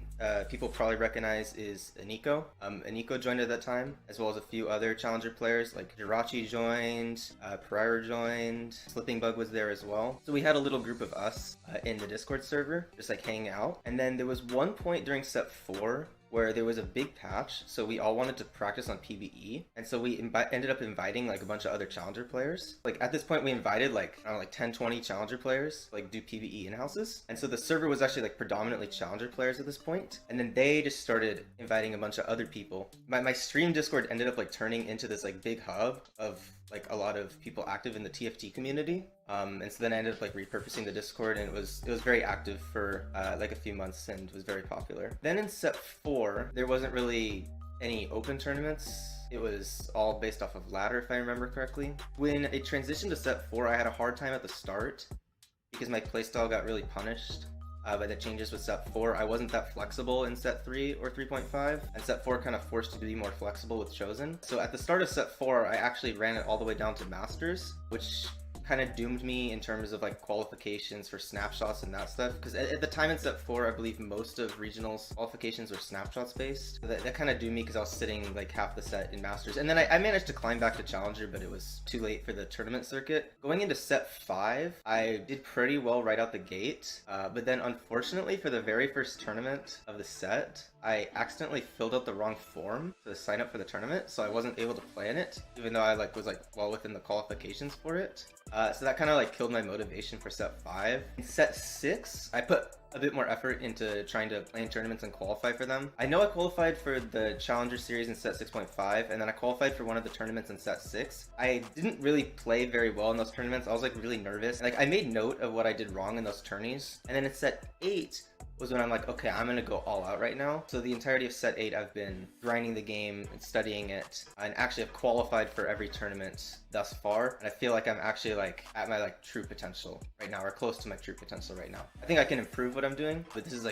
people probably recognize is Aniko. Aniko joined at that time, as well as a few other challenger players like Jirachi joined, Pereira joined, Slipping Bug was there as well. So we had a little group of us in the Discord server, just like hanging out. And then there was one point during set 4 where there was a big patch, so we all wanted to practice on PvE, and so we ended up inviting like a bunch of other challenger players. Like at this point we invited like, I don't know, like 10, 20 challenger players, like do PvE in-houses. And so the server was actually like predominantly challenger players at this point, and then they just started inviting a bunch of other people. My stream Discord ended up like turning into this like big hub of like a lot of people active in the TFT community. And so then I ended up like repurposing the Discord, and it was very active for like a few months and was very popular. Then in set 4, there wasn't really any open tournaments. It was all based off of ladder, if I remember correctly. When it transitioned to set 4, I had a hard time at the start because my playstyle got really punished by the changes with set 4. I wasn't that flexible in set 3 or 3.5, and set 4 kind of forced me to be more flexible with Chosen. So at the start of set 4, I actually ran it all the way down to Masters, which kind of doomed me in terms of like qualifications for snapshots and that stuff. Because at the time in set 4, I believe most of regionals qualifications were snapshots based. So that kind of doomed me because I was sitting like half the set in Masters. And then I managed to climb back to Challenger, but it was too late for the tournament circuit. Going into set 5, I did pretty well right out the gate. But then unfortunately for the very first tournament of the set, I accidentally filled out the wrong form to sign up for the tournament, so I wasn't able to play in it, even though I was well within the qualifications for it. So that kind of killed my motivation for set 5. In set 6, I put a bit more effort into trying to play in tournaments and qualify for them. I know I qualified for the Challenger Series in set 6.5, and then I qualified for one of the tournaments in set 6. I didn't really play very well in those tournaments. I was really nervous. I made note of what I did wrong in those tourneys, and then in set 8 was when I'm like, okay, I'm gonna go all out right now. So the entirety of set 8, I've been grinding the game and studying it, and actually have qualified for every tournament thus far. And I feel like I'm actually at my true potential right now, or close to my true potential right now. I think I can improve what I'm doing, but this is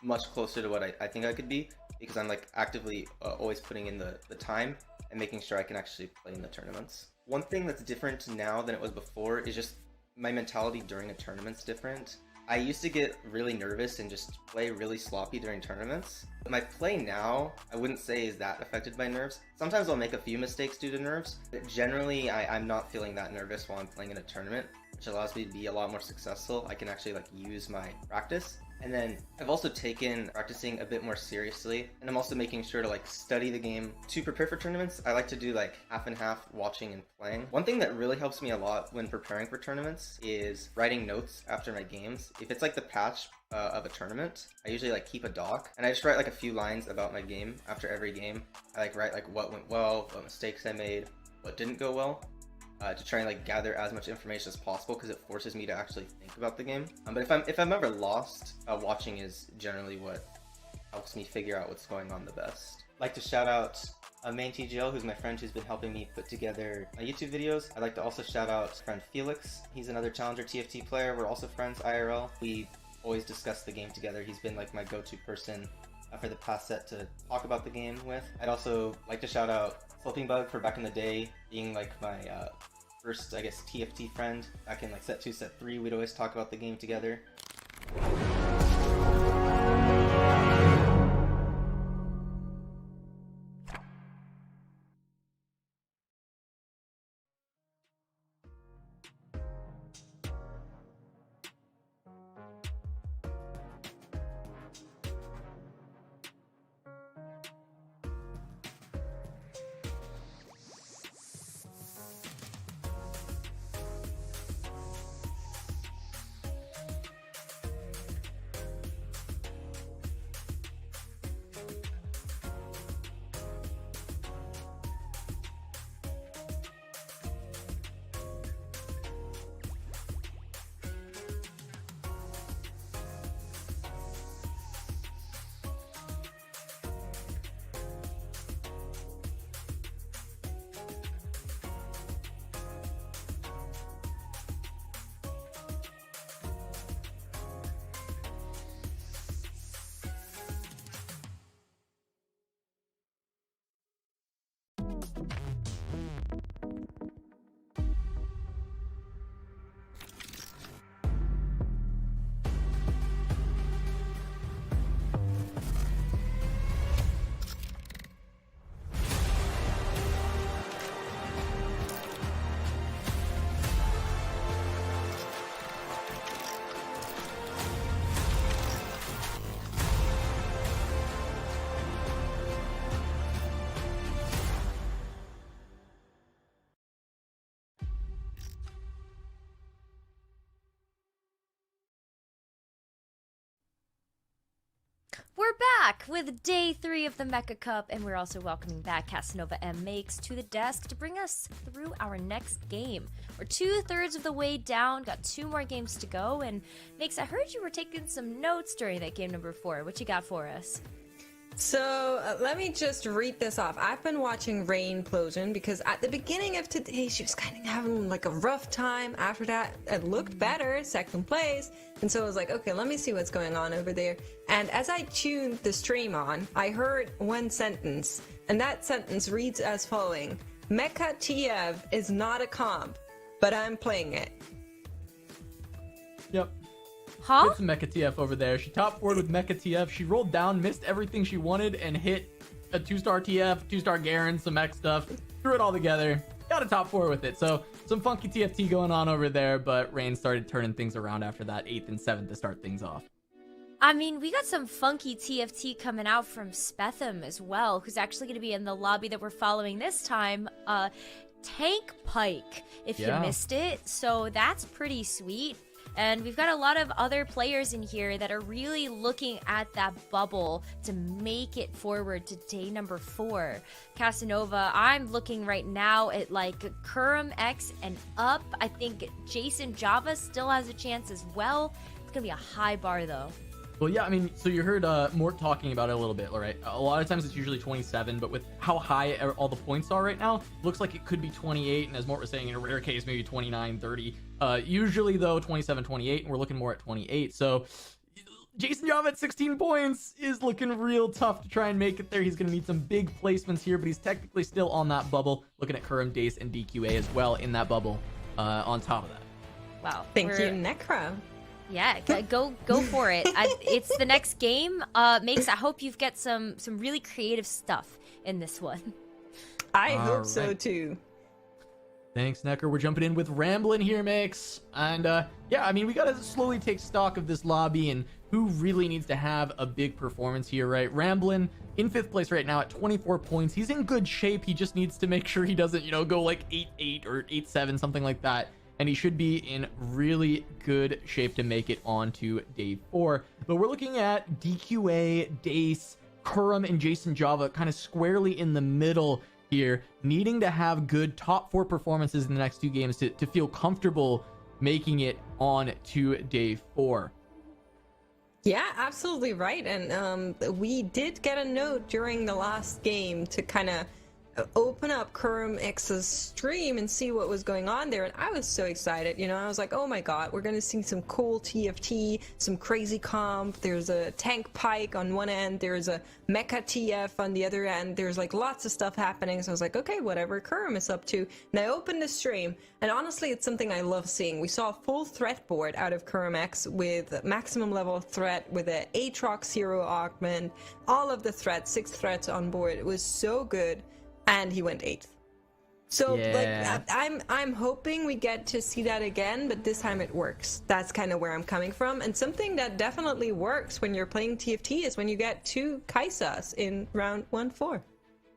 much closer to what I think I could be, because I'm actively always putting in the time and making sure I can actually play in the tournaments. One thing that's different now than it was before is just my mentality during a tournament's different. I used to get really nervous and just play really sloppy during tournaments. But my play now, I wouldn't say is that affected by nerves. Sometimes I'll make a few mistakes due to nerves, but generally I'm not feeling that nervous while I'm playing in a tournament, which allows me to be a lot more successful. I can actually use my practice. And then I've also taken practicing a bit more seriously, and I'm also making sure to study the game. To prepare for tournaments, I like to do half and half, watching and playing. One thing that really helps me a lot when preparing for tournaments is writing notes after my games. If it's the patch of a tournament, I usually keep a doc, and I just write a few lines about my game after every game. I write what went well, what mistakes I made, what didn't go well. To try and gather as much information as possible, because it forces me to actually think about the game. But if I'm ever lost, watching is generally what helps me figure out what's going on the best. I'd like to shout out Main TGL, who's my friend who's been helping me put together my YouTube videos. I'd like to also shout out friend Felix. He's another Challenger TFT player. We're also friends IRL. We always discuss the game together. He's been my go-to person for the past set to talk about the game with. I'd also like to shout out Sloping Bug for back in the day being my first, I guess, TFT friend. Back in set 2, set 3, we'd always talk about the game together. We're back with day 3 of the Mecha Cup, and we're also welcoming back Casanova M Makes to the desk to bring us through our next game. We're 2/3 of the way down, got 2 more games to go, and Makes, I heard you were taking some notes during that game number 4. What you got for us? So let me just read this off. I've been watching Rain Plosion because at the beginning of today, she was kind of having a rough time. After that, it looked better, second place. And so I was like, okay, let me see what's going on over there. And as I tuned the stream on, I heard one sentence, and that sentence reads as following: Mecha TF is not a comp. but I'm playing it. Yep. Huh? Get some Mecha TF over there. She top forward with Mecha TF. She rolled down, missed everything she wanted, and hit a 2-star TF, 2-star Garen, some X stuff. Threw it all together. Got a top 4 with it. So some funky TFT going on over there, but Rain started turning things around after that 8th and 7th to start things off. I mean, we got some funky TFT coming out from Spetham as well, who's actually going to be in the lobby that we're following this time. Tank Pike, if you missed it. So that's pretty sweet. And we've got a lot of other players in here that are really looking at that bubble to make it forward to day number 4. Casanova, I'm looking right now at like Kurum X and up. I think Jason Java still has a chance as well. It's going to be a high bar though. Well, yeah, I mean, so you heard Mort talking about it a little bit, right? A lot of times it's usually 27, but with how high all the points are right now, looks like it could be 28, and as Mort was saying, in a rare case, maybe 29, 30. Usually, though, 27, 28, and we're looking more at 28. So Jason Java at 16 points is looking real tough to try and make it there. He's going to need some big placements here, but he's technically still on that bubble. Looking at Kurum, Dace, and DQA as well in that bubble on top of that. Wow. Thank you, Necro. Yeah, go for it. It's the next game. Makes. I hope you get some really creative stuff in this one. I hope so too. Thanks, Necker. We're jumping in with Ramblin' here, Mix. And yeah, I mean, we gotta slowly take stock of this lobby and who really needs to have a big performance here, right? Ramblin' in 5th place right now at 24 points. He's in good shape. He just needs to make sure he doesn't, go like 8-8 or 8-7, something like that. And he should be in really good shape to make it on to day 4. But we're looking at DQA, Dace, Kurum, and Jason Java kind of squarely in the middle here, needing to have good top 4 performances in the next 2 games to feel comfortable making it on to day 4. Yeah, absolutely right. And we did get a note during the last game to kind of open up Kurum X's stream and see what was going on there, and I was so excited. I was like, oh my god, we're gonna see some cool TFT, some crazy comp. There's a Tank Pike on one end, there's a Mecha TF on the other end, there's like lots of stuff happening. So I was like, okay, whatever Kurum is up to. And I opened the stream, and honestly, it's something I love seeing. We saw a full threat board out of Kurum X with maximum level of threat, with a Aatrox hero augment, all of the threats, 6 threats on board. It was so good. And he went 8th. So like I'm hoping we get to see that again, but this time it works. That's kind of where I'm coming from. And something that definitely works when you're playing TFT is when you get 2 Kaisas in round 1-4.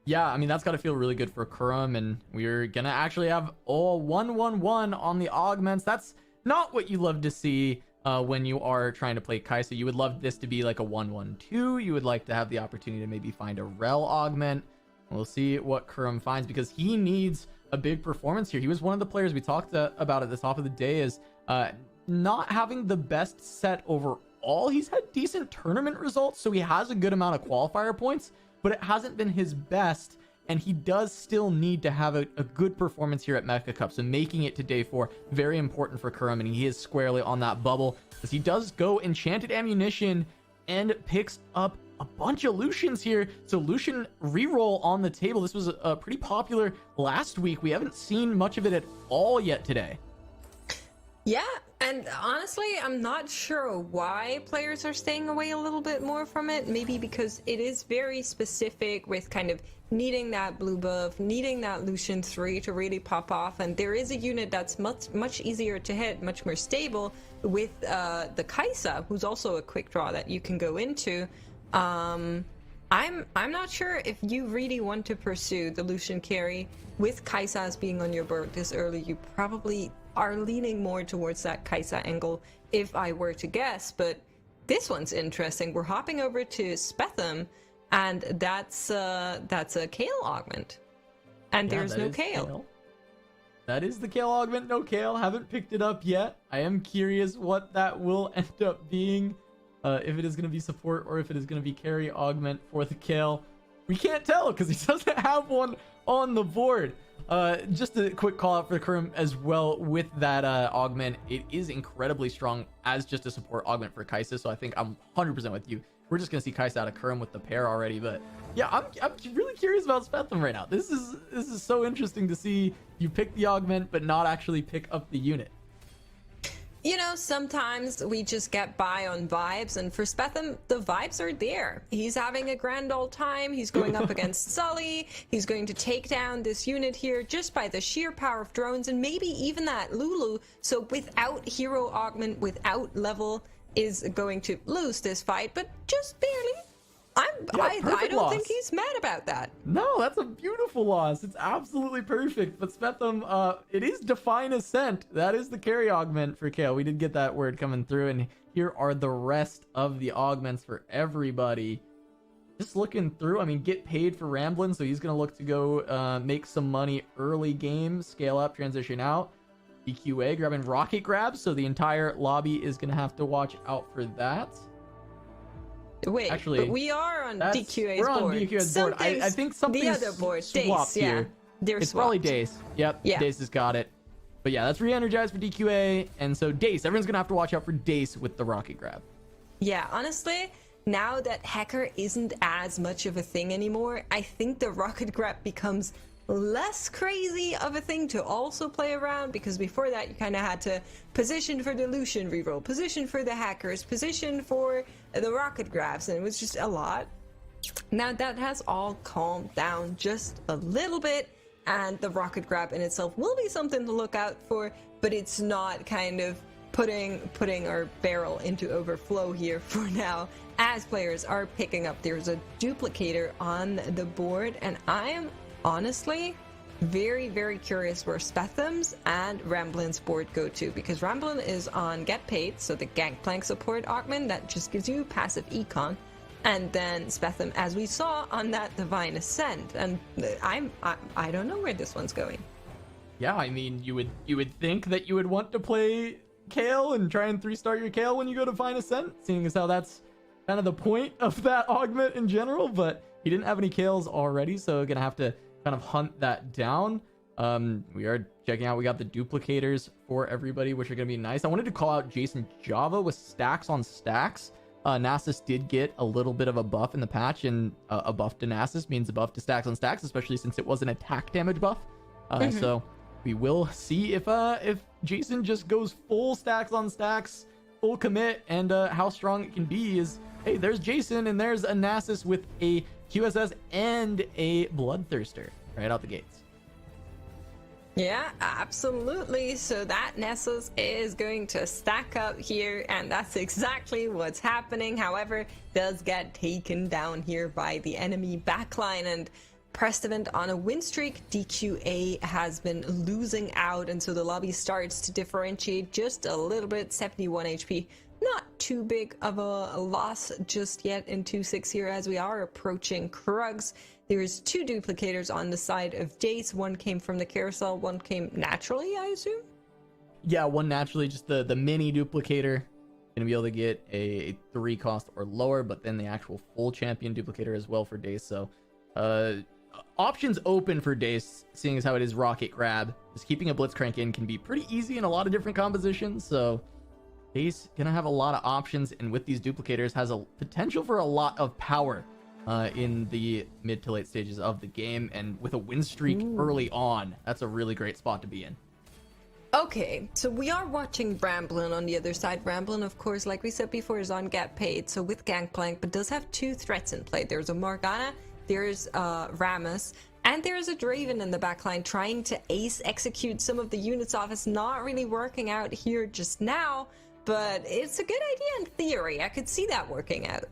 Yeah, I mean, that's got to feel really good for Kurum, and we're gonna actually have all 1-1-1 on the augments. That's not what you love to see when you are trying to play Kaisa. You would love this to be like a 1-1-2. You would like to have the opportunity to maybe find a Rel augment. We'll see what Kurum finds, because he needs a big performance here. He was one of the players we talked about at the top of the day is not having the best set overall. He's had decent tournament results, so he has a good amount of qualifier points, but it hasn't been his best, and he does still need to have a good performance here at Mecha Cup. So making it to day 4, very important for Kurum, and he is squarely on that bubble, as he does go Enchanted Ammunition and picks up a bunch of Lucians here. So Lucian reroll on the table. This was pretty popular last week. We haven't seen much of it at all yet today. Yeah, and honestly, I'm not sure why players are staying away a little bit more from it. Maybe because it is very specific with kind of needing that blue buff, needing that Lucian 3 to really pop off. And there is a unit that's much easier to hit, much more stable with the Kaisa, who's also a quick draw that you can go into. I'm not sure if you really want to pursue the Lucian carry with Kaisas being on your board this early. You probably are leaning more towards that Kaisa angle, if I were to guess, but this one's interesting. We're hopping over to Spetham, and that's a Kale augment, and Yeah, there's no Kale. That is the Kale augment, no Kale. Haven't picked it up yet. I am curious what that will end up being. If it is going to be support or if it is going to be carry augment for the Kale. We can't tell because he doesn't have one on the board. Just a quick call out for Kerm as well with that augment. It is incredibly strong as just a support augment for Kaisa, so I think I'm 100% with you. We're just gonna see Kaisa out of Kerm with the pair already, but yeah, I'm really curious about Spetham right now. This is so interesting to see you pick the augment but not actually pick up the unit. You know, sometimes we just get by on vibes, and for Spetham, the vibes are there. He's having a grand old time. He's going up against Sully. He's going to take down this unit here just by the sheer power of drones, and maybe even that Lulu. So without hero augment, without level, is going to lose this fight, but just barely. I don't think he's mad about that. No, that's a beautiful loss. It's absolutely perfect. But Spetham, it is Define Ascent. That is the carry augment for Kale. We did get that word coming through, and here are the rest of the augments for everybody. Just looking through, I mean, get paid for Ramblin', so he's going to look to go make some money early game, scale up, transition out. DQA grabbing rocket grabs, so the entire lobby is going to have to watch out for that. Wait, actually, but we are on DQA's we're board. On DQA's board. I think something's the other board, swapped Dace, yeah. here. They're it's swapped. Probably Dace. Yep, yeah. Dace has got it. But yeah, that's re-energized for DQA, and so Dace. Everyone's gonna have to watch out for Dace with the rocket grab. Yeah, honestly, now that Hacker isn't as much of a thing anymore, I think the rocket grab becomes less crazy of a thing to also play around, because before that you kind of had to position for the Lucian reroll, position for the hackers, position for the rocket grabs, and it was just a lot. Now that has all calmed down just a little bit, and the rocket grab in itself will be something to look out for, but it's not kind of putting our barrel into overflow here for now, as players are picking up. There's a duplicator on the board, and I am honestly very, very curious where Spetham's and Ramblin's board go to, because Ramblin is on Get Paid, so the Gangplank support augment that just gives you passive econ, and then Spetham, as we saw, on that Divine Ascent, and I don't know where this one's going. Yeah, I mean, you would think that you would want to play Kale and try and 3-star your Kale when you go to Divine Ascent, seeing as how that's kind of the point of that augment in general, but he didn't have any Kales already, so gonna have to kind of hunt that down. We are checking out, we got the duplicators for everybody, which are going to be nice. I wanted to call out Jason Java with stacks on stacks. Nasus did get a little bit of a buff in the patch, and a buff to Nasus means a buff to stacks on stacks, especially since it was an attack damage buff. So we will see if Jason just goes full stacks on stacks, full commit, and how strong it can be. Is, hey, there's Jason, and there's a Nasus with a QSS and a Bloodthirster right out the gates. Yeah, absolutely. So that Nessus is going to stack up here, and that's exactly what's happening. However, does get taken down here by the enemy backline, and Prestivant on a win streak. DQA has been losing out, and so the lobby starts to differentiate just a little bit. 71 HP. Not too big of a loss just yet in 2-6 here, as we are approaching Krugs. There's 2 duplicators on the side of Dace. One came from the carousel, one came naturally, I assume? Yeah, one naturally, just the mini duplicator. Gonna be able to get a 3 cost or lower, but then the actual full champion duplicator as well for Dace. So options open for Dace, seeing as how it is rocket grab. Just keeping a blitzcrank in can be pretty easy in a lot of different compositions, so Dace gonna have a lot of options, and with these duplicators has a potential for a lot of power in the mid to late stages of the game, and with a win streak early on, that's a really great spot to be in. Okay, so we are watching Ramblin on the other side. Ramblin, of course, like we said before, is on Get Paid, so with Gangplank, but does have 2 threats in play. There's a Morgana, there's Rammus, and there's a Draven in the backline trying to ace execute some of the units off. It's not really working out here just now, but it's a good idea in theory. I could see that working out.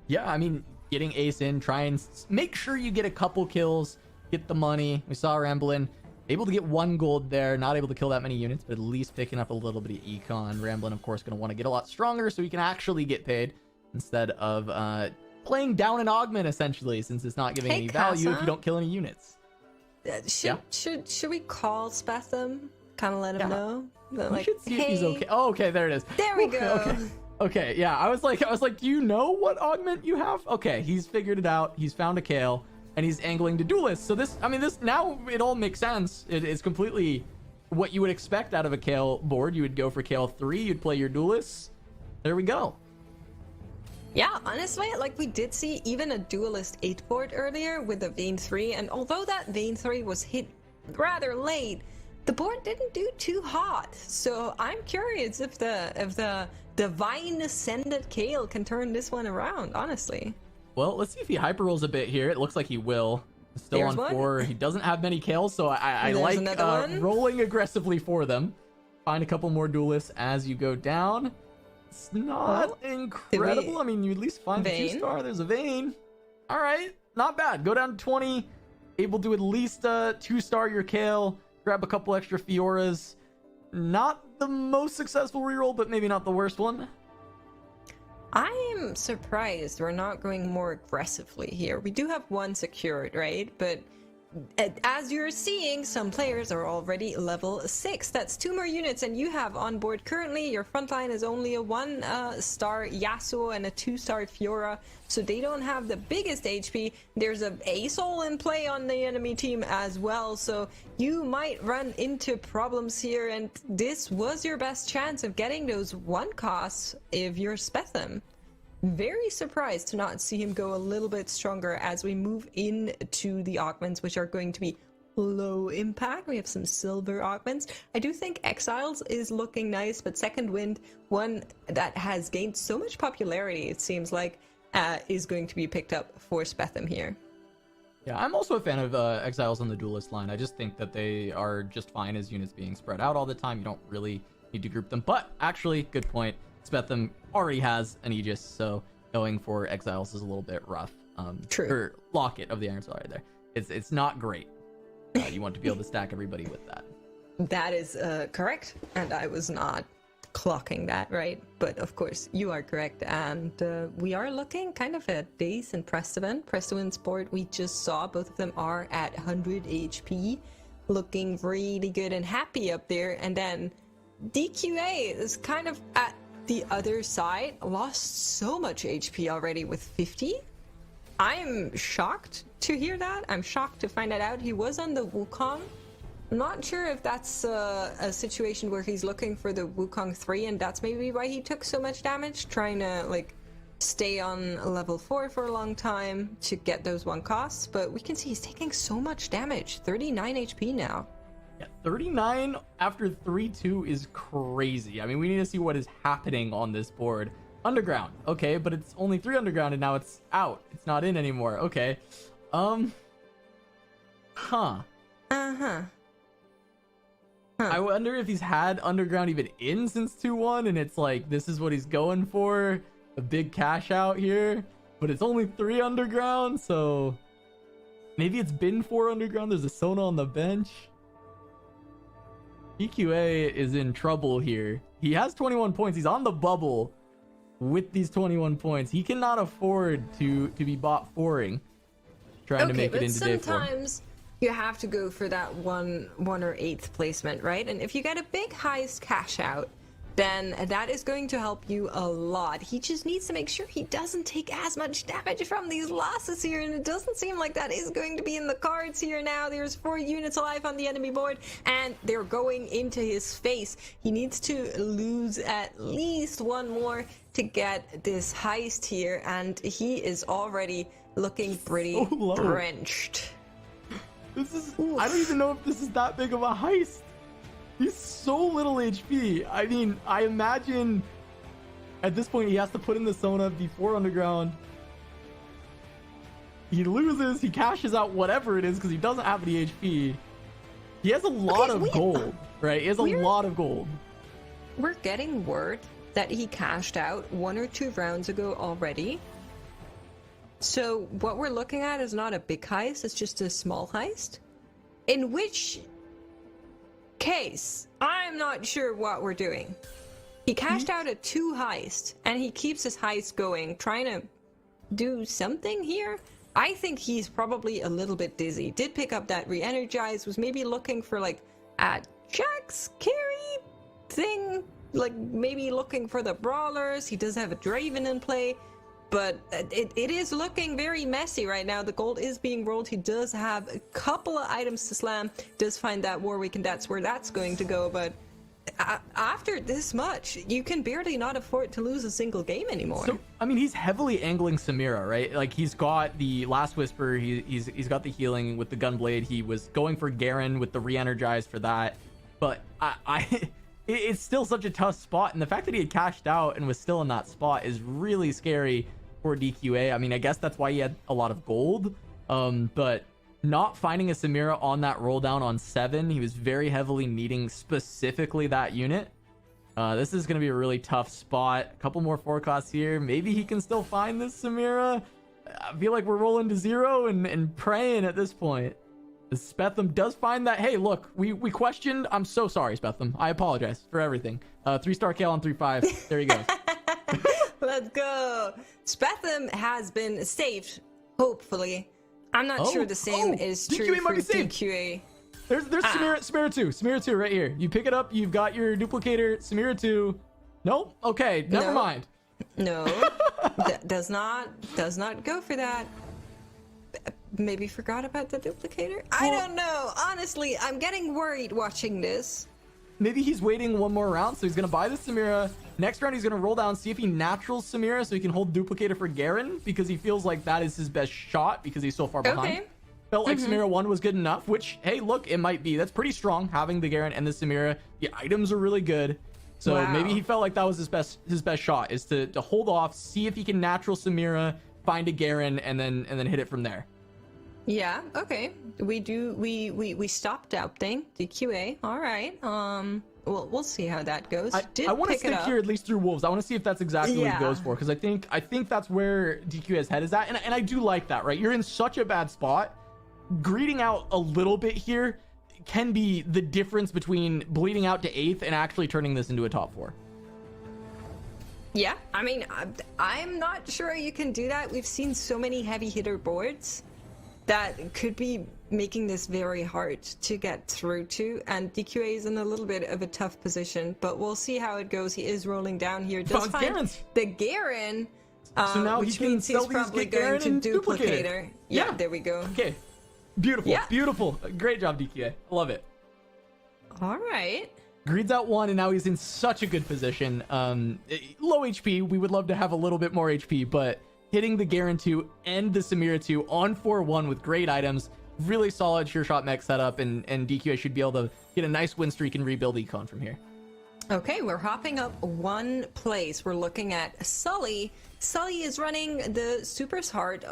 Yeah, I mean, getting ace in, try and make sure you get a couple kills, get the money. We saw Ramblin able to get 1 gold there, not able to kill that many units, but at least picking up a little bit of econ. Ramblin, of course, going to want to get a lot stronger so he can actually get paid insteed of playing down an augment, essentially, since it's not giving any value if you don't kill any units. Should we call Spetham? Kind of let him know? We should see if he's okay. Oh, okay, there it is. There we go. Okay, yeah, I was like, do you know what augment you have? Okay, he's figured it out. He's found a Kale. and he's angling to duelist. So this, I mean, this now it all makes sense. It's completely what you would expect out of a Kale board. You would go for Kale 3, you'd play your duelists. There we go. Yeah, honestly, like we did see even a Duelist 8 board earlier with the Vayne 3, and although that Vayne 3 was hit rather late, the board didn't do too hot. So I'm curious if the Divine Ascended Kale can turn this one around, honestly. Well, let's see if he hyper rolls a bit here. It looks like he will. Still There's on one. 4. He doesn't have many Kales, so I There's like another one. rolling aggressively for them. Find a couple more duelists as you go down. It's not incredible. I mean, you at least find a Vayne? 2-star. There's a Vayne. All right, not bad. Go down to 20. Able to at least 2-star your Kale. Grab a couple extra Fioras. Not the most successful reroll, but maybe not the worst one. I'm surprised we're not going more aggressively here. We do have one secured, right? But as you're seeing, some players are already level 6. That's 2 more units, and you have on board currently, your front line is only a 1-star Yasuo and a 2-star Fiora, so they don't have the biggest HP. There's a Asol in play on the enemy team as well, so you might run into problems here, and this was your best chance of getting those 1 costs if you're Spetham. Very surprised to not see him go a little bit stronger as we move into the augments, which are going to be low impact. We have some silver augments. I do think Exiles is looking nice, but Second Wind, one that has gained so much popularity, it seems like, is going to be picked up for Spetham here. Yeah, I'm also a fan of Exiles on the duelist line. I just think that they are just fine as units being spread out all the time. You don't really need to group them. But actually, good point. Spetham already has an Aegis, so going for Exiles is a little bit rough. True. Or Locket of the Iron Soul right there. It's not great. You want to be able to stack everybody with that. That is correct, and I was not clocking that, right? But of course, you are correct, and we are looking kind of at Dace and Prestevin. Prestevin's board we just saw, both of them are at 100 HP, looking really good and happy up there, and then DQA is kind of at the other side, lost so much HP already with 50. I'm shocked to hear that. I'm shocked to find that out. He was on the Wukong. I'm not sure if that's a situation where he's looking for the Wukong 3 and that's maybe why he took so much damage, trying to like stay on level 4 for a long time to get those 1 costs, but we can see he's taking so much damage. 39 HP now. Yeah, 39 after 3-2 is crazy. I mean, we need to see what is happening on this board. Underground, okay, but it's only 3 underground and now it's out. It's not in anymore. Okay. I wonder if he's had underground even in since 2-1 and it's like this is what he's going for. A big cash out here, but it's only 3 underground, so maybe it's been 4 underground. There's a Sona on the bench. EQA is in trouble here. He has 21 points. He's on the bubble with these 21 points. He cannot afford to be bot 4ing, trying to make it into day 4. Sometimes you have to go for that 1 or 8th placement, right? And if you get a big heist cash out, then that is going to help you a lot. He just needs to make sure he doesn't take as much damage from these losses here, and it doesn't seem like that is going to be in the cards here now. There's 4 units alive on the enemy board, and they're going into his face. He needs to lose at least 1 more to get this heist here, and he is already looking pretty drenched. This is... I don't even know if this is that big of a heist. He's so little HP. I mean, I imagine at this point he has to put in the Sona before underground. He loses, he cashes out whatever it is because he doesn't have any HP. He has a lot of gold, right? He has a lot of gold. We're getting word that he cashed out 1 or 2 rounds ago already. So what we're looking at is not a big heist, it's just a small heist. In which case, I'm not sure what we're doing. He cashed out a 2 heist, and he keeps his heist going, trying to do something here. I think he's probably a little bit dizzy. Did pick up that re-energize, was maybe looking for like a Jax carry thing, like maybe looking for the brawlers. He does have a Draven in play. but it is looking very messy right now. The gold is being rolled. He does have a couple of items to slam, does find that Warwick, and that's where that's going to go. But after this much, you can barely not afford to lose a single game anymore. So, I mean, he's heavily angling Samira, right? Like, he's got the Last Whisper, he's got the healing with the Gunblade. He was going for Garen with the re-energize for that. But it's still such a tough spot, and the fact that he had cashed out and was still in that spot is really scary for DQA. I mean, I guess that's why he had a lot of gold, but not finding a Samira on that roll down on 7, he was very heavily needing specifically that unit. This is going to be a really tough spot. A couple more forecasts here. Maybe he can still find this Samira. I feel like we're rolling to 0 and praying at this point. Spetham does find that. Hey, look, we questioned. I'm so sorry, Spetham. I apologize for everything. 3-star KL on 3-5. There you go. Let's go. Spetham has been saved, hopefully. I'm not sure the same is DQA true might for be saved. DQA. There's Samira 2 right here. You pick it up. You've got your duplicator. Samira 2. Nope. Okay, never mind. No, does not go for that. Maybe forgot about the duplicator. I don't know. Honestly, I'm getting worried watching this. Maybe he's waiting one more round, so he's gonna buy the Samira. Next round, he's gonna roll down, see if he naturals Samira, so he can hold duplicator for Garen, because he feels like that is his best shot because he's so far behind. Okay. Felt like Samira 1 was good enough, which, hey, look, it might be. That's pretty strong, having the Garen and the Samira. The items are really good. So maybe he felt like that was his best shot, is to hold off, see if he can natural Samira, find a Garen, and then hit it from there. Yeah, okay. We stopped doubting DQA. All right. We'll see how that goes. I want to stick here at least through Wolves. I want to see if that's exactly what he goes for, because I think that's where DQA's head is at, and I do like that, right? You're in such a bad spot. Greeting out a little bit here can be the difference between bleeding out to 8th and actually turning this into a top 4. Yeah, I mean, I'm not sure you can do that. We've seen so many heavy hitter boards that could be making this very hard to get through to, and DQA is in a little bit of a tough position, but we'll see how it goes. He is rolling down here. Does find the Garen, so now which he means he's probably going to duplicator. Yeah, there we go. Okay, beautiful, beautiful. Great job, DQA. I love it. All right. Greed's out 1, and now he's in such a good position. Low HP. We would love to have a little bit more HP, but hitting the Garen 2 and the Samira 2 on 4-1 with great items. Really solid Sure Shot mech setup, and DQA should be able to get a nice win streak and rebuild Econ from here. Okay, we're hopping up one place. We're looking at Sully. Sully is running the Supers hard.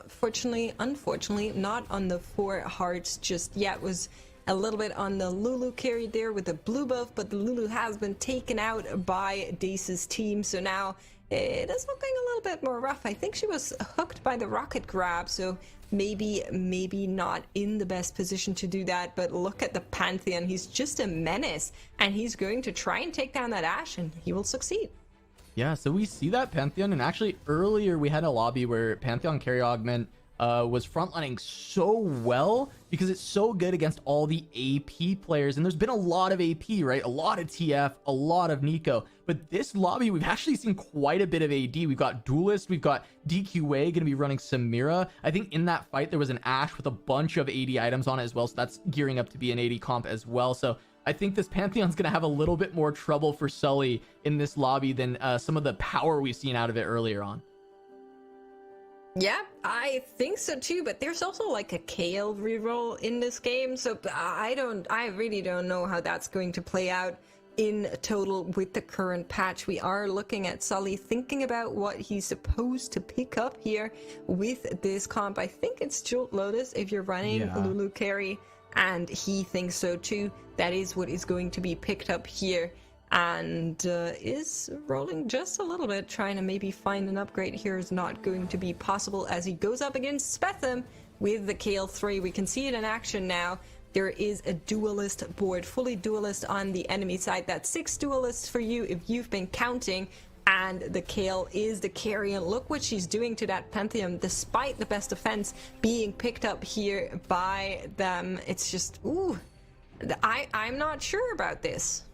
Unfortunately, not on the 4 hearts just yet. Was a little bit on the Lulu carry there with the blue buff, but the Lulu has been taken out by Dace's team, so now it is looking a little bit more rough. I think she was hooked by the rocket grab, so maybe not in the best position to do that. But look at the Pantheon. He's just a menace, and he's going to try and take down that Ashe, and he will succeed. Yeah, so we see that Pantheon, and actually earlier we had a lobby where Pantheon carry augment was frontlining so well because it's so good against all the AP players, and there's been a lot of AP, right? A lot of TF, a lot of Nico, but this lobby we've actually seen quite a bit of AD. We've got Duelist, we've got DQA going to be running Samira. I think in that fight there was an Ashe with a bunch of AD items on it as well, so that's gearing up to be an AD comp as well. So I think this Pantheon's going to have a little bit more trouble for Sully in this lobby than some of the power we've seen out of it earlier on. Yeah, I think so too, but there's also like a Kale reroll in this game, so I really don't know how that's going to play out in total with the current patch. We are looking at Sully thinking about what he's supposed to pick up here with this comp. I think it's Jolt Lotus if you're running Lulu carry, and he thinks so too. That is what is going to be picked up here. And is rolling just a little bit, trying to maybe find an upgrade here is not going to be possible as he goes up against Spetham with the Kale 3. We can see it in action now. There is a duelist board, fully duelist on the enemy side. That's 6 duelists for you if you've been counting, and the Kale is the carry, and look what she's doing to that Pantheon despite the best defense being picked up here by them. It's just, ooh, I'm not sure about this.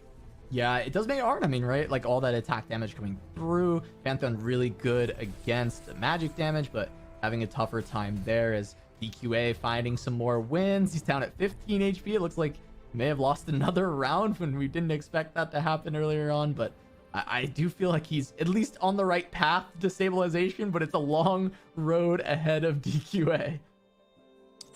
Yeah, it does make it hard. I mean, right? Like all that attack damage coming through. Pantheon really good against the magic damage, but having a tougher time there as DQA finding some more wins. He's down at 15 HP. It looks like he may have lost another round when we didn't expect that to happen earlier on, but I do feel like he's at least on the right path to stabilization, but it's a long road ahead of DQA.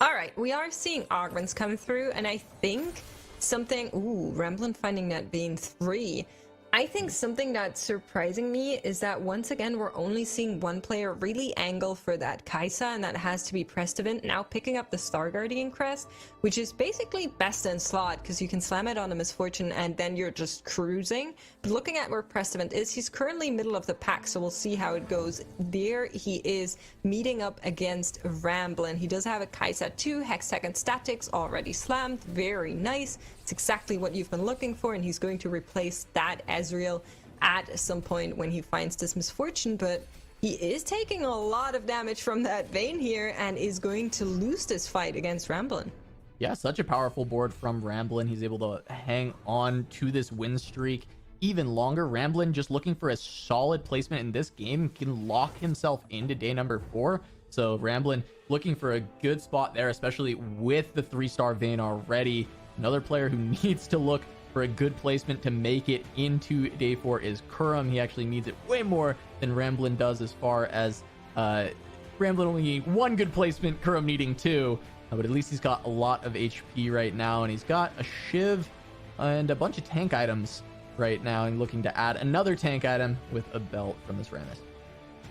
All right, we are seeing augments come through, and I think something... Ooh, Ramblin finding that being 3. I think something that's surprising me is that once again, we're only seeing one player really angle for that Kaisa, and that has to be Prestivant, now picking up the Star Guardian crest, which is basically best in slot because you can slam it on a Misfortune and then you're just cruising. But looking at where Prestivant is, he's currently middle of the pack, so we'll see how it goes. There he is meeting up against Ramblin. He does have a Kaisa 2, Hextech Statics already slammed, very nice. It's exactly what you've been looking for, and he's going to replace that Ezreal at some point when he finds this Misfortune, but he is taking a lot of damage from that Vayne here and is going to lose this fight against Ramblin. Yeah, such a powerful board from Ramblin. He's able to hang on to this win streak even longer. Ramblin just looking for a solid placement in this game, can lock himself into day number 4. So Ramblin looking for a good spot there, especially with the 3-star Vayne already. Another player who needs to look for a good placement to make it into day 4 is Kurum. He actually needs it way more than Ramblin does, as far as Ramblin only needing 1 good placement, Kurum needing 2. But at least he's got a lot of HP right now, and he's got a Shiv and a bunch of tank items right now, and looking to add another tank item with a belt from this Rammus.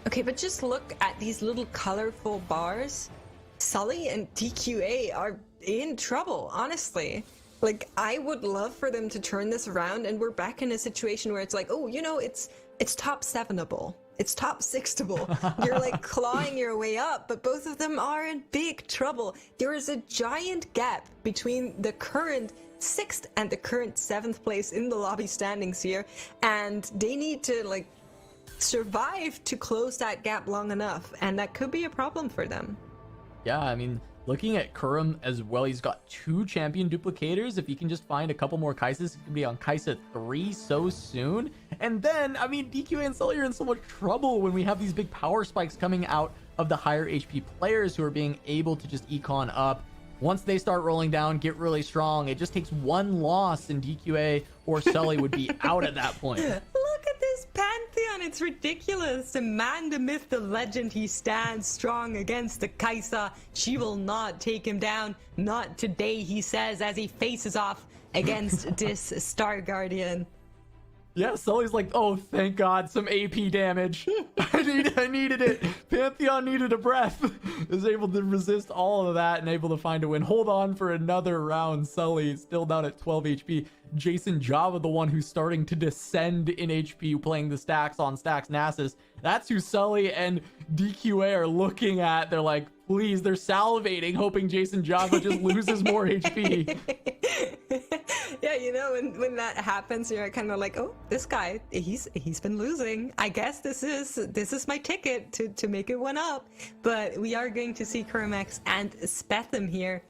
Okay, but just look at these little colorful bars. Sully and DQA are in trouble, honestly. Like, I would love for them to turn this around, and we're back in a situation where it's like, oh, you know, it's top 7able. It's top 6able. You're like clawing your way up, but both of them are in big trouble. There is a giant gap between the current 6th and the current 7th place in the lobby standings here, and they need to like survive to close that gap long enough, and that could be a problem for them. Yeah, I mean, looking at Kurum as well, he's got 2 champion duplicators. If he can just find a couple more Kaisas, he can be on Kaisa 3 so soon. And then, I mean, DQA and Sully are in so much trouble when we have these big power spikes coming out of the higher HP players who are being able to just econ up. Once they start rolling down, get really strong, it just takes 1 loss and DQA or Sully would be out at that point. Look at this Pantheon, it's ridiculous. The man, the myth, the legend, he stands strong against the Kaisa. She will not take him down. Not today, he says, as he faces off against this Star Guardian. Yeah, Sully's like, oh, thank God, some AP damage. I needed it. Pantheon needed a breath. Is able to resist all of that and able to find a win. Hold on for another round. Sully still down at 12 HP. Jason Java, the one who's starting to descend in HP, playing the stacks on stacks Nasus. That's who Sully and DQA are looking at. They're like, please, they're salivating, hoping Jason Java just loses more HP. Yeah, you know, when that happens, you're kind of like, oh, this guy, he's been losing. I guess this is my ticket to make it 1 up. But we are going to see Kurumex and Spetham here.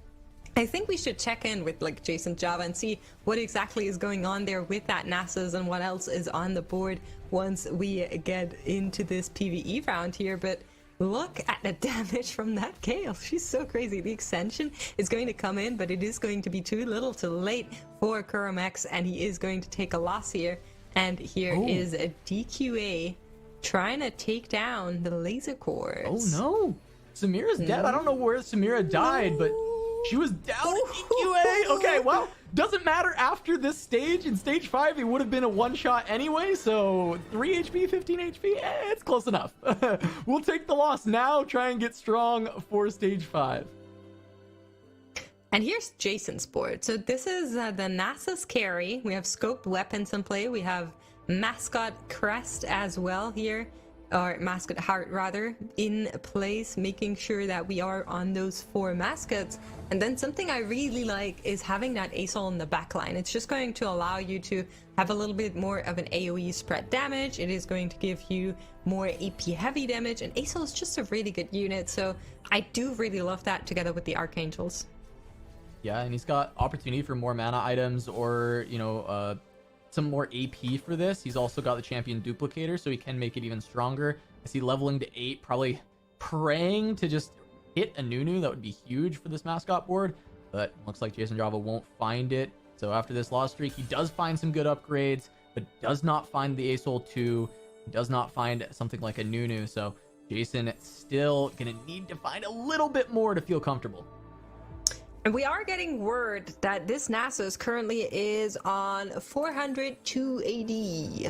I think we should check in with like Jason Java and see what exactly is going on there with that Nasus and what else is on the board once we get into this PvE round here. But look at the damage from that Gale. She's so crazy. The extension is going to come in, but it is going to be too little too late for Kurumex, and he is going to take a loss here. And here is a DQA trying to take down the laser cords. Oh no, Samira's dead. I don't know where Samira died, but she was down at DQA. Okay, well, doesn't matter after this stage. In stage 5, it would have been a 1-shot anyway, so 3 HP, 15 HP, it's close enough. We'll take the loss now, try and get strong for stage 5. And here's Jason's board. So this is the Nasus carry. We have scoped weapons in play. We have mascot crest as well here, or mascot heart rather, in place, making sure that we are on those 4 mascots. And then something I really like is having that ASOL in the backline. It's just going to allow you to have a little bit more of an AoE spread damage. It is going to give you more AP heavy damage, and ASOL is just a really good unit. So I do really love that together with the Archangels. Yeah, and he's got opportunity for more mana items, or, you know, some more AP for this. He's also got the champion duplicator, so he can make it even stronger. I see leveling to 8, probably praying to just hit a Nunu. That would be huge for this mascot board, but looks like Jason Java won't find it. So after this loss streak, he does find some good upgrades, but does not find the Asol 2, does not find something like a Nunu. So Jason still gonna need to find a little bit more to feel comfortable. And we are getting word that this Nasus currently is on 400 280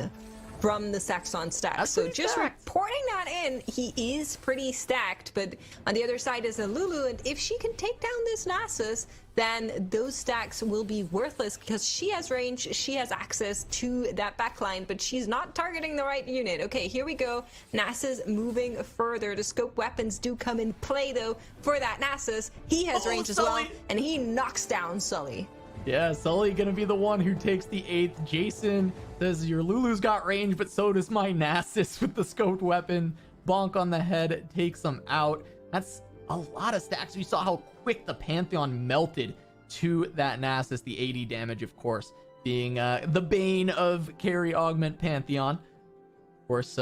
from the Saxon stack. That's so pretty just stacked. reporting that in, he is pretty stacked, but on the other side is a Lulu, and if she can take down this Nasus, then those stacks will be worthless because she has range, she has access to that backline, but she's not targeting the right unit. Okay, here we go. Nasus moving further. The scope weapons do come in play though for that Nasus. He has range as well, and he knocks down Sully. Yeah, Sully gonna be the one who takes the 8th. Jason says your Lulu's got range, but so does my Nasus with the scoped weapon. Bonk on the head takes him out. That's a lot of stacks. We saw how quick the Pantheon melted to that Nasus. The 80 damage, of course, being the bane of carry augment Pantheon. Of course,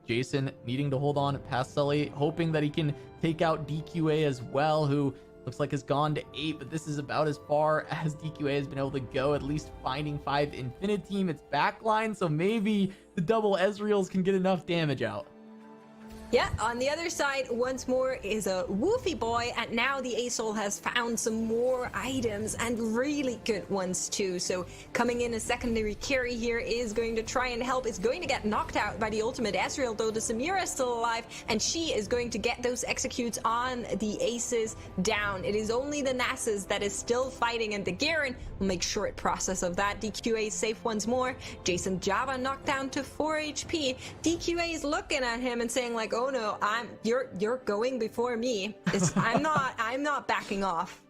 Jason needing to hold on past Sully, hoping that he can take out DQA as well, who looks like has gone to 8, but this is about as far as DQA has been able to go, at least finding 5 Infinite Team. It's backline, so maybe the double Ezreals can get enough damage out. Yeah, on the other side, once more, is a Woofy boy, and now the Asol has found some more items, and really good ones too. So coming in a secondary carry here is going to try and help. It's going to get knocked out by the ultimate Ezreal, though the Samira is still alive, and she is going to get those executes on the Aces down. It is only the Nasus that is still fighting, and the Garen will make short process of that. DQA is safe once more. Jason Java knocked down to 4 HP. DQA is looking at him and saying like, oh no, you're going before me. I'm not backing off.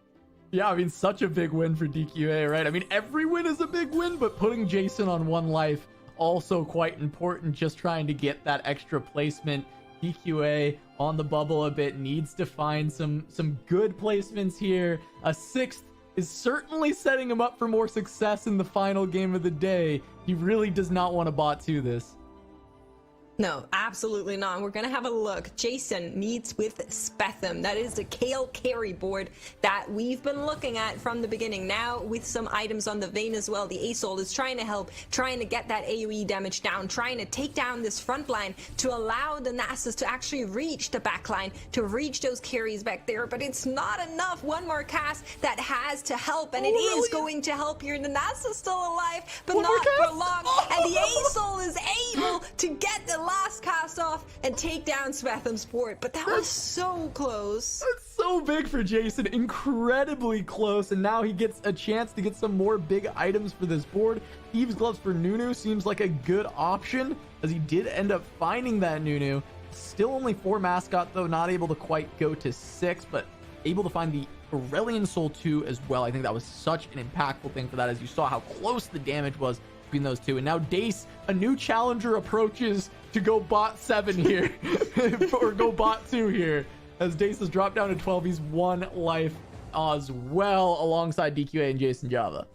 Yeah, I mean, such a big win for DQA, right? I mean, every win is a big win, but putting Jason on 1 life also quite important, just trying to get that extra placement. DQA on the bubble a bit, needs to find some good placements here. A 6th is certainly setting him up for more success in the final game of the day. He really does not want to bot to this. No, absolutely not. We're going to have a look. Jason meets with Spetham. That is the Kale carry board that we've been looking at from the beginning. Now with some items on the Vayne as well. The Asol is trying to help, trying to get that AoE damage down, trying to take down this front line to allow the Nasus to actually reach the back line, to reach those carries back there. But it's not enough. One more cast that has to help, and it is going to help here. The Nasus is still alive, but not for long. And the Asol is able to get the last cast off and take down Spetham's board, but that was so close. That's so big for Jason, incredibly close, and now he gets a chance to get some more big items for this board. Eve's Gloves for Nunu seems like a good option, as he did end up finding that Nunu. Still only 4 mascot though, not able to quite go to 6, but able to find the Aurelion Soul 2 as well. I think that was such an impactful thing for that, as you saw how close the damage was between those two. And now Dace, a new challenger, approaches to go bot 7 here or go bot 2 here, as Dace has dropped down to 12. He's 1 life as well, alongside DQA and Jason Java.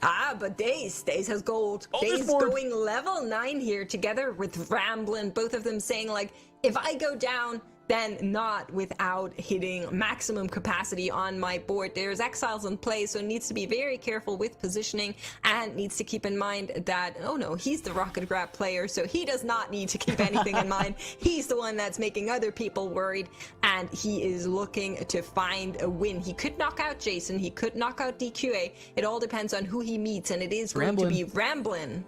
But Dace has gold. Dace going level 9 here together with Ramblin', both of them saying like, if I go down, then not without hitting maximum capacity on my board. There's exiles in play, so needs to be very careful with positioning, and needs to keep in mind that, oh no, he's the rocket grab player, so he does not need to keep anything in mind. He's the one that's making other people worried, and he is looking to find a win. He could knock out Jason, he could knock out DQA. It all depends on who he meets, and it is going to be Ramblin'.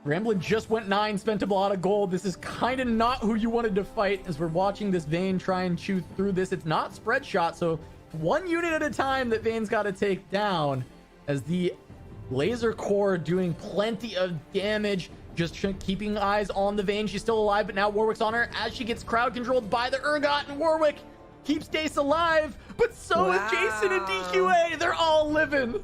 Ramblin' just went 9, spent a lot of gold. This is kind of not who you wanted to fight, as we're watching this Vayne try and chew through this. It's not spread shot, so 1 unit at a time that Vayne's got to take down, as the laser core doing plenty of damage, just keeping eyes on the Vayne. She's still alive, but now Warwick's on her as she gets crowd controlled by the Urgot, and Warwick keeps Dace alive, but so is Jason and DQA. They're all living.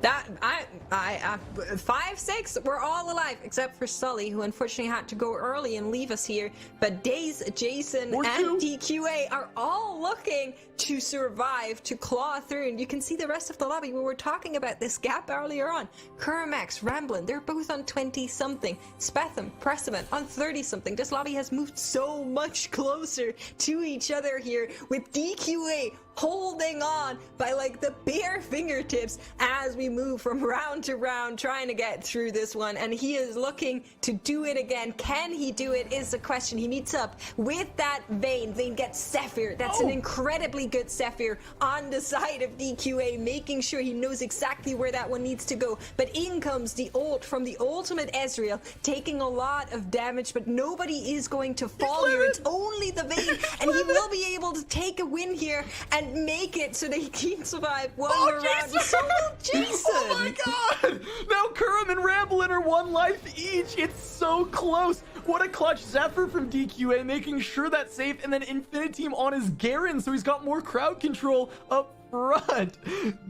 That I 5-6, we're all alive except for Sully, who unfortunately had to go early and leave us here. But Daze, Jason, and DQA are all looking to survive, to claw through, and you can see the rest of the lobby. We were talking about this gap earlier on. Kermax, Ramblin, they're both on 20-something. Spetham, Pressman on 30-something. This lobby has moved so much closer to each other here, with DQA holding on by like the bare fingertips as we move from round to round trying to get through this one, and he is looking to do it again. Can he do it is the question. He meets up with that Vayne. Vayne gets Zephyr. That's an incredibly good Zephyr on the side of DQA, making sure he knows exactly where that one needs to go. But in comes the ult from the ultimate Ezreal, taking a lot of damage, but nobody is going to fall here. It's only the Vayne, and he will be able to take a win here and make it so that he can survive one more round. So will Jason. Oh my god! Now Kurum and Ramblin are 1 life each. It's so close. What a clutch Zephyr from DQA, making sure that's safe, and then Infiniteam on his Garen, so he's got more crowd control up front.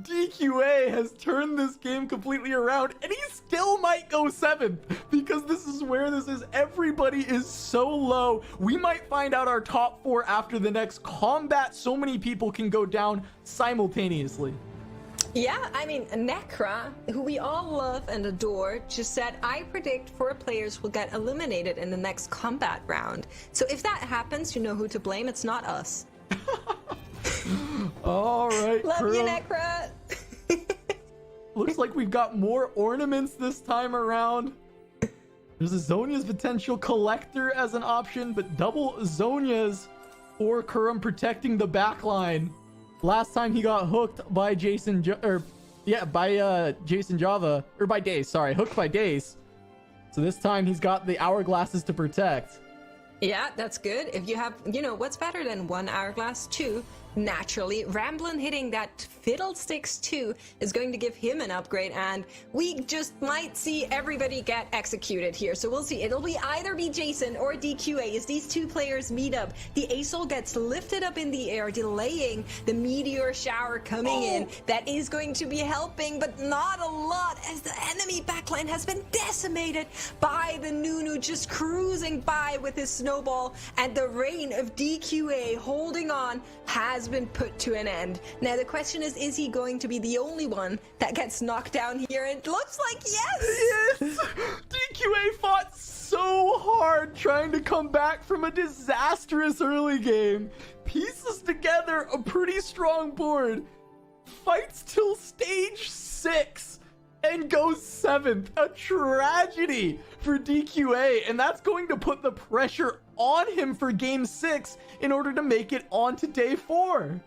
DQA has turned this game completely around, and he still might go 7th, because this is where this is. Everybody is so low. We might find out our top 4 after the next combat. So many people can go down simultaneously. Yeah, I mean, Necra, who we all love and adore, just said, I predict 4 players will get eliminated in the next combat round. So if that happens, you know who to blame. It's not us. All right, love Kurum. you, Necra. Looks like we've got more ornaments this time around. There's a Zhonya's potential collector as an option, but double Zhonya's for Kurum protecting the backline. Last time he got hooked by Jason Java, or by Daze, sorry, hooked by Daze. So this time he's got the hourglasses to protect. Yeah, that's good. If you have, you know, what's better than 1 hourglass? 2. Naturally, Ramblin hitting that Fiddlesticks 2 is going to give him an upgrade, and we just might see everybody get executed here. So we'll see. It'll be either be Jason or DQA as these 2 players meet up. The Asol gets lifted up in the air, delaying the meteor shower coming in. That is going to be helping, but not a lot, as the enemy backline has been decimated by the Nunu, just cruising by with his snowball, and the reign of DQA holding on has been put to an end. Now the question is he going to be the only one that gets knocked down here? It looks like yes! Yes! DQA fought so hard trying to come back from a disastrous early game. Pieces together a pretty strong board. Fights till stage 6 and goes 7th. A tragedy for DQA, and that's going to put the pressure on him for game 6 in order to make it on to day 4.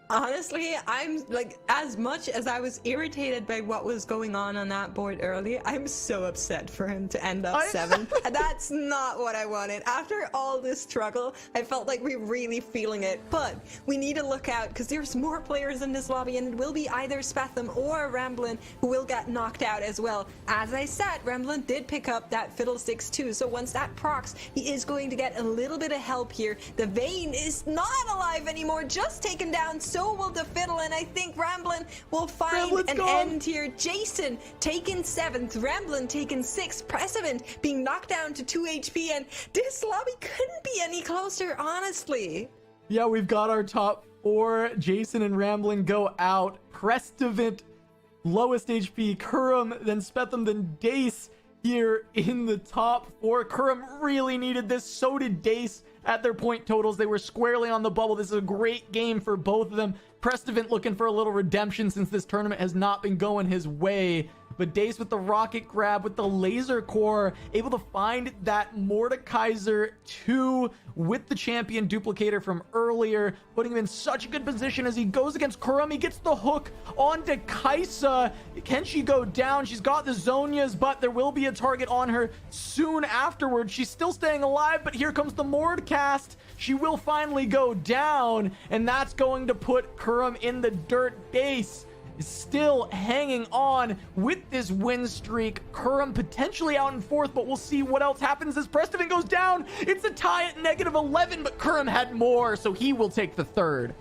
Honestly, I'm like, as much as I was irritated by what was going on that board early, I'm so upset for him to end up 7th. That's not what I wanted. After all this struggle, I felt like we're really feeling it. But we need to look out, because there's more players in this lobby, and it will be either Spetham or Ramblin who will get knocked out as well. As I said, Ramblin did pick up that Fiddlesticks too, so once that procs, he is going to get a little bit of help here. The Vayne is not alive anymore, just taken down. So will the Fiddle, and I think Ramblin will find an end here. Jason taken 7th, Ramblin taken 6th, Precedent being knocked down to 2 HP, and this lobby couldn't be any closer, honestly. Yeah, we've got our top 4. Jason and Ramblin go out. Prestivant, lowest HP. Kurum, then Spetham, then Dace here in the top 4. Kurum really needed this. So did Dace at their point totals. They were squarely on the bubble. This is a great game for both of them. Prestivant looking for a little redemption since this tournament has not been going his way. But Dace with the rocket grab, with the laser core, able to find that Mordekaiser 2 with the champion duplicator from earlier, putting him in such a good position as he goes against Kurum. He gets the hook onto Kaisa. Can she go down? She's got the Zhonya's, but there will be a target on her soon afterwards. She's still staying alive, but here comes the Mordcast. She will finally go down, and that's going to put Kurum in the dirt. Dace is still hanging on with this win streak. Kurum potentially out in 4th, but we'll see what else happens as Prestivant goes down. It's a tie at -11, but Kurum had more, so he will take the 3rd.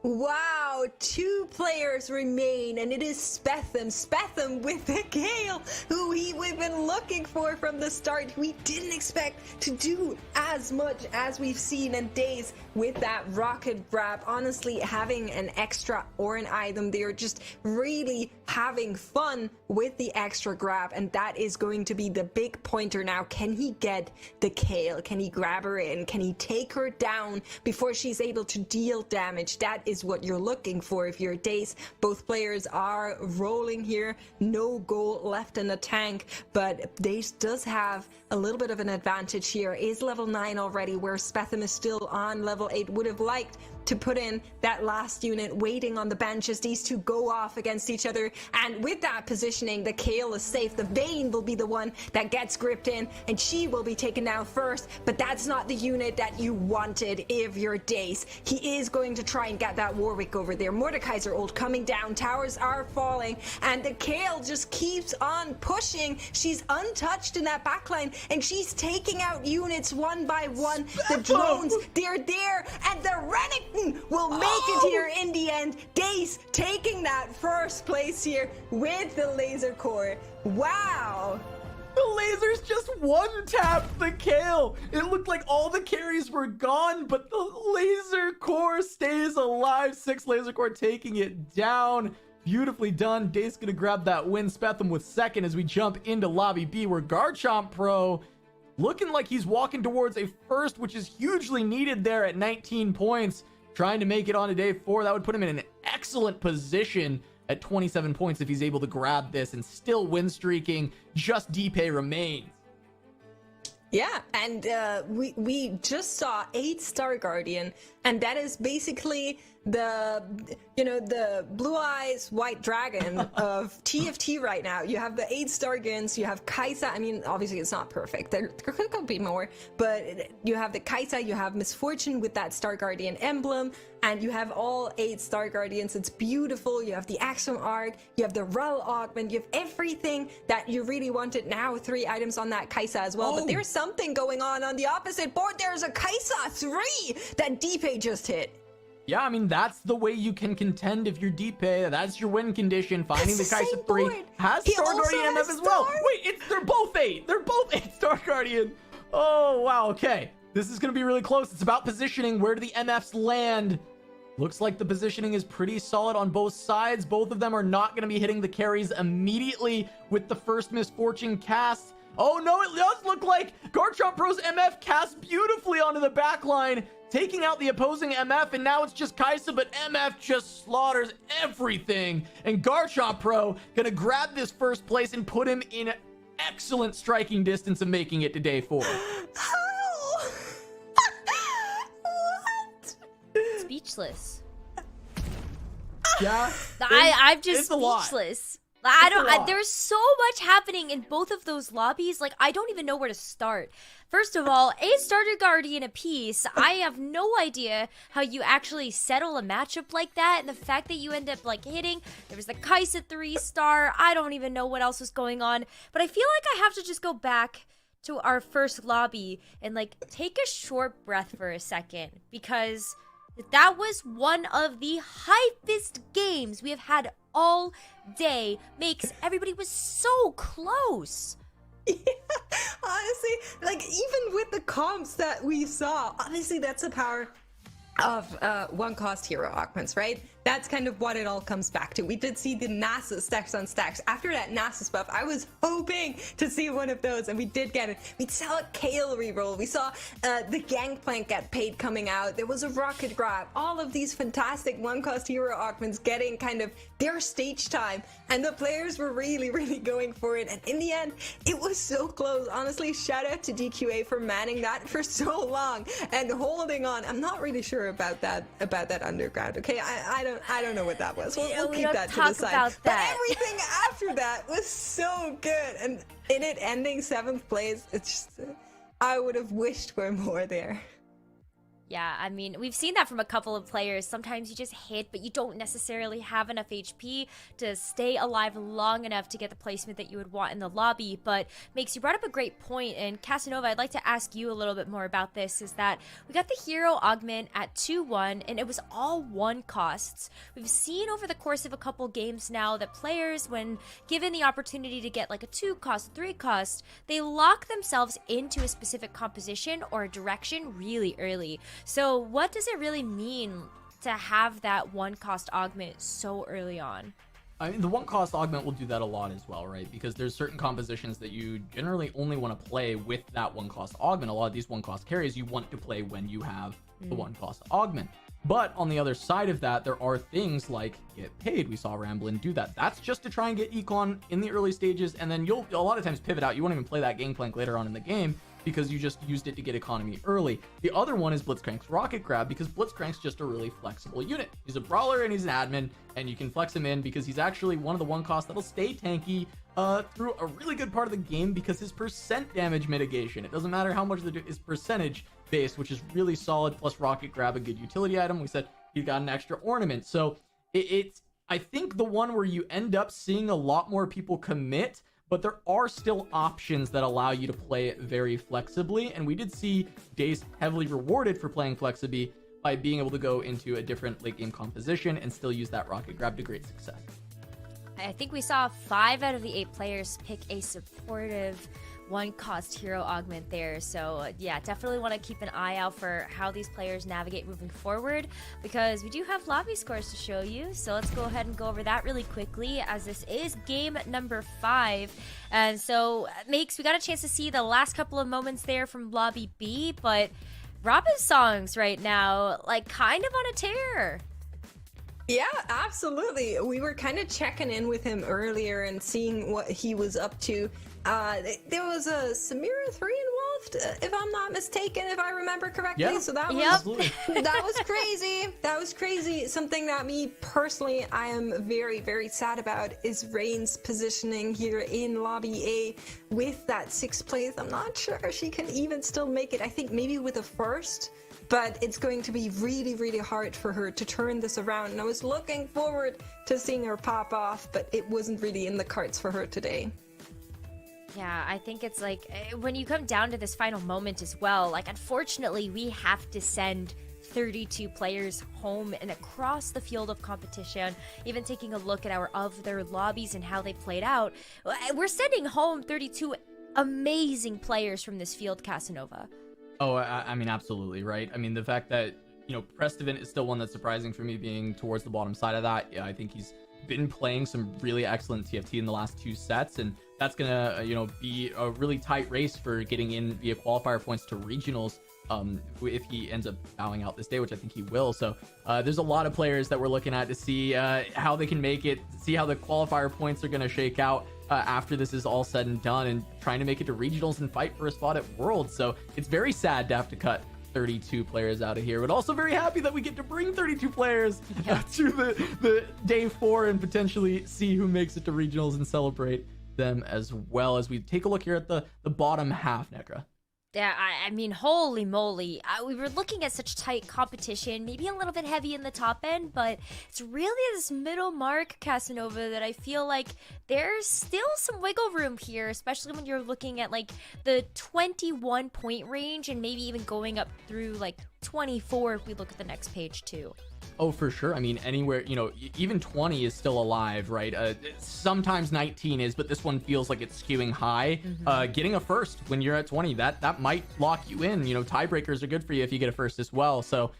Wow, now 2 players remain, and it is Spetham with the Gale, who we've been looking for from the start. We didn't expect to do as much as we've seen in days with that rocket grab. Honestly, having an extra or an item, they're just really having fun with the extra grab, and that is going to be the big pointer now. Can he get the Kale? Can he grab her in? Can he take her down before she's able to deal damage? That is what you're looking for if you're Dace. Both players are rolling here. No goal left in the tank, but Dace does have a little bit of an advantage here. Is level 9 already, where Spetham is still on level 8. Would have liked to put in that last unit waiting on the bench as these two go off against each other. And with that positioning, the Kale is safe. The Vayne will be the one that gets gripped in, and she will be taken down first. But that's not the unit that you wanted if you're Dace. He is going to try and get that Warwick over there. Mordekaiser ult coming down. Towers are falling, and the Kale just keeps on pushing. She's untouched in that backline, and she's taking out units one by one. The drones, they're there, and the Renekton will make it here in the end. Dace taking that first place here with the laser core. Wow. The lasers just one-tapped the Kale. It looked like all the carries were gone, but the laser core stays alive. 6 laser core taking it down. Beautifully done. Dace gonna grab that win. Spetham with second as we jump into Lobby B, where Garchomp Pro looking like he's walking towards a first, which is hugely needed there at 19 points. Trying to make it on to day 4. That would put him in an excellent position at 27 points if he's able to grab this, and still win streaking. Just DPay remains. Yeah, and we just saw 8 Star Guardian, and that is basically the blue eyes white dragon of TFT right now. You have the 8 Star Guardians, you have Kaisa. I mean, obviously it's not perfect, there could be more, but you have the Kaisa, you have Misfortune with that Star Guardian emblem, and you have all 8 Star Guardians. It's beautiful. You have the Axum Arc, you have the Rull Augment, you have everything that you really wanted. Now 3 items on that Kaisa as well, but there's something going on the opposite board. There's a Kaisa 3 that DPay just hit. Yeah, I mean, that's the way you can contend if you're DPay. That's your win condition. Finding the Kaisa 3 has Star Guardian MF as well. Wait, they're both 8. They're both 8 Star Guardian. Oh, wow. Okay. This is going to be really close. It's about positioning. Where do the MFs land? Looks like the positioning is pretty solid on both sides. Both of them are not going to be hitting the carries immediately with the first Misfortune cast. Oh, no, it does look like Garchomp Pro's MF casts beautifully onto the back line, taking out the opposing MF, and now it's just Kaisa, but MF just slaughters everything. And Garchomp Pro gonna grab this first place and put him in excellent striking distance of making it to day 4. How? What? Speechless. Yeah, I'm just it's a lot. speechless. There's so much happening in both of those lobbies. Like, I don't even know where to start. First of all, 8 Starter Guardian apiece. I have no idea how you actually settle a matchup like that. And the fact that you end up, like, hitting. There was the Kaisa 3-star. I don't even know what else was going on. But I feel like I have to just go back to our first lobby and, like, take a short breath for a second. Because that was one of the hypest games we have had all day. Makes everybody was so close. Yeah, honestly, like, even with the comps that we saw, obviously that's the power of one-cost hero augments, right? That's kind of what it all comes back to. We did see the Nasus stacks on stacks. After that Nasus buff, I was hoping to see one of those, and we did get it. We saw a Kale reroll. We saw the Gangplank get paid coming out. There was a Rocket Grab. All of these fantastic one-cost hero augments getting kind of their stage time, and the players were really, really going for it. And in the end, it was so close. Honestly, shout out to DQA for manning that for so long and holding on. I'm not really sure about that underground. Okay, I don't know what that was. We'll keep that to the side. But everything after that was so good, and in it ending 7th place, it's just I would have wished for more there. Yeah, I mean, we've seen that from a couple of players. Sometimes you just hit, but you don't necessarily have enough HP to stay alive long enough to get the placement that you would want in the lobby. But Makes, you brought up a great point, and Casanova, I'd like to ask you a little bit more about this, is that we got the hero augment at 2-1, and it was all 1 costs. We've seen over the course of a couple games now that players, when given the opportunity to get like a 2 cost, 3 cost, they lock themselves into a specific composition or a direction really early. So what does it really mean to have that 1 cost augment so early on? I mean, the 1 cost augment will do that a lot as well, right? Because there's certain compositions that you generally only want to play with that 1 cost augment. A lot of these 1 cost carries you want to play when you have the 1 cost augment. But on the other side of that, there are things like get paid. We saw Ramblin do that. That's just to try and get econ in the early stages, and then you'll a lot of times pivot out. You won't even play that gangplank later on in the game, because you just used it to get economy early. The other one is Blitzcrank's Rocket Grab, because Blitzcrank's just a really flexible unit. He's a brawler and he's an admin, and you can flex him in because he's actually one of the 1 costs that'll stay tanky through a really good part of the game because his percent damage mitigation. It doesn't matter how much is percentage based, which is really solid, plus Rocket Grab, a good utility item. We said he got an extra ornament. So it's, I think, the one where you end up seeing a lot more people commit, but there are still options that allow you to play it very flexibly. And we did see Dace heavily rewarded for playing flexibly by being able to go into a different late game composition and still use that Rocket Grab to great success. I think we saw 5 out of the 8 players pick a supportive 1 cost hero augment there. So yeah, definitely want to keep an eye out for how these players navigate moving forward, because we do have lobby scores to show you. So let's go ahead and go over that really quickly, as this is game number 5. And so Makes, we got a chance to see the last couple of moments there from lobby B, but Robin's songs right now, like, kind of on a tear. Yeah, absolutely. We were kind of checking in with him earlier and seeing what he was up to. There was a Samira 3 involved, if I'm not mistaken, if I remember correctly. Yeah. So that was that was crazy. That was crazy. Something that me personally, I am very, very sad about is Rain's positioning here in lobby A with that 6th place. I'm not sure she can even still make it. I think maybe with a first. But it's going to be really, really hard for her to turn this around. And I was looking forward to seeing her pop off, but it wasn't really in the cards for her today. Yeah, I think it's like, when you come down to this final moment as well, like, unfortunately, we have to send 32 players home and across the field of competition. Even taking a look at their lobbies and how they played out, we're sending home 32 amazing players from this field, Casanova. Oh, I mean, absolutely, right? I mean, the fact that, you know, Prestivant is still one that's surprising for me, being towards the bottom side of that. Yeah, I think he's been playing some really excellent TFT in the last 2 sets, and that's gonna, you know, be a really tight race for getting in via qualifier points to regionals, if he ends up bowing out this day, which I think he will. So there's a lot of players that we're looking at to see how they can make it, see how the qualifier points are gonna shake out after this is all said and done, and trying to make it to regionals and fight for a spot at Worlds. So it's very sad to have to cut 32 players out of here, but also very happy that we get to bring 32 players to the day 4 and potentially see who makes it to regionals and celebrate them as well. As we take a look here at the bottom half, Necra. Yeah, I mean, holy moly. We were looking at such tight competition, maybe a little bit heavy in the top end, but it's really this middle mark, Casanova, that I feel like there's still some wiggle room here, especially when you're looking at like the 21 point range and maybe even going up through like 24 if we look at the next page too. Oh, for sure. I mean, anywhere, you know, even 20 is still alive, right? Sometimes 19 is, but this one feels like it's skewing high. Getting a first when you're at 20, that might lock you in. You know, tiebreakers are good for you if you get a first as well. So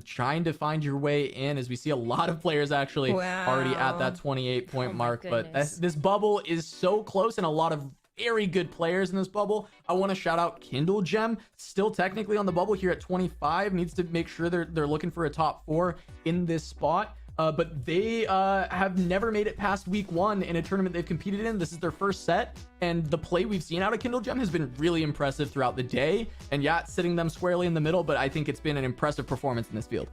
trying to find your way in, as we see a lot of players actually already at that 28 point mark. But this bubble is so close, and a lot of very good players in this bubble. I want to shout out Kindle Gem, still technically on the bubble here at 25, needs to make sure they're looking for a top 4 in this spot. But they have never made it past week 1 in a tournament they've competed in. This is their first set, and the play we've seen out of Kindle Gem has been really impressive throughout the day. And yeah, sitting them squarely in the middle, but I think it's been an impressive performance in this field.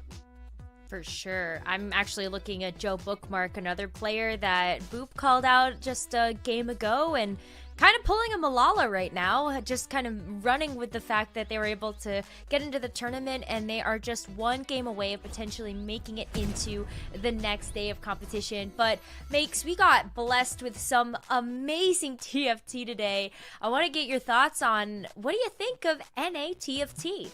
For sure. I'm actually looking at Joe Bookmark, another player that Boop called out just a game ago, and kind of pulling a Malala right now, just kind of running with the fact that they were able to get into the tournament, and they are just one game away of potentially making it into the next day of competition. But Makes, we got blessed with some amazing TFT today. I want to get your thoughts on, what do you think of NA TFT?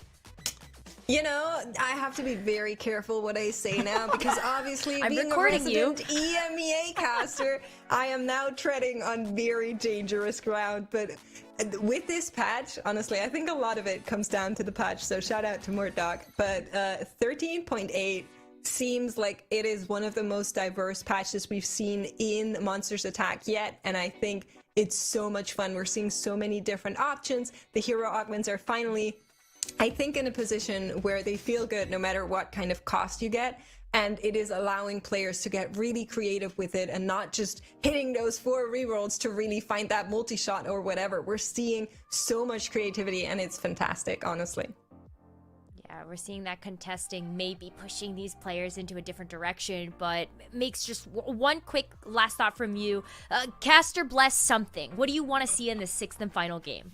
You know, I have to be very careful what I say now because obviously I'm being a recording you. resident EMEA caster, I am now treading on very dangerous ground. But with this patch, honestly, I think a lot of it comes down to the patch. So shout out to Murdoch. But 13.8 seems like it is one of the most diverse patches we've seen in Monsters Attack yet. And I think it's so much fun. We're seeing so many different options. The hero augments are finally, I think, in a position where they feel good no matter what kind of cost you get, and it is allowing players to get really creative with it and not just hitting those 4 rerolls to really find that multi-shot or whatever. We're seeing so much creativity and it's fantastic, honestly. Yeah, we're seeing that contesting maybe pushing these players into a different direction, but Makes, just one quick last thought from you. Caster bless something. What do you want to see in the 6th and final game?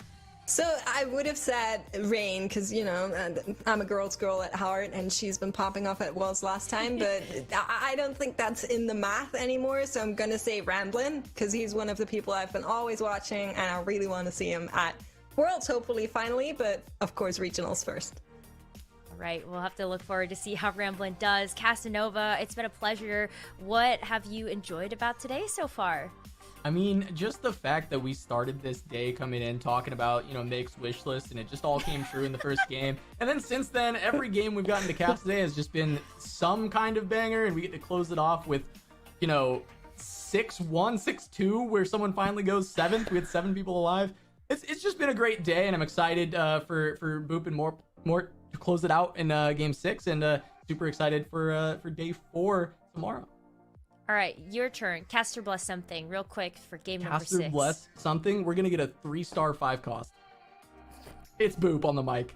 So I would have said Rain because, you know, I'm a girl's girl at heart and she's been popping off at Worlds last time, but I don't think that's in the math anymore. So I'm going to say Ramblin because he's one of the people I've been always watching and I really want to see him at Worlds, hopefully, finally, but of course, regionals first. All right, we'll have to look forward to see how Ramblin does. Casanova, it's been a pleasure. What have you enjoyed about today so far? I mean, just the fact that we started this day coming in talking about, you know, Make's wish list, and it just all came true in the first game. And then since then, every game we've gotten to cast today has just been some kind of banger, and we get to close it off with, you know, 6-1, 6-2, where someone finally goes 7th. We had 7 people alive. It's just been a great day, and I'm excited for Boop and more to close it out in game 6, and super excited for day 4 tomorrow. All right, your turn. Caster bless something real quick for game number 6. Caster bless something. We're gonna get a 3-star 5 cost. It's Boop on the mic.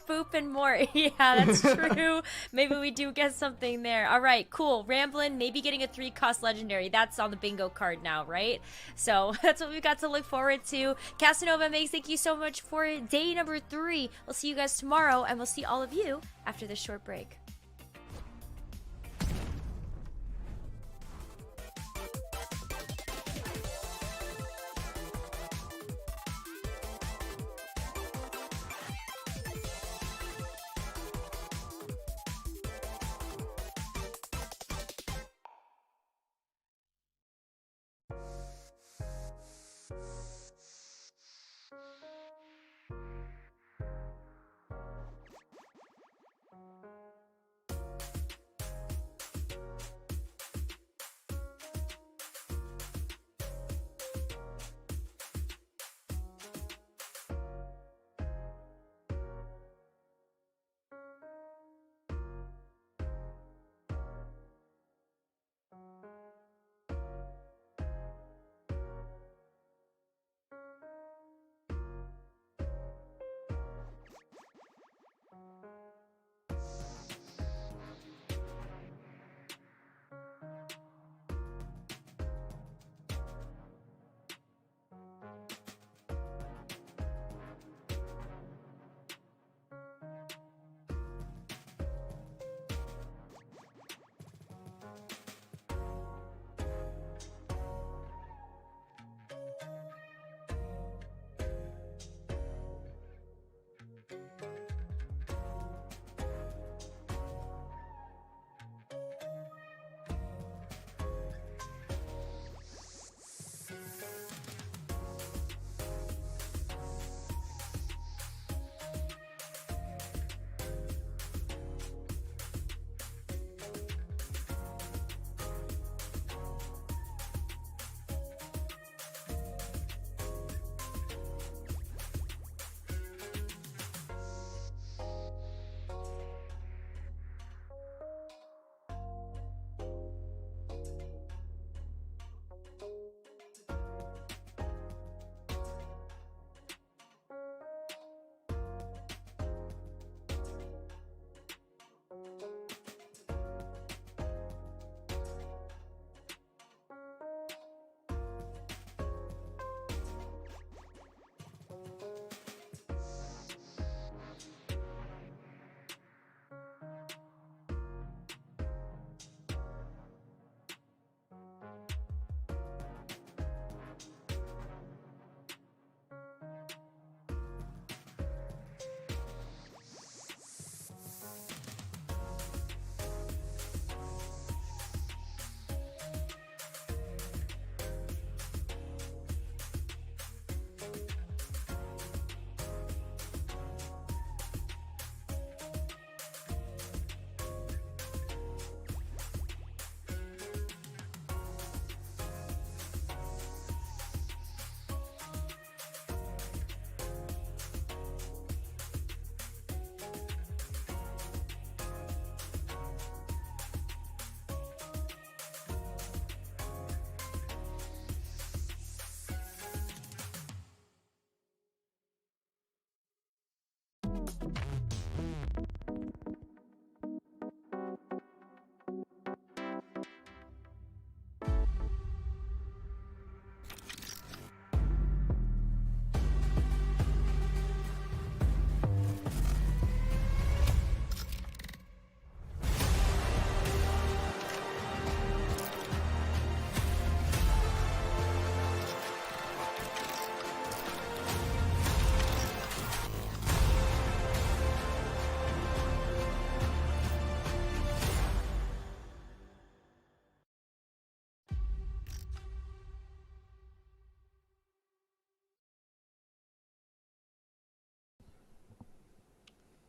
Boop and more. Yeah, that's true. Maybe we do get something there. All right, cool. Ramblin, maybe getting a 3-cost legendary. That's on the bingo card now, right? So that's what we've got to look forward to. Casanova Makes, thank you so much for day number 3. We'll see you guys tomorrow, and we'll see all of you after this short break.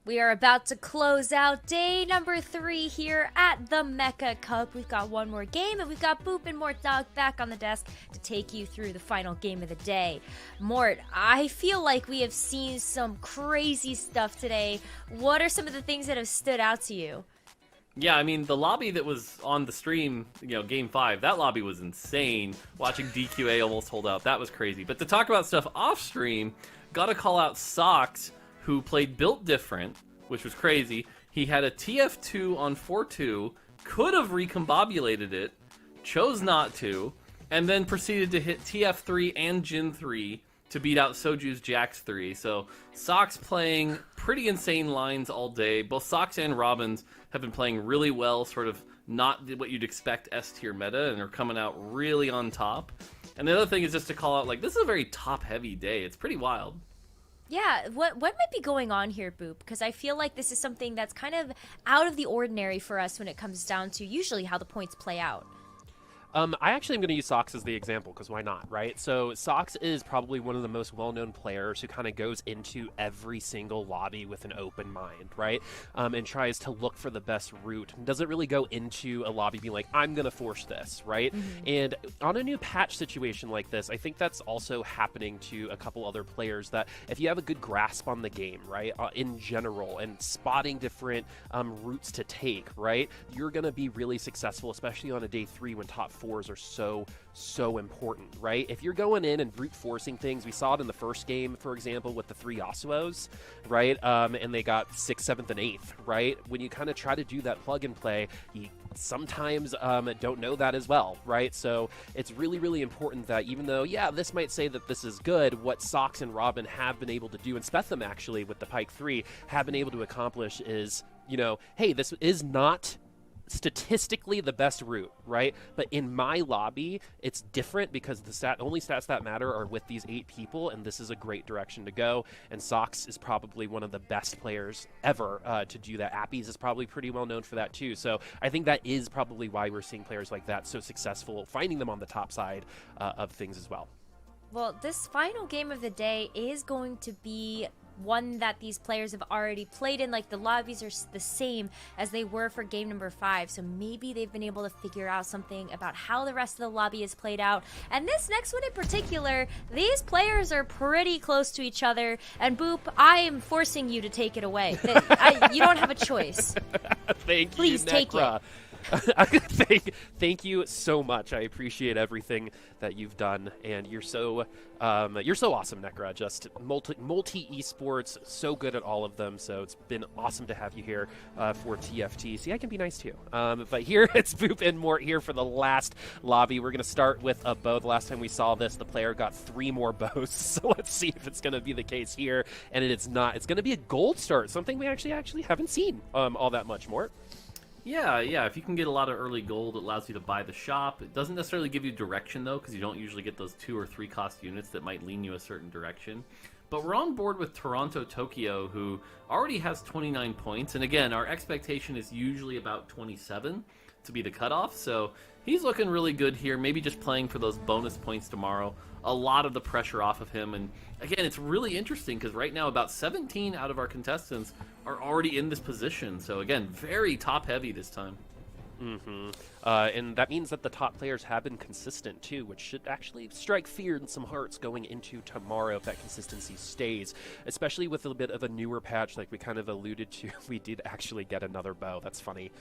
We are about to close out day number 3 here at the Mecha Cup. We've got one more game, and we've got Boop and Mort Dog back on the desk to take you through the final game of the day. Mort, I feel like we have seen some crazy stuff today. What are some of the things that have stood out to you? Yeah, I mean, the lobby that was on the stream, Game 5, that lobby was insane. Watching DQA almost hold out, that was crazy. But to talk about stuff off stream, gotta call out Socks, who played Built Different, which was crazy. He had a TF2 on 4-2, could have recombobulated it, chose not to, and then proceeded to hit TF3 and Jin 3 to beat out Soju's Jax 3. So Socks playing pretty insane lines all day. Both Socks and Robins have been playing really well, sort of not what you'd expect S-tier meta, and are coming out really on top. And the other thing is just to call out, like, this is a very top-heavy day. It's pretty wild. Yeah, what might be going on here, Boop? Because I feel like this is something that's kind of out of the ordinary for us when it comes down to usually how the points play out. I actually am going to use Sox as the example, because why not, right? So Sox is probably one of the most well-known players who kind of goes into every single lobby with an open mind, right? And tries to look for the best route. Doesn't really go into a lobby being like, I'm going to force this, right? Mm-hmm. And on a new patch situation like this, I think that's also happening to a couple other players, that if you have a good grasp on the game, right, in general, and spotting different routes to take, right, you're going to be really successful, especially on a day 3 when top 4s are so important, right? If you're going in and brute forcing things, we saw it in the first game, for example, with the 3 Yasuos, right? And they got 6th, 7th, and 8th, right? When you kind of try to do that plug and play, you sometimes don't know that as well, right? So it's really, really important that even though, yeah, this might say that this is good, what Socks and Robin have been able to do, and Spetham actually with the Pike 3 have been able to accomplish is, hey, this is not statistically the best route, right? But in my lobby, it's different because the only stats that matter are with these 8 people, and this is a great direction to go. And Socks is probably one of the best players ever to do that. Appies is probably pretty well known for that too. So I think that is probably why we're seeing players like that so successful, finding them on the top side of things as well. Well, this final game of the day is going to be one that these players have already played in. Like, the lobbies are the same as they were for game number 5, so maybe they've been able to figure out something about how the rest of the lobby is played out. And this next one in particular, these players are pretty close to each other, and Boop, I am forcing you to take it away. You don't have a choice. Please take it. Thank you so much. I appreciate everything that you've done, and you're so awesome, Necra. Just multi esports, so good at all of them. So it's been awesome to have you here for TFT. See, I can be nice too. But here it's Boop and Mort here for the last lobby. We're gonna start with a bow. The last time we saw this, the player got 3 more bows. So let's see if it's gonna be the case here. And it's not. It's gonna be a gold start, something we actually haven't seen all that much, Mort. Yeah, if you can get a lot of early gold, it allows you to buy the shop. It doesn't necessarily give you direction, though, because you don't usually get those 2 or 3 cost units that might lean you a certain direction. But we're on board with Toronto Tokyo, who already has 29 points. And again, our expectation is usually about 27 to be the cutoff. So he's looking really good here, maybe just playing for those bonus points tomorrow. A lot of the pressure off of him. And again, it's really interesting because right now about 17 out of our contestants are already in this position. So again, very top heavy this time. Mm-hmm. And that means that the top players have been consistent too, which should actually strike fear in some hearts going into tomorrow if that consistency stays, especially with a bit of a newer patch like we kind of alluded to. We did actually get another bow. That's funny.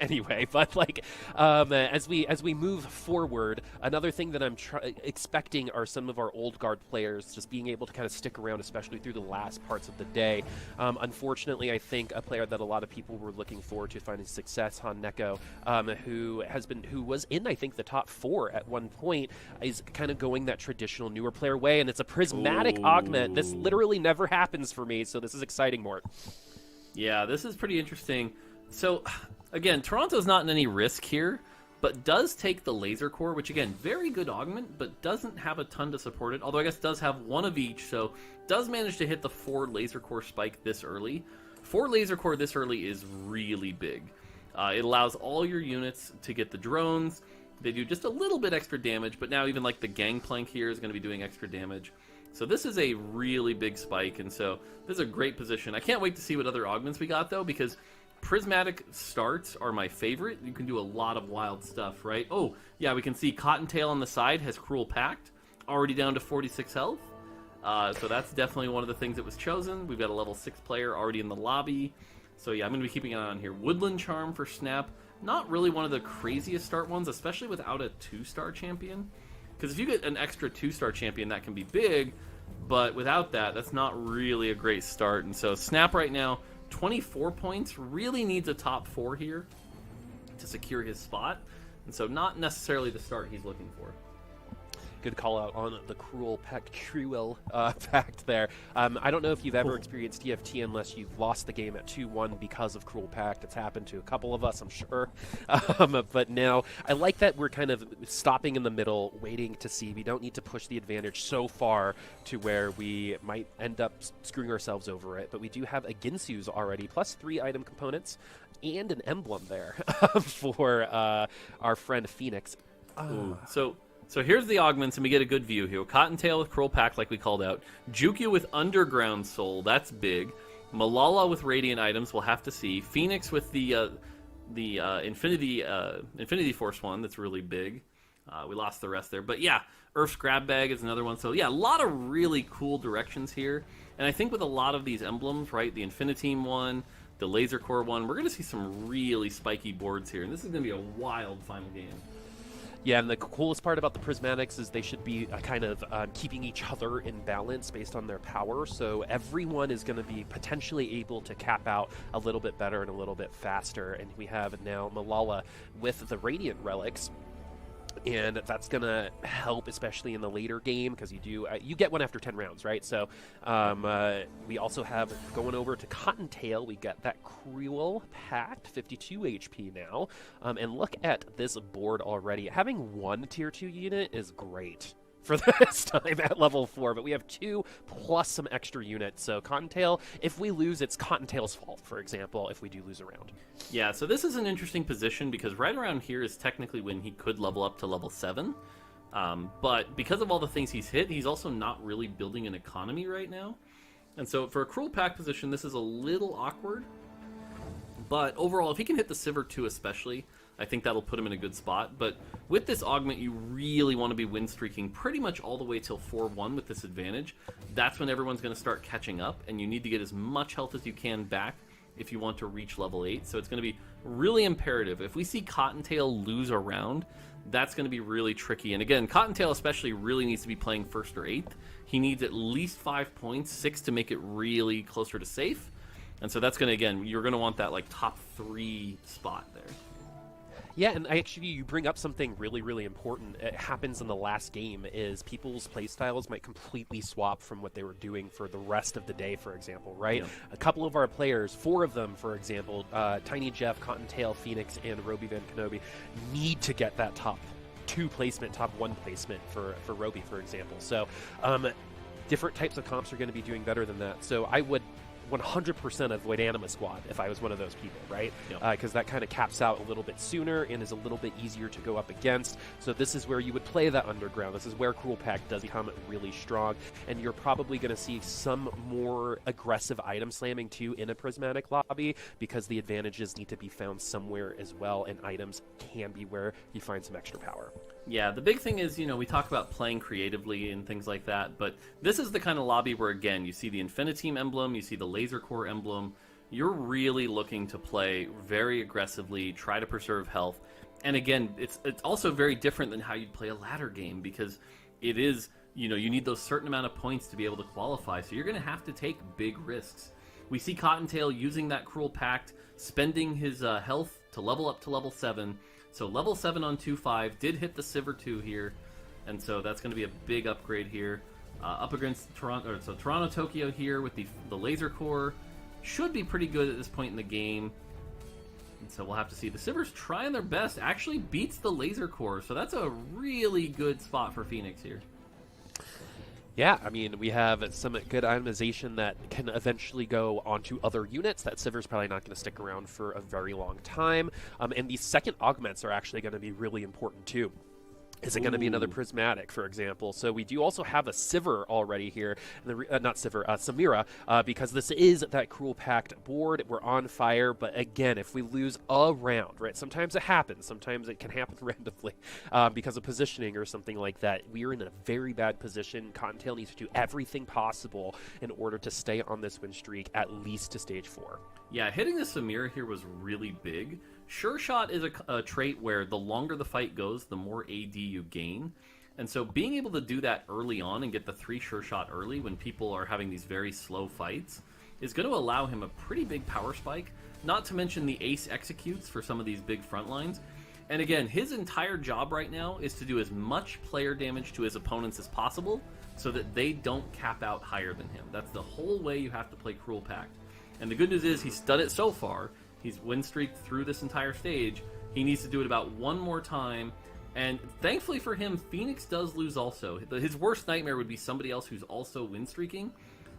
Anyway, but like as we move forward, another thing that I'm expecting are some of our old guard players just being able to kind of stick around, especially through the last parts of the day. Unfortunately, I think a player that a lot of people were looking forward to finding success, Han Neko, who was in, I think, the top 4 at one point, is kind of going that traditional newer player way, and it's a prismatic augment. This literally never happens for me, so this is exciting, Mort. Yeah, this is pretty interesting. So, again, Toronto's not in any risk here, but does take the laser core, which again, very good augment, but doesn't have a ton to support it, although I guess does have 1 of each, so does manage to hit the 4 laser core spike this early. 4 laser core this early is really big. It allows all your units to get the drones. They do just a little bit extra damage, but now even like the gangplank here is going to be doing extra damage. So this is a really big spike, and so this is a great position. I can't wait to see what other augments we got, though, because prismatic starts are my favorite. You can do a lot of wild stuff, right? Oh, yeah, we can see Cottontail on the side has Cruel Pact, already down to 46 health. So that's definitely one of the things that was chosen. We've got a level 6 player already in the lobby. So yeah, I'm going to be keeping an eye on here. Woodland Charm for Snap. Not really one of the craziest start ones, especially without a 2-star champion. Because if you get an extra 2-star champion, that can be big. But without that, that's not really a great start. And so Snap right now, 24 points, really needs a top 4 here to secure his spot. And so not necessarily the start he's looking for. Good call out on the Cruel Pact there. I don't know if you've ever experienced TFT unless you've lost the game at 2-1 because of Cruel Pact. It's happened to a couple of us, I'm sure. But now, I like that we're kind of stopping in the middle, waiting to see. We don't need to push the advantage so far to where we might end up screwing ourselves over it. But we do have a Ginsu's already, plus 3 item components, and an emblem there for our friend Phoenix. Ooh. So here's the augments, and we get a good view here. Cottontail with Cruel Pact, like we called out. Jukyu with Underground Soul, that's big. Malala with Radiant items, we'll have to see. Phoenix with the Infinity Force one, that's really big. We lost the rest there. But yeah, Earth's Grab Bag is another one. So yeah, a lot of really cool directions here. And I think with a lot of these emblems, right, the Infiniteam one, the Laser Core one, we're going to see some really spiky boards here. And this is going to be a wild final game. Yeah, and the coolest part about the Prismatics is they should be kind of keeping each other in balance based on their power, so everyone is going to be potentially able to cap out a little bit better and a little bit faster, and we have now Malala with the Radiant Relics, and that's going to help, especially in the later game, because you get one after 10 rounds, right? So we also have, going over to Cottontail, we got that Cruel Pact, 52 HP now. And look at this board already. Having one Tier 2 unit is great for this time at level 4, but we have 2 plus some extra units. So Cottontail, if we lose, it's Cottontail's fault, for example, if we do lose a round. Yeah, so this is an interesting position because right around here is technically when he could level up to level 7. But because of all the things he's hit, he's also not really building an economy right now. And so for a Cruel Pact position, this is a little awkward. But overall, if he can hit the Sivir 2 especially, I think that'll put him in a good spot. But with this augment, you really want to be win streaking pretty much all the way till 4-1 with this advantage. That's when everyone's going to start catching up, and you need to get as much health as you can back if you want to reach level 8. So it's going to be really imperative. If we see Cottontail lose a round, that's going to be really tricky. And again, Cottontail especially really needs to be playing 1st or 8th. He needs at least 5 points, 6 to make it really closer to safe. And so that's going to, again, you're going to want that like top 3 spot there. Yeah, and actually you bring up something really, really important. It happens in the last game is people's playstyles might completely swap from what they were doing for the rest of the day, for example, right? Yeah. A couple of our players, 4 of them, for example, Tiny Jeff, Cottontail, Phoenix, and Roby Van Kenobi, need to get that top 2 placement, top 1 placement for Roby, for example. So different types of comps are going to be doing better than that. So I would 100% avoid Anima Squad if I was one of those people, right? Because that kind of caps out a little bit sooner and is a little bit easier to go up against. So this is where you would play that Underground. This is where Cruel Pact does become really strong, and you're probably going to see some more aggressive item slamming too in a Prismatic lobby, because the advantages need to be found somewhere as well, and items can be where you find some extra power. Yeah, the big thing is, we talk about playing creatively and things like that, but this is the kind of lobby where, again, you see the Infiniteam emblem, you see the Laser Core emblem. You're really looking to play very aggressively, try to preserve health. And again, it's also very different than how you'd play a ladder game, because it is, you need those certain amount of points to be able to qualify, so you're going to have to take big risks. We see Cottontail using that Cruel Pact, spending his health to level up to level 7. So level 7 on 2-5, did hit the Sivir 2 here, and so that's going to be a big upgrade here. Up against Toronto, so Toronto Tokyo here with the Laser Core should be pretty good at this point in the game. And so we'll have to see. The Sivir's trying their best, actually beats the Laser Core, so that's a really good spot for Phoenix here. Yeah, I mean, we have some good itemization that can eventually go onto other units. That Sivir's probably not going to stick around for a very long time. And these second augments are actually going to be really important too. Is it going to be another prismatic, for example? So we do also have a Sivir already here, not Sivir, Samira, because this is that Cruel Pact board. We're on fire, but again, if we lose a round, right? Sometimes it happens. Sometimes it can happen randomly because of positioning or something like that. We are in a very bad position. Cottontail needs to do everything possible in order to stay on this win streak, at least to stage 4. Yeah, hitting the Samira here was really big. Sure Shot is a trait where the longer the fight goes, the more AD you gain. And so being able to do that early on and get the 3 Sure Shot early when people are having these very slow fights is going to allow him a pretty big power spike. Not to mention the ace executes for some of these big front lines. And again, his entire job right now is to do as much player damage to his opponents as possible so that they don't cap out higher than him. That's the whole way you have to play Cruel Pact. And the good news is he's done it so far. He's win streaked through this entire stage. He needs to do it about one more time. And thankfully for him, Phoenix does lose also. His worst nightmare would be somebody else who's also win streaking.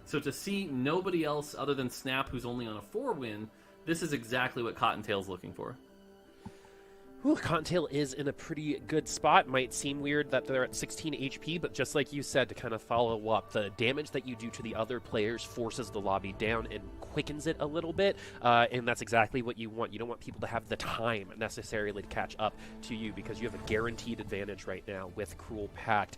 So to see nobody else other than Snap who's only on a 4 win, this is exactly what Cottontail's looking for. Ooh, Cottontail is in a pretty good spot. Might seem weird that they're at 16 HP, but just like you said, to kind of follow up, the damage that you do to the other players forces the lobby down and quickens it a little bit, and that's exactly what you want. You don't want people to have the time necessarily to catch up to you because you have a guaranteed advantage right now with Cruel Pact.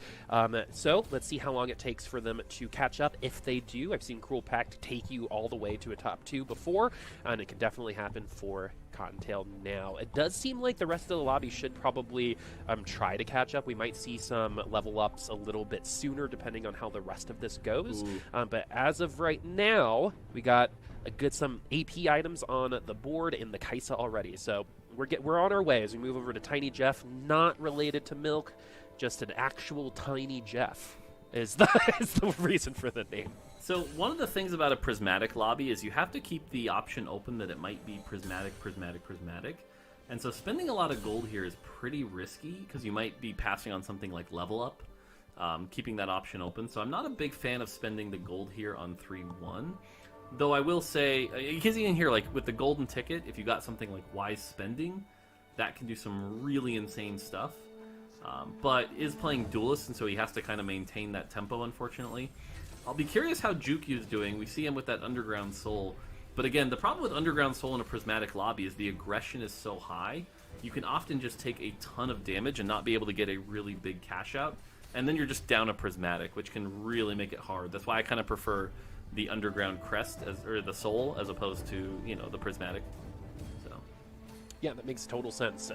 So let's see how long it takes for them to catch up. If they do, I've seen Cruel Pact take you all the way to a top 2 before, and it can definitely happen for Cottontail now. It does seem like the rest of the lobby should probably try to catch up. We might see some level ups a little bit sooner depending on how the rest of this goes. But as of right now, we got some AP items on the board in the Kaisa already. So we're on our way as we move over to Tiny Jeff, not related to Milk, just an actual Tiny Jeff is the reason for the name. So one of the things about a prismatic lobby is you have to keep the option open that it might be prismatic. And so spending a lot of gold here is pretty risky because you might be passing on something like level up, keeping that option open. So I'm not a big fan of spending the gold here on 3-1. Though I will say, because even here, like with the golden ticket, if you got something like wise spending, that can do some really insane stuff. But is playing duelist, and so he has to kind of maintain that tempo, unfortunately. I'll be curious how Jukyu's doing. We see him with that Underground Soul. But again, the problem with Underground Soul in a prismatic lobby is the aggression is so high, you can often just take a ton of damage and not be able to get a really big cash out. And then you're just down a prismatic, which can really make it hard. That's why I kind of prefer the Underground Crest, or the Soul, as opposed to, the prismatic. So, yeah, that makes total sense.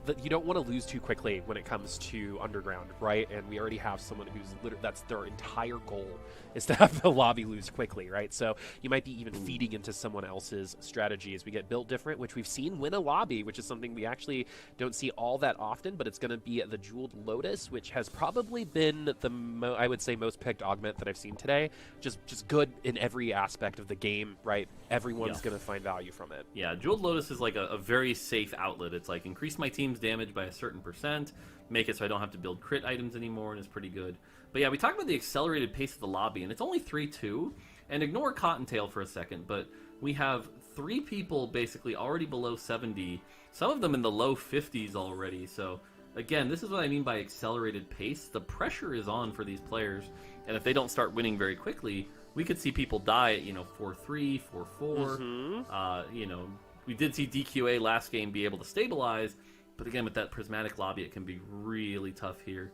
That you don't want to lose too quickly when it comes to Underground, right? And we already have someone who's that's their entire goal is to have the lobby lose quickly, right? So you might be even feeding into someone else's strategy as we get built different, which we've seen win a lobby, which is something we actually don't see all that often, but it's going to be the Jeweled Lotus, which has probably been I would say most picked augment that I've seen today. Just good in every aspect of the game, right? Everyone's going to find value from it. Yeah, Jeweled Lotus is like a very safe outlet. It's like increase my team's damage by a certain percent, make it so I don't have to build crit items anymore, and it's pretty good. But yeah, we talked about the accelerated pace of the lobby, and it's only 3-2, and ignore Cottontail for a second, but we have 3 people basically already below 70, some of them in the low 50s already, so again, this is what I mean by accelerated pace. The pressure is on for these players, and if they don't start winning very quickly, we could see people die at, 4-3, 4-4. We did see DQA last game be able to stabilize, but again, with that prismatic lobby, it can be really tough here.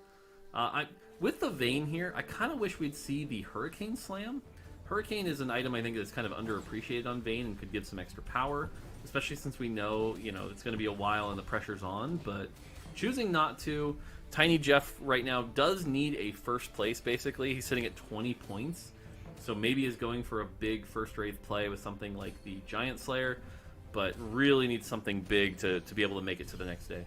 With the Vayne here, I kind of wish we'd see the Hurricane Slam. Hurricane is an item I think that's kind of underappreciated on Vayne and could give some extra power, especially since we know, it's going to be a while and the pressure's on, but choosing not to. Tiny Jeff right now does need a first place, basically. He's sitting at 20 points, so maybe is going for a big first Wraith play with something like the Giant Slayer, but really needs something big to be able to make it to the next day.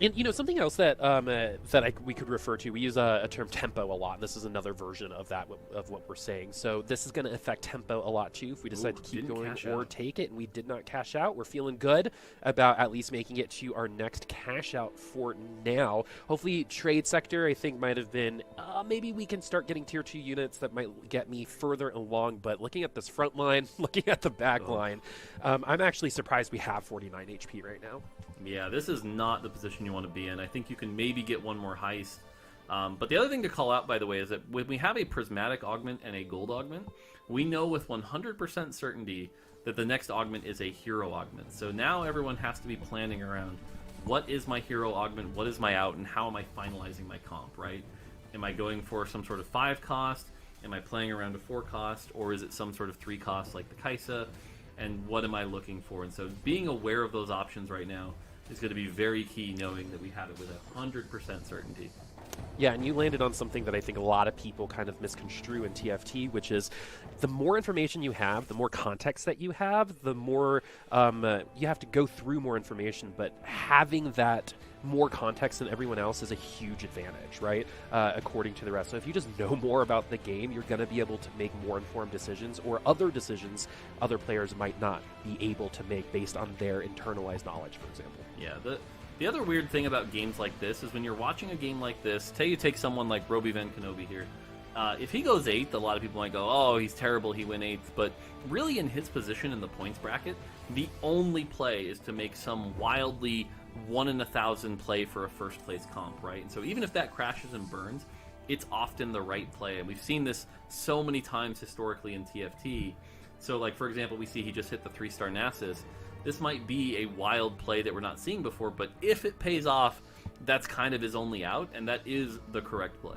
And, something else that we could refer to, we use a term tempo a lot, and this is another version of that, of what we're saying. So this is going to affect tempo a lot, too, if we decide to keep going or take it, and we did not cash out. We're feeling good about at least making it to our next cash out for now. Hopefully, trade sector, I think, might have been, maybe we can start getting tier 2 units that might get me further along, but looking at this front line, looking at the back line, I'm actually surprised we have 49 HP right now. Yeah, this is not the position you want to be in. I think you can maybe get one more heist. But the other thing to call out, by the way, is that when we have a prismatic augment and a gold augment, we know with 100% certainty that the next augment is a hero augment. So now everyone has to be planning around, what is my hero augment, what is my out, and how am I finalizing my comp, right? Am I going for some sort of 5 cost? Am I playing around a 4 cost? Or is it some sort of 3 cost like the Kaisa? And what am I looking for? And so being aware of those options right now is going to be very key, knowing that we have it with 100% certainty. Yeah, and you landed on something that I think a lot of people kind of misconstrue in TFT, which is the more information you have, the more context that you have, the more you have to go through more information, but having that more context than everyone else is a huge advantage, right? According to the rest. So if you just know more about the game, you're going to be able to make more informed decisions, or other decisions other players might not be able to make based on their internalized knowledge, for example. Yeah, the other weird thing about games like this is when you're watching a game like this, say you take someone like Roby Van Kenobi here. If he goes 8th, a lot of people might go, oh, he's terrible, he went 8th. But really in his position in the points bracket, the only play is to make some wildly 1 in 1,000 play for a first place comp, right? And so even if that crashes and burns, it's often the right play. And we've seen this so many times historically in TFT. So like, for example, we see he just hit the 3-star Nasus. This might be a wild play that we're not seeing before, but if it pays off, that's kind of his only out, and that is the correct play.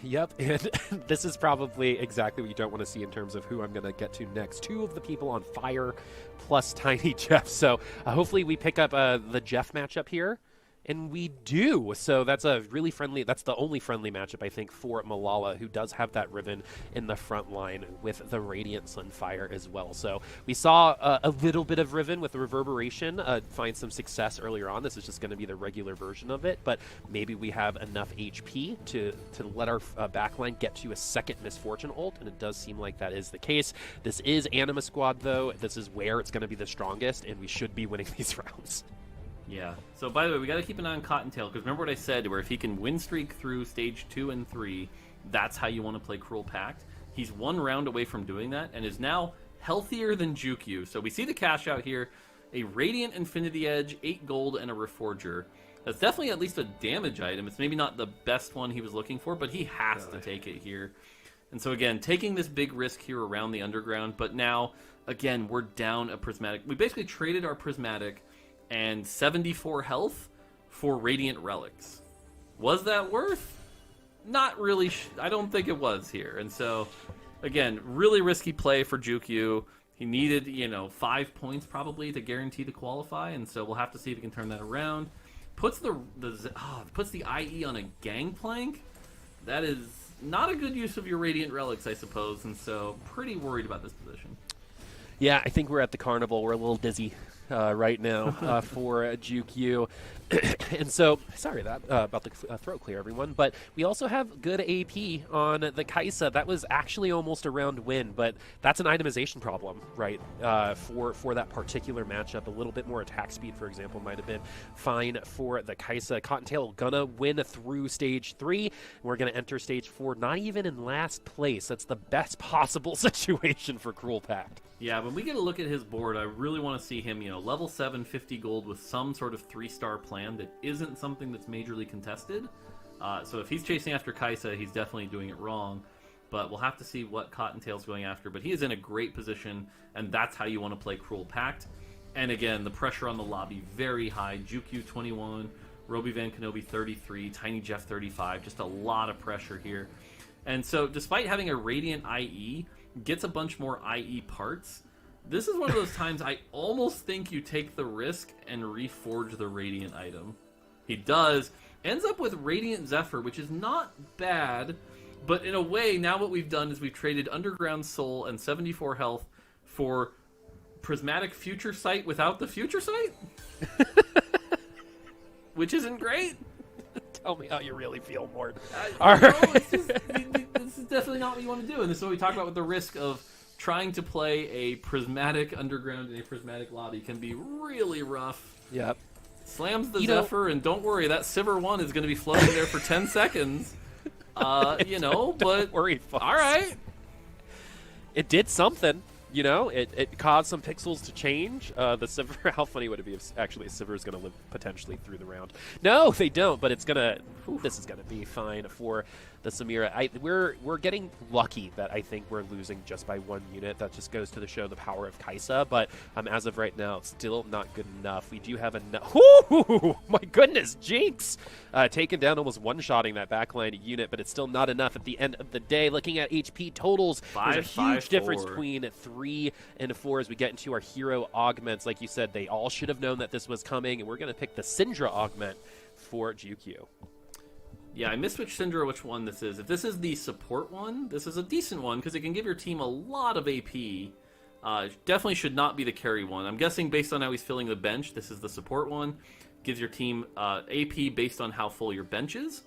Yep, and this is probably exactly what you don't want to see in terms of who I'm going to get to next. 2 of the people on fire plus Tiny Jeff. So hopefully we pick up the Jeff matchup here. And we do. So that's a really friendly, that's the only friendly matchup, I think, for Malala, who does have that Riven in the front line with the Radiant Sunfire as well. So we saw a little bit of Riven with the Reverberation find some success earlier on. This is just going to be the regular version of it, but maybe we have enough HP to let our backline get to a second Misfortune ult, and it does seem like that is the case. This is Anima Squad, though. This is where it's going to be the strongest, and we should be winning these rounds. Yeah. So, by the way, we got to keep an eye on Cottontail, because remember what I said, where if he can win streak through stage 2 and 3, that's how you want to play Cruel Pact. He's 1 round away from doing that, and is now healthier than Jukyu. So we see the cash out here, a Radiant Infinity Edge, 8 gold, and a Reforger. That's definitely at least a damage item. It's maybe not the best one he was looking for, but he has to take it here. And so again, taking this big risk here around the underground, but now, again, we're down a Prismatic. We basically traded our Prismatic and 74 health for Radiant Relics. Was that worth? Not really. I don't think it was here. And so, again, really risky play for Jukyu. He needed, 5 points probably to guarantee to qualify, and so we'll have to see if he can turn that around. Puts puts the IE on a Gangplank. That is not a good use of your Radiant Relics, I suppose, and so pretty worried about this position. Yeah, I think we're at the carnival. We're a little dizzy right now for Jukyu. And so, sorry about the throat clear, everyone. But we also have good AP on the Kaisa. That was actually almost a round win, but that's an itemization problem, right? For that particular matchup. A little bit more attack speed, for example, might have been fine for the Kaisa. Cottontail gonna win through stage 3. We're gonna enter stage 4, not even in last place. That's the best possible situation for Cruel Pact. Yeah, when we get a look at his board, I really want to see him, level 7, 50 gold with some sort of 3-star plan that isn't something that's majorly contested. So if he's chasing after Kaisa, he's definitely doing it wrong. But we'll have to see what Cottontail's going after. But he is in a great position, and that's how you want to play Cruel Pact. And again, the pressure on the lobby, very high. Jukyu 21, Roby Van Kenobi 33, Tiny Jeff 35. Just a lot of pressure here. And so despite having a Radiant IE, gets a bunch more IE parts. This is one of those times I almost think you take the risk and reforge the Radiant item. He does. Ends up with Radiant Zephyr, which is not bad, but in a way, now what we've done is we've traded Underground Soul and 74 health for Prismatic Future Sight without the Future Sight? Which isn't great. Tell me how you really feel, Mort. This is definitely not what you want to do, and this is what we talk about with the risk of trying to play a Prismatic Underground in a Prismatic lobby can be really rough. Yep. Slams the Zephyr, and don't worry, that Sivir 1 is going to be floating there for 10 seconds. But Don't worry, folks. All right. It did something. You know, it caused some pixels to change. The Sivir, how funny would it be if actually Sivir is going to live potentially through the round? No, they don't, but it's going to, this is going to be fine for the Samira. We're getting lucky that I think we're losing just by 1 unit. That just goes to show the power of Kai'Sa, but as of right now, it's still not good enough. We do have enough. Ooh, my goodness, Jinx! Taken down, almost one-shotting that backline unit, but it's still not enough at the end of the day. Looking at HP totals, there's a huge difference between 3 and 4 as we get into our hero augments. Like you said, they all should have known that this was coming, and we're going to pick the Syndra augment for GQ. Yeah, I missed which one this is. If this is the support one, this is a decent one because it can give your team a lot of AP. Definitely should not be the carry one. I'm guessing based on how he's filling the bench, this is the support one. Gives your team AP based on how full your bench is.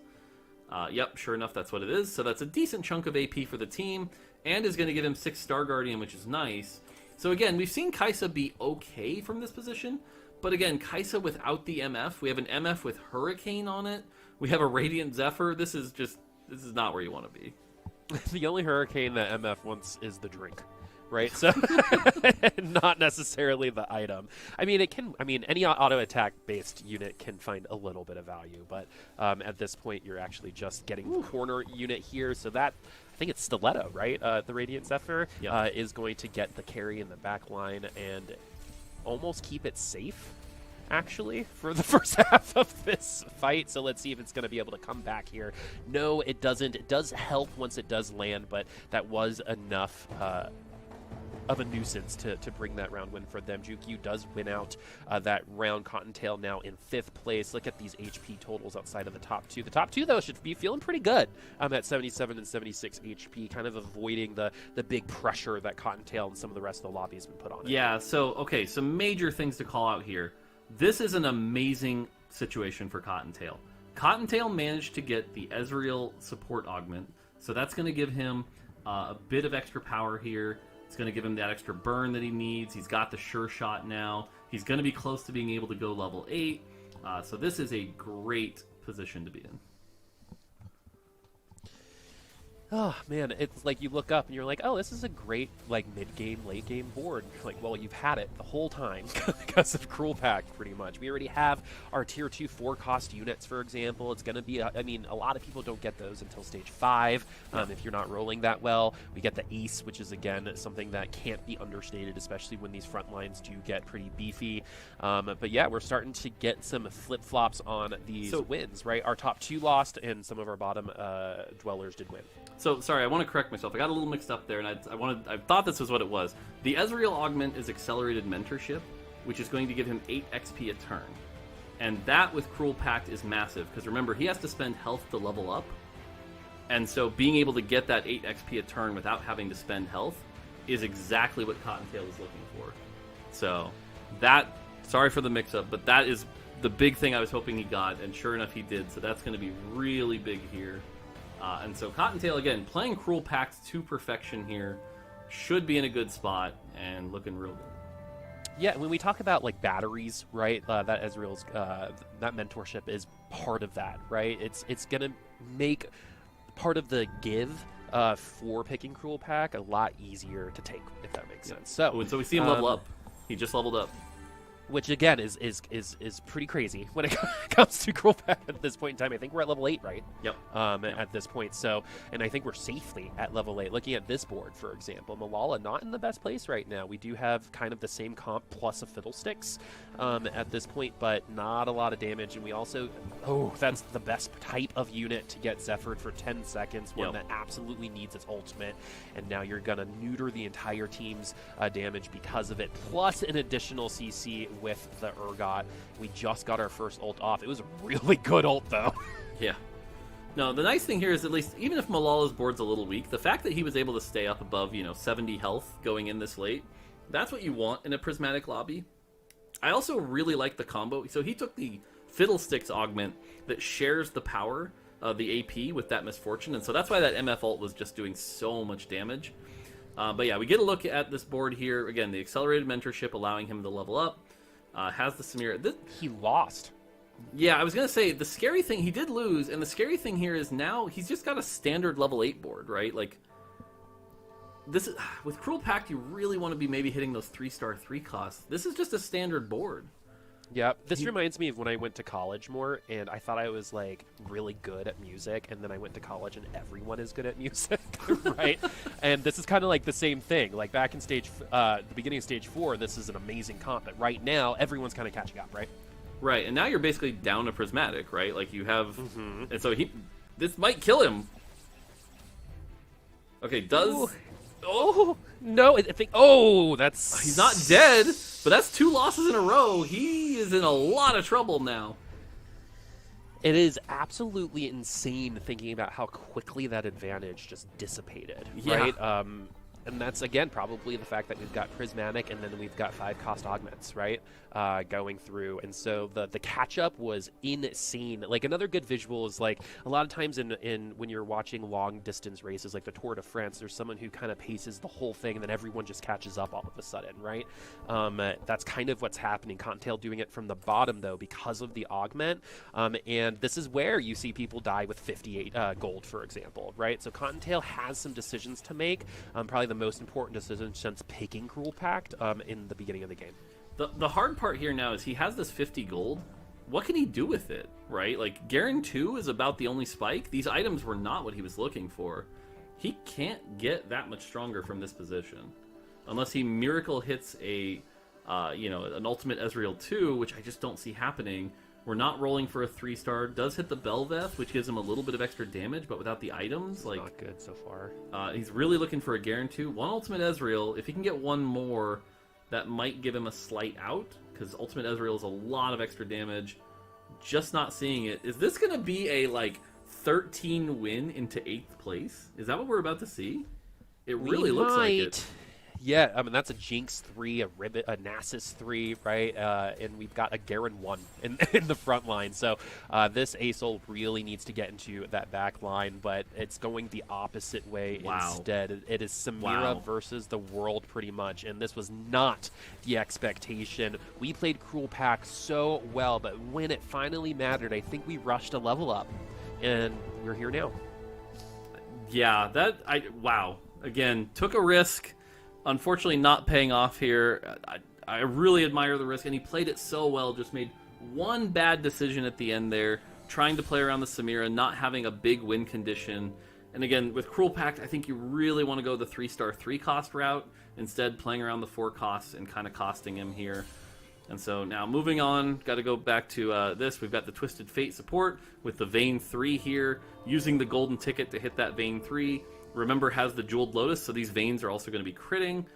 Yep, sure enough, that's what it is. So that's a decent chunk of AP for the team, and is going to give him 6 Star Guardian, which is nice. So again, we've seen Kai'Sa be okay from this position, but again, Kai'Sa without the MF. We have an MF with Hurricane on it. We have a Radiant Zephyr. This is not where you want to be. The only Hurricane that MF wants is the drink, right? So not necessarily the item. I mean, any auto attack based unit can find a little bit of value, but at this point, you're actually just getting the corner unit here. So that, I think it's Stiletto, right? The Radiant Zephyr is going to get the carry in the back line and almost keep it safe, actually, for the first half of this fight. So let's see if it's going to be able to come back here. No, it doesn't. It does help once it does land, but that was enough of a nuisance to bring that round win for them. Jukyu does win out that round. Cottontail now in 5th place. Look at these HP totals outside of the top 2. The top 2, though, should be feeling pretty good at 77 and 76 HP, kind of avoiding the big pressure that Cottontail and some of the rest of the lobby has been put on it. Yeah, so, okay, some major things to call out here. This is an amazing situation for Cottontail. Cottontail managed to get the Ezreal support augment, so that's going to give him a bit of extra power here. It's going to give him that extra burn that he needs. He's got the sure shot now. He's going to be close to being able to go level 8. So this is a great position to be in. Oh, man, it's like you look up and you're like, oh, this is a great, like, mid-game, late-game board. You're like, well, you've had it the whole time because of Cruel Pact, pretty much. We already have our Tier 2 4-cost units, for example. It's going to be, I mean, a lot of people don't get those until Stage 5 if you're not rolling that well. We get the Ace, which is, again, something that can't be understated, especially when these front lines do get pretty beefy. But, yeah, we're starting to get some flip-flops on these wins, right? Our top 2 lost, and some of our bottom dwellers did win. So, sorry, I want to correct myself. I got a little mixed up there, and I thought this was what it was. The Ezreal augment is Accelerated Mentorship, which is going to give him 8 XP a turn. And that, with Cruel Pact, is massive, because remember, he has to spend health to level up. And so being able to get that 8 XP a turn without having to spend health is exactly what Cottontail is looking for. So, that, sorry for the mix-up, but that is the big thing I was hoping he got, and sure enough, he did. So that's going to be really big here. And so Cottontail, again, playing Cruel Pact to perfection here, should be in a good spot and looking real good. Yeah, when we talk about, like, batteries, right, that Ezreal's, that mentorship is part of that, right? It's going to make part of the give for picking Cruel Pact a lot easier to take, if that makes sense. So we see him level up. He just leveled up. Which, again, is pretty crazy when it comes to Cruel Pact at this point in time. I think we're at level 8, right? Yep. At this point. So, and I think we're safely at level 8. Looking at this board, for example, Malala not in the best place right now. We do have kind of the same comp plus a Fiddlesticks at this point, but not a lot of damage. And we also, that's the best type of unit to get Zephyred for 10 seconds, one that absolutely needs its ultimate. And now you're going to neuter the entire team's damage because of it, plus an additional CC with the Urgot. We just got our first ult off. It was a really good ult, though. Yeah. No, the nice thing here is, at least, even if Malala's board's a little weak, the fact that he was able to stay up above, 70 health going in this late, that's what you want in a Prismatic lobby. I also really like the combo. So he took the Fiddlesticks augment that shares the power of the AP with that Misfortune, and so that's why that MF ult was just doing so much damage. But yeah, we get a look at this board here. Again, the Accelerated Mentorship allowing him to level up. Has the Samira. He lost. Yeah, I was going to say, the scary thing, he did lose, and the scary thing here is now he's just got a standard level 8 board, right? Like, this is with Cruel Pact, you really want to be maybe hitting those 3-star 3 costs. This is just a standard board. Yeah, this reminds me of when I went to college more, and I thought I was like really good at music, and then I went to college and everyone is good at music, right? And this is kind of like the same thing. Like back in the beginning of stage 4, this is an amazing comp, but right now everyone's kind of catching up, right? Right, and now you're basically down to Prismatic, right? Like you have, and so this might kill him. Okay, does. Ooh. Oh no! I think. Oh, that's. He's not dead, but that's 2 losses in a row. He is in a lot of trouble now. It is absolutely insane thinking about how quickly that advantage just dissipated, right? And that's, again, probably the fact that we've got Prismatic and then we've got 5-cost augments, right, going through. And so the catch-up was insane. Like, another good visual is, like, a lot of times when you're watching long-distance races, like the Tour de France, there's someone who kind of paces the whole thing, and then everyone just catches up all of a sudden, right? That's kind of what's happening. Cottontail doing it from the bottom, though, because of the augment. And this is where you see people die with 58 gold, for example, right? So Cottontail has some decisions to make, probably the most important decision since picking Cruel Pact in the beginning of the game. The hard part here now is he has this 50 gold. What can he do with it, right? Like, Garen 2 is about the only spike. These items were not what he was looking for. He can't get that much stronger from this position. Unless he miracle hits an ultimate Ezreal 2, which I just don't see happening. We're not rolling for a 3-star. Does hit the Belveth, which gives him a little bit of extra damage, but without the items, like, not good so far. He's really looking for a Garen 2. 1 ultimate Ezreal. If he can get 1 more, that might give him a slight out, because ultimate Ezreal is a lot of extra damage. Just not seeing it. Is this going to be a, like, 13 win into 8th place? Is that what we're about to see? It really looks like it. Yeah, I mean, that's a Jinx 3, a Ribbit, a Nasus 3, right? And we've got a Garen 1 in the front line. So this Aesol really needs to get into that back line, but it's going the opposite way instead. It is Samira versus the world, pretty much, and this was not the expectation. We played Cruel Pact so well, but when it finally mattered, I think we rushed a level up, and we're here now. Yeah, wow. Again, took a risk. Unfortunately, not paying off here. I really admire the risk, and he played it so well. Just made 1 bad decision at the end there, trying to play around the Samira, not having a big win condition. And again, with Cruel Pact, I think you really want to go the 3-star 3-cost route, instead playing around the 4 costs and kind of costing him here. And so now moving on, got to go back to this. We've got the Twisted Fate support with the Vayne 3 here, using the golden ticket to hit that Vayne 3. Remember, has the Jeweled Lotus, so these Vaynes are also going to be critting.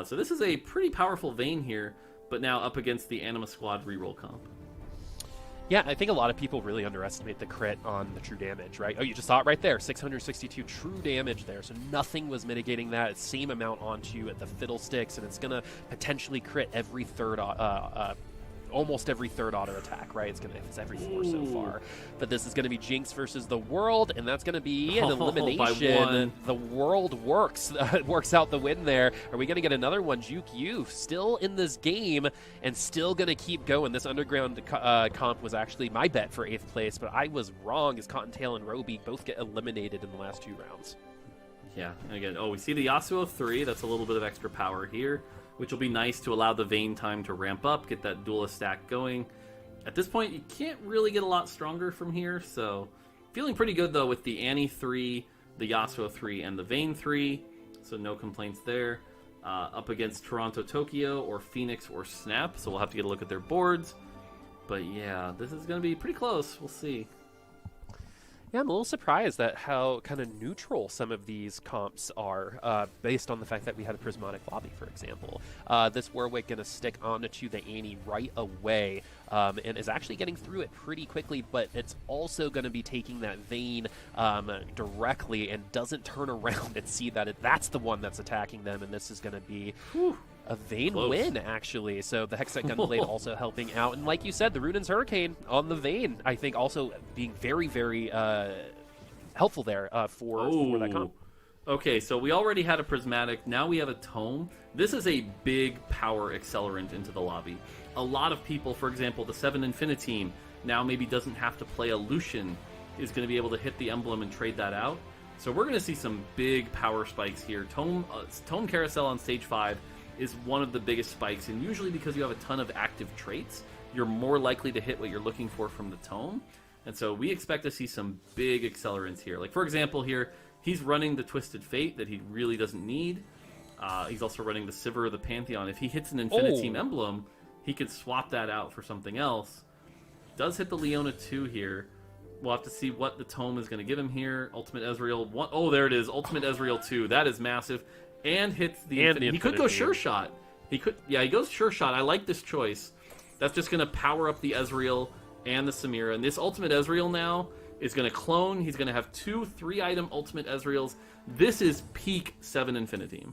So this is a pretty powerful Vayne here, but now up against the Anima Squad reroll comp. Yeah, I think a lot of people really underestimate the crit on the true damage, right? Oh, you just saw it right there, 662 true damage there, so nothing was mitigating that. Same amount onto the Fiddlesticks, and it's going to potentially crit every third almost every third auto attack, right? It's every 4 so far. But this is going to be Jinx versus the World, and that's going to be an elimination. The World works out the win there. Are we going to get another one? Juke Yu still in this game and still going to keep going. This underground comp was actually my bet for 8th place, but I was wrong as Cottontail and Roby both get eliminated in the last 2 rounds. Yeah, and again, we see the Yasuo 3. That's a little bit of extra power here, which will be nice to allow the Vayne time to ramp up, get that duelist stack going. At this point, you can't really get a lot stronger from here, so feeling pretty good, though, with the Annie 3, the Yasuo 3, and the Vayne 3, so no complaints there. Up against Toronto, Tokyo, or Phoenix, or Snap, so we'll have to get a look at their boards. But yeah, this is going to be pretty close. We'll see. Yeah, I'm a little surprised at how kind of neutral some of these comps are, based on the fact that we had a Prismatic Lobby, for example. This Warwick going to stick onto the Annie right away, and is actually getting through it pretty quickly, but it's also going to be taking that Vayne directly and doesn't turn around and see that that's the one that's attacking them, and this is going to be... a Vayne win, actually. So the Hextech Gunblade also helping out. And like you said, the Runaan's Hurricane on the Vayne, I think, also being very, very helpful there for that comp. Okay, so we already had a Prismatic. Now we have a Tome. This is a big power accelerant into the lobby. A lot of people, for example, the 7 Infiniteam, now maybe doesn't have to play a Lucian, is going to be able to hit the emblem and trade that out. So we're going to see some big power spikes here. Tome Carousel on stage 5 is one of the biggest spikes, and usually because you have a ton of active traits, you're more likely to hit what you're looking for from the Tome. And so we expect to see some big accelerants here. Like, for example, here, he's running the Twisted Fate that he really doesn't need. He's also running the Sivir of the Pantheon. If he hits an Infiniteam emblem, he could swap that out for something else. Does hit the Leona 2 here. We'll have to see what the Tome is going to give him here. Ultimate Ezreal 1. Oh, there it is. Ultimate Ezreal 2. That is massive. And hits the Infinite. He could go Sure Shot. He goes Sure Shot. I like this choice. That's just going to power up the Ezreal and the Samira. And this Ultimate Ezreal now is going to clone. He's going to have 2 3-item Ultimate Ezreals. This is peak 7 Infiniteam.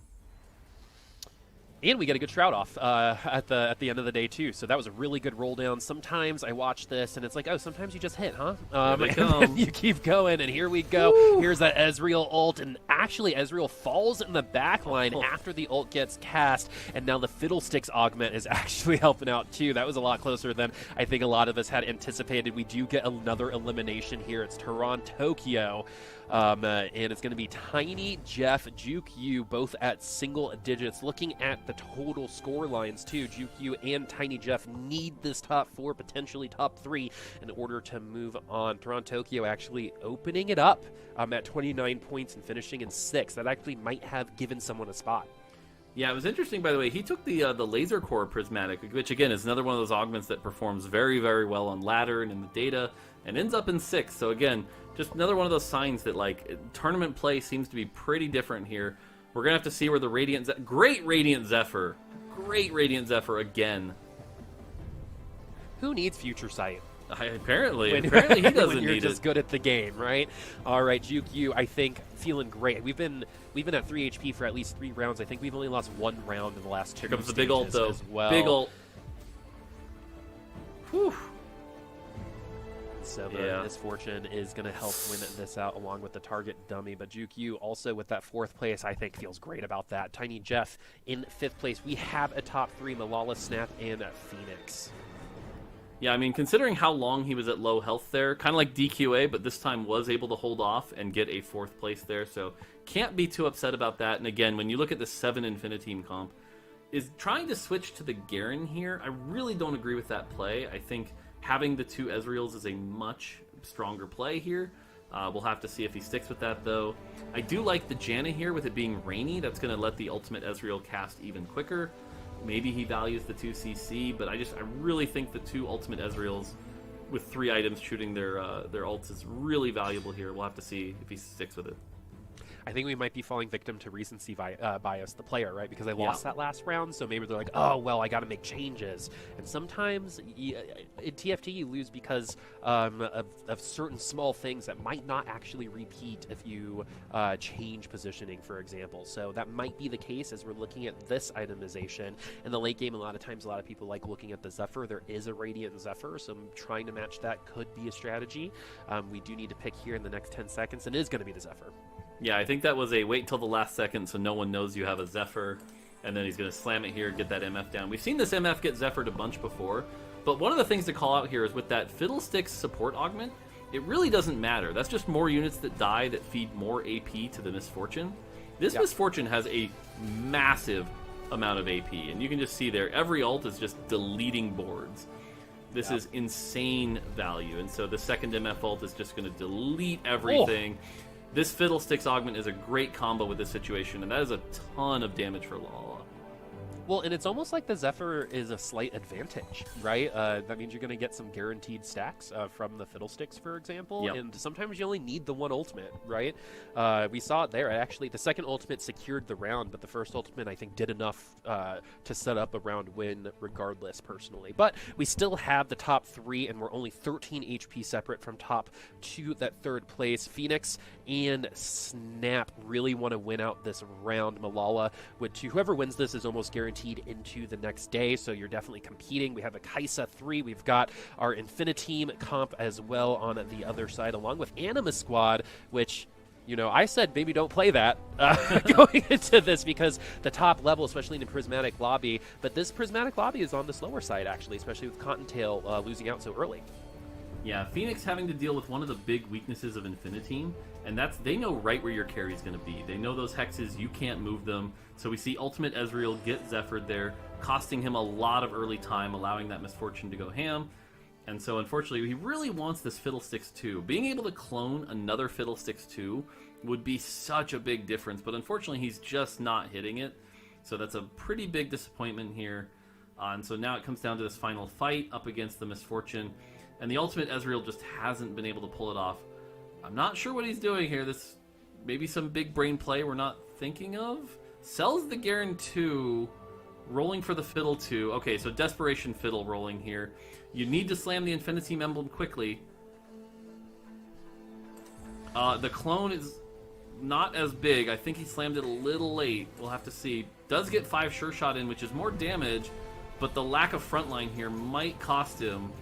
And we get a good Shroud off at the end of the day, too. So that was a really good roll down. Sometimes I watch this, and it's like, oh, sometimes you just hit, huh? And you keep going, and here we go. Woo! Here's that Ezreal ult, and actually Ezreal falls in the back line after the ult gets cast, and now the Fiddlesticks augment is actually helping out, too. That was a lot closer than I think a lot of us had anticipated. We do get another elimination here. It's Tokyo. And it's going to be Tiny, Jeff, Juke, both at single digits. Looking at the total score lines, too, Juke and Tiny Jeff need this top 4, potentially top 3, in order to move on. Tokyo actually opening it up at 29 points and finishing in 6th. That actually might have given someone a spot. Yeah, it was interesting, by the way. He took the Laser Core Prismatic, which, again, is another one of those augments that performs very, very well on ladder and in the data, and ends up in 6th. So, again, just another one of those signs that, like, tournament play seems to be pretty different here. We're going to have to see where the Great Radiant Zephyr again. Who needs Future Sight? Apparently he doesn't when need you're it. just good at the game, right? All right, Juke, I think feeling great. We've been at 3 HP for at least 3 rounds. I think we've only lost 1 round in the last 2 Here comes the big ult, though. Well. Big ult. Whew. So the Misfortune is going to help win this out along with the target dummy. But Juke also with that 4th place, I think feels great about that. Tiny Jeff in 5th place. We have a top 3, Malala, Snap, and Phoenix. Yeah, I mean, considering how long he was at low health there, kind of like DQA, but this time was able to hold off and get a 4th place there, so can't be too upset about that. And again, when you look at the 7 Infiniteam comp, is trying to switch to the Garen here, I really don't agree with that play. I think having the 2 Ezreals is a much stronger play here. We'll have to see if he sticks with that, though. I do like the Janna here with it being rainy. That's going to let the ultimate Ezreal cast even quicker. Maybe he values the 2 CC, but I really think the 2 ultimate Ezreals with 3 items shooting their ults is really valuable here. We'll have to see if he sticks with it. I think we might be falling victim to recency bias, the player, right? Because they lost that last round, so maybe they're like, oh, well, I got to make changes. And sometimes in TFT you lose because of certain small things that might not actually repeat if you change positioning, for example. So that might be the case as we're looking at this itemization. In the late game, a lot of times, a lot of people like looking at the Zephyr. There is a Radiant Zephyr, so trying to match that could be a strategy. We do need to pick here in the next 10 seconds, and it is going to be the Zephyr. Yeah, I think that was a wait until the last second so no one knows you have a Zephyr, and then he's going to slam it here, get that MF down. We've seen this MF get Zephyr'd a bunch before, but one of the things to call out here is with that Fiddlesticks support augment, it really doesn't matter. That's just more units that die that feed more AP to the Misfortune. This Misfortune has a massive amount of AP, and you can just see there, every ult is just deleting boards. This is insane value, and so the second MF ult is just going to delete everything. Oh. This Fiddlesticks augment is a great combo with this situation, and that is a ton of damage for Lala. Well, and it's almost like the Zephyr is a slight advantage, right? That means you're going to get some guaranteed stacks from the Fiddlesticks, for example, and sometimes you only need the one ultimate, right? We saw it there. Actually, the second ultimate secured the round, but the first ultimate, I think, did enough to set up a round win regardless, personally. But we still have the top 3, and we're only 13 HP separate from top 2, that 3rd place. Phoenix and Snap really want to win out this round. Malala, whoever wins this is almost guaranteed into the next day, so you're definitely competing. We have a Kaisa 3, we've got our Infiniteam comp as well on the other side, along with Anima Squad, which, you know, I said maybe don't play that going into this because the top level, especially in the Prismatic Lobby, but this Prismatic Lobby is on the slower side, actually, especially with Cottontail losing out so early. Yeah, Phoenix having to deal with one of the big weaknesses of Infiniteam And they know right where your carry is going to be. They know those hexes, you can't move them. So we see Ultimate Ezreal get Zephyred there, costing him a lot of early time, allowing that Misfortune to go ham. And so unfortunately, he really wants this Fiddlesticks 2. Being able to clone another Fiddlesticks 2 would be such a big difference, but unfortunately he's just not hitting it. So that's a pretty big disappointment here. And so now it comes down to this final fight up against the Misfortune. And the Ultimate Ezreal just hasn't been able to pull it off. I'm not sure what he's doing here. This maybe some big brain play we're not thinking of. Sells the Garen 2, rolling for the Fiddle 2. Okay, so Desperation Fiddle rolling here. You need to slam the Infinity Emblem quickly. The clone is not as big. I think he slammed it a little late. We'll have to see. Does get 5 Sure Shot in, which is more damage, but the lack of frontline here might cost him.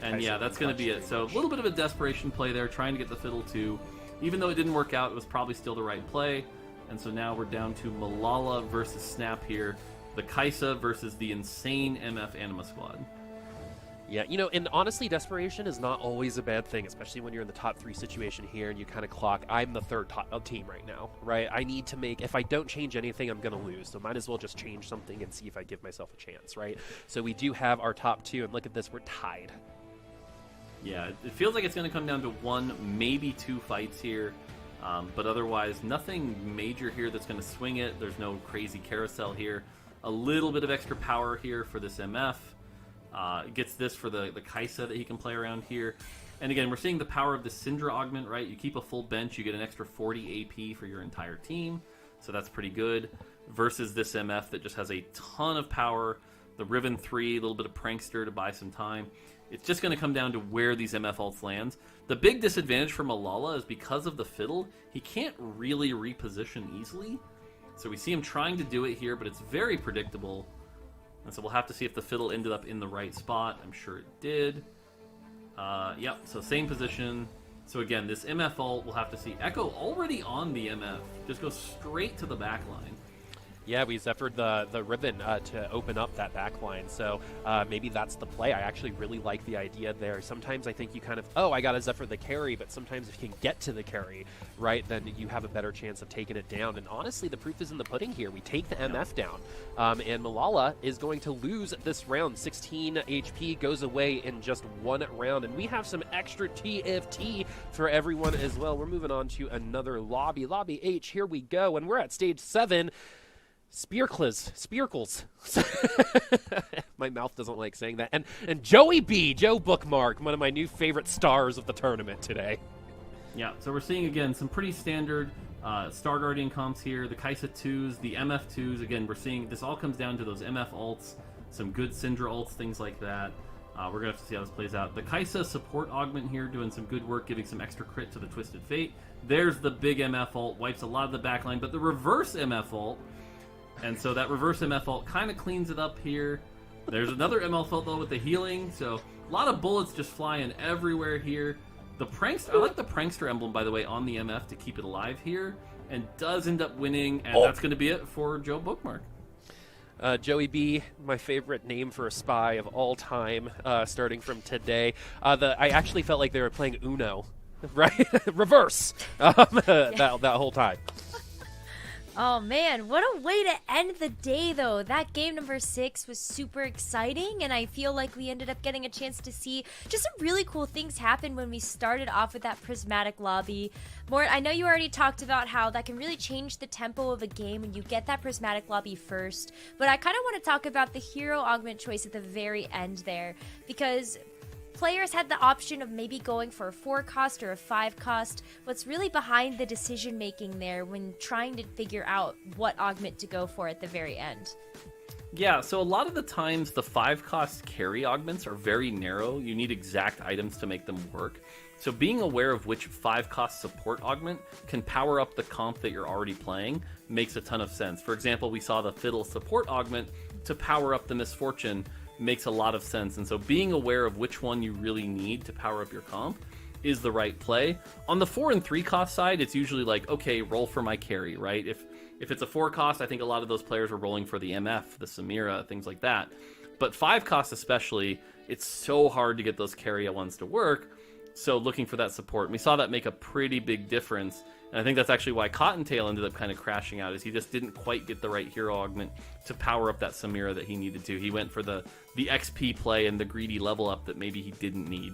And yeah, that's going to be it. So a little bit of a desperation play there, trying to get the Fiddle 2. Even though it didn't work out, it was probably still the right play. And so now we're down to Malala versus Snap here. The Kaisa versus the insane MF Anima squad. Yeah, you know, and honestly, desperation is not always a bad thing, especially when you're in the top 3 situation here and you kind of clock, I'm the third team right now, right? I need to make, if I don't change anything, I'm going to lose. So might as well just change something and see if I give myself a chance, right? So we do have our top 2, and look at this, we're tied. Yeah, it feels like it's going to come down to 1, maybe 2 fights here. But otherwise, nothing major here that's going to swing it. There's no crazy carousel here. A little bit of extra power here for this MF. Gets this for the Kaisa that he can play around here. And again, we're seeing the power of the Syndra augment, right? You keep a full bench, you get an extra 40 AP for your entire team. So that's pretty good. Versus this MF that just has a ton of power. The Riven 3, a little bit of Prankster to buy some time. It's just going to come down to where these MF ults lands. The big disadvantage for Malala is because of the Fiddle, he can't really reposition easily. So we see him trying to do it here, but it's very predictable. And so we'll have to see if the Fiddle ended up in the right spot. I'm sure it did. Yep, so same position. So again, this MF ult, we'll have to see. Echo already on the MF. Just goes straight to the back line. Yeah, we Zephyred the Riven to open up that backline, so maybe that's the play. I actually really like the idea there. Sometimes I think you kind of, oh, I got to Zephyr the carry, but sometimes if you can get to the carry, right, then you have a better chance of taking it down. And honestly, the proof is in the pudding here. We take the MF down, and Malala is going to lose this round. 16 HP goes away in just 1 round, and we have some extra TFT for everyone as well. We're moving on to another lobby. Lobby H, here we go, and we're at stage 7. Spearkles. My mouth doesn't like saying that. And Joey B, Joe Bookmark, one of my new favorite stars of the tournament today. Yeah, so we're seeing, again, some pretty standard Star Guardian comps here. The Kaisa 2s, the MF 2s. Again, we're seeing this all comes down to those MF ults, some good Syndra ults, things like that. We're going to have to see how this plays out. The Kaisa support augment here doing some good work, giving some extra crit to the Twisted Fate. There's the big MF ult, wipes a lot of the backline, but the reverse MF ult, and so that reverse MF ult kind of cleans it up here. There's another MF ult though with the healing, so a lot of bullets just flying everywhere here. The Prankster, I like the Prankster emblem, by the way, on the MF to keep it alive here, and does end up winning, and that's going to be it for Joe Bookmark. Joey B, my favorite name for a spy of all time, starting from today. I actually felt like they were playing Uno, right? Reverse that whole time. Oh man, what a way to end the day though. That game number 6 was super exciting, and I feel like we ended up getting a chance to see just some really cool things happen when we started off with that prismatic lobby. Mort, I know you already talked about how that can really change the tempo of a game when you get that prismatic lobby first, but I kind of want to talk about the hero augment choice at the very end there, because players had the option of maybe going for a 4 cost or a 5 cost. What's really behind the decision making there when trying to figure out what augment to go for at the very end? Yeah, so a lot of the times the 5 cost carry augments are very narrow. You need exact items to make them work. So being aware of which 5 cost support augment can power up the comp that you're already playing makes a ton of sense. For example, we saw the Fiddle support augment to power up the Misfortune makes a lot of sense. And so being aware of which one you really need to power up your comp is the right play. On the 4 and 3 cost side, it's usually like, okay, roll for my carry, right? If it's a 4 cost, I think a lot of those players are rolling for the MF, the Samira, things like that. But 5 cost especially, it's so hard to get those carry ones to work. So looking for that support. And we saw that make a pretty big difference. And I think that's actually why Cottontail ended up kind of crashing out, is he just didn't quite get the right hero augment to power up that Samira that he needed to. He went for the XP play and the greedy level up that maybe he didn't need.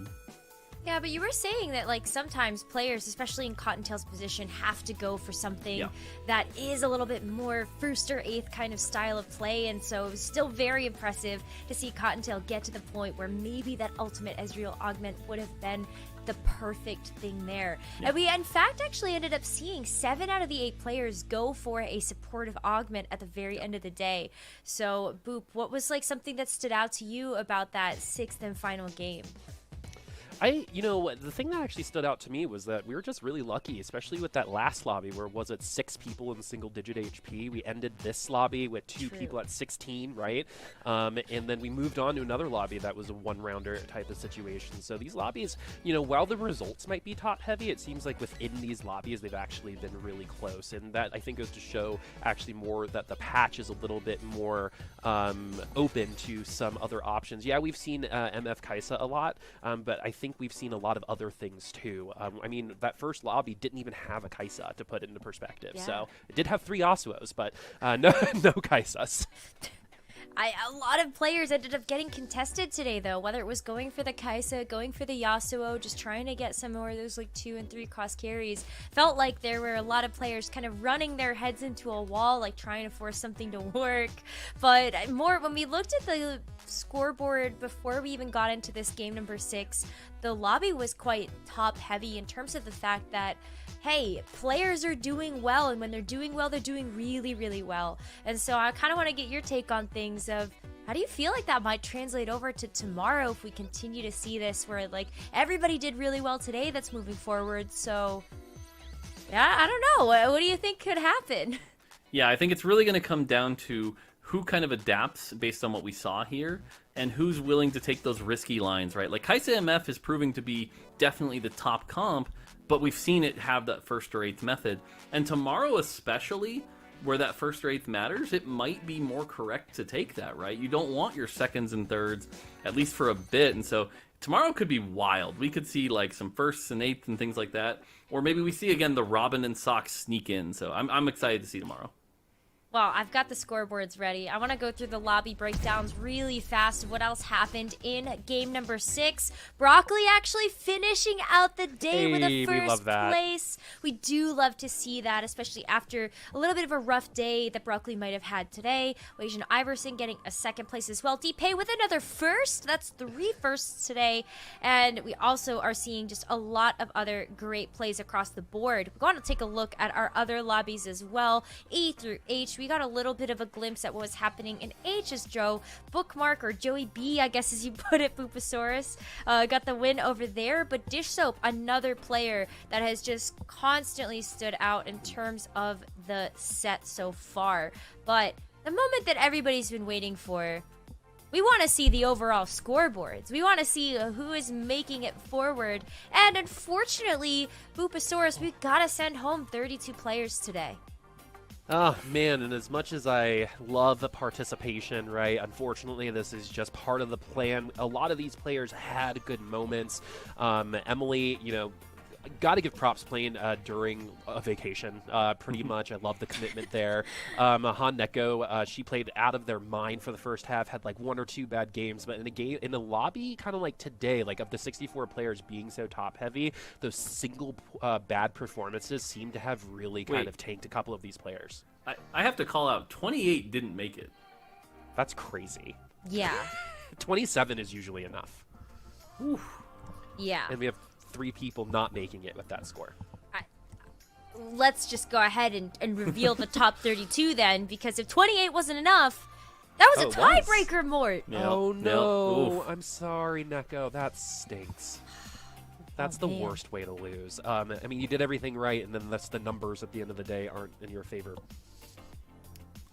Yeah, but you were saying that, like, sometimes players, especially in Cottontail's position, have to go for something that is a little bit more first or eighth kind of style of play, and so it was still very impressive to see Cottontail get to the point where maybe that ultimate Ezreal augment would have been the perfect thing there. And we, in fact, actually ended up seeing 7 out of the 8 players go for a supportive augment at the very end of the day. So, Boop, what was, like, something that stood out to you about that 6th and final game? You know, the thing that actually stood out to me was that we were just really lucky, especially with that last lobby where was it 6 people in single-digit HP. We ended this lobby with 2 people at 16, right? And then we moved on to another lobby that was a one-rounder type of situation. So these lobbies, you know, while the results might be top-heavy, it seems like within these lobbies they've actually been really close. And that, I think, goes to show actually more that the patch is a little bit more open to some other options. Yeah, we've seen MF Kai'Sa a lot, but I think we've seen a lot of other things too. I mean, that first lobby didn't even have a Kai'Sa, to put it into perspective. Yeah. So it did have 3 Yasuos, but no Kai'Sas. A lot of players ended up getting contested today, though, whether it was going for the Kai'Sa, going for the Yasuo, just trying to get some more of those like 2 and 3 cross carries. Felt like there were a lot of players kind of running their heads into a wall, like trying to force something to work. But more, when we looked at the scoreboard before we even got into this game number 6, the lobby was quite top heavy in terms of the fact that, hey, players are doing well, and when they're doing well, they're doing really, really well. And so I kind of want to get your take on things of, how do you feel like that might translate over to tomorrow if we continue to see this where, like, everybody did really well today that's moving forward? So, yeah, I don't know. What do you think could happen? Yeah, I think it's really going to come down to who kind of adapts based on what we saw here, and who's willing to take those risky lines, right? Like, Kai'Sa MF is proving to be definitely the top comp, but we've seen it have that first or eighth method. And tomorrow especially, where that first or eighth matters, it might be more correct to take that, right? You don't want your seconds and thirds, at least for a bit, and so tomorrow could be wild. We could see like some firsts and eighths and things like that, or maybe we see again the Robin and Sox sneak in, so I'm excited to see tomorrow. Well, I've got the scoreboards ready. I want to go through the lobby breakdowns really fast of what else happened in game number 6. Broccoli actually finishing out the day with a first place. We do love to see that, especially after a little bit of a rough day that Broccoli might have had today. Asian Iverson getting a second place as well. D-Pay with another first. That's 3 firsts today. And we also are seeing just a lot of other great plays across the board. We're going to take a look at our other lobbies as well. E through H. We got a little bit of a glimpse at what was happening in H's Joe. Bookmark, or Joey B, I guess as you put it, Boopasaurus, got the win over there. But Dish Soap, another player that has just constantly stood out in terms of the set so far. But the moment that everybody's been waiting for, we want to see the overall scoreboards. We want to see who is making it forward. And unfortunately, Boopasaurus, we've got to send home 32 players today. Oh, man, and as much as I love the participation, right, unfortunately, this is just part of the plan. A lot of these players had good moments. Emily, you know, got to give props playing during a vacation, pretty much. I love the commitment there. Han Neko, she played out of their mind for the first half, had like 1 or 2 bad games, but in a game, in the lobby, kind of like today, like of the 64 players being so top heavy, those single bad performances seem to have really kind of tanked a couple of these players. I have to call out, 28 didn't make it. That's crazy. Yeah. 27 is usually enough. Oof. Yeah. And we have 3 people not making it with that score. Let's just go ahead and reveal the top 32 then, because if 28 wasn't enough, that was a tiebreaker, Mort. Oh no, I'm sorry, Neko. That stinks. That's the worst way to lose. I mean, you did everything right, and then that's the numbers at the end of the day aren't in your favor.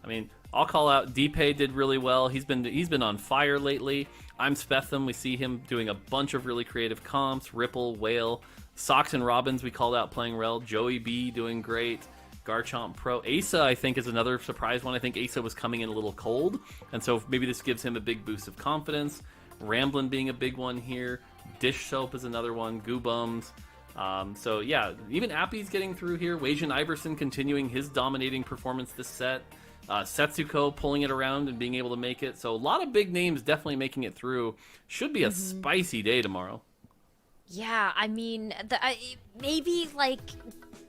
I mean, I'll call out D-Pay did really well. He's been on fire lately. I'm Spetham. We see him doing a bunch of really creative comps. Ripple, Whale, Sox and Robbins we called out playing well. Joey B doing great. Garchomp Pro. Asa, I think, is another surprise one. I think Asa was coming in a little cold, and so maybe this gives him a big boost of confidence. Ramblin being a big one here. Dish Soap is another one. Goo Bums. So yeah, even Appy's getting through here. Weijin Iverson continuing his dominating performance this set. Setsuko pulling it around and being able to make it. So a lot of big names definitely making it through. Should be a spicy day tomorrow. Yeah, I mean, maybe like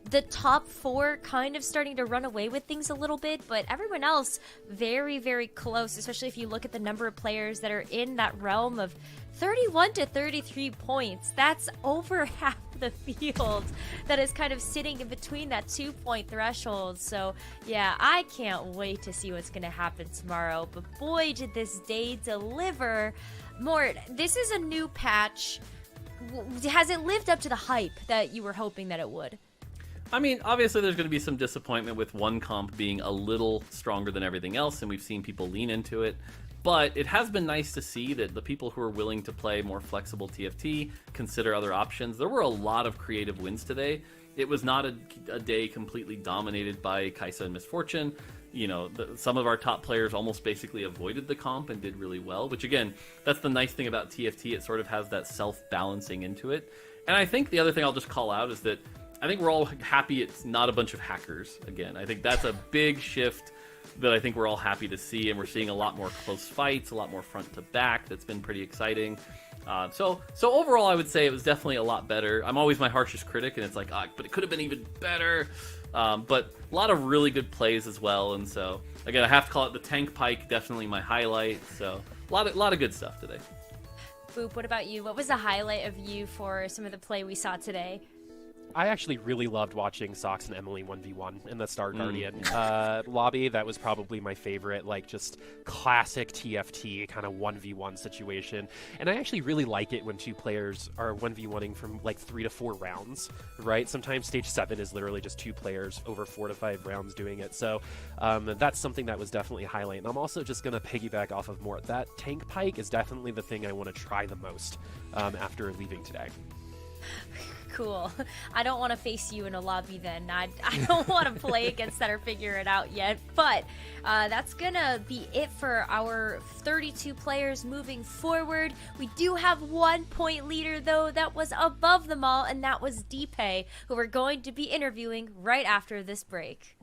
the top 4 kind of starting to run away with things a little bit, but everyone else very, very close, especially if you look at the number of players that are in that realm of 31 to 33 points. That's over half the field that is kind of sitting in between that 2-point threshold. So yeah, I can't wait to see what's going to happen tomorrow. But boy, did this day deliver. Mort, this is a new patch. Has it lived up to the hype that you were hoping that it would? I mean, obviously there's going to be some disappointment with one comp being a little stronger than everything else, and we've seen people lean into it. But it has been nice to see that the people who are willing to play more flexible TFT consider other options. There were a lot of creative wins today. It was not a day completely dominated by Kaisa and Misfortune. You know, some of our top players almost basically avoided the comp and did really well, which again, that's the nice thing about TFT. It sort of has that self-balancing into it. And I think the other thing I'll just call out is that I think we're all happy it's not a bunch of hackers again. I think that's a big shift that I think we're all happy to see, and we're seeing a lot more close fights, a lot more front to back. That's been pretty exciting. So overall, I would say it was definitely a lot better. I'm always my harshest critic, and it's like, but it could have been even better. But a lot of really good plays as well, and so again, I have to call it the tank pike, definitely my highlight. So a lot of good stuff today. Boop, what about you? What was the highlight of you for some of the play we saw today? I actually really loved watching Sox and Emily 1v1 in the Star Guardian lobby. That was probably my favorite, like, just classic TFT kind of 1v1 situation. And I actually really like it when 2 players are 1v1ing from like 3 to 4 rounds, right? Sometimes stage 7 is literally just 2 players over 4 to 5 rounds doing it. So that's something that was definitely a highlight. And I'm also just going to piggyback off of Mort. That tank pike is definitely the thing I want to try the most after leaving today. Cool. I don't want to face you in a lobby then. I don't want to play against that or figure it out yet. But that's gonna be it for our 32 players moving forward. We do have 1 point leader though that was above them all, and that was Deepay, who we're going to be interviewing right after this break.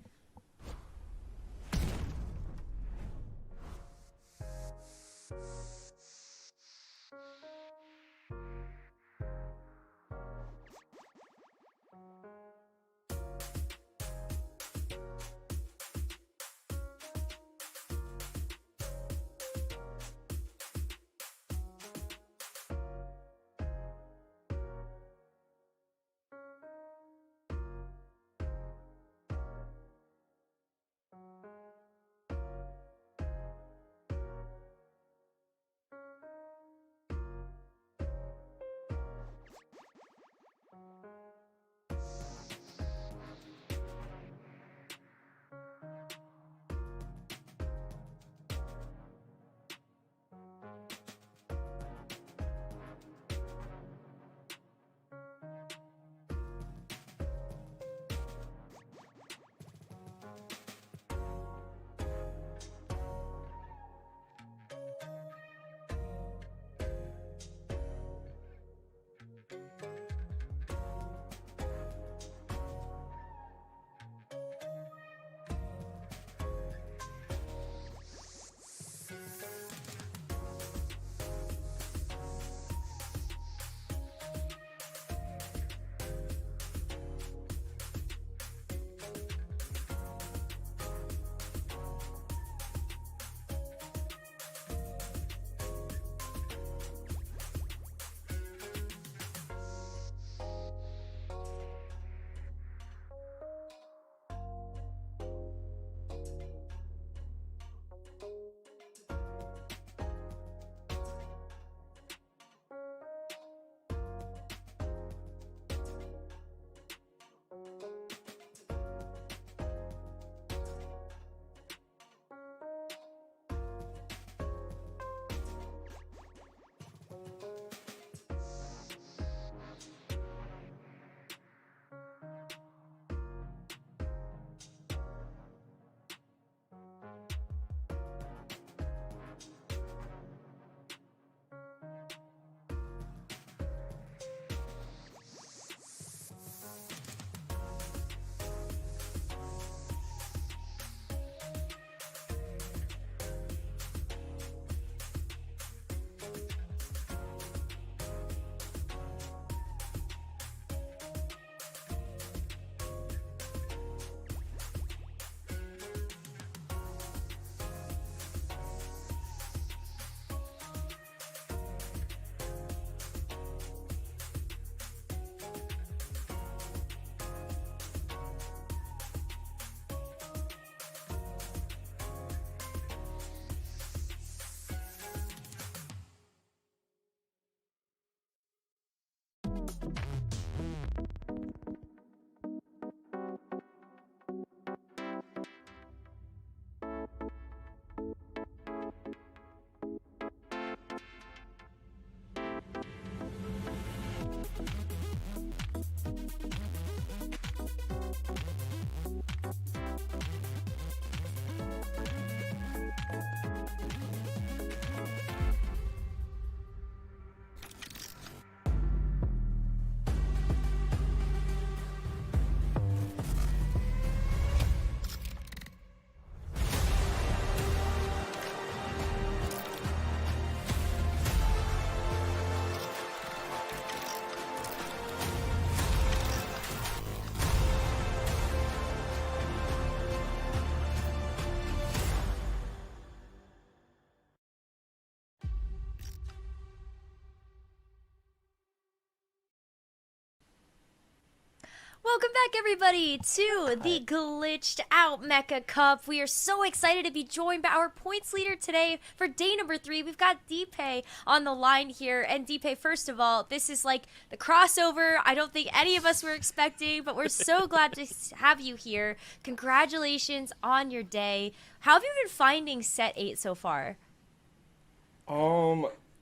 Welcome back, everybody, to the Glitched Out Mecha Cup. We are so excited to be joined by our points leader today for day number 3. We've got Deepay on the line here. And Deepay, first of all, this is like the crossover I don't think any of us were expecting, but we're so glad to have you here. Congratulations on your day. How have you been finding set 8 so far?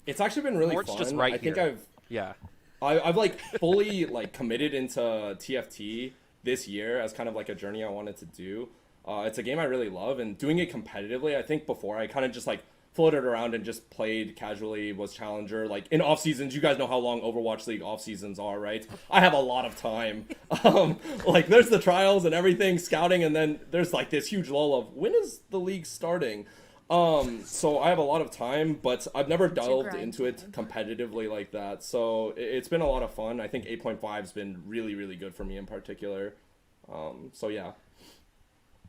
It's actually been really Mort's fun. just right I think here. I've like fully like committed into TFT this year as kind of like a journey I wanted to do. It's a game I really love, and doing it competitively. I think before I kind of just like floated around and just played casually, was challenger. Like in off seasons, you guys know how long Overwatch League off seasons are, right? I have a lot of time. Like there's the trials and everything, scouting, and then there's like this huge lull of when is the league starting? So I have a lot of time, but I've never delved into it competitively like that. So it's been a lot of fun. I think 8.5 has been really, really good for me in particular. So yeah.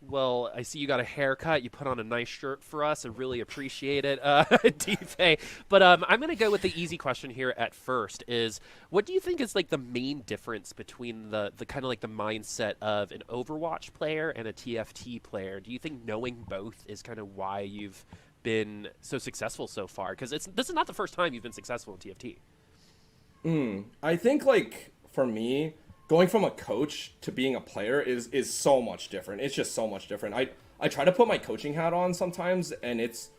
Well, I see you got a haircut. You put on a nice shirt for us. I really appreciate it, Deepay. But I'm going to go with the easy question here at first is, what do you think is like the main difference between the kind of like the mindset of an Overwatch player and a TFT player? Do you think knowing both is kind of why you've been so successful so far? Because this is not the first time you've been successful in TFT. I think like for me, going from a coach to being a player is so much different. It's just so much different. I try to put my coaching hat on sometimes, and it's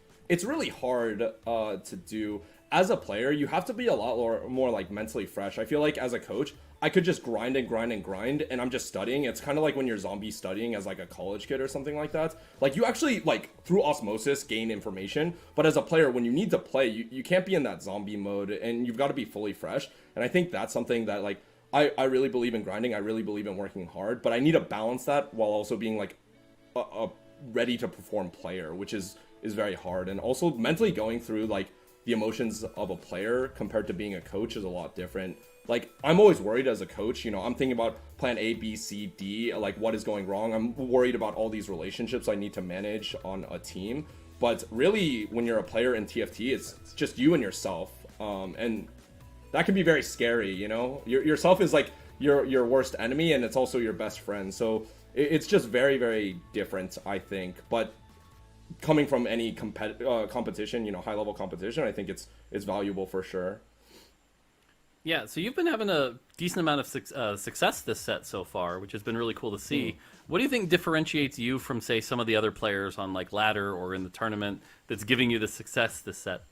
really hard to do. As a player, you have to be a lot more like mentally fresh. I feel like as a coach, I could just grind and grind and grind, and I'm just studying. It's kind of like when you're zombie studying as like a college kid or something like that. Like you actually like through osmosis gain information, but as a player, when you need to play, you can't be in that zombie mode, and you've got to be fully fresh. And I think that's something that like I really believe in grinding. I really believe in working hard, but I need to balance that while also being like a ready to perform player, which is very hard. And also mentally going through like the emotions of a player compared to being a coach is a lot different. Like I'm always worried as a coach, I'm thinking about plan A, B, C, D, like what is going wrong. I'm worried about all these relationships I need to manage on a team. But really when you're a player in TFT, it's just you and yourself. And that can be very scary, yourself is like your worst enemy, and it's also your best friend. So it's just very, very different, I think. But coming from any competition, high level competition, I think it's valuable for sure. Yeah, so you've been having a decent amount of success this set so far, which has been really cool to see. What do you think differentiates you from, say, some of the other players on like ladder or in the tournament that's giving you the success this set?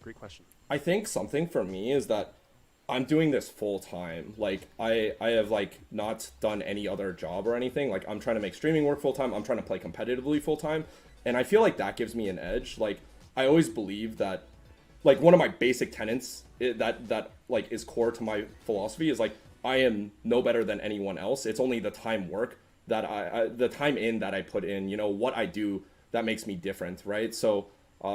Great question. I think something for me is that I'm doing this full time. Like I have like not done any other job or anything. Like I'm trying to make streaming work full time. I'm trying to play competitively full time. And I feel like that gives me an edge. Like I always believe that like one of my basic tenets that like is core to my philosophy is like I am no better than anyone else. It's only the time work that the time in that I put in, what I do that makes me different, right? So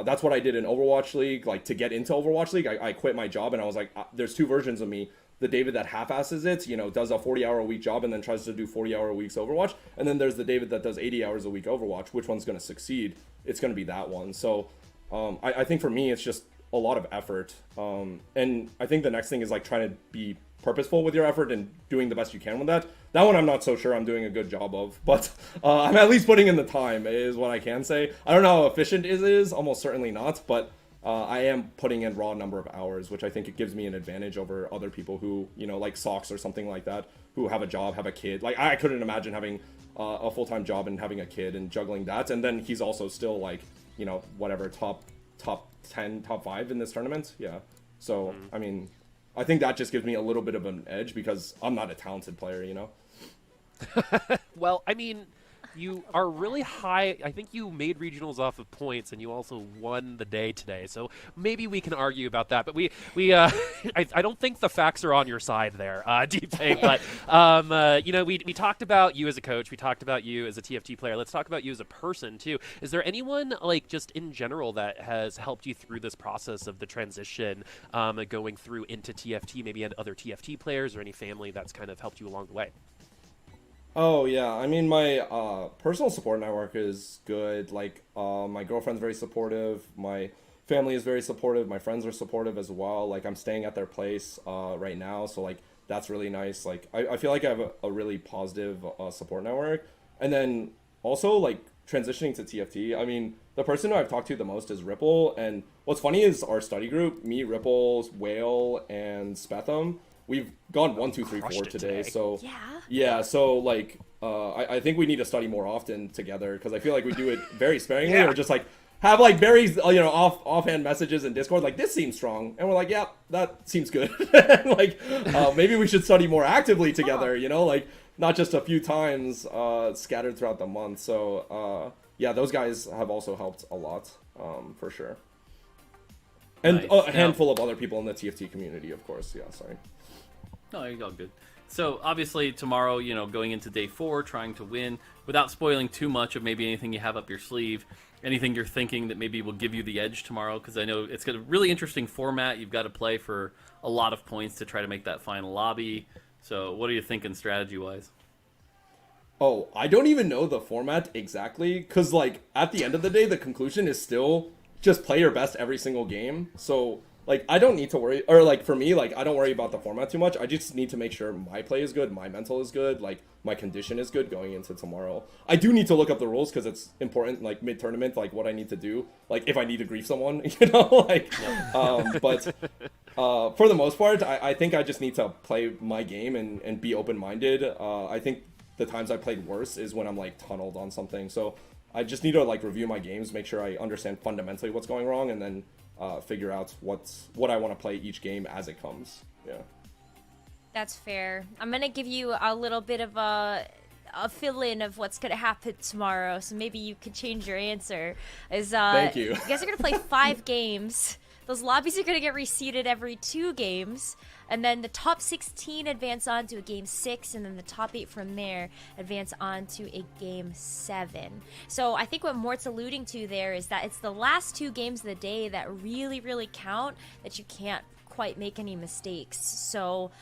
that's what I did in Overwatch League. Like to get into Overwatch League, I quit my job and I was like, there's two versions of me. The David that half-asses it, does a 40-hour-a-week job and then tries to do 40-hour-a-weeks Overwatch. And then there's the David that does 80 hours a week Overwatch. Which one's going to succeed? It's going to be that one. So I think for me, it's just a lot of effort. And I think the next thing is like trying to be purposeful with your effort and doing the best you can with that. That one I'm not so sure I'm doing a good job of, but I'm at least putting in the time is what I can say. I don't know how efficient it is, almost certainly not, but I am putting in raw number of hours, which I think it gives me an advantage over other people who, like Socks or something like that, who have a job, have a kid. Like I couldn't imagine having a full-time job and having a kid and juggling that. And then he's also still like, whatever, top 10, top 5 in this tournament. Yeah. So, I mean, I think that just gives me a little bit of an edge because I'm not a talented player, Well, I mean, you are really high. I think you made regionals off of points, and you also won the day today. So maybe we can argue about that. But I don't think the facts are on your side there, Deepay. But we talked about you as a coach. We talked about you as a TFT player. Let's talk about you as a person too. Is there anyone like just in general that has helped you through this process of the transition, going through into TFT? Maybe other TFT players or any family that's kind of helped you along the way? Oh yeah, I mean my personal support network is good. Like my girlfriend's very supportive, my family is very supportive, my friends are supportive as well. Like I'm staying at their place right now, so like that's really nice. Like I feel like I have a really positive support network. And then also like transitioning to TFT, I mean, the person who I've talked to the most is Ripple. And what's funny is our study group, me, Ripple, Whale, and Spetham, we've gone 1, 2, 3, 4 today. So yeah, so like I think we need to study more often together, because I feel like we do it very sparingly, or just like have like very offhand messages in Discord like, this seems strong, and we're like, yeah, that seems good. Like maybe we should study more actively together, you know, like not just a few times scattered throughout the month. So yeah, those guys have also helped a lot, for sure. And Nice. a handful of other people in the TFT community, of course. Yeah, sorry. No, you're all good. So obviously tomorrow, you know, going into day 4, trying to win without spoiling too much of maybe anything you have up your sleeve, anything you're thinking that maybe will give you the edge tomorrow, because I know it's got a really interesting format. You've got to play for a lot of points to try to make that final lobby. So what are you thinking strategy-wise? Oh, I don't even know the format exactly, because like at the end of the day, the conclusion is still just play your best every single game. So like I don't need to worry, or like for me, like I don't worry about the format too much. I just need to make sure my play is good, my mental is good, like my condition is good going into tomorrow. I do need to look up the rules because it's important, like mid-tournament, like what I need to do, like if I need to grief someone, you know, like but for the most part, I think I just need to play my game and be open-minded. I think the times I played worse is when I'm like tunneled on something. So I just need to like review my games, make sure I understand fundamentally what's going wrong, and then figure out what I want to play each game as it comes. Yeah. That's fair. I'm gonna give you a little bit of a fill-in of what's gonna happen tomorrow, so maybe you could change your answer. Thank you. You guys are gonna play 5 games. Those lobbies are gonna get reseeded every 2 games, and then the top 16 advance on to a game 6, and then the top 8 from there advance on to a game 7. So I think what Mort's alluding to there is that it's the last 2 games of the day that really, really count, that you can't quite make any mistakes. So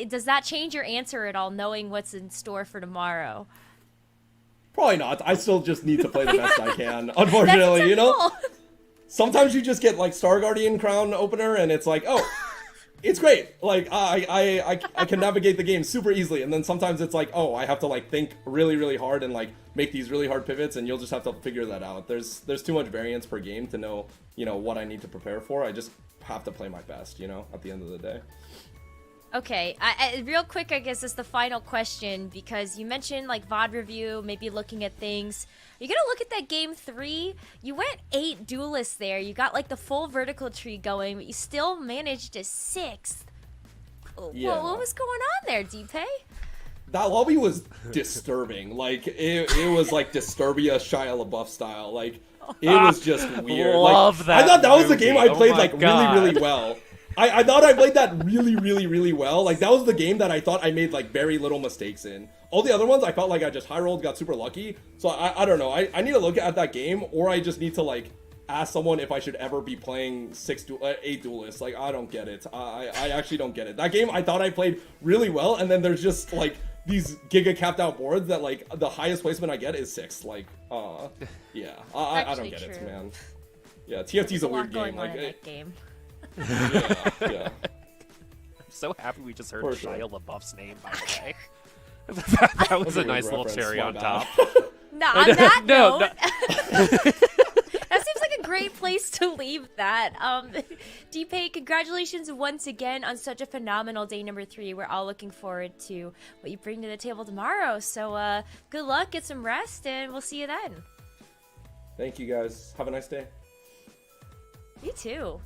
does that change your answer at all, knowing what's in store for tomorrow? Probably not. I still just need to play the best I can, unfortunately, you know? Sometimes you just get like Star Guardian Crown opener and it's like, oh, it's great. Like I can navigate the game super easily. And then sometimes it's like, oh, I have to like think really, really hard and like make these really hard pivots, and you'll just have to figure that out. There's too much variance per game to know, you know, what I need to prepare for. I just have to play my best, you know, at the end of the day. Okay, real quick, I guess is the final question, because you mentioned like VOD review, maybe looking at things. Are you gonna look at that game 3? You went 8 duelists there. You got like the full vertical tree going, but you still managed a 6th. Yeah. What was going on there, Deepay? That lobby was disturbing. Like it was like Disturbia Shia LaBeouf style. Like it was just weird. Love like, that I thought that was the movie. game I played Oh my like God. really, really well. I thought I played that really, really, really well. Like, that was the game that I thought I made, like, very little mistakes in. All the other ones, I felt like I just high-rolled, got super lucky. So, I don't know. I need to look at that game, or I just need to, like, ask someone if I should ever be playing 8 duelists. Like, I don't get it. I actually don't get it. That game, I thought I played really well, and then there's just, like, these giga capped out boards that, like, the highest placement I get is 6. Like, yeah. I don't get it, man. Yeah, TFT's a weird game. Like, that game. Yeah. I'm so happy we just heard For sure. Shia LaBeouf's name, by the way. that was a nice little reference, cherry my on bad. top. No, on that No, note, that seems like a great place to leave that. Deepay, congratulations once again on such a phenomenal day number 3. We're all looking forward to what you bring to the table tomorrow. So good luck, get some rest, and we'll see you then. Thank you, guys. Have a nice day. You too.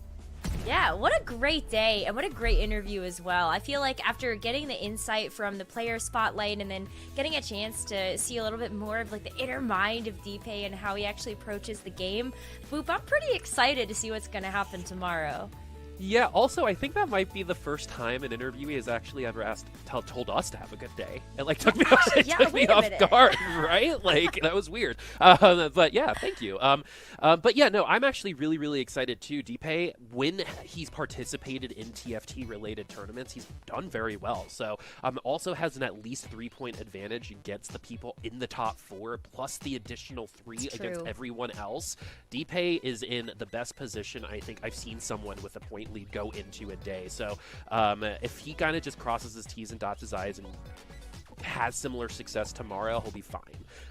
Yeah, what a great day, and what a great interview as well. I feel like after getting the insight from the player spotlight and then getting a chance to see a little bit more of like the inner mind of Deepay and how he actually approaches the game, Boop, I'm pretty excited to see what's going to happen tomorrow. Yeah, also, I think that might be the first time an interviewee has actually ever told us to have a good day. It, like, took me off guard, right? Like, that was weird. But, yeah, thank you. But, yeah, no, I'm actually really, really excited, too. Deepay, when he's participated in TFT-related tournaments, he's done very well. So, also has an at least 3-point advantage against the people in the top 4, plus the additional 3 against everyone else. Deepay is in the best position I think I've seen someone with a point point lead go into a day. So if he kind of just crosses his T's and dots his I's and has similar success tomorrow, he'll be fine.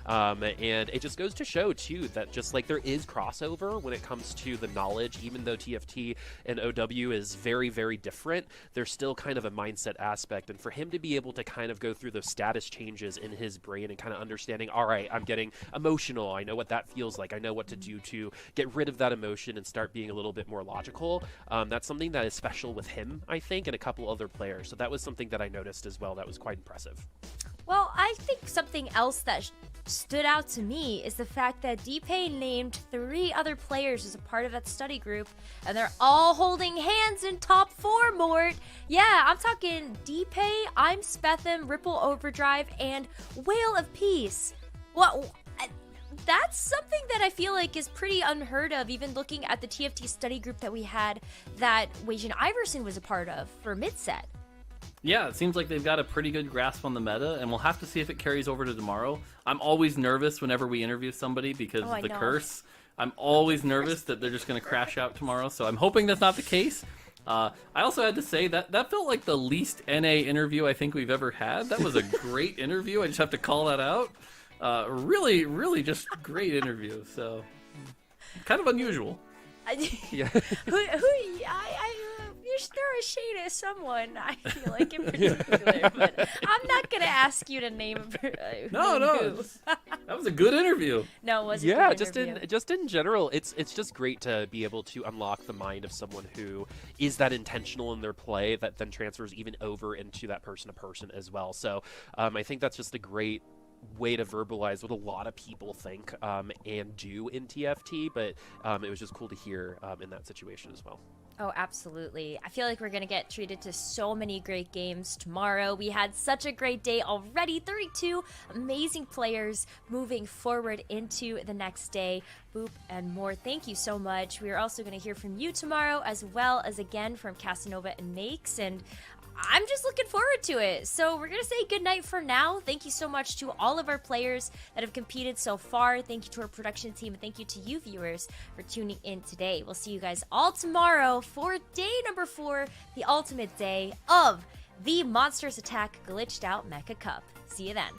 And it just goes to show too that just like there is crossover when it comes to the knowledge. Even though TFT and OW is very, very different, there's still kind of a mindset aspect. And for him to be able to kind of go through those status changes in his brain and kind of understanding, all right, I'm getting emotional, I know what that feels like, I know what to do to get rid of that emotion and start being a little bit more logical. That's something that is special with him, I think, and a couple other players. So that was something that I noticed as well that was quite impressive. Well, I think something else that stood out to me is the fact that DPay named 3 other players as a part of that study group, and they're all holding hands in top 4, Mort. Yeah, I'm talking DPay, I'm Spetham, Ripple Overdrive, and Whale of Peace. Well, that's something that I feel like is pretty unheard of, even looking at the TFT study group that we had that Weijin Iverson was a part of for mid-set. Yeah, it seems like they've got a pretty good grasp on the meta, and we'll have to see if it carries over to tomorrow. I'm always nervous whenever we interview somebody because of the curse. I'm always nervous that they're just going to crash out tomorrow, so I'm hoping that's not the case. I also had to say that felt like the least NA interview I think we've ever had. That was a great interview. I just have to call that out. Really, really just great interview. So kind of unusual. Yeah. You should throw a shade at someone, I feel like, in particular, but I'm not going to ask you to name No, that was a good interview. No, it wasn't. Yeah, just in general, it's just great to be able to unlock the mind of someone who is that intentional in their play that then transfers even over into that person to person as well. So I think that's just a great way to verbalize what a lot of people think and do in TFT, but it was just cool to hear in that situation as well. Oh, absolutely. I feel like we're going to get treated to so many great games tomorrow. We had such a great day already. 32 amazing players moving forward into the next day. Boop and more. Thank you so much. We are also going to hear from you tomorrow, as well as again from Casanova and Makes, and I'm just looking forward to it. So we're going to say goodnight for now. Thank you so much to all of our players that have competed so far. Thank you to our production team, and thank you to you viewers for tuning in today. We'll see you guys all tomorrow for day number 4, the ultimate day of the Monsters Attack Glitched Out Mecha Cup. See you then.